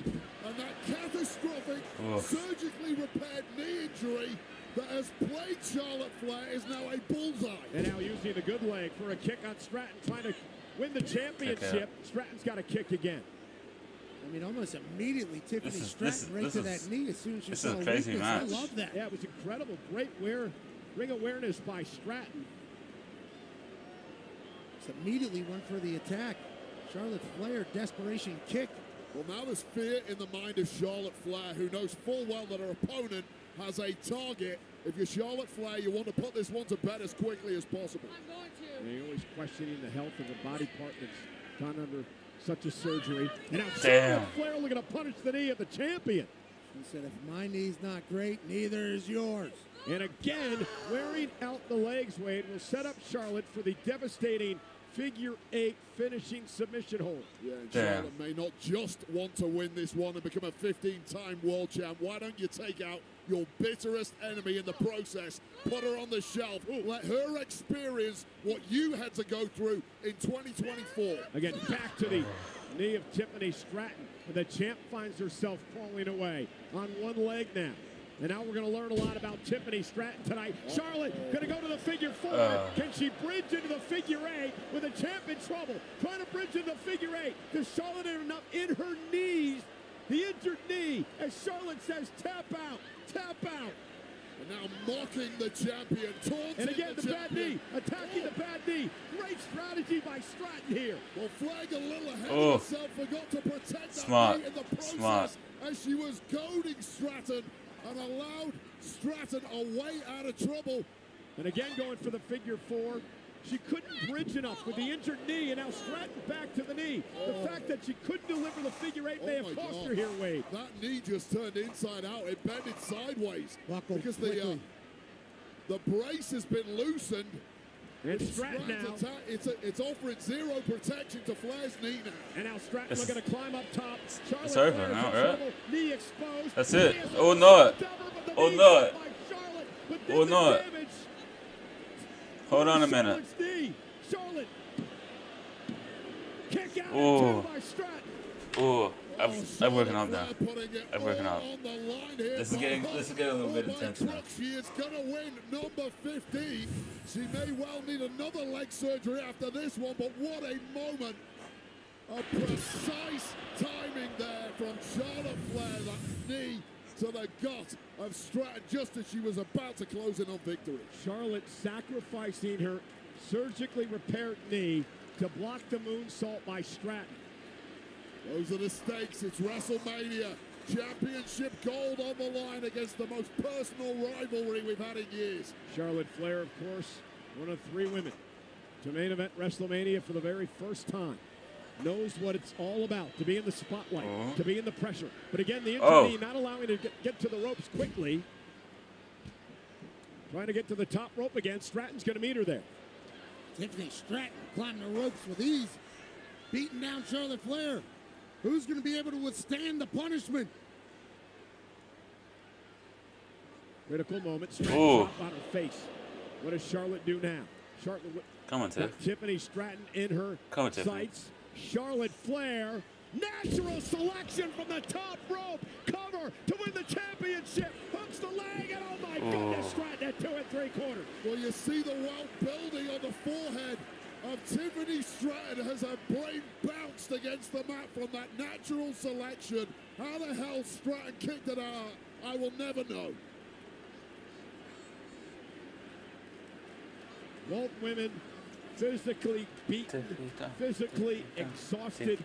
and that catastrophic surgically repaired knee injury that has plagued Charlotte Flair is now a bullseye. And now using the good leg for a kick on Stratton, trying to win the championship. Stratton's got a kick again. I mean, almost immediately, Tiffany Stratton right to that knee as soon as she saw weakness. I love that. Yeah, it was incredible. Great ring awareness by Stratton. Just immediately went for the attack. Charlotte Flair, desperation kick. Well, now there's fear in the mind of Charlotte Flair, who knows full well that her opponent has a target. If you're Charlotte Flair, you want to put this one to bed as quickly as possible. And you're always questioning the health of a body part that's gone under such a surgery. And now Charlotte Flair looking to punish the knee of the champion. She said, if my knee's not great, neither is yours. And again, wearing out the legs, Wade, will set up Charlotte for the devastating figure 8 finishing submission hold. Yeah, and Charlotte may not just want to win this one and become a 15-time world champ. Why don't you take out your bitterest enemy in the process, put her on the shelf, let her experience what you had to go through in 2024. Again, back to the knee of Tiffany Stratton. And the champ finds herself crawling away on one leg now. And now we're going to learn a lot about Tiffany Stratton tonight. Charlotte going to go to the figure 4. Can she bridge into the figure 8 with the champ in trouble? Trying to bridge into the figure 8. Does Charlotte have enough in her knees? The injured knee, as Charlotte says, tap out, tap out. And now mocking the champion, taunting and again, the bad champion. knee, attacking the bad knee. Great strategy by Stratton here. Well, Flag a little ahead of herself, forgot to protect that knee in the process as she was goading Stratton and allowed Stratton a way out of trouble. And again, going for the figure 4. She couldn't bridge enough with the injured knee, and now Stratton back to the knee. The fact that she couldn't deliver the figure 8 may have cost her here, Wade. That knee just turned inside out. It bended sideways because the brace has been loosened. And Stratton now. It's offering zero protection to Flair's knee now. And now Stratton looking to climb up top. It's over now, right? Knee exposed. That's it. Or not. Or not. Or not. Hold on a minute. Charlotte. Kick out by Stratton. Oh, I'm working on that. I'm working on. This is getting a little bit intense now. She is going to win number 15. She may well need another leg surgery after this one, but what a moment. A precise timing there from Charlotte Flair. That knee to the gut of Stratton just as she was about to close in on victory. Charlotte sacrificing her surgically repaired knee to block the moonsault by Stratton. Those are the stakes. It's WrestleMania. Championship gold on the line against the most personal rivalry we've had in years. Charlotte Flair, of course, one of 3 women to main event WrestleMania for the very first time. Knows what it's all about, to be in the spotlight, to be in the pressure. But again, the injury knee not allowing her to get to the ropes quickly. Trying to get to the top rope again. Stratton's going to meet her there. Tiffany Stratton climbing the ropes with ease, beating down Charlotte Flair. Who's going to be able to withstand the punishment? Critical moment. Stratton drop on her face. What does Charlotte do now? Charlotte Come on, Tiff. Tiffany Stratton in her Come on, Tiffany. sights. Charlotte Flair. Natural selection from the top rope. Cover to win the championship. Hooks the leg, and oh my goodness, Stratton at 2 3/4. Well, you see the wealth building on the forehead of Tiffany Stratton as her brain bounced against the mat from that natural selection. How the hell Stratton kicked it out, I will never know. Both women physically beaten, physically exhausted,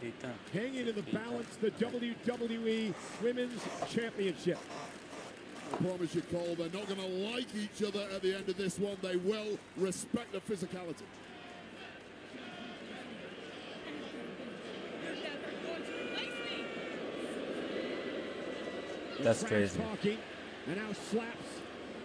hanging in the balance, the WWE Women's Championship. I promise you, Cole, they're not going to like each other at the end of this one. They will respect the physicality. That's crazy. Talking, and now slaps.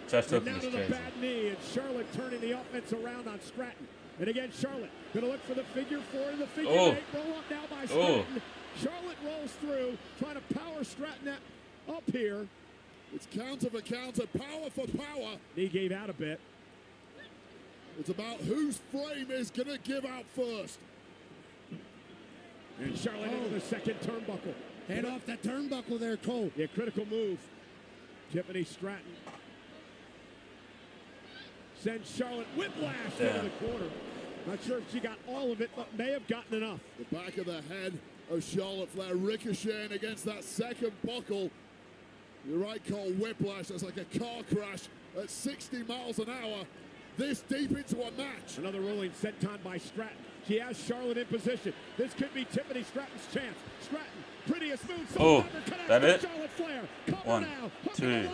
Trash And talking now is to the crazy. bad knee, and Charlotte turning the offense around on Stratton. And again, Charlotte going to look for the figure 4 and the figure 8. Roll up now by Stratton. Charlotte rolls through, trying to power Stratton up here. It's counter for counter, power for power. Knee gave out a bit. It's about whose frame is going to give out first. And Charlotte into the second turnbuckle. Head off that turnbuckle there, Cole. Yeah, critical move. Tiffany Stratton sends Charlotte whiplash into the corner. Not sure if she got all of it, but may have gotten enough. The back of the head of Charlotte Flair ricocheting against that second buckle. You're right, Cole, whiplash. That's like a car crash at 60 miles an hour. This deep into a match. Another rolling senton by Stratton. She has Charlotte in position. This could be Tiffany Stratton's chance. Stratton, prettiest move. Oh, that it? Charlotte Flair. Cover 1, now. 2,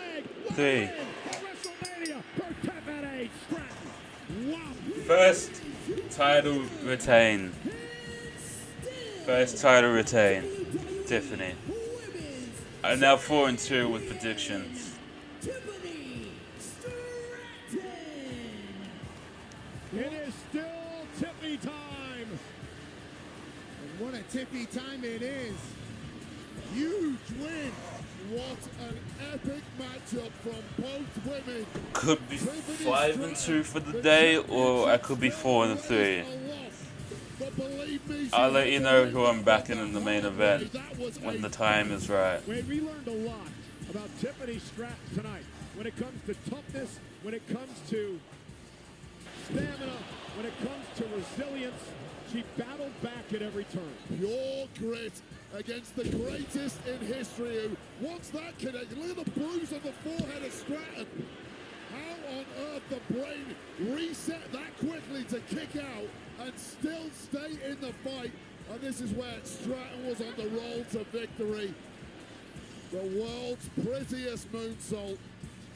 3. WrestleMania for Tiffany Stratton. Wow. First title retain. First title retain. Tiffany. I'm now 4-2 with predictions. It is still Tiffy time. And what a Tiffy time it is. Huge win. What an epic matchup from both women. Could be 5-2 for the day, or I could be 4-3. I'll let you know who I'm backing in the main event when the time is right. We learned a lot about Tiffany Stratton tonight. When it comes to toughness, when it comes to stamina, when it comes to resilience, she battled back at every turn. Pure grit against the greatest in history who wants that connection. Look at the bruise on the forehead of Stratton. How on earth the brain reset that quickly to kick out and still stay in the fight? And this is where Stratton was on the roll to victory. The world's prettiest moonsault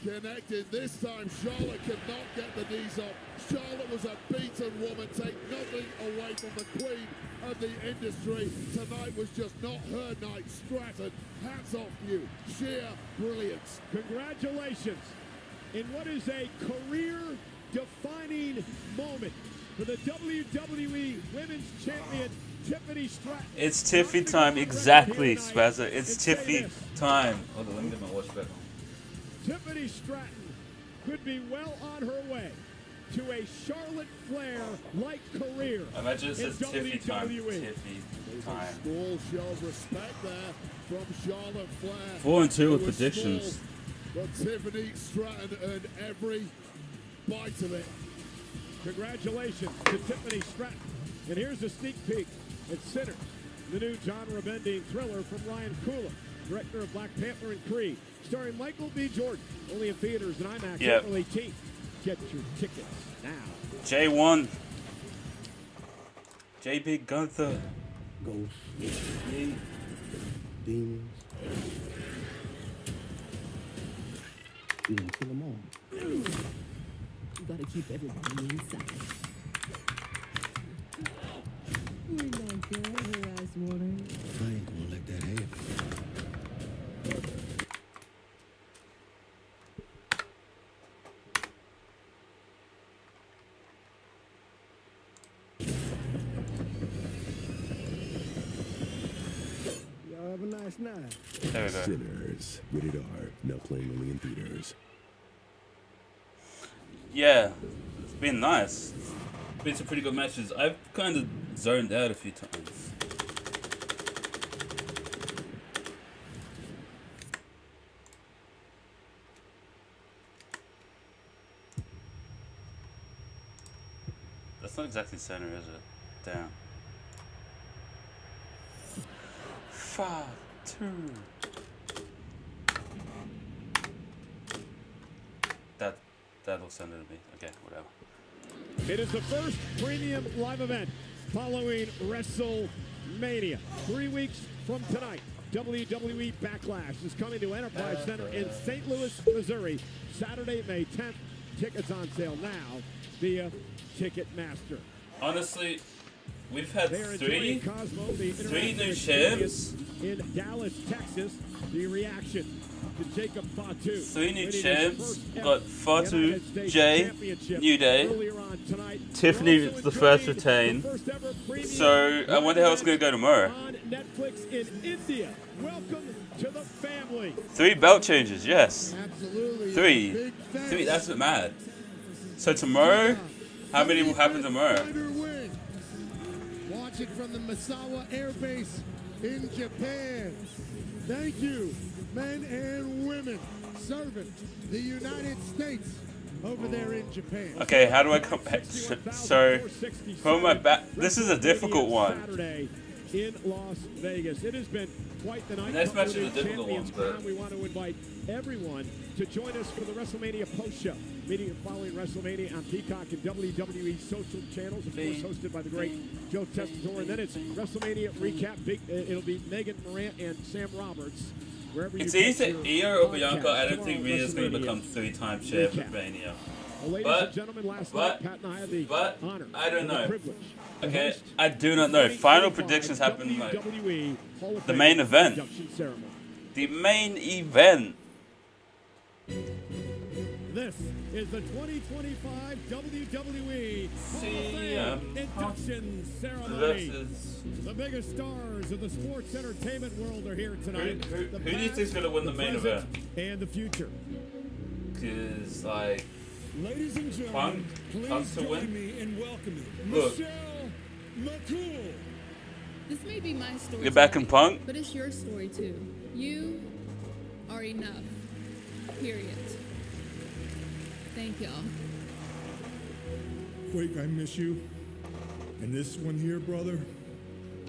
connected. This time Charlotte could not get the knees up. Charlotte was a beaten woman. Take nothing away from the queen of the industry. Tonight was just not her night. Stratton, hats off to you. Sheer brilliance. Congratulations in what is a career-defining moment for the WWE Women's Champion Tiffany Stratton. It's Tiffy time, exactly, Spazza. It's Tiffy time. Hold on, let me get my watch back on. Tiffany Stratton could be well on her way to a Charlotte Flair-like career. Imagine it says in Tiffy time. WWE. Tiffy time. Small show of respect there from Charlotte Flair. 4-2 with It was predictions. small, but Tiffany Stratton earned every bite of it. Congratulations to Tiffany Stratton. And here's a sneak peek at Sinners, the new genre-bending thriller from Ryan Coogler, director of Black Panther and Creed, starring Michael B. Jordan. Only in theaters and IMAX April 18th. Get your tickets now. J1. J Big Gunther. Ghosts, demons. You gonna kill them all. You gotta keep everybody inside. We're not good, her eyes watering. I ain't gonna let that happen. Y'all have a nice night. There we go. Sinners, rated R, now playing only in theaters. Yeah, it's been nice. Been some pretty good matches. I've kind of zoned out a few times. That's not exactly center, is it? Down. 5, 2. That looks center to me. Okay, whatever. It is the first premium live event following WrestleMania. 3 weeks from tonight, WWE Backlash is coming to Enterprise Center in St. Louis, Missouri, Saturday, May 10th. Tickets on sale now via Ticketmaster. Honestly, we've had three new champs. In Dallas, Texas, the reaction to Jacob Fatu. 3 new champs. Got Fatu, Jay, New Day. Tiffany the first retain. So I wonder how it's going to go tomorrow. On Netflix in India. Welcome to the family. 3 belt changes, yes. Absolutely. 3. That's mad. So tomorrow, how many will happen tomorrow? Watch it from the Misawa Air Base in Japan. Thank you, men and women, serving the United States over there in Japan. Okay, how do I come? So, from my back, this is a difficult one. Saturday in Las Vegas. It has been quite the night. Next match is a difficult one, but we want to invite everyone to join us for the WrestleMania post show. Meeting following WrestleMania on Peacock and WWE social channels, of course, hosted by the great Joe Tessitore. And then it's WrestleMania recap. It'll be Megan Morant and Sam Roberts. It's either Io or Bianca. I don't think Rhea's going to become 3-time champ at Mania. But I don't know. Okay, I do not know. Final predictions happen like the main event. The main event. This is the 2025 WWE Hall of Fame induction ceremony. The biggest stars of the sports entertainment world are here tonight. Who do you think is going to win the main event? And the future. Because, like, ladies and gentlemen, Punk please to join win. me in welcoming Look. Michelle McCool. This may be my story. You're back in Punk? But it's your story too. You are enough. Period. Thank y'all. Quake, I miss you. And this one here, brother,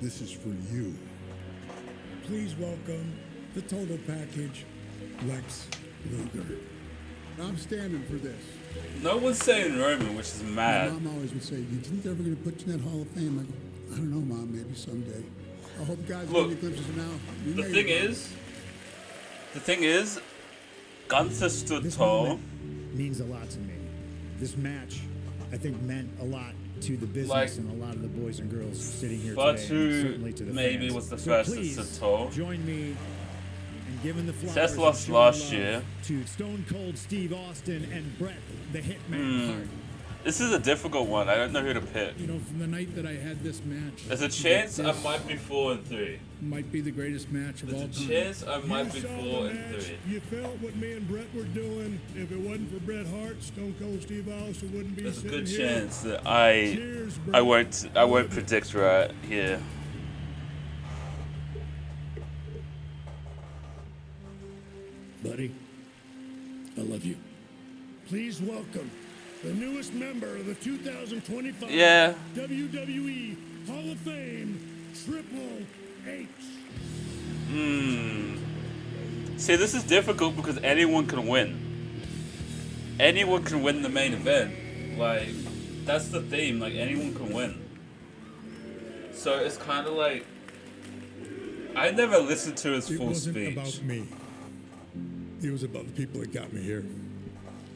this is for you. Please welcome the total package, Lex Luger. I'm standing for this. No one's saying Roman, which is mad. My mom always would say, "You think they're ever going to put you in that Hall of Fame?" I go, "I don't know, Mom. Maybe someday." I hope guys Look, get glimpses of now. You The made thing is, Gunther stood This tall. moment means a lot to me. This match, I think, meant a lot to the business Like, and a lot of the boys and girls sitting here Fatu today, and certainly to the maybe fans. was the So first to please, stood tall. join me in giving the flowers Seth and lost showing last love year. to Stone Cold Steve Austin and Bret the Hitman Hart. This is a difficult one. I don't know who to pick. You know, from the night that I had this match, There's a chance I might be 4-3. might be the greatest match of all There's a time. chance I might be You saw the 4-3. You felt what me and Bret were doing. If it wasn't for Bret Hart, Stone Cold Steve Austin wouldn't be There's a sitting good here. chance that I won't predict right here. Buddy, I love you. Please welcome the newest member of the 2025 Yeah. WWE Hall of Fame, Triple H. See, this is difficult because anyone can win. Anyone can win the main event. Like, that's the theme. Like, anyone can win. So it's kind of like, I never listened to his full It wasn't speech. about me. It was about the people that got me here.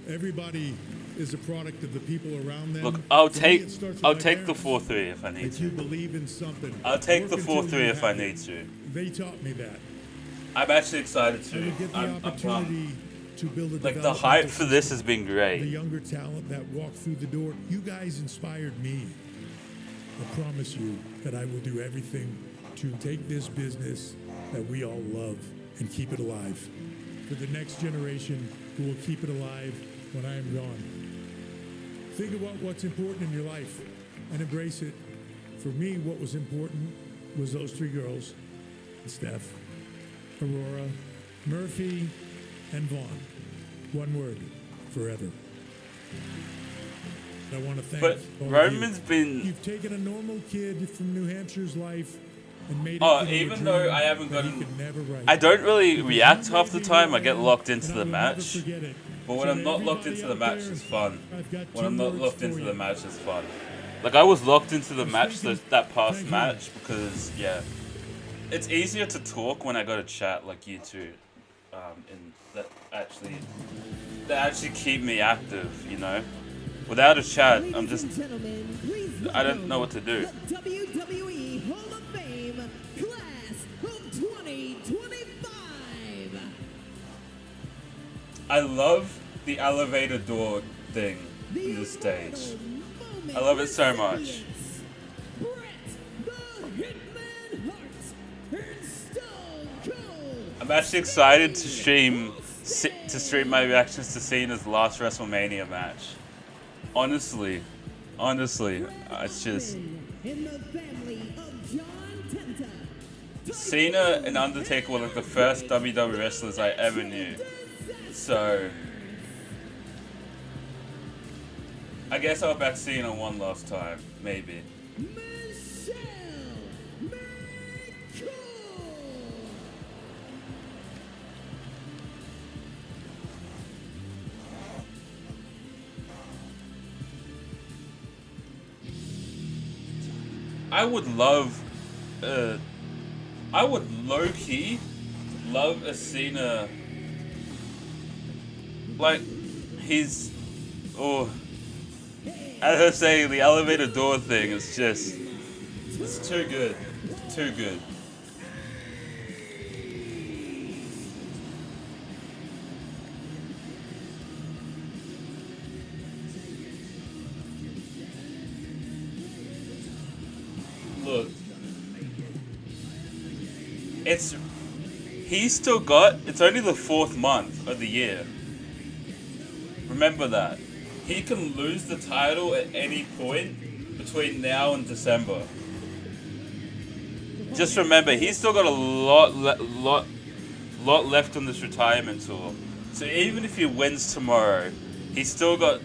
Everybody is a product of the people around them. Look, I'll For me, take it starts with the my parents. 4-3 if I need If you to. believe in something, I'll take the work until 4-3 you if I have need it. to. They taught me that. I'm actually excited And to. to get the I'm opportunity to build a like the developmental hype for this system. has been The great. younger talent that walked through the door, you guys inspired me. I promise you that I will do everything to take this business that we all love and keep it alive for the next generation who will keep it alive when I am gone. Think about what's important in your life and embrace it. For me, what was important was those three girls, Steph, Aurora, Murphy, and Vaughn. One word, forever. I want to thank But all Roman's of you. been... You've taken a normal kid from New Hampshire's life and made it Oh, into a even dream though I haven't that he gotten... could never write. I don't really Because react you half the made me time. who I get am, locked into and the I will never match. forget it. But when So I'm to not locked everybody into the out match, there, it's fun. I've got When two I'm not words locked for into you. the match, it's fun. Like, I was locked into the match that past match because, yeah, it's easier to talk when I go to chat like you two, and that actually keep me active, you know. Without a chat, I'm just, I don't know what to do. The WWE Hall of Fame Class of 2025. I love the elevator door thing in this stage. I love it so much. I'm actually excited to stream my reactions to Cena's last WrestleMania match. Honestly, it's just Cena and Undertaker were like the first WWE wrestlers I ever knew. So I guess I'll back Cena one last time, maybe. I would low-key love a Cena, like, as I was saying, the elevator door thing is just, it's too good, too good. Look, it's only the 4th month of the year. Remember that. He can lose the title at any point between now and December. Just remember, he's still got a lot left on this retirement tour. So even if he wins tomorrow, he's still got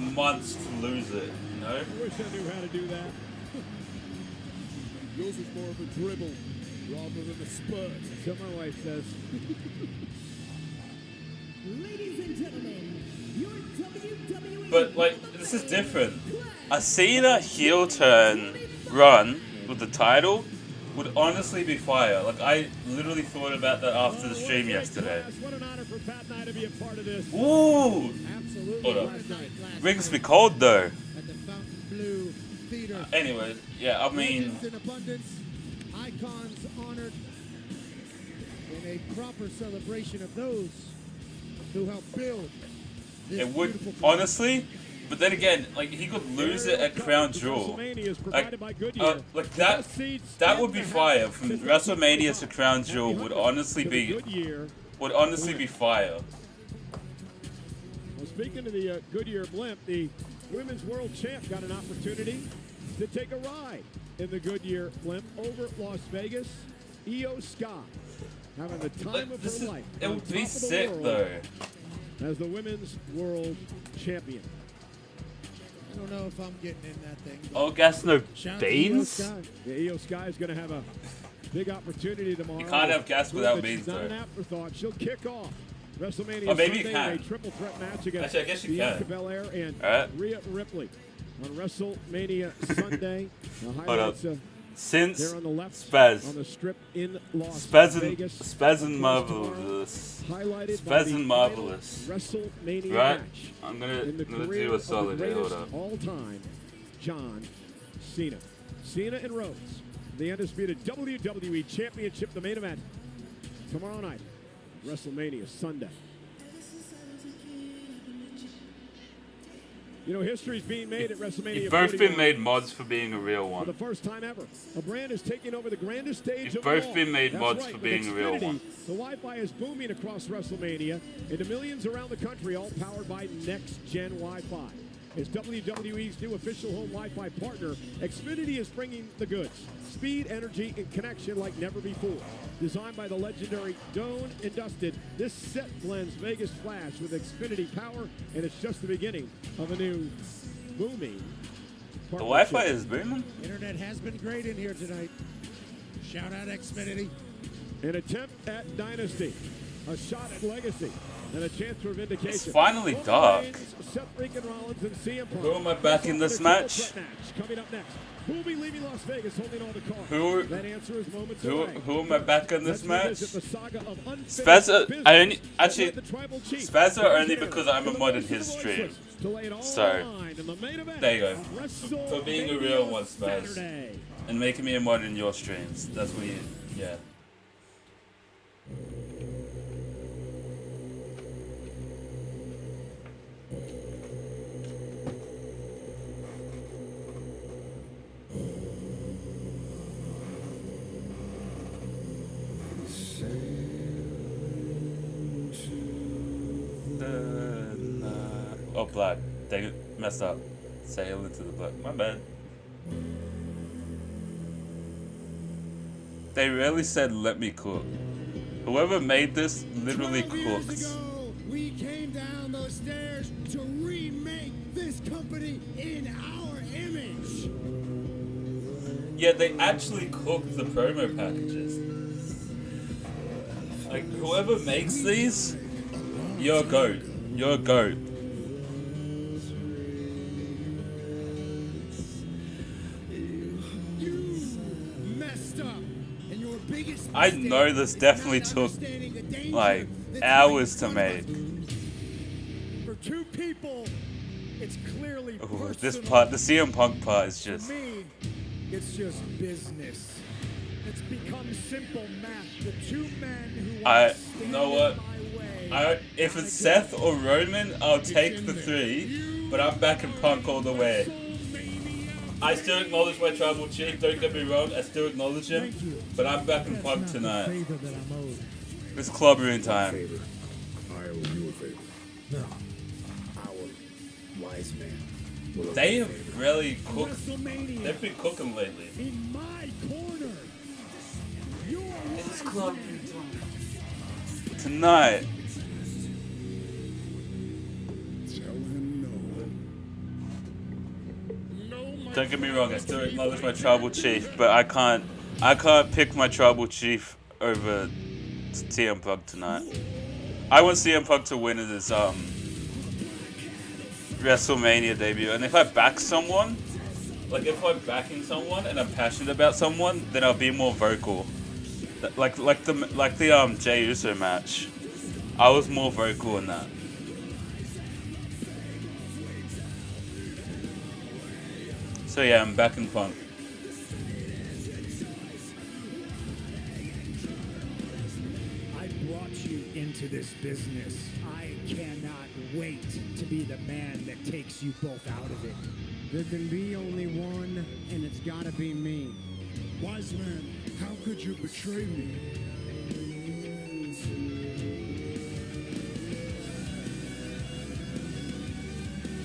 months to lose it, you know? I wish I knew how to do that. Yours is more of a dribble rather than a spurt. So my wife says. Ladies and gentlemen, your WWE. But, like, this is different. A Cena heel turn run with the title would honestly be fire. Like, I literally thought about that after the stream yesterday. What an honor for Pat and I to be a part of this. Ooh! Absolutely. Hold up. Rings me cold, though. At the Fountain Blue Theater. Anyway, yeah, I mean... Legends in abundance, icons honored, in a proper celebration of those who helped build this It would, beautiful honestly, but then again, like, he could lose it at Crown Jewel. Like that would be fire. From WrestleMania to Crown Jewel would honestly be fire. Well, speaking of the Goodyear blimp, the Women's World Champ got an opportunity to take a ride in the Goodyear blimp over at Las Vegas. Io Sky having the time of her life. It on would top be of the sick, world though. As the Women's World Champion. I don't know if I'm getting in that thing. Oh, gas no Shout out to beans? Io Sky. Yeah, Io Sky is going to have a big opportunity tomorrow. You can't have gas without beans, She's not though. an afterthought. She'll kick off WrestleMania Oh, maybe you Sunday in can. a triple threat match against Actually, I guess you Bianca can. Belair and Alright. Rhea Ripley on WrestleMania Sunday. The Hold up. highlights Since there on the left Spaz. on the strip in Las Spaz Vegas. and marvelous. Highlighted by Spaz the and marvelous. WrestleMania Right? match I'm gonna in the do career a of solid the here. Hold greatest up. all-time John Cena. Cena and Rhodes, the undisputed WWE Championship, the main event tomorrow night, WrestleMania Sunday. You know, history's being made at WrestleMania. You've both 41. been made mods for being a real For one. the first time ever, a brand is taking over the grandest stage You've of them both all. been made That's mods right, for with being a real Xfinity, one. The Wi-Fi is booming across WrestleMania into millions around the country, all powered by next-gen Wi-Fi. As WWE's new official home Wi-Fi partner, Xfinity is bringing the goods. Speed, energy, and connection like never before. Designed by the legendary Doan and Dusted, this set blends Vegas Flash with Xfinity power, and it's just the beginning of a new booming The Wi-Fi is booming. Internet has been great in here tonight. Shout out Xfinity. An attempt at dynasty, a shot at legacy, and a chance for vindication. It's finally dark. Seth Freakin' Rollins and CM Punk. Who am I back in this match? Coming up next. Who will be leaving Las Vegas holding all the cards? That answer is moments away. Who am I back in this match? Spazza, I only actually Spazza only because I'm a mod in his stream. So there you go. For being a real one, Spaz, and making me a mod in your streams. That's what you, yeah. Oh, black. They messed up. Sail into the black. My bad. They really said, let me cook. Whoever made this literally cooked. We came down those stairs to remake this company in our image. Yeah, they actually cooked the promo packages. Like, whoever makes these, you're a goat. You're a goat. I know this definitely took like hours to make. For two people, it's clearly Ooh, this part, the CM Punk part is just. For me, it's just business. It's become simple math. The two men who You know what? If it's Seth or Roman, I'll take the 3, but I'm backing Punk all the way. I still acknowledge my tribal chief, don't get me wrong, I still acknowledge him, but I'm backing Punk tonight. It's club room time. I owe you a favor. No. Our wise man. They have really cooked. They've been cooking lately. In my corner. It's club room time. Tonight. Don't get me wrong, I still acknowledge my tribal chief, but I can't pick my tribal chief over CM Punk tonight. I want CM Punk to win at his WrestleMania debut, and if I back someone, like if I'm backing someone and I'm passionate about someone, then I'll be more vocal. Like the Jey Uso match, I was more vocal in that. So yeah, I'm back in Punk. I brought you into this business. I cannot wait to be the man that takes you both out of it. There can be only one, and it's gotta be me. Wise man, how could you betray me?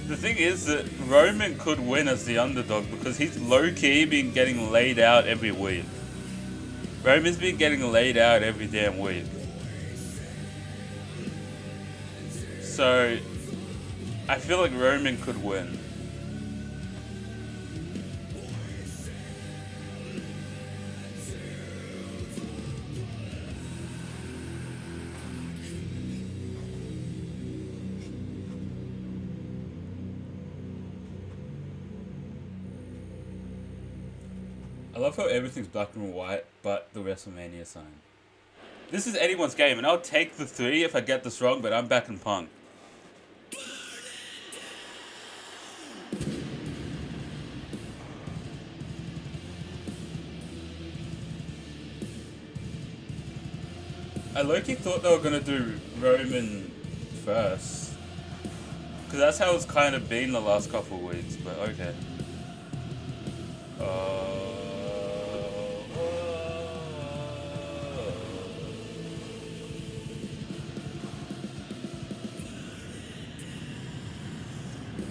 The thing is that Roman could win as the underdog because he's low-key been getting laid out every week. Roman's been getting laid out every damn week. So, I feel like Roman could win. I love how everything's black and white, but the WrestleMania sign. This is anyone's game, and I'll take the 3 if I get this wrong, but I'm back in Punk. I low-key thought they were gonna do Roman first. Because that's how it's kind of been the last couple of weeks, but okay.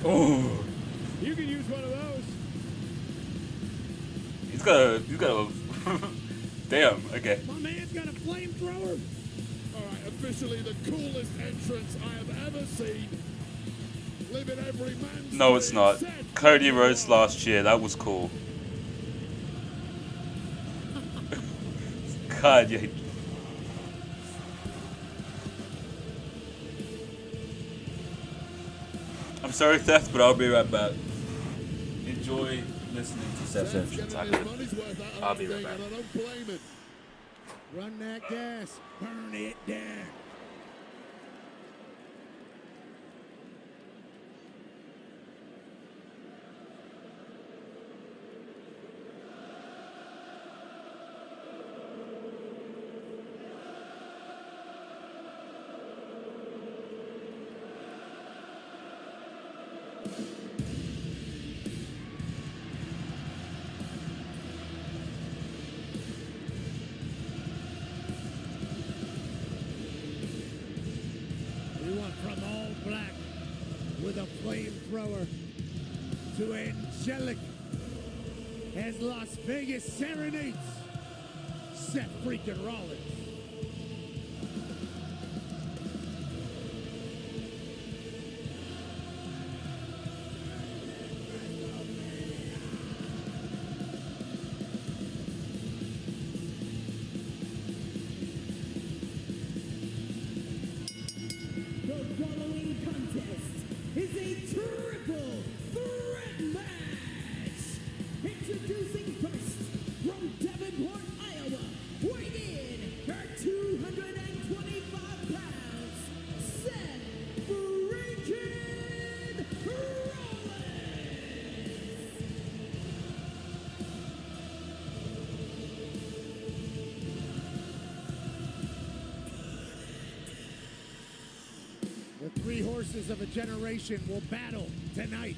Ooh. You can use one of those. He's got a damn, okay. My man's got a flamethrower. All right, officially the coolest entrance I have ever seen. Living every man's No, it's not. Cody Rhodes last year, that was cool. God, yeah. I'm sorry, Theft, but I'll be right back. Enjoy listening to Seth's entrance. I'll be right back. And I don't blame him. Run that gas. Burn it down. We went from all black with a flamethrower to angelic as Las Vegas serenades Seth freaking Rollins. The following contest is a triple threat match. Introducing first from Davenport, Iowa, weighing in at 225 pounds, Seth freaking Rollins. The three horses of a generation will battle tonight.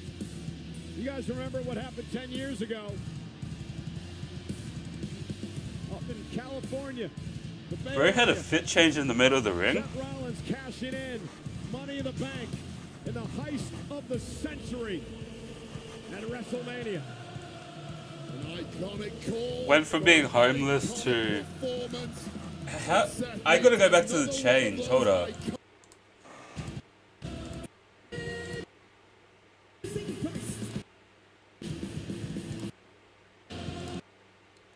You guys remember what happened 10 years ago? Up in California. The Bay Bro had a Area. fit change in the middle of the ring. Seth Rollins cashing in Money in the Bank in the heist of the century at WrestleMania. An iconic call. Went from being homeless to... How? I gotta go back to the change, hold up.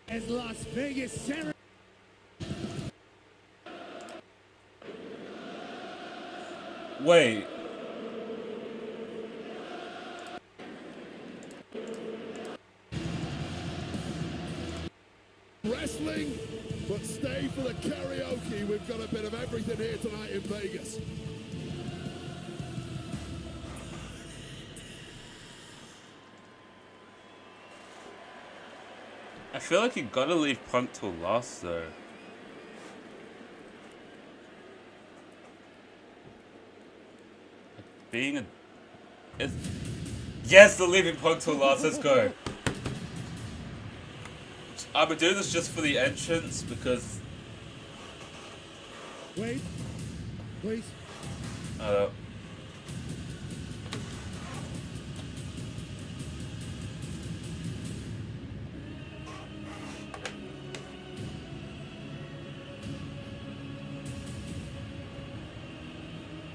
As Las Vegas serenades. Wait. Wrestling, but stay for the karaoke. We've got a bit of everything here tonight in Vegas. I feel like you gotta leave Punk till last though. Being a... Yes, they're leaving Punk till last, let's go. I'm gonna do this just for the entrance because... Wait, please.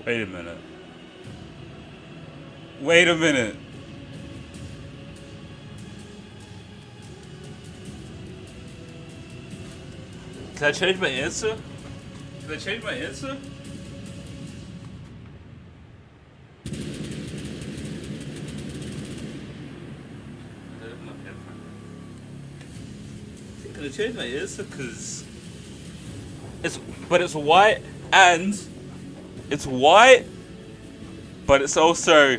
Wait a minute. Wait a minute. Can I change my answer? Can I change my answer? Can I change my answer? Cause it's white and it's white, but it's also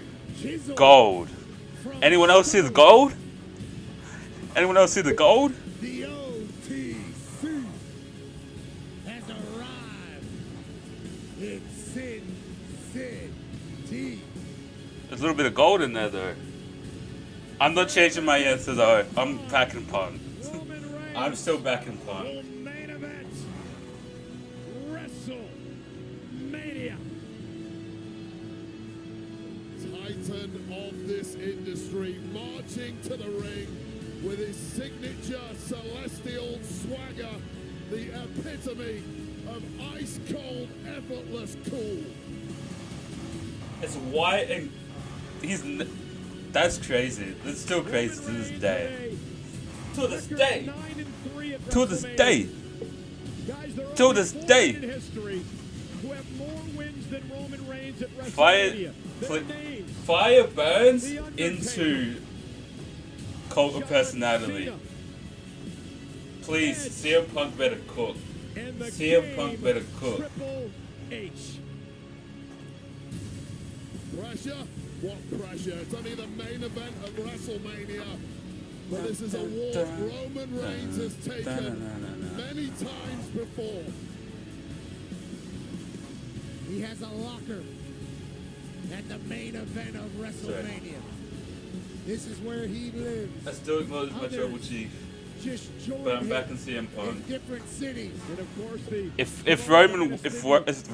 gold. Anyone else see the gold? Anyone else see the gold? The OTC has arrived. It's Sin City. There's a little bit of gold in there though. I'm not changing my answer though. I'm backing Punk. I'm still backing Punk. Main event. WrestleMania. Title titan of this industry, marching to the ring with his signature celestial swagger, the epitome of ice-cold, effortless cool. It's white and that's crazy. It's still crazy to this day. To this day. To this day. To this day. Who have more wins than Roman Reigns at Fire burns into cult of personality. Please, CM Punk better cook. CM Punk better cook. Triple H. Pressure? What pressure? It's only the main event of WrestleMania. But this is a war Roman Reigns has taken many times before. He has a locker at the main event of WrestleMania. This is where he lives. I still acknowledge my Tribal Chief. But I'm back in CM Punk. Different cities. And of course If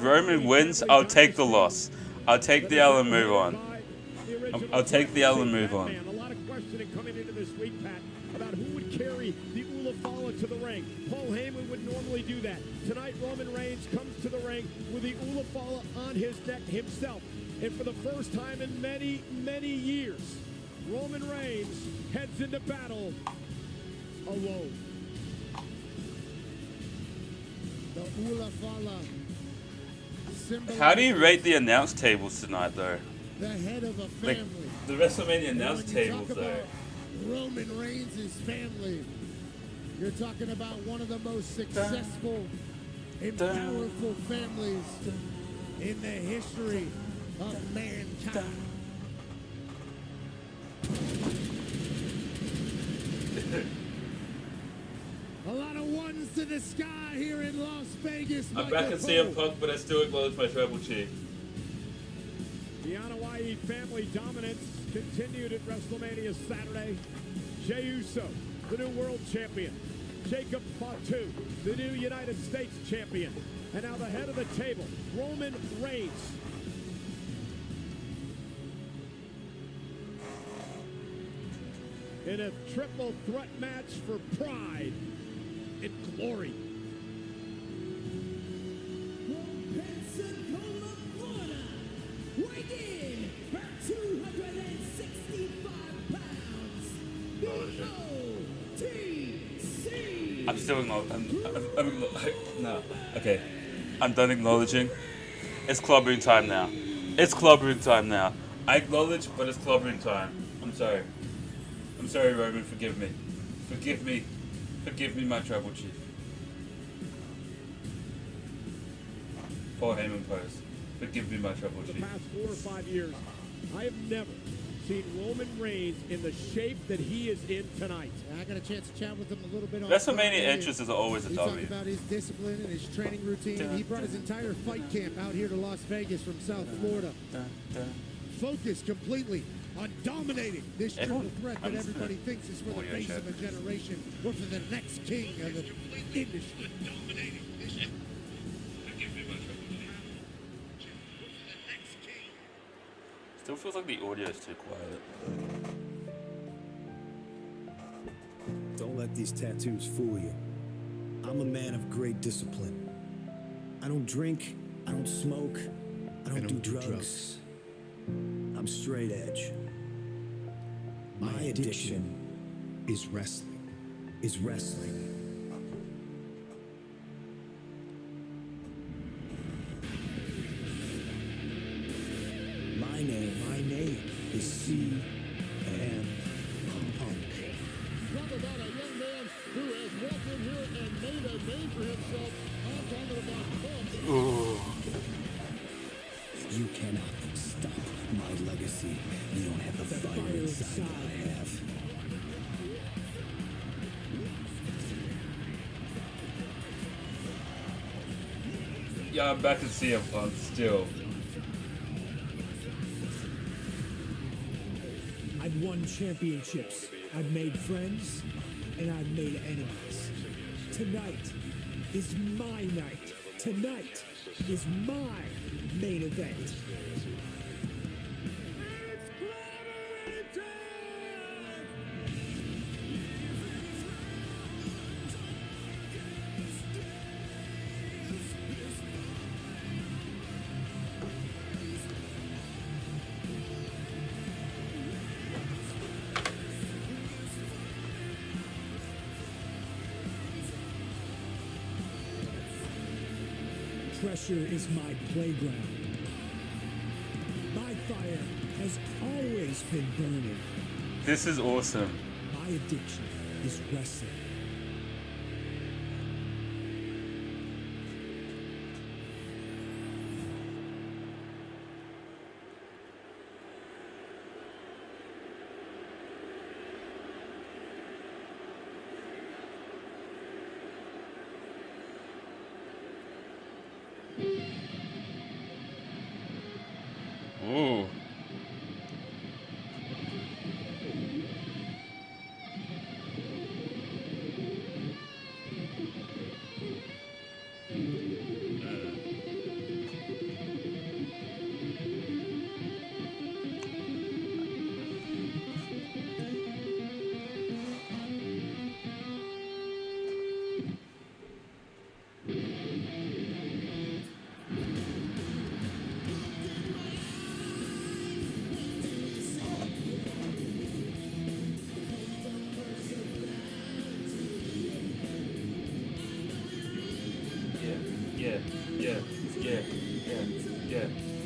Roman wins, I'll take the loss. I'll take the L and move on. I'll take the L and move on. A lot of questioning coming into this week, Pat, about who would carry the Ula Fala to the ring. Paul Heyman would normally do that. Tonight, Roman Reigns comes to the ring with the Ula Fala on his neck himself. And for the first time in many, many years, Roman Reigns heads into battle alone. The Ula Fala. How do you rate the announce tables tonight, though? The head of a family. Like, the WrestleMania announce tables, though. Roman Reigns' family. You're talking about one of the most successful and powerful families in the history of mankind. A lot of ones to the sky here in Las Vegas. I'm back in CM Punk, but I still acknowledge my Tribal Chief. The ACYT family dominance continued at WrestleMania Saturday. Jey Uso, the new world champion. Jacob Fatu, the new United States champion. And now the head of the table, Roman Reigns. In a triple threat match for pride and glory. Weighing in at 265 pounds, the OTC. I'm still acknowledging. No. Okay. I'm done acknowledging. It's clubbing time now. It's clubbing time now. I acknowledge, but it's clubbing time. I'm sorry. I'm sorry, Roman. Forgive me. Forgive me. Forgive me, my Tribal Chief. Paul Heyman pose. Forgive me, my Tribal Chief. For the past 4 or 5 years, I have never seen Roman Reigns in the shape that he is in tonight. I got a chance to chat with him a little bit. WrestleMania entrance is always a he W. talked about his discipline and his training routine. He brought his entire fight camp out here to Las Vegas from South Florida. Focused completely on dominating this triple threat that everybody thinks is for the face of a generation or for the next king of the industry. Still feels like the audio is too quiet. Don't let these tattoos fool you. I'm a man of great discipline. I don't drink, I don't smoke, I don't do drugs. I'm straight edge. My addiction is wrestling. My name is CM Punk. Talk about a young man who has walked in here and made a name for himself. I'm talking about Punk. Ooh. You cannot stop my legacy. You don't have the fire inside that I have. Yeah, I'm back in CM Punk still. I've won championships, I've made friends, and I've made enemies. Tonight is my night. Tonight is my main event. It's pressure is my playground. My fire has always been burning. This is awesome. My addiction is wrestling. Ooh. Yeah.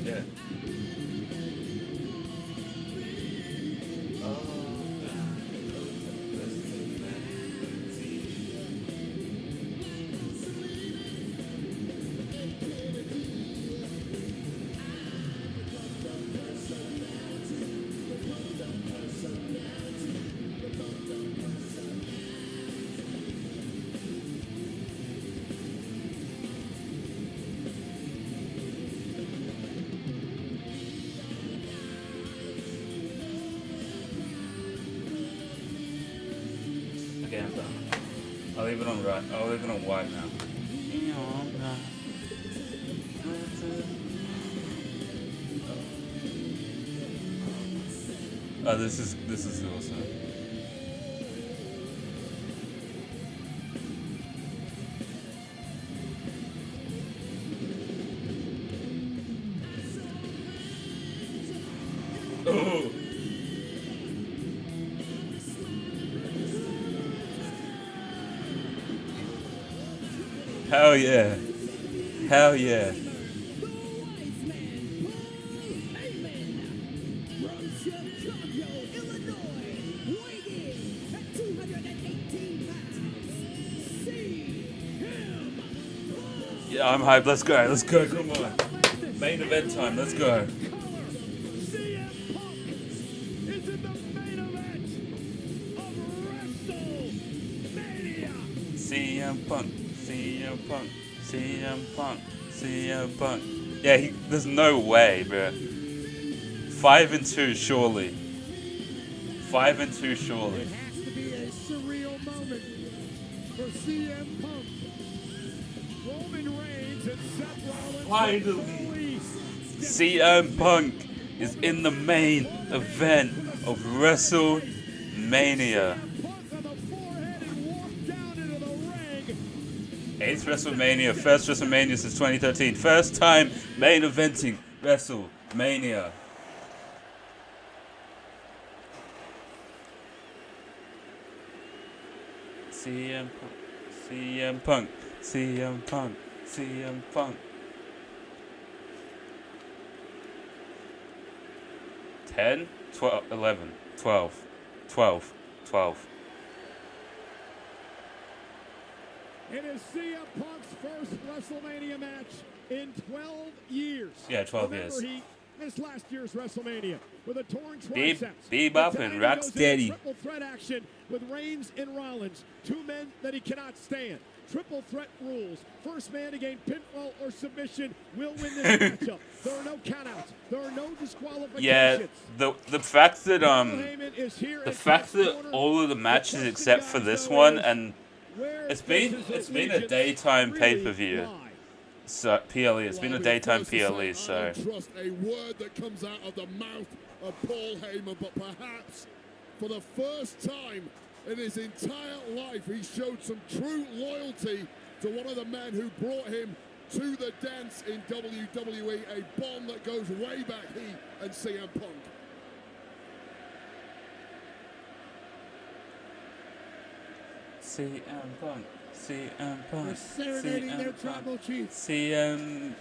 Okay, I'm done. I'll leave it on right. I'll leave it on white now. Oh, this is awesome. Oh. Hell yeah. Hell yeah. Yeah, I'm hyped. Let's go. Let's go. Come on. Main event time. Let's go. CM Punk. CM Punk. CM Punk. CM Punk. Yeah, there's no way, bro. 5-2, surely. 5-2, surely. It has to be a surreal moment for CM Punk. Roman Reigns and Seth Rollins. Finally, CM Punk is in the main event of WrestleMania. 8th WrestleMania, first WrestleMania since 2013. First time main eventing WrestleMania. CM Punk, CM Punk, CM Punk, CM Punk. 10, 12, 11, 12, 12, 12. It is CM Punk's first WrestleMania match in 12 years. Yeah, 12 Remember, years. He missed last year's WrestleMania with a torn triceps. Bebop and Rocksteady. Triple threat action with Reigns and Rollins, two men that he cannot stand. Triple threat rules. First man to gain pinfall or submission will win this matchup. There are no countouts. There are no disqualifications. Yeah, the fact that all of the matches except for this one, and it's been a daytime pay-per-view. So PLE, it's been a daytime PLE. So I don't trust a word that comes out of the mouth of Paul Heyman, but perhaps for the first time in his entire life, he showed some true loyalty to one of the men who brought him to the dance in WWE, a bond that goes way back, he and CM Punk. CM Punk. CM Punk. They're serenading CM their Punk. tribal chief. CM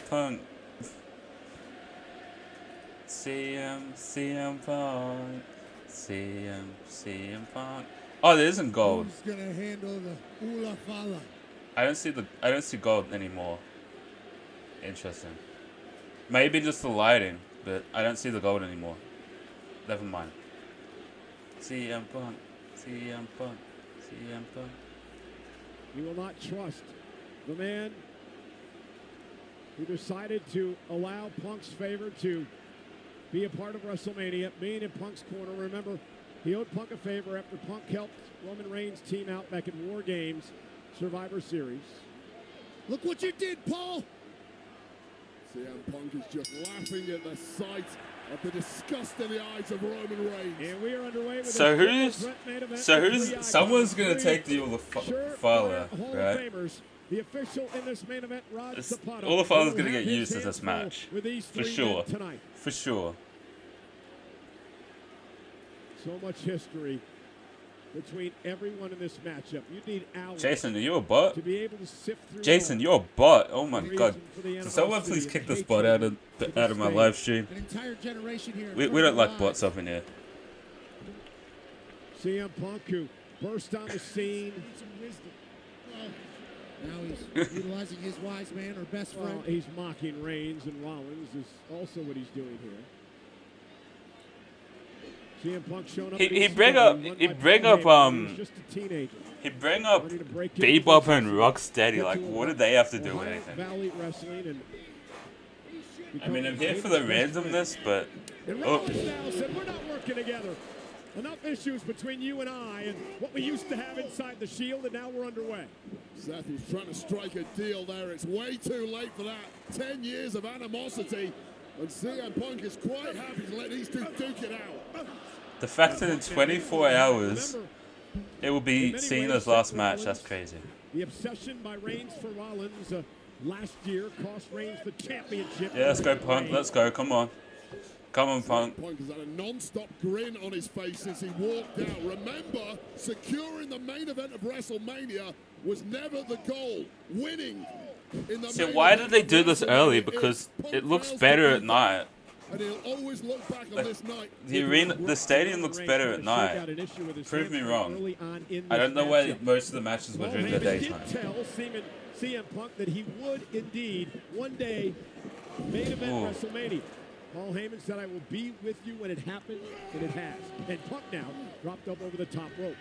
Punk. CM Punk. CM Punk. Oh, there isn't gold. Who's gonna handle the Ula Fala? I don't see gold anymore. Interesting. Maybe just the lighting, but I don't see the gold anymore. Never mind. CM Punk. CM Punk. CM Punk. You will not trust the man who decided to allow Punk's favor to be a part of WrestleMania, being in Punk's corner. Remember, he owed Punk a favor after Punk helped Roman Reigns' team out back in War Games Survivor Series. Look what you did, Paul! CM Punk is just laughing at the sight of the disgust in the eyes of Roman Reigns. And we are underway with someone's gonna take the Ula Fala, right? The official in this main event, Rod Zapata. Ula Fala's gonna get used in this match, for sure. Tonight. For sure. So much history between everyone in this matchup. You need hours. Jason, are you a bot? To be able to sift through. Jason, you're a bot. Oh my god. So someone please kick this bot out of my live stream. An entire generation here. We don't like bots up in here. CM Punk, who burst on the scene. Now he's utilizing his wise man or best friend. Well, he's mocking Reigns, and Rollins is also what he's doing here. CM Punk showing up. He bring up Bebop and Rocksteady. Like, what did they have to do with anything? Valley Wrestling and I mean, I'm here for the randomness, but Rollins now said, we're not working together. Enough issues between you and I and what we used to have inside the Shield, and now we're underway. Seth was trying to strike a deal there. It's way too late for that. 10 years of animosity, and CM Punk is quite happy to let these two duke it out. the fact that in 24 hours it will be seen as last match, that's crazy. The obsession by Reigns for Rollins last year cost Reigns the championship. Yeah, let's go, Punk. Let's go. Come on. Come on, Punk. Punk has had a non-stop grin on his face since he walked out. Remember, securing the main event of WrestleMania was never the goal. Winning in the So why did they do this early? Because it looks better at night. And he'll always look back on this night. The stadium looks better at night. Prove me wrong. I don't know why most of the matches were during the daytime. He did tell CM Punk that he would indeed one day main event WrestleMania. Paul Heyman said, I will be with you when it happens, and it has. And Punk now dropped up over the top rope.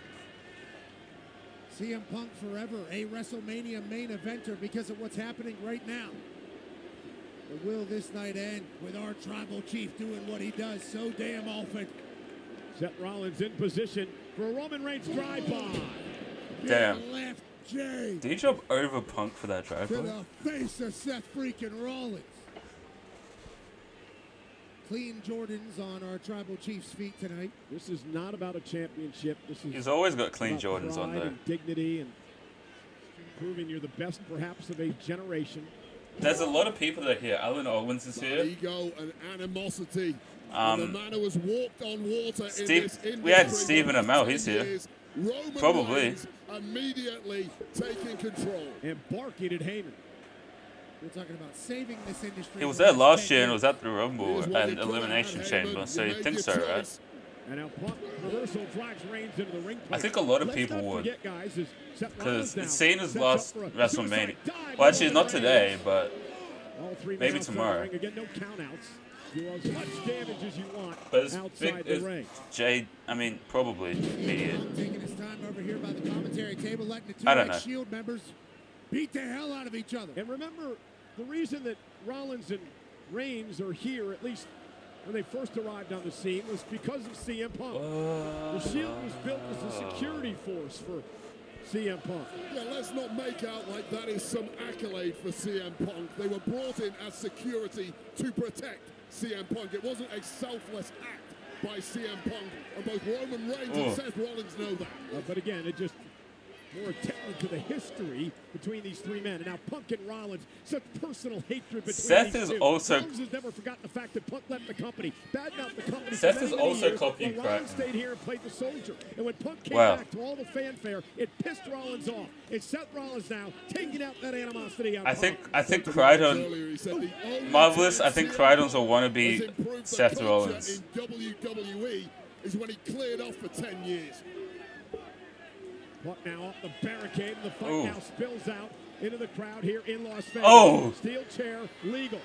CM Punk forever a WrestleMania main eventer because of what's happening right now. But will this night end with our tribal chief doing what he does so damn often? Seth Rollins in position for a Roman Reigns drive-by. Damn. Left J. Did he jump over Punk for that drive-by? To the face of Seth freaking Rollins. Clean Jordans on our tribal chief's feet tonight. This is not about a championship. This is He's always got clean Jordans on there. And dignity and proving you're the best, perhaps, of a generation. There's a lot of people that are here. Alan Owens is here. Ego and animosity. The man who has walked on water in this we had Stephen Amell. He's here. Roman Probably. Reigns immediately taking control. And barking at Heyman. We're talking about saving this industry. He was there last year and was at the Rumble and Elimination Chamber, so you think so, right? And now Punk reversal drives Reigns into the ring. I think a lot of people would. Because it's seen as last WrestleMania. Well, actually, not today, but maybe tomorrow. Again, no countouts. Do as much damage as you want but it's outside big, the ring. Probably immediate. Taking his time over here by the commentary table, letting the two I don't know. Shield members beat the hell out of each other. And remember, the reason that Rollins and Reigns are here, at least when they first arrived on the scene, was because of CM Punk. The Shield was built as a security force for CM Punk. Yeah, let's not make out like that is some accolade for CM Punk. They were brought in as security to protect CM Punk. It wasn't a selfless act by CM Punk, and both Roman Reigns and Seth Rollins know that. But again, it just more attention to the history between these three men. And now Punk and Rollins, such personal hatred between Seth these is two. also- Rollins has never forgotten the fact that Punk left the company, badmouthed the company. Seth for many, is many also years, copying while Rollins Crichton. stayed here and played the soldier. And when Punk came Wow. back to all the fanfare, it pissed Rollins off. It's Seth Rollins now taking out that animosity on I Punk. think Crichton, Marvelous. I think Crichton's a wannabe Seth Rollins. In WWE is when he cleared off for 10 years. Punk now off the barricade, and the fight Ooh. now spills out into the crowd here in Las Vegas. Oh. Steel chair legal.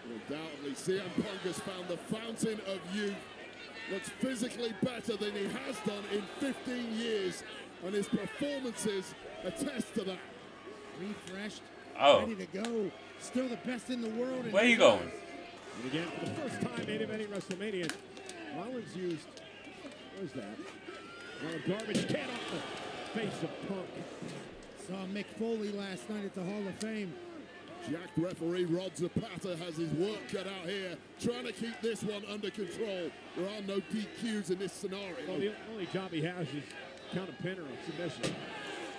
Undoubtedly, CM Punk has found the fountain of youth. Looks physically better than he has done in 15 years, and his performances attest to that. Refreshed, Oh. ready to go. Still the best in the world. in Where you his going? eyes. And again, for the first time in any WrestleMania, Rollins used, where's that? Well, a garbage can off the face of Punk. Saw Mick Foley last night at the Hall of Fame. Jack referee Rod Zapata has his work cut out here, trying to keep this one under control. There are no DQs in this scenario. Well, the only job he has is count a pin or a submission.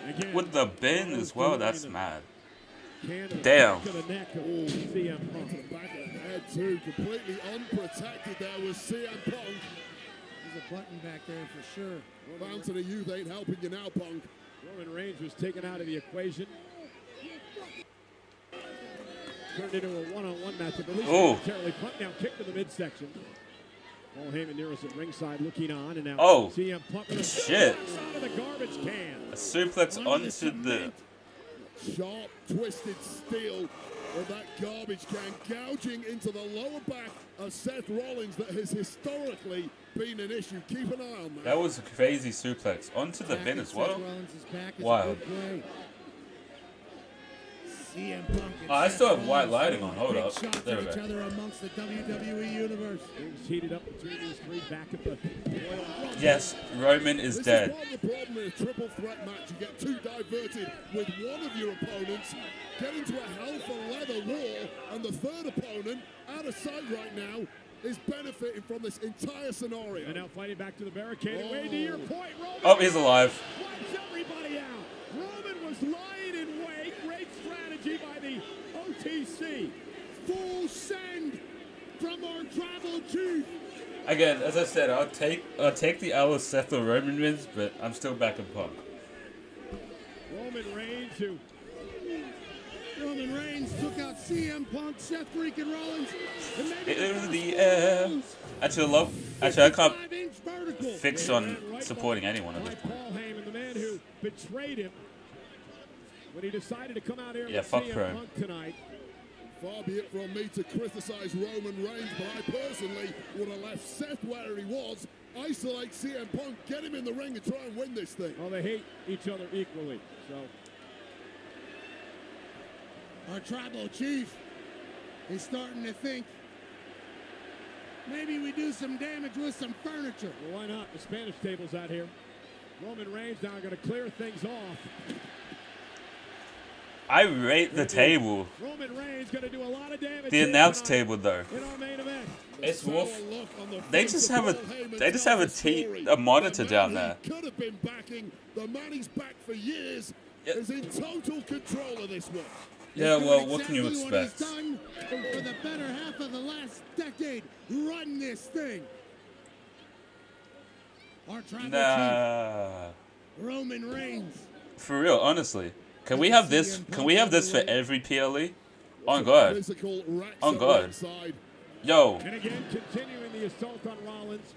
Again, With the bin Rollins as well, delivering that's the mad. can to the Damn. back of the neck of CM Punk. Back of the head too, completely unprotected there was CM Punk. There's a button back there for sure. Fountain of youth ain't helping you now, Punk. Roman Reigns was taken out of the equation. Turned into a one-on-one matchup. At least Oh. momentarily. Punk now kicked to the midsection. Paul Heyman near us at ringside looking on, and now Oh. CM Punk with a Shit. suplex out of the garbage can. A suplex onto the. Sharp, twisted steel of that garbage can gouging into the lower back of Seth Rollins that has historically been an issue. Keep an eye on that. That was a crazy suplex onto the bin as well. Wow. CM Punk and Oh, I Seth still have white Rollins lighting on. Hold big up. shots There at we each go. other amongst the WWE universe. Things heated up between these three back at the Royal Rumble. Yes, Roman is This dead. is part of the problem in a triple threat match. You get too diverted with one of your opponents, get into a hell for leather war, and the third opponent, out of sight right now, is benefiting from this entire scenario. And now fighting back to the barricade. And Wade, to your point, Roman Oh, he's alive. wipes everybody out. Roman was lying in wait. Great strategy by the OTC. Full send from our tribal chief. Again, as I said, I'll take the L of Seth or Roman wins, but I'm still back in Punk. Roman Reigns, who Roman Reigns took out CM Punk, Seth freaking Rollins, and made it In the air. Actually, I can't fix on supporting anyone at this point. Paul Heyman, the man who betrayed him when he decided to come out here Yeah, with fuck CM Pro. Punk tonight. Far be it from me to criticize Roman Reigns, but I personally would have left Seth where he was, isolate CM Punk, get him in the ring and try and win this thing. Well, they hate each other equally, so Our tribal chief is starting to think maybe we do some damage with some furniture. well, why not? The Spanish table's out here. Roman Reigns now going to clear things off. I rate the table. Roman Reigns going to do a lot of damage. The here announce tonight table though. in our main event. It's Wolf. They just have a monitor down there. Could have been backing. The man he's backed for years is in total control of this one. Yeah, well, what can you Exactly what expect? he's done for the better half of the last decade. Run this thing. Our tribal Nah. chief, Roman Reigns. For real, honestly. Can we have this? Can we have this for every PLE? On God. Physical racks On on God. that side. Yo. And again, continuing the assault on Rollins.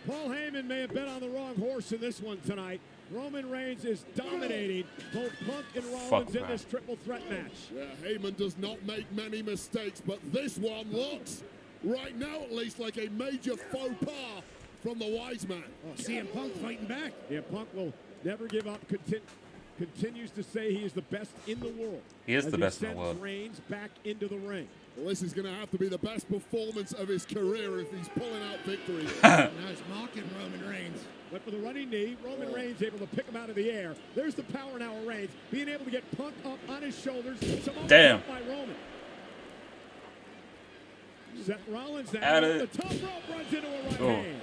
Paul Heyman may have been on the wrong horse in this one tonight. Roman Reigns is dominating both Punk and Rollins in this triple threat match. Yeah, Heyman does not make many mistakes, but this one looks, right now at least, like a major faux pas from the wise man. Oh, CM Punk fighting back. Yeah, Punk will never give up. Continues to say he is the best in the world. He is as the best in the sends world. Reigns back into the ring. Well, this is going to have to be the best performance of his career if he's pulling out victory. Nice mocking Roman Reigns. Went for the running knee. Roman Reigns able to pick him out of the air. There's the power now of Reigns. Being able to get Punk up on his shoulders. Damn. By Roman. Seth Rollins now. Out of The top rope runs into a right Oh. hand.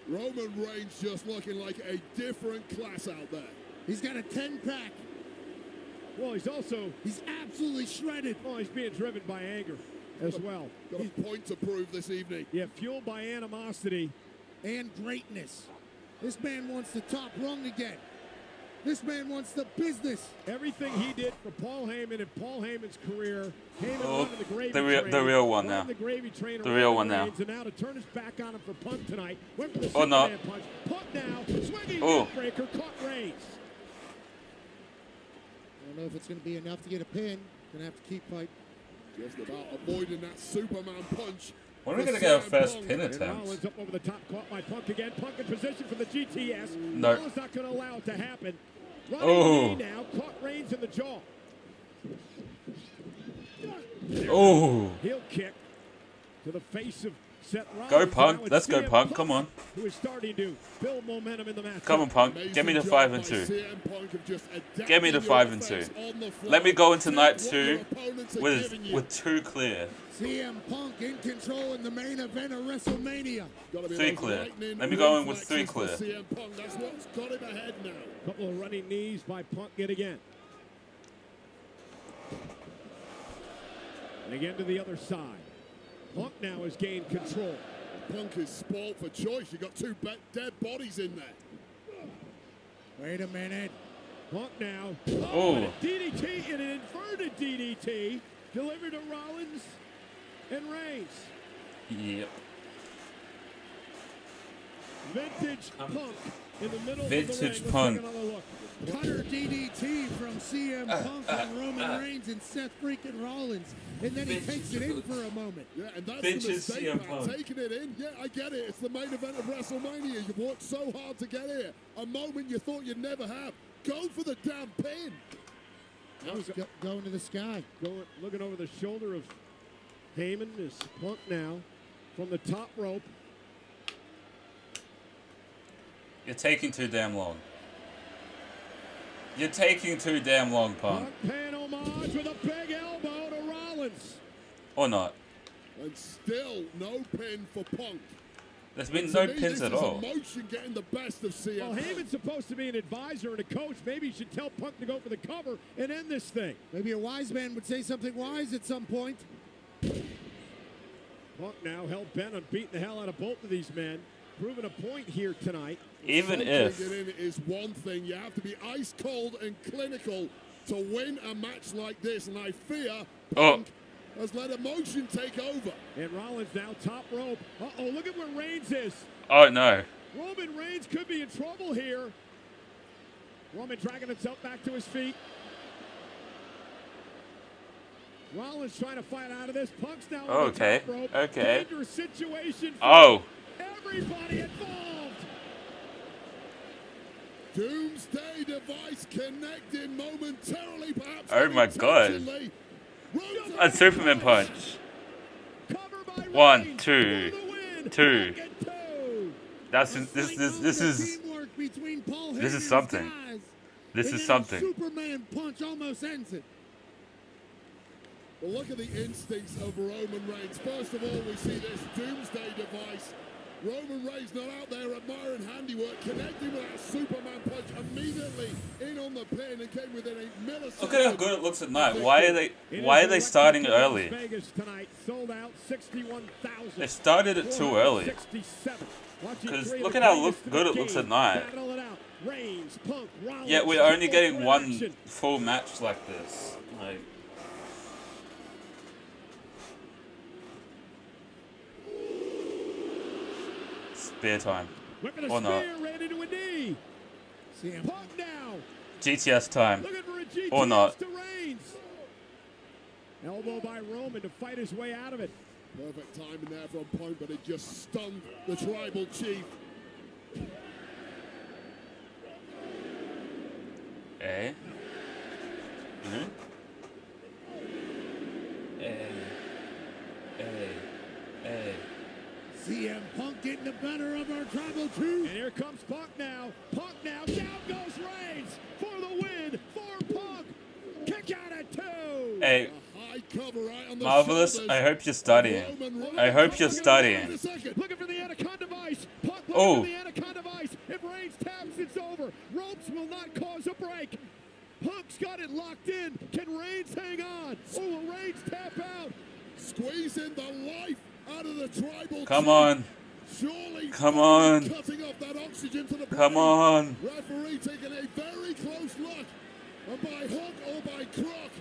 Roman Reigns just looking like a different class out there. He's got a 10-pack. Well, he's absolutely shredded. Oh, he's being driven by anger as well. Got a point to prove this evening. Yeah, fueled by animosity. And greatness. This man wants the top rung again. This man wants the business. Everything he did for Paul Heyman and Paul Heyman's career. Heyman running the gravy train. The real one now. The gravy train. The real one now. And now to turn his back on him for Punk tonight. Went for the Or not. Superman punch. Punk now, swinging Oh. neckbreaker, caught Reigns. I don't know if it's going to be enough to get a pin. Going to have to keep fighting. Just about avoiding that Superman punch. When are we going to get our first pin And attempt? Rollins up over the top, caught by Punk again. Punk in position for the GTS. No. Rollins not going to allow it to happen. Running Oh. knee now, caught Reigns in the jaw. Oh. Heel kick to the face of Seth Rollins. Go, Punk. Now it's Let's go, CM Punk. Come on. Who is starting to build momentum in the match. Come on, Punk. Get me to 5 and 2. Get me to 5 and 2. Let me go into night 2 with 2 clear. CM Punk in control in the main event of WrestleMania. 3 clear. Let me go in with 3 clear. CM Punk, that's what's got him ahead now. Couple of running knees by Punk yet again. And again to the other side. Punk now has gained control. Punk is spoiled for choice. You got 2 dead bodies in there. Wait a minute. Punk now. Oh. And a DDT and an inverted DDT delivered to Rollins and Reigns. Yep. Vintage Punk in the middle Vintage of the ring. Let's Punk. take another look. Cutter DDT from CM Punk on Roman Reigns and Seth freaking Rollins. And then he takes it in for a moment. Yeah, and that's Vintage the mistake, CM man. Punk. Taking it in. Yeah, I get it. It's the main event of WrestleMania. You've worked so hard to get here. A moment you thought you'd never have. Go for the damn pin. Going to the sky. Looking over the shoulder of Heyman is Punk now from the top rope. You're taking too damn long. You're taking too damn long, Punk. Punk paying homage with a big elbow to Rollins. Or not. And still no pin for Punk. There's been And no to me, pins this at is all. emotion getting the best of CM Well, Punk. Heyman's supposed to be an advisor and a coach. Maybe he should tell Punk to go for the cover and end this thing. Maybe a wise man would say something wise at some point. Punk now hell-bent on beating the hell out of both of these men. Proving a point here tonight. Even Something if. it in is one thing. You have to be ice cold and clinical to win a match like this. And I fear Punk has let emotion take over. And Rollins now top rope. Uh-oh, look at where Reigns is. Oh, no. Roman Reigns could be in trouble here. Roman dragging himself back to his feet. Rollins trying to fight out of this. Punk's now on Okay. the top rope. Okay. Dangerous situation for Oh. everybody involved. Doomsday device connecting momentarily, perhaps. Oh my God. unintentionally. A Superman punch. 1, 2, 2. This is something. This is something. Superman punch almost ends it. Well, look at the instincts of Roman Reigns. First of all, we see this Doomsday device. Roman Reigns not out there admiring handiwork, connecting with that Superman punch immediately in on the pin and came within a millisecond. Look at how good it looks at night. Why are they starting early? Vegas tonight sold out 61,000. They started it too early. Because look at how good it looks at night. Yet we're only getting one full match like this. Like, spear time. Or not. Ready to a knee. Punk now. GTS time. Looking for a GTS Or not. to Reigns. Elbow by Roman to fight his way out of it. Perfect timing there from Punk, but it just stunned the tribal chief. Eh? Hmm? CM Punk getting the better of our tribal chief. And here comes Punk now. Punk now. Down goes Reigns for the win for Punk. Kick out at 2. Hey, High cover right on the Marvelous, shoulders. I hope you're studying. I hope you're studying. Looking for the Anaconda device. Punk Oh. The anaconda vice. If Reigns taps, it's over. Ropes will not cause a break. Punk's got it locked in. Can Reigns hang on? Oh, will Reigns tap out? Squeezing the life out of the tribal. Come on. Surely Come on. cutting off that oxygen to the Come brain. on. Referee taking a very close look. And by hook or by crook.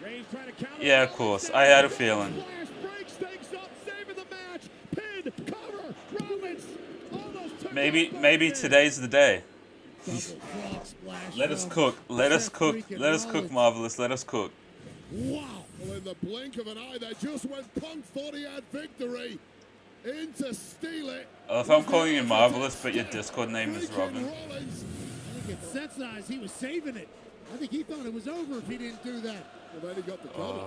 Reigns trying to counter. Yeah, of course. I had a feeling. Flash breaks things up, saving the match. Pin, cover, Rollins. Almost took Maybe today's the day. Double frog splash. Let us cook. Let us cook. Let us cook, Marvelous. Let us cook. Wow. Well, in the blink of an eye there, just when Punk thought he had victory, in to steal it. If I'm calling you Marvelous, but your Discord name is Robin. I think at set size, he was saving it. I think he thought it was over if he didn't do that. Well, then he got the cover.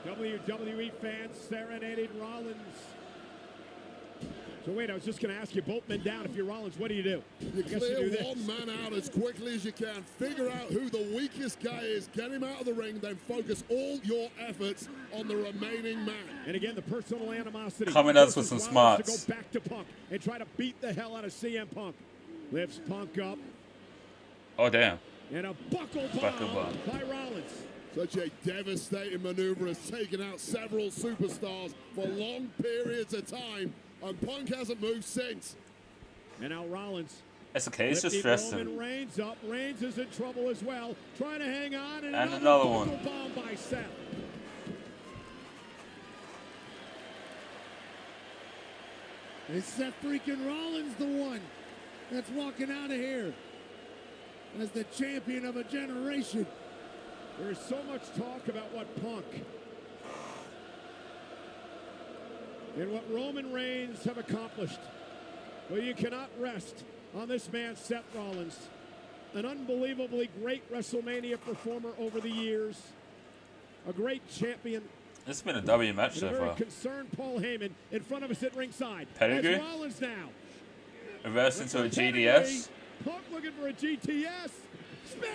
WWE fans serenading Rollins. So wait, I was just going to ask you, both men down. If you're Rollins, what do you do? You clear one man out as quickly as you can. Figure out who the weakest guy is. Get him out of the ring. Then focus all your efforts on the remaining man. And again, the personal animosity. Coming at us with some Rollins smarts. to go back to Punk and try to beat the hell out of CM Punk. Lifts Punk up. Oh, damn. And a buckle bomb by Rollins. Such a devastating maneuver has taken out several superstars for long periods of time. And Punk hasn't moved since. And now Rollins. It's okay, it's just Roman stressing. Reigns up. Reigns is in trouble as well. Trying to hang on. And another one. Bomb by Seth. Is Seth freaking Rollins the one that's walking out of here as the champion of a generation? There is so much talk about what Punk and what Roman Reigns have accomplished. Well, you cannot rest on this man, Seth Rollins. An unbelievably great WrestleMania performer over the years. A great champion. This has been a W match And so a very far. concerned Paul Heyman in front of us at ringside. Pedigree? That's Rollins now. Reverse into a GDS. Punk looking for a GTS. Spear!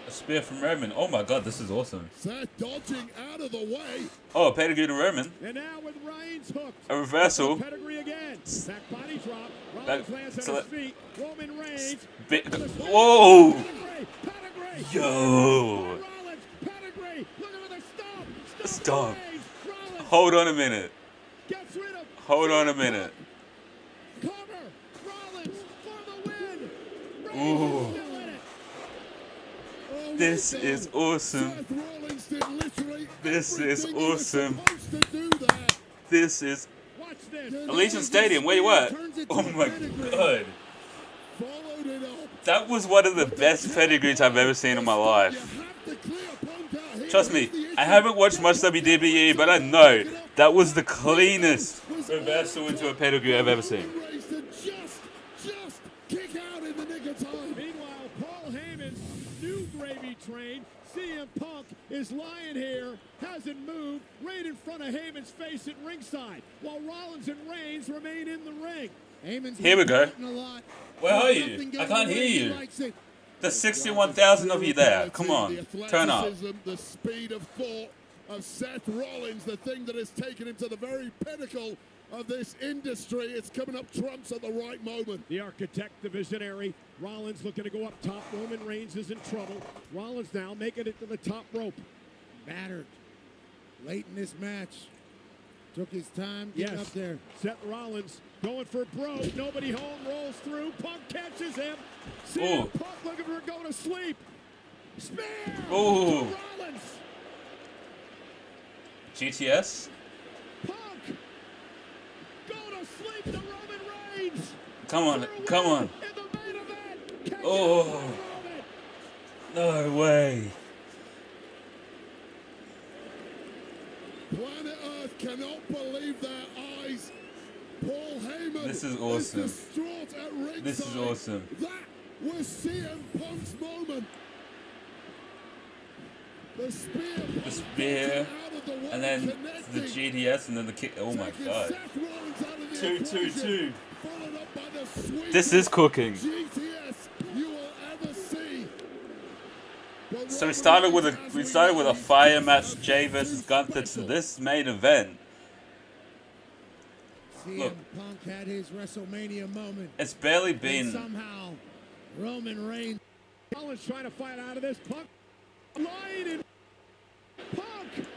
A spear from Roman. Oh my god, this is awesome. Seth dodging out of the way. Oh, a pedigree to Roman. And now with Reigns hooked. A reversal. Pedigree again. Back body drop. Rollins Back- lands so on his feet. Roman Reigns. Whoa! Pedigree. Yo! Rollins. Pedigree. Looking for the stomp. Stop. Hold on a minute. Gets rid of. Hold on a minute. Cover. Rollins for the win. Ooh. Still in it. This is awesome. This is awesome. This is Watch this. Allegiant Stadium. Where you at? Oh my god. That was one of the best pedigrees I've ever seen in my life. Trust me, I haven't watched much WWE, but I know that was the cleanest reversal into a pedigree I've ever seen. Just kick out in the nick of time. Meanwhile, Paul Heyman's new gravy train, CM Punk, is lying here, hasn't moved, right in front of Heyman's face at ringside, while Rollins and Reigns remain in the ring. Heyman's Here we go. a lot. Where are you? I can't hear you. There's 61,000 of you there. Come on, turn up. The speed of thought of Seth Rollins, the thing that has taken him to the very pinnacle of this industry. It's coming up trumps at the right moment. The architect, the visionary, Rollins looking to go up top. Roman Reigns is in trouble. Rollins now making it to the top rope. Battered late in this match. Took his time getting up there. Seth Rollins going for broke. Nobody home, rolls through. Punk catches him. Ooh. CM Punk looking for go to sleep. Spear! Ooh. Rollins. GTS? Punk! Go to sleep to Roman Reigns! Come on, come on. Oh. No way. Planet Earth cannot believe their eyes. Paul Heyman This is awesome. is distraught at ringside. This is awesome. That was CM Punk's moment. The spear, and then the GDS, and then the kick. Oh my god. 2-2-2. This is cooking. GTS you will ever see. But So we started with a fire match, Jay versus Gunther, to this main event. Look, Punk had his WrestleMania moment. it's barely been. And somehow, Roman Reigns. Rollins trying to fight out of this. Punk lying in. Punk.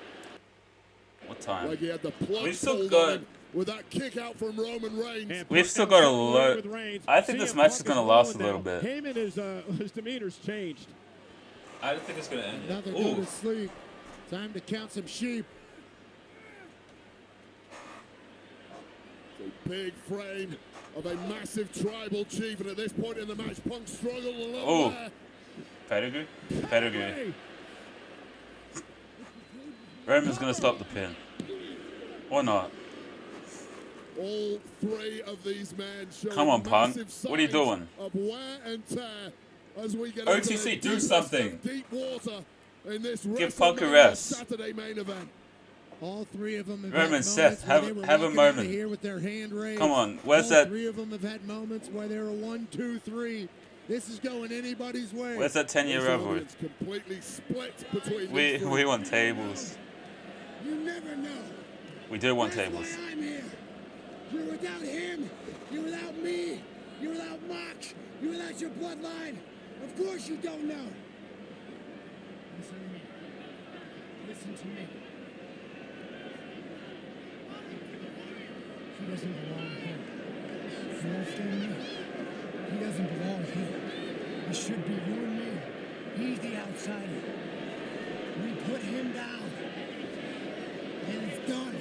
What time? Like he had the plug We've still pulled got. on him with that kick out from Roman Reigns. We've still got a lot. I think this match is going to last a little bit. Heyman his demeanor's changed. I don't think it's going to end. Another go to sleep. Time to count some sheep. A big frame of a massive tribal chief, and at this point in the match, Punk struggled a little Oh, there. pedigree? Pedigree. Roman's going to stop the pin. Or not. All three of these men showing Come on, Punk. massive What are you signs doing? of wear and tear as we get OTC, into do the something. deep water in this Give Punk a WrestleMania rest. Saturday main event. All three of them have Roman, had Seth, moments where they were have a walking out of moment. here with their hand raised. Come on, where's All that? three of them have had moments where they were 1, 2, 3. This is going anybody's way. Where's that 10-year rivalry? It's completely split between We these three. want tables. You never know. We do want That's tables. why I'm here. You're without him. You're without me. You're without Mock. You're without your bloodline. Of course you don't know. Listen to me. Listen to me. He doesn't belong here. You understand me? He doesn't belong here. It should be you and me. He's the outsider. We put him down. And it's done.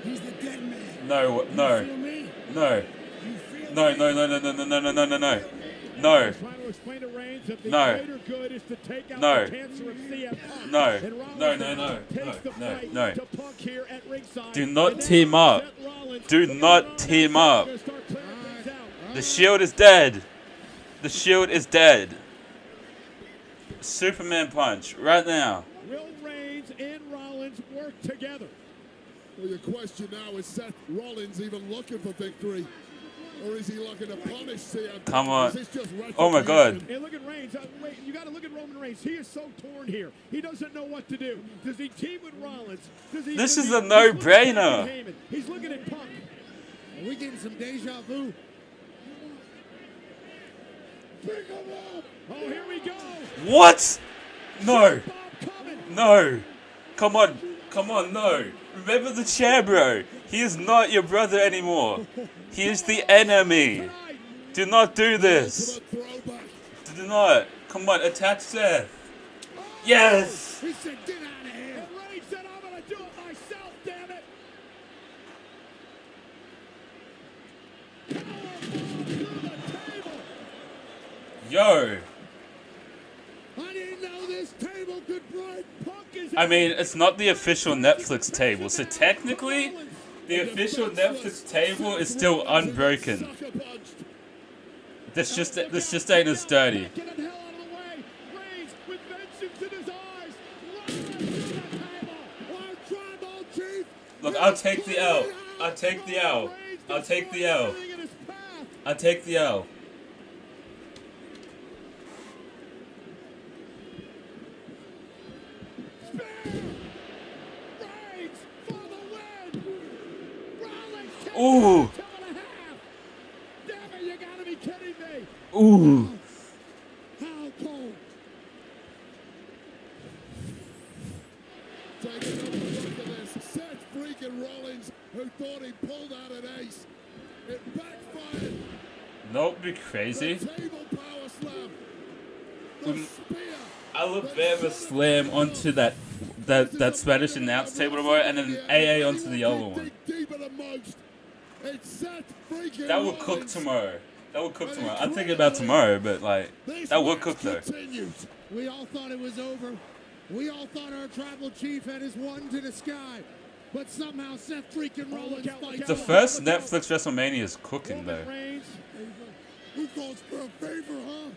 He's the dead man. No, no, You feel me? no, You feel no, me? no, no, no, no, no, no, no, no, no, no, no. Trying to explain to Reigns that the No. greater good is to take out No. the cancer of CM Punk. No. And Rollins No, no, no, takes the no, fight no. to Punk here at ringside. Do not And then team up. Seth Rollins Do looking not around team and up. gonna start clearing things out. The Shield is dead. The Shield is dead. Superman punch right now. Will Reigns and Rollins work together? Well, your question now is Seth Rollins even looking for victory? Or is he looking to punish CM Punk? Come on. Is this just Oh my God. And look at Reigns. Wait, you got to look at Roman Reigns. He is so torn here. He doesn't know what to do. Does he team with Rollins? This is a no-brainer. He's looking at Punk. Are we getting some deja vu? Pick him up! Oh, here we go. What? No. No. Come on. Come on, no. Remember the chair, bro. He is not your brother anymore. He is the enemy. Do not do this. Do not. Come on, attack Seth. Yes. He said, get out of here. And Reigns said, I'm going to do it myself, damn it. Yo. I didn't know this table could break. Punk is I mean, it's not the official Netflix table, so technically, the official Netflix table is still unbroken. This just ain't as dirty. Get the hell out of the way. Reigns with vengeance in his eyes. Rollins to the table. Our tribal chief. Look, I'll take the L. I'll take the L. I'll take the L. I'll take the L. Reigns for the win. Rollins takes Ooh. 2.5. Damn it, you gotta be kidding me. Ooh. How cold. Taking another look at this. Seth freaking Rollins, who thought he pulled out an ace. It backfired. Don't be crazy. The table power slam. The spear. I look bit of a slam onto that Spanish announce table tomorrow, and then AA onto the other one. Deeper than most. It's Seth freaking That will cook Rollins. tomorrow. That will cook tomorrow. I'm thinking about tomorrow, but like that will cook though. Continues. We all thought it was over. We all thought our tribal chief had his one to the sky. But somehow Seth freaking Rollins fights. The first Netflix WrestleMania is cooking though. Who calls for a favor, huh?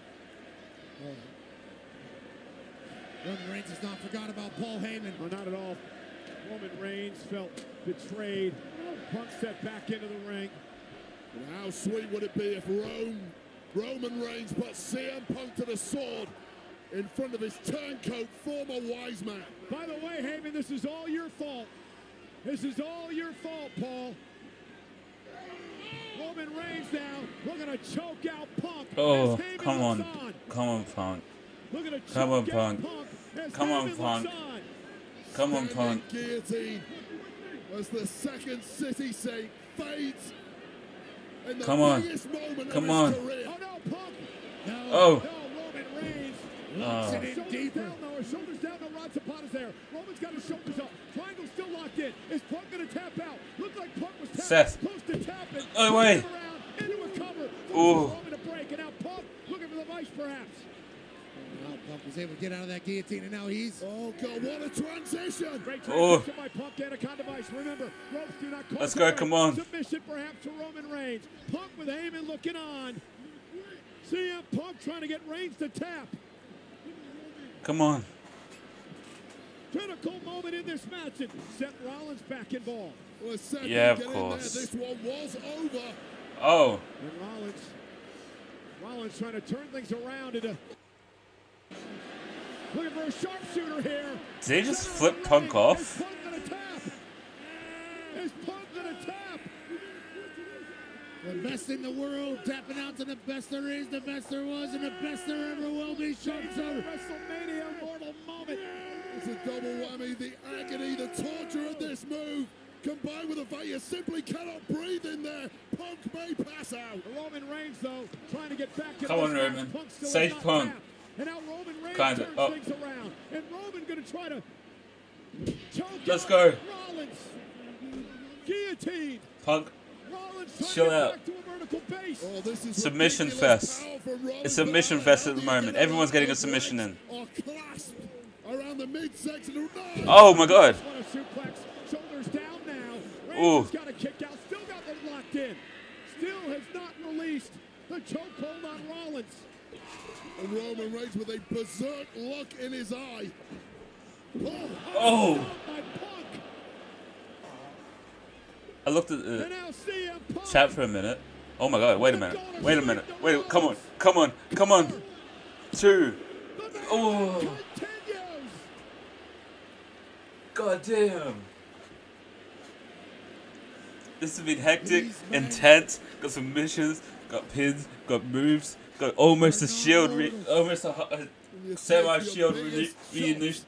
Roman Reigns has not forgot about Paul Heyman. Oh, not at all. Roman Reigns felt betrayed. Punk stepped back into the ring. And how sweet would it be if Roman Reigns put CM Punk to the sword in front of his turncoat former wise man. By the way, Heyman, this is all your fault. This is all your fault, Paul. Roman Reigns now looking to choke out Punk. Oh, as Heyman come on. looks on. Come on, Punk. Looking to Come on, choke Punk. out Punk. as Come on, Heyman Punk. looks on. Come on, Punk. Guillotine as the second City Saint fades in the Come on. biggest moment Come of on. his career. Oh, no, Punk. Oh. No, Roman Reigns. Oh. Shoulders down, though. His shoulders down, no Rod Zapata's there. Roman's got his shoulders up. Triangle still locked in. Is Punk going to tap out? Looked like Punk was tapping. Seth. Close to tapping. Oh, wait. Around, into a cover. Ooh. Roman to break. And now Punk looking for the vice, perhaps. Now Punk was able to get out of that guillotine, and now he's... Oh, God, what a transition. Great Oh. transition by Punk. Anaconda Vice. Remember, ropes do not cause Let's go, away. come on. Submission perhaps to Roman Reigns. Punk with Heyman looking on. CM Punk trying to get Reigns to tap. Come on. Critical moment in this match, and Seth Rollins back involved. Well, Seth Yeah, didn't of get in there. course. This one was over. Oh. And Rollins trying to turn things around into... Looking for a sharpshooter here. Did they just flip Punk off? Is Punk gonna tap? Is Punk gonna tap? The best in the world, tapping out to the best there is, the best there was, and the best there ever will be. Sharpshooter. WrestleMania mortal moment. It's a double whammy. The agony, the torture of this move, combined with the fact you simply cannot breathe in there. Punk may pass out. Roman Reigns, though, trying to get back in Come on, this match. Roman. Punk still Save has not Punk. tapped. And now Roman Reigns Kinda. turns Oh. things around. And Roman going to try to choke Let's out go. Rollins. Guillotine. Punk. Rollins trying Chill to get out. back to a vertical base. Oh, this is Submission ridiculous fest. power from Rollins. It's submission fest at the moment. Everyone's getting a submission in. Or clasped around the midsection. Oh my god. What a suplex. Shoulders down now. Ooh. Reigns has got a kick out. Still got them locked in. Still has not released the chokehold on Rollins. And Roman Reigns with a berserk look in his eye. Oh. By Punk. I looked at And the now CM Punk. chat for a minute. Oh my god, wait a minute. Wait a minute. Wait, come on. Come on. Come on. 2. Oh. Continues. God damn. This has been hectic, intense, got submissions, got pins, got moves, got almost a shield, almost a semi-shield reunition.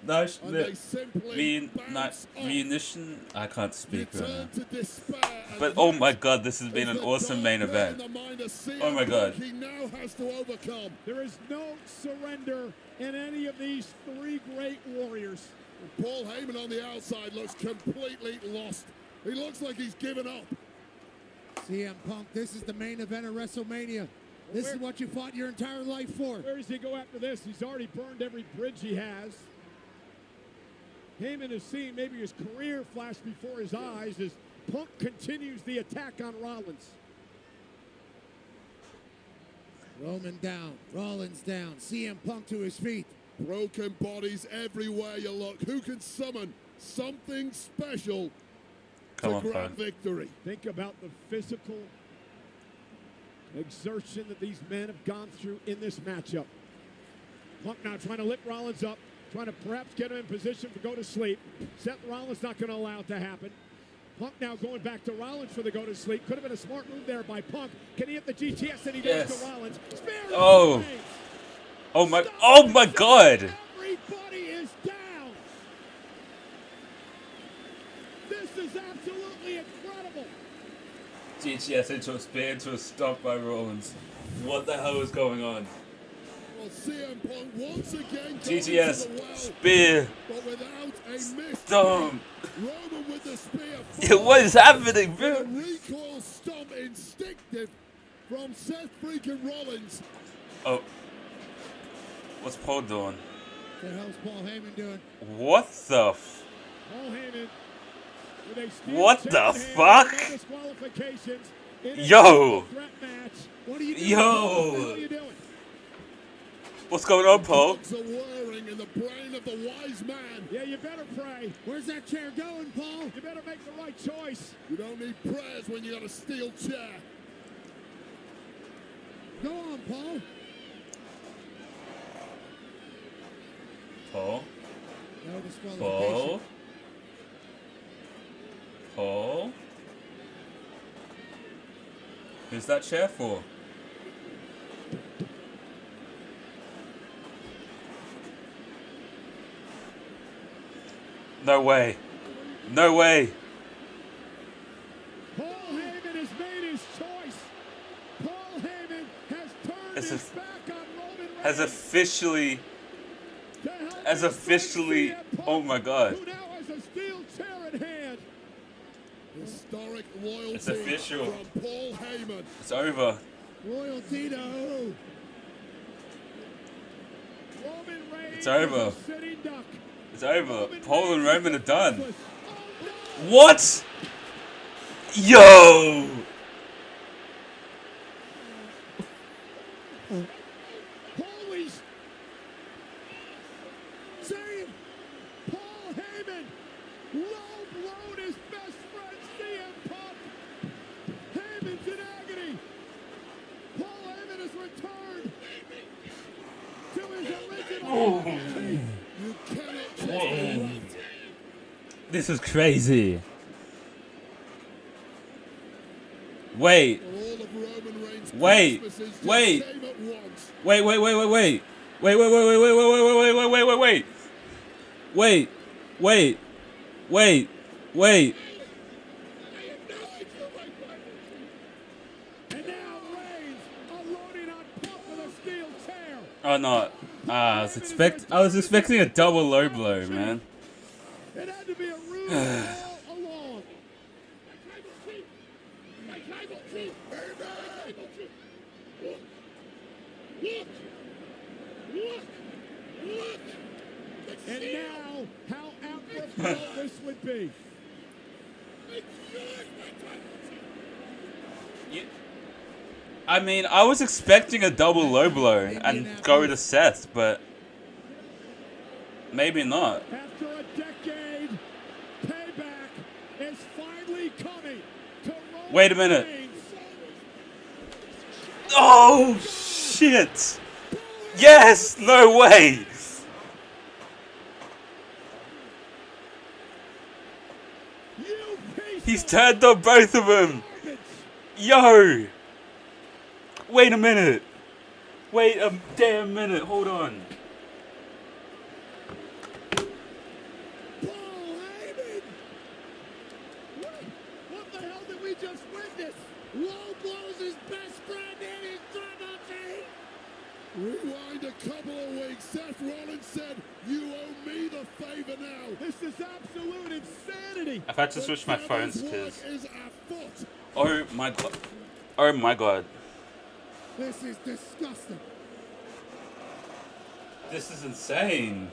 I can't speak right now. But oh my god, this has been an awesome main event. Oh my god. He now has to overcome. There is no surrender in any of these three great warriors. Paul Heyman on the outside looks completely lost. He looks like he's given up. CM Punk, this is the main event of WrestleMania. This is what you fought your entire life for. Where does he go after this? He's already burned every bridge he has. Heyman has seen maybe his career flash before his eyes as Punk continues the attack on Rollins. Roman down, Rollins down, CM Punk to his feet. Broken bodies everywhere you look. Who can summon something special Come on, to grab Punk. victory? Think about the physical exertion that these men have gone through in this matchup. Punk now trying to lift Rollins up, trying to perhaps get him in position to go to sleep. Seth Rollins not going to allow it to happen. Punk now going back to Rollins for the go to sleep. Could have been a smart move there by Punk. Can he hit the GTS? And he does Yes. to Rollins. Spear Oh. Reigns. Oh my god. Everybody is down. This is absolutely incredible. GTS into a spear, into a stomp by Rollins. What the hell is going on? Well, CM Punk once again GTS, goes to the well, spear, but without a miss. stomp. Roman with the spear. Yeah, what is happening, A bro? recoil stomp instinctive from Seth freaking Rollins. Oh. What's Paul doing? What the hell's Paul Heyman doing? What the f... Paul Heyman with a steel What chair the in hand, fuck? no disqualifications in a Yo. threat match. What are you doing? Yo. What the hell are you doing? What's going on, Paul? Thoughts are whirring in the brain of the wise man. Yeah, you better pray. Where's that chair going, Paul? You better make the right choice. You don't need prayers when you got a steel chair. Go on, Paul. Paul. No disqualification. Paul. Who's that chair for? No way. No way. Paul Heyman has made his choice. Paul Heyman has turned his back on Roman Reigns. Has officially, oh my god. Who now has a steel chair in hand. Historic loyalty It's official. from Paul Heyman. It's over. Loyalty to who? Roman Reigns It's over. is a sitting duck. It's over. Paul and Roman are done. What? Yo! Holy saying Paul Heyman low blown his best friend CM Punk. Heyman's in agony. Paul Heyman has returned to his original identity. You cannot trust This is crazy. Wait. all of Roman Reigns' Wait. Christmases just Wait. came at once. Wait. Wait. Wait. And now Reigns unloading on Punk with a steel chair. Oh no. I was expecting a double low blow, man. It had to be a ruse all along. And now, how apropos this would be. I mean, I was expecting a double low blow and go to Seth, but maybe not. After a decade, payback is finally coming to Roman Wait a minute. Reigns. Oh, shit. Yes, no way. He's turned on both of them. Yo. Wait a minute. Wait a damn minute. Hold on. What the hell did we just witness? Low blows his best friend and his Triple G. Rewind a couple of weeks. Seth Rollins said, "You owe me the favor now." This is absolute insanity. I've had to switch my phones because. Is afoot. Oh my god. Oh my god. This is disgusting. This is insane.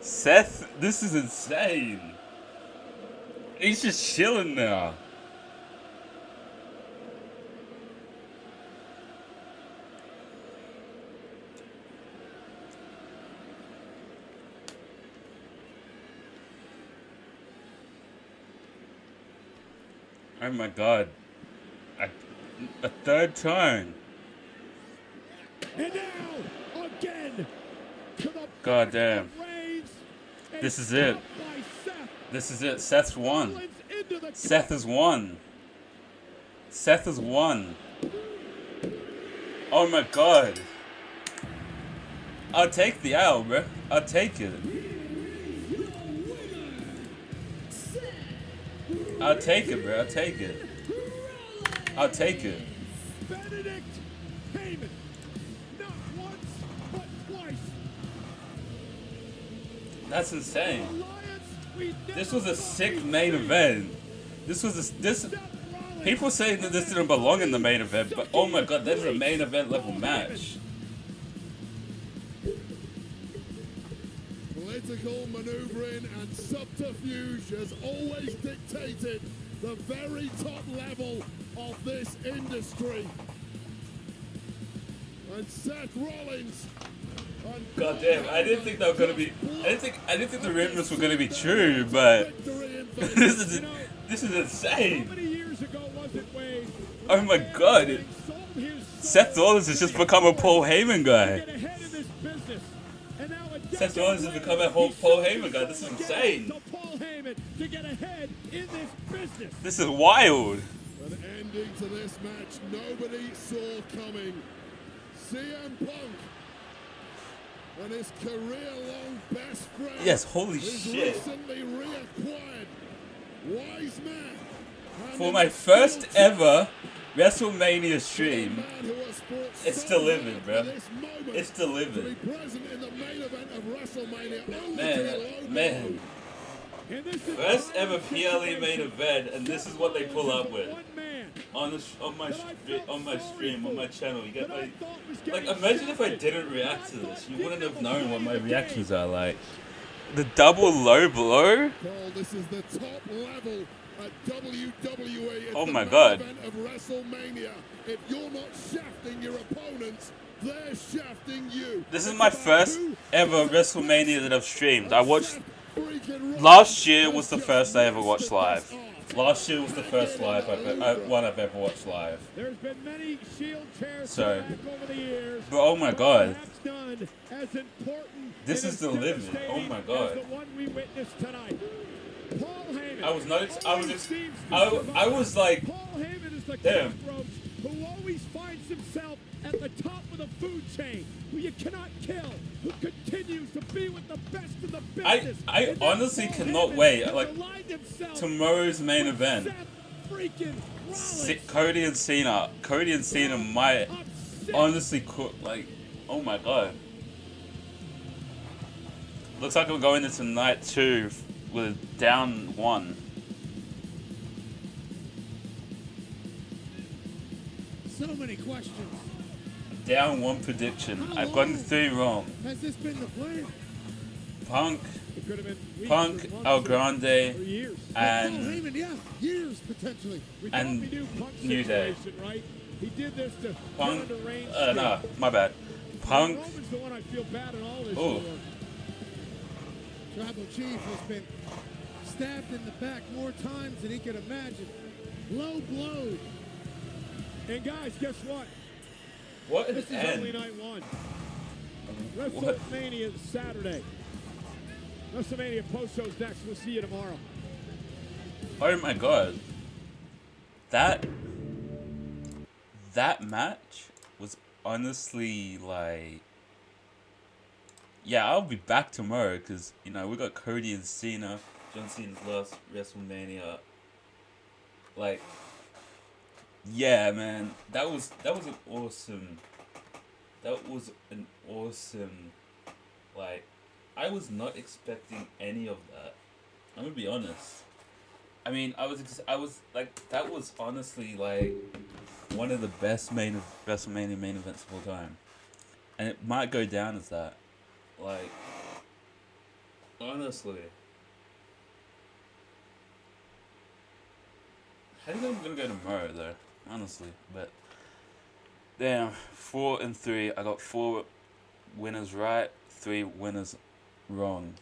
Seth, this is insane. He's just chilling now. Oh my god. A third time. And now, again, to the God damn. Reigns. This is it. By Seth. This is it. Seth's won. Rollins into the Seth has won. Seth has won. Oh my god. I'll take the L, bro. I'll take it. I'll take it, bro. I'll take it. I'll take it. Benedict Heyman. Not once, but twice. That's insane. Alliance we This was a sick main event. This was this. People say that this didn't belong in the main event, but oh my god, that is a main event level match. Political maneuvering and subterfuge has always dictated the very top level of this industry. And Seth Rollins. God damn, I didn't think they were gonna be. I didn't think the rumors were gonna be true, but this is insane. Oh my god, Seth Rollins has just become a Paul Heyman guy. Seth Rollins has become a whole Paul Heyman guy. This is insane. So Paul Heyman to get ahead in this business. This is wild. An ending to this match nobody saw coming. CM Punk and his career-long best friend. Yes, holy who's shit. recently reacquired Wise Man. For my first ever WrestleMania stream, it's delivered, bro. It's delivered. Man. First ever PLE main event, and this is what they pull up with on my stream, on my channel. You get like imagine if I didn't react to this, you wouldn't have known what my reactions are like. The double low blow. This is the top level at WWE. It's oh my the God. event of WrestleMania. If you're not shafting your opponents, they're shafting you. This is my first ever WrestleMania that I've streamed. I watched. Last year was the first I ever watched live. Last year was the first live one I've ever watched live. There's been many Shield chairs So, over the years. but oh my God, Done as important this is delivered. Oh my God. as the one we witnessed tonight. Paul Heyman. I was not. I was like, Paul Heyman is the damn. cockroach who always finds himself at the top of the food chain, who you cannot kill, who continues to be with the best in the business. I honestly cannot wait. Like tomorrow's main event. Cody and Cena. Cody and Cena might honestly cook. Like, oh my God. Looks like I'm going into night 2 with down 1. So many questions. Down 1 prediction. I've gotten 3 wrong. Has this been the plan? Punk, El Grande, and Heyman, yeah, years potentially. and New Day. Right? He did this to Punk. No, my bad. Punk. Roman's the one I feel bad in all this. Oh. Tribal Chief has been stabbed in the back more times than he could imagine. Low blow. And guys, guess what? What This is end? only night 1. What? WrestleMania is Saturday. WrestleMania post-show's next. We'll see you tomorrow. Oh my God. That match was honestly like, yeah, I'll be back tomorrow because, you know, we got Cody and Cena, John Cena's last WrestleMania. Like, yeah, man, that was an awesome, like, I was not expecting any of that. I'm gonna be honest. I mean, I was like, that was honestly like one of the best WrestleMania main events of all time, and it might go down as that. Like, honestly, I think I'm gonna go tomorrow though, honestly. But damn, 4 and 3. I got 4 winners right, 3 winners wrong.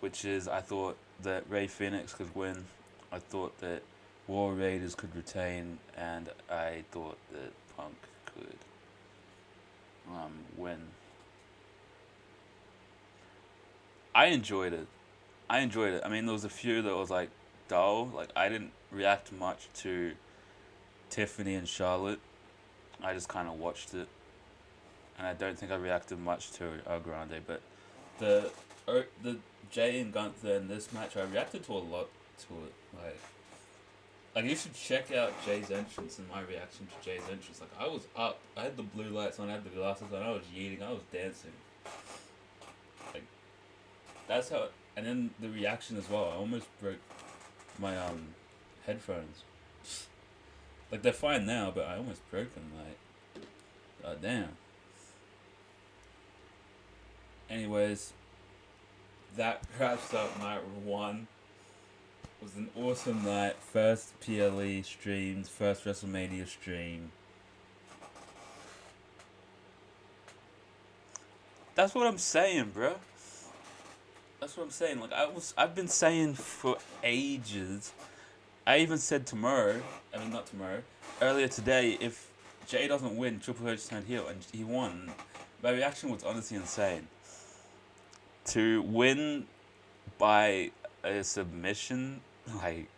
Which is, I thought that Rey Fenix could win. I thought that War Raiders could retain, and I thought that Punk could win. I enjoyed it. I mean, there was a few that was like dull. Like, I didn't react much to Tiffany and Charlotte. I just kind of watched it, and I don't think I reacted much to El Grande. But the Jay and Gunther in this match, I reacted to a lot to it. Like you should check out Jay's entrance and my reaction to Jay's entrance. Like, I was up. I had the blue lights on. I had the glasses on. I was yeeting. I was dancing. Like, that's how. And then the reaction as well. I almost broke my headphones. Like, they're fine now, but I almost broke them. Like, god damn. Anyways, that wraps up night 1. It was an awesome night. First PLE streams, first WrestleMania stream. That's what I'm saying, bro. That's what I'm saying. Like, I've been saying for ages. I even said not tomorrow, earlier today, if Jay doesn't win, Triple H turned heel, and he won. My reaction was honestly insane. to win by a submission, like,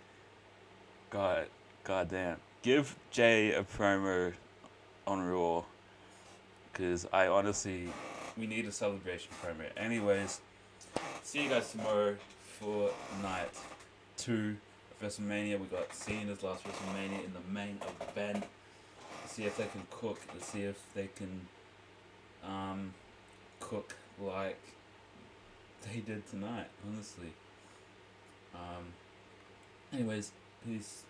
goddamn. Give Jay a promo on Raw, because I honestly, we need a celebration promo. Anyways, see you guys tomorrow for night 2 of WrestleMania. We got Cena's last WrestleMania in the main event. Let's see if they can cook. Let's see if they can cook like they did tonight, honestly. Anyways, peace.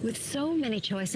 With so many choices.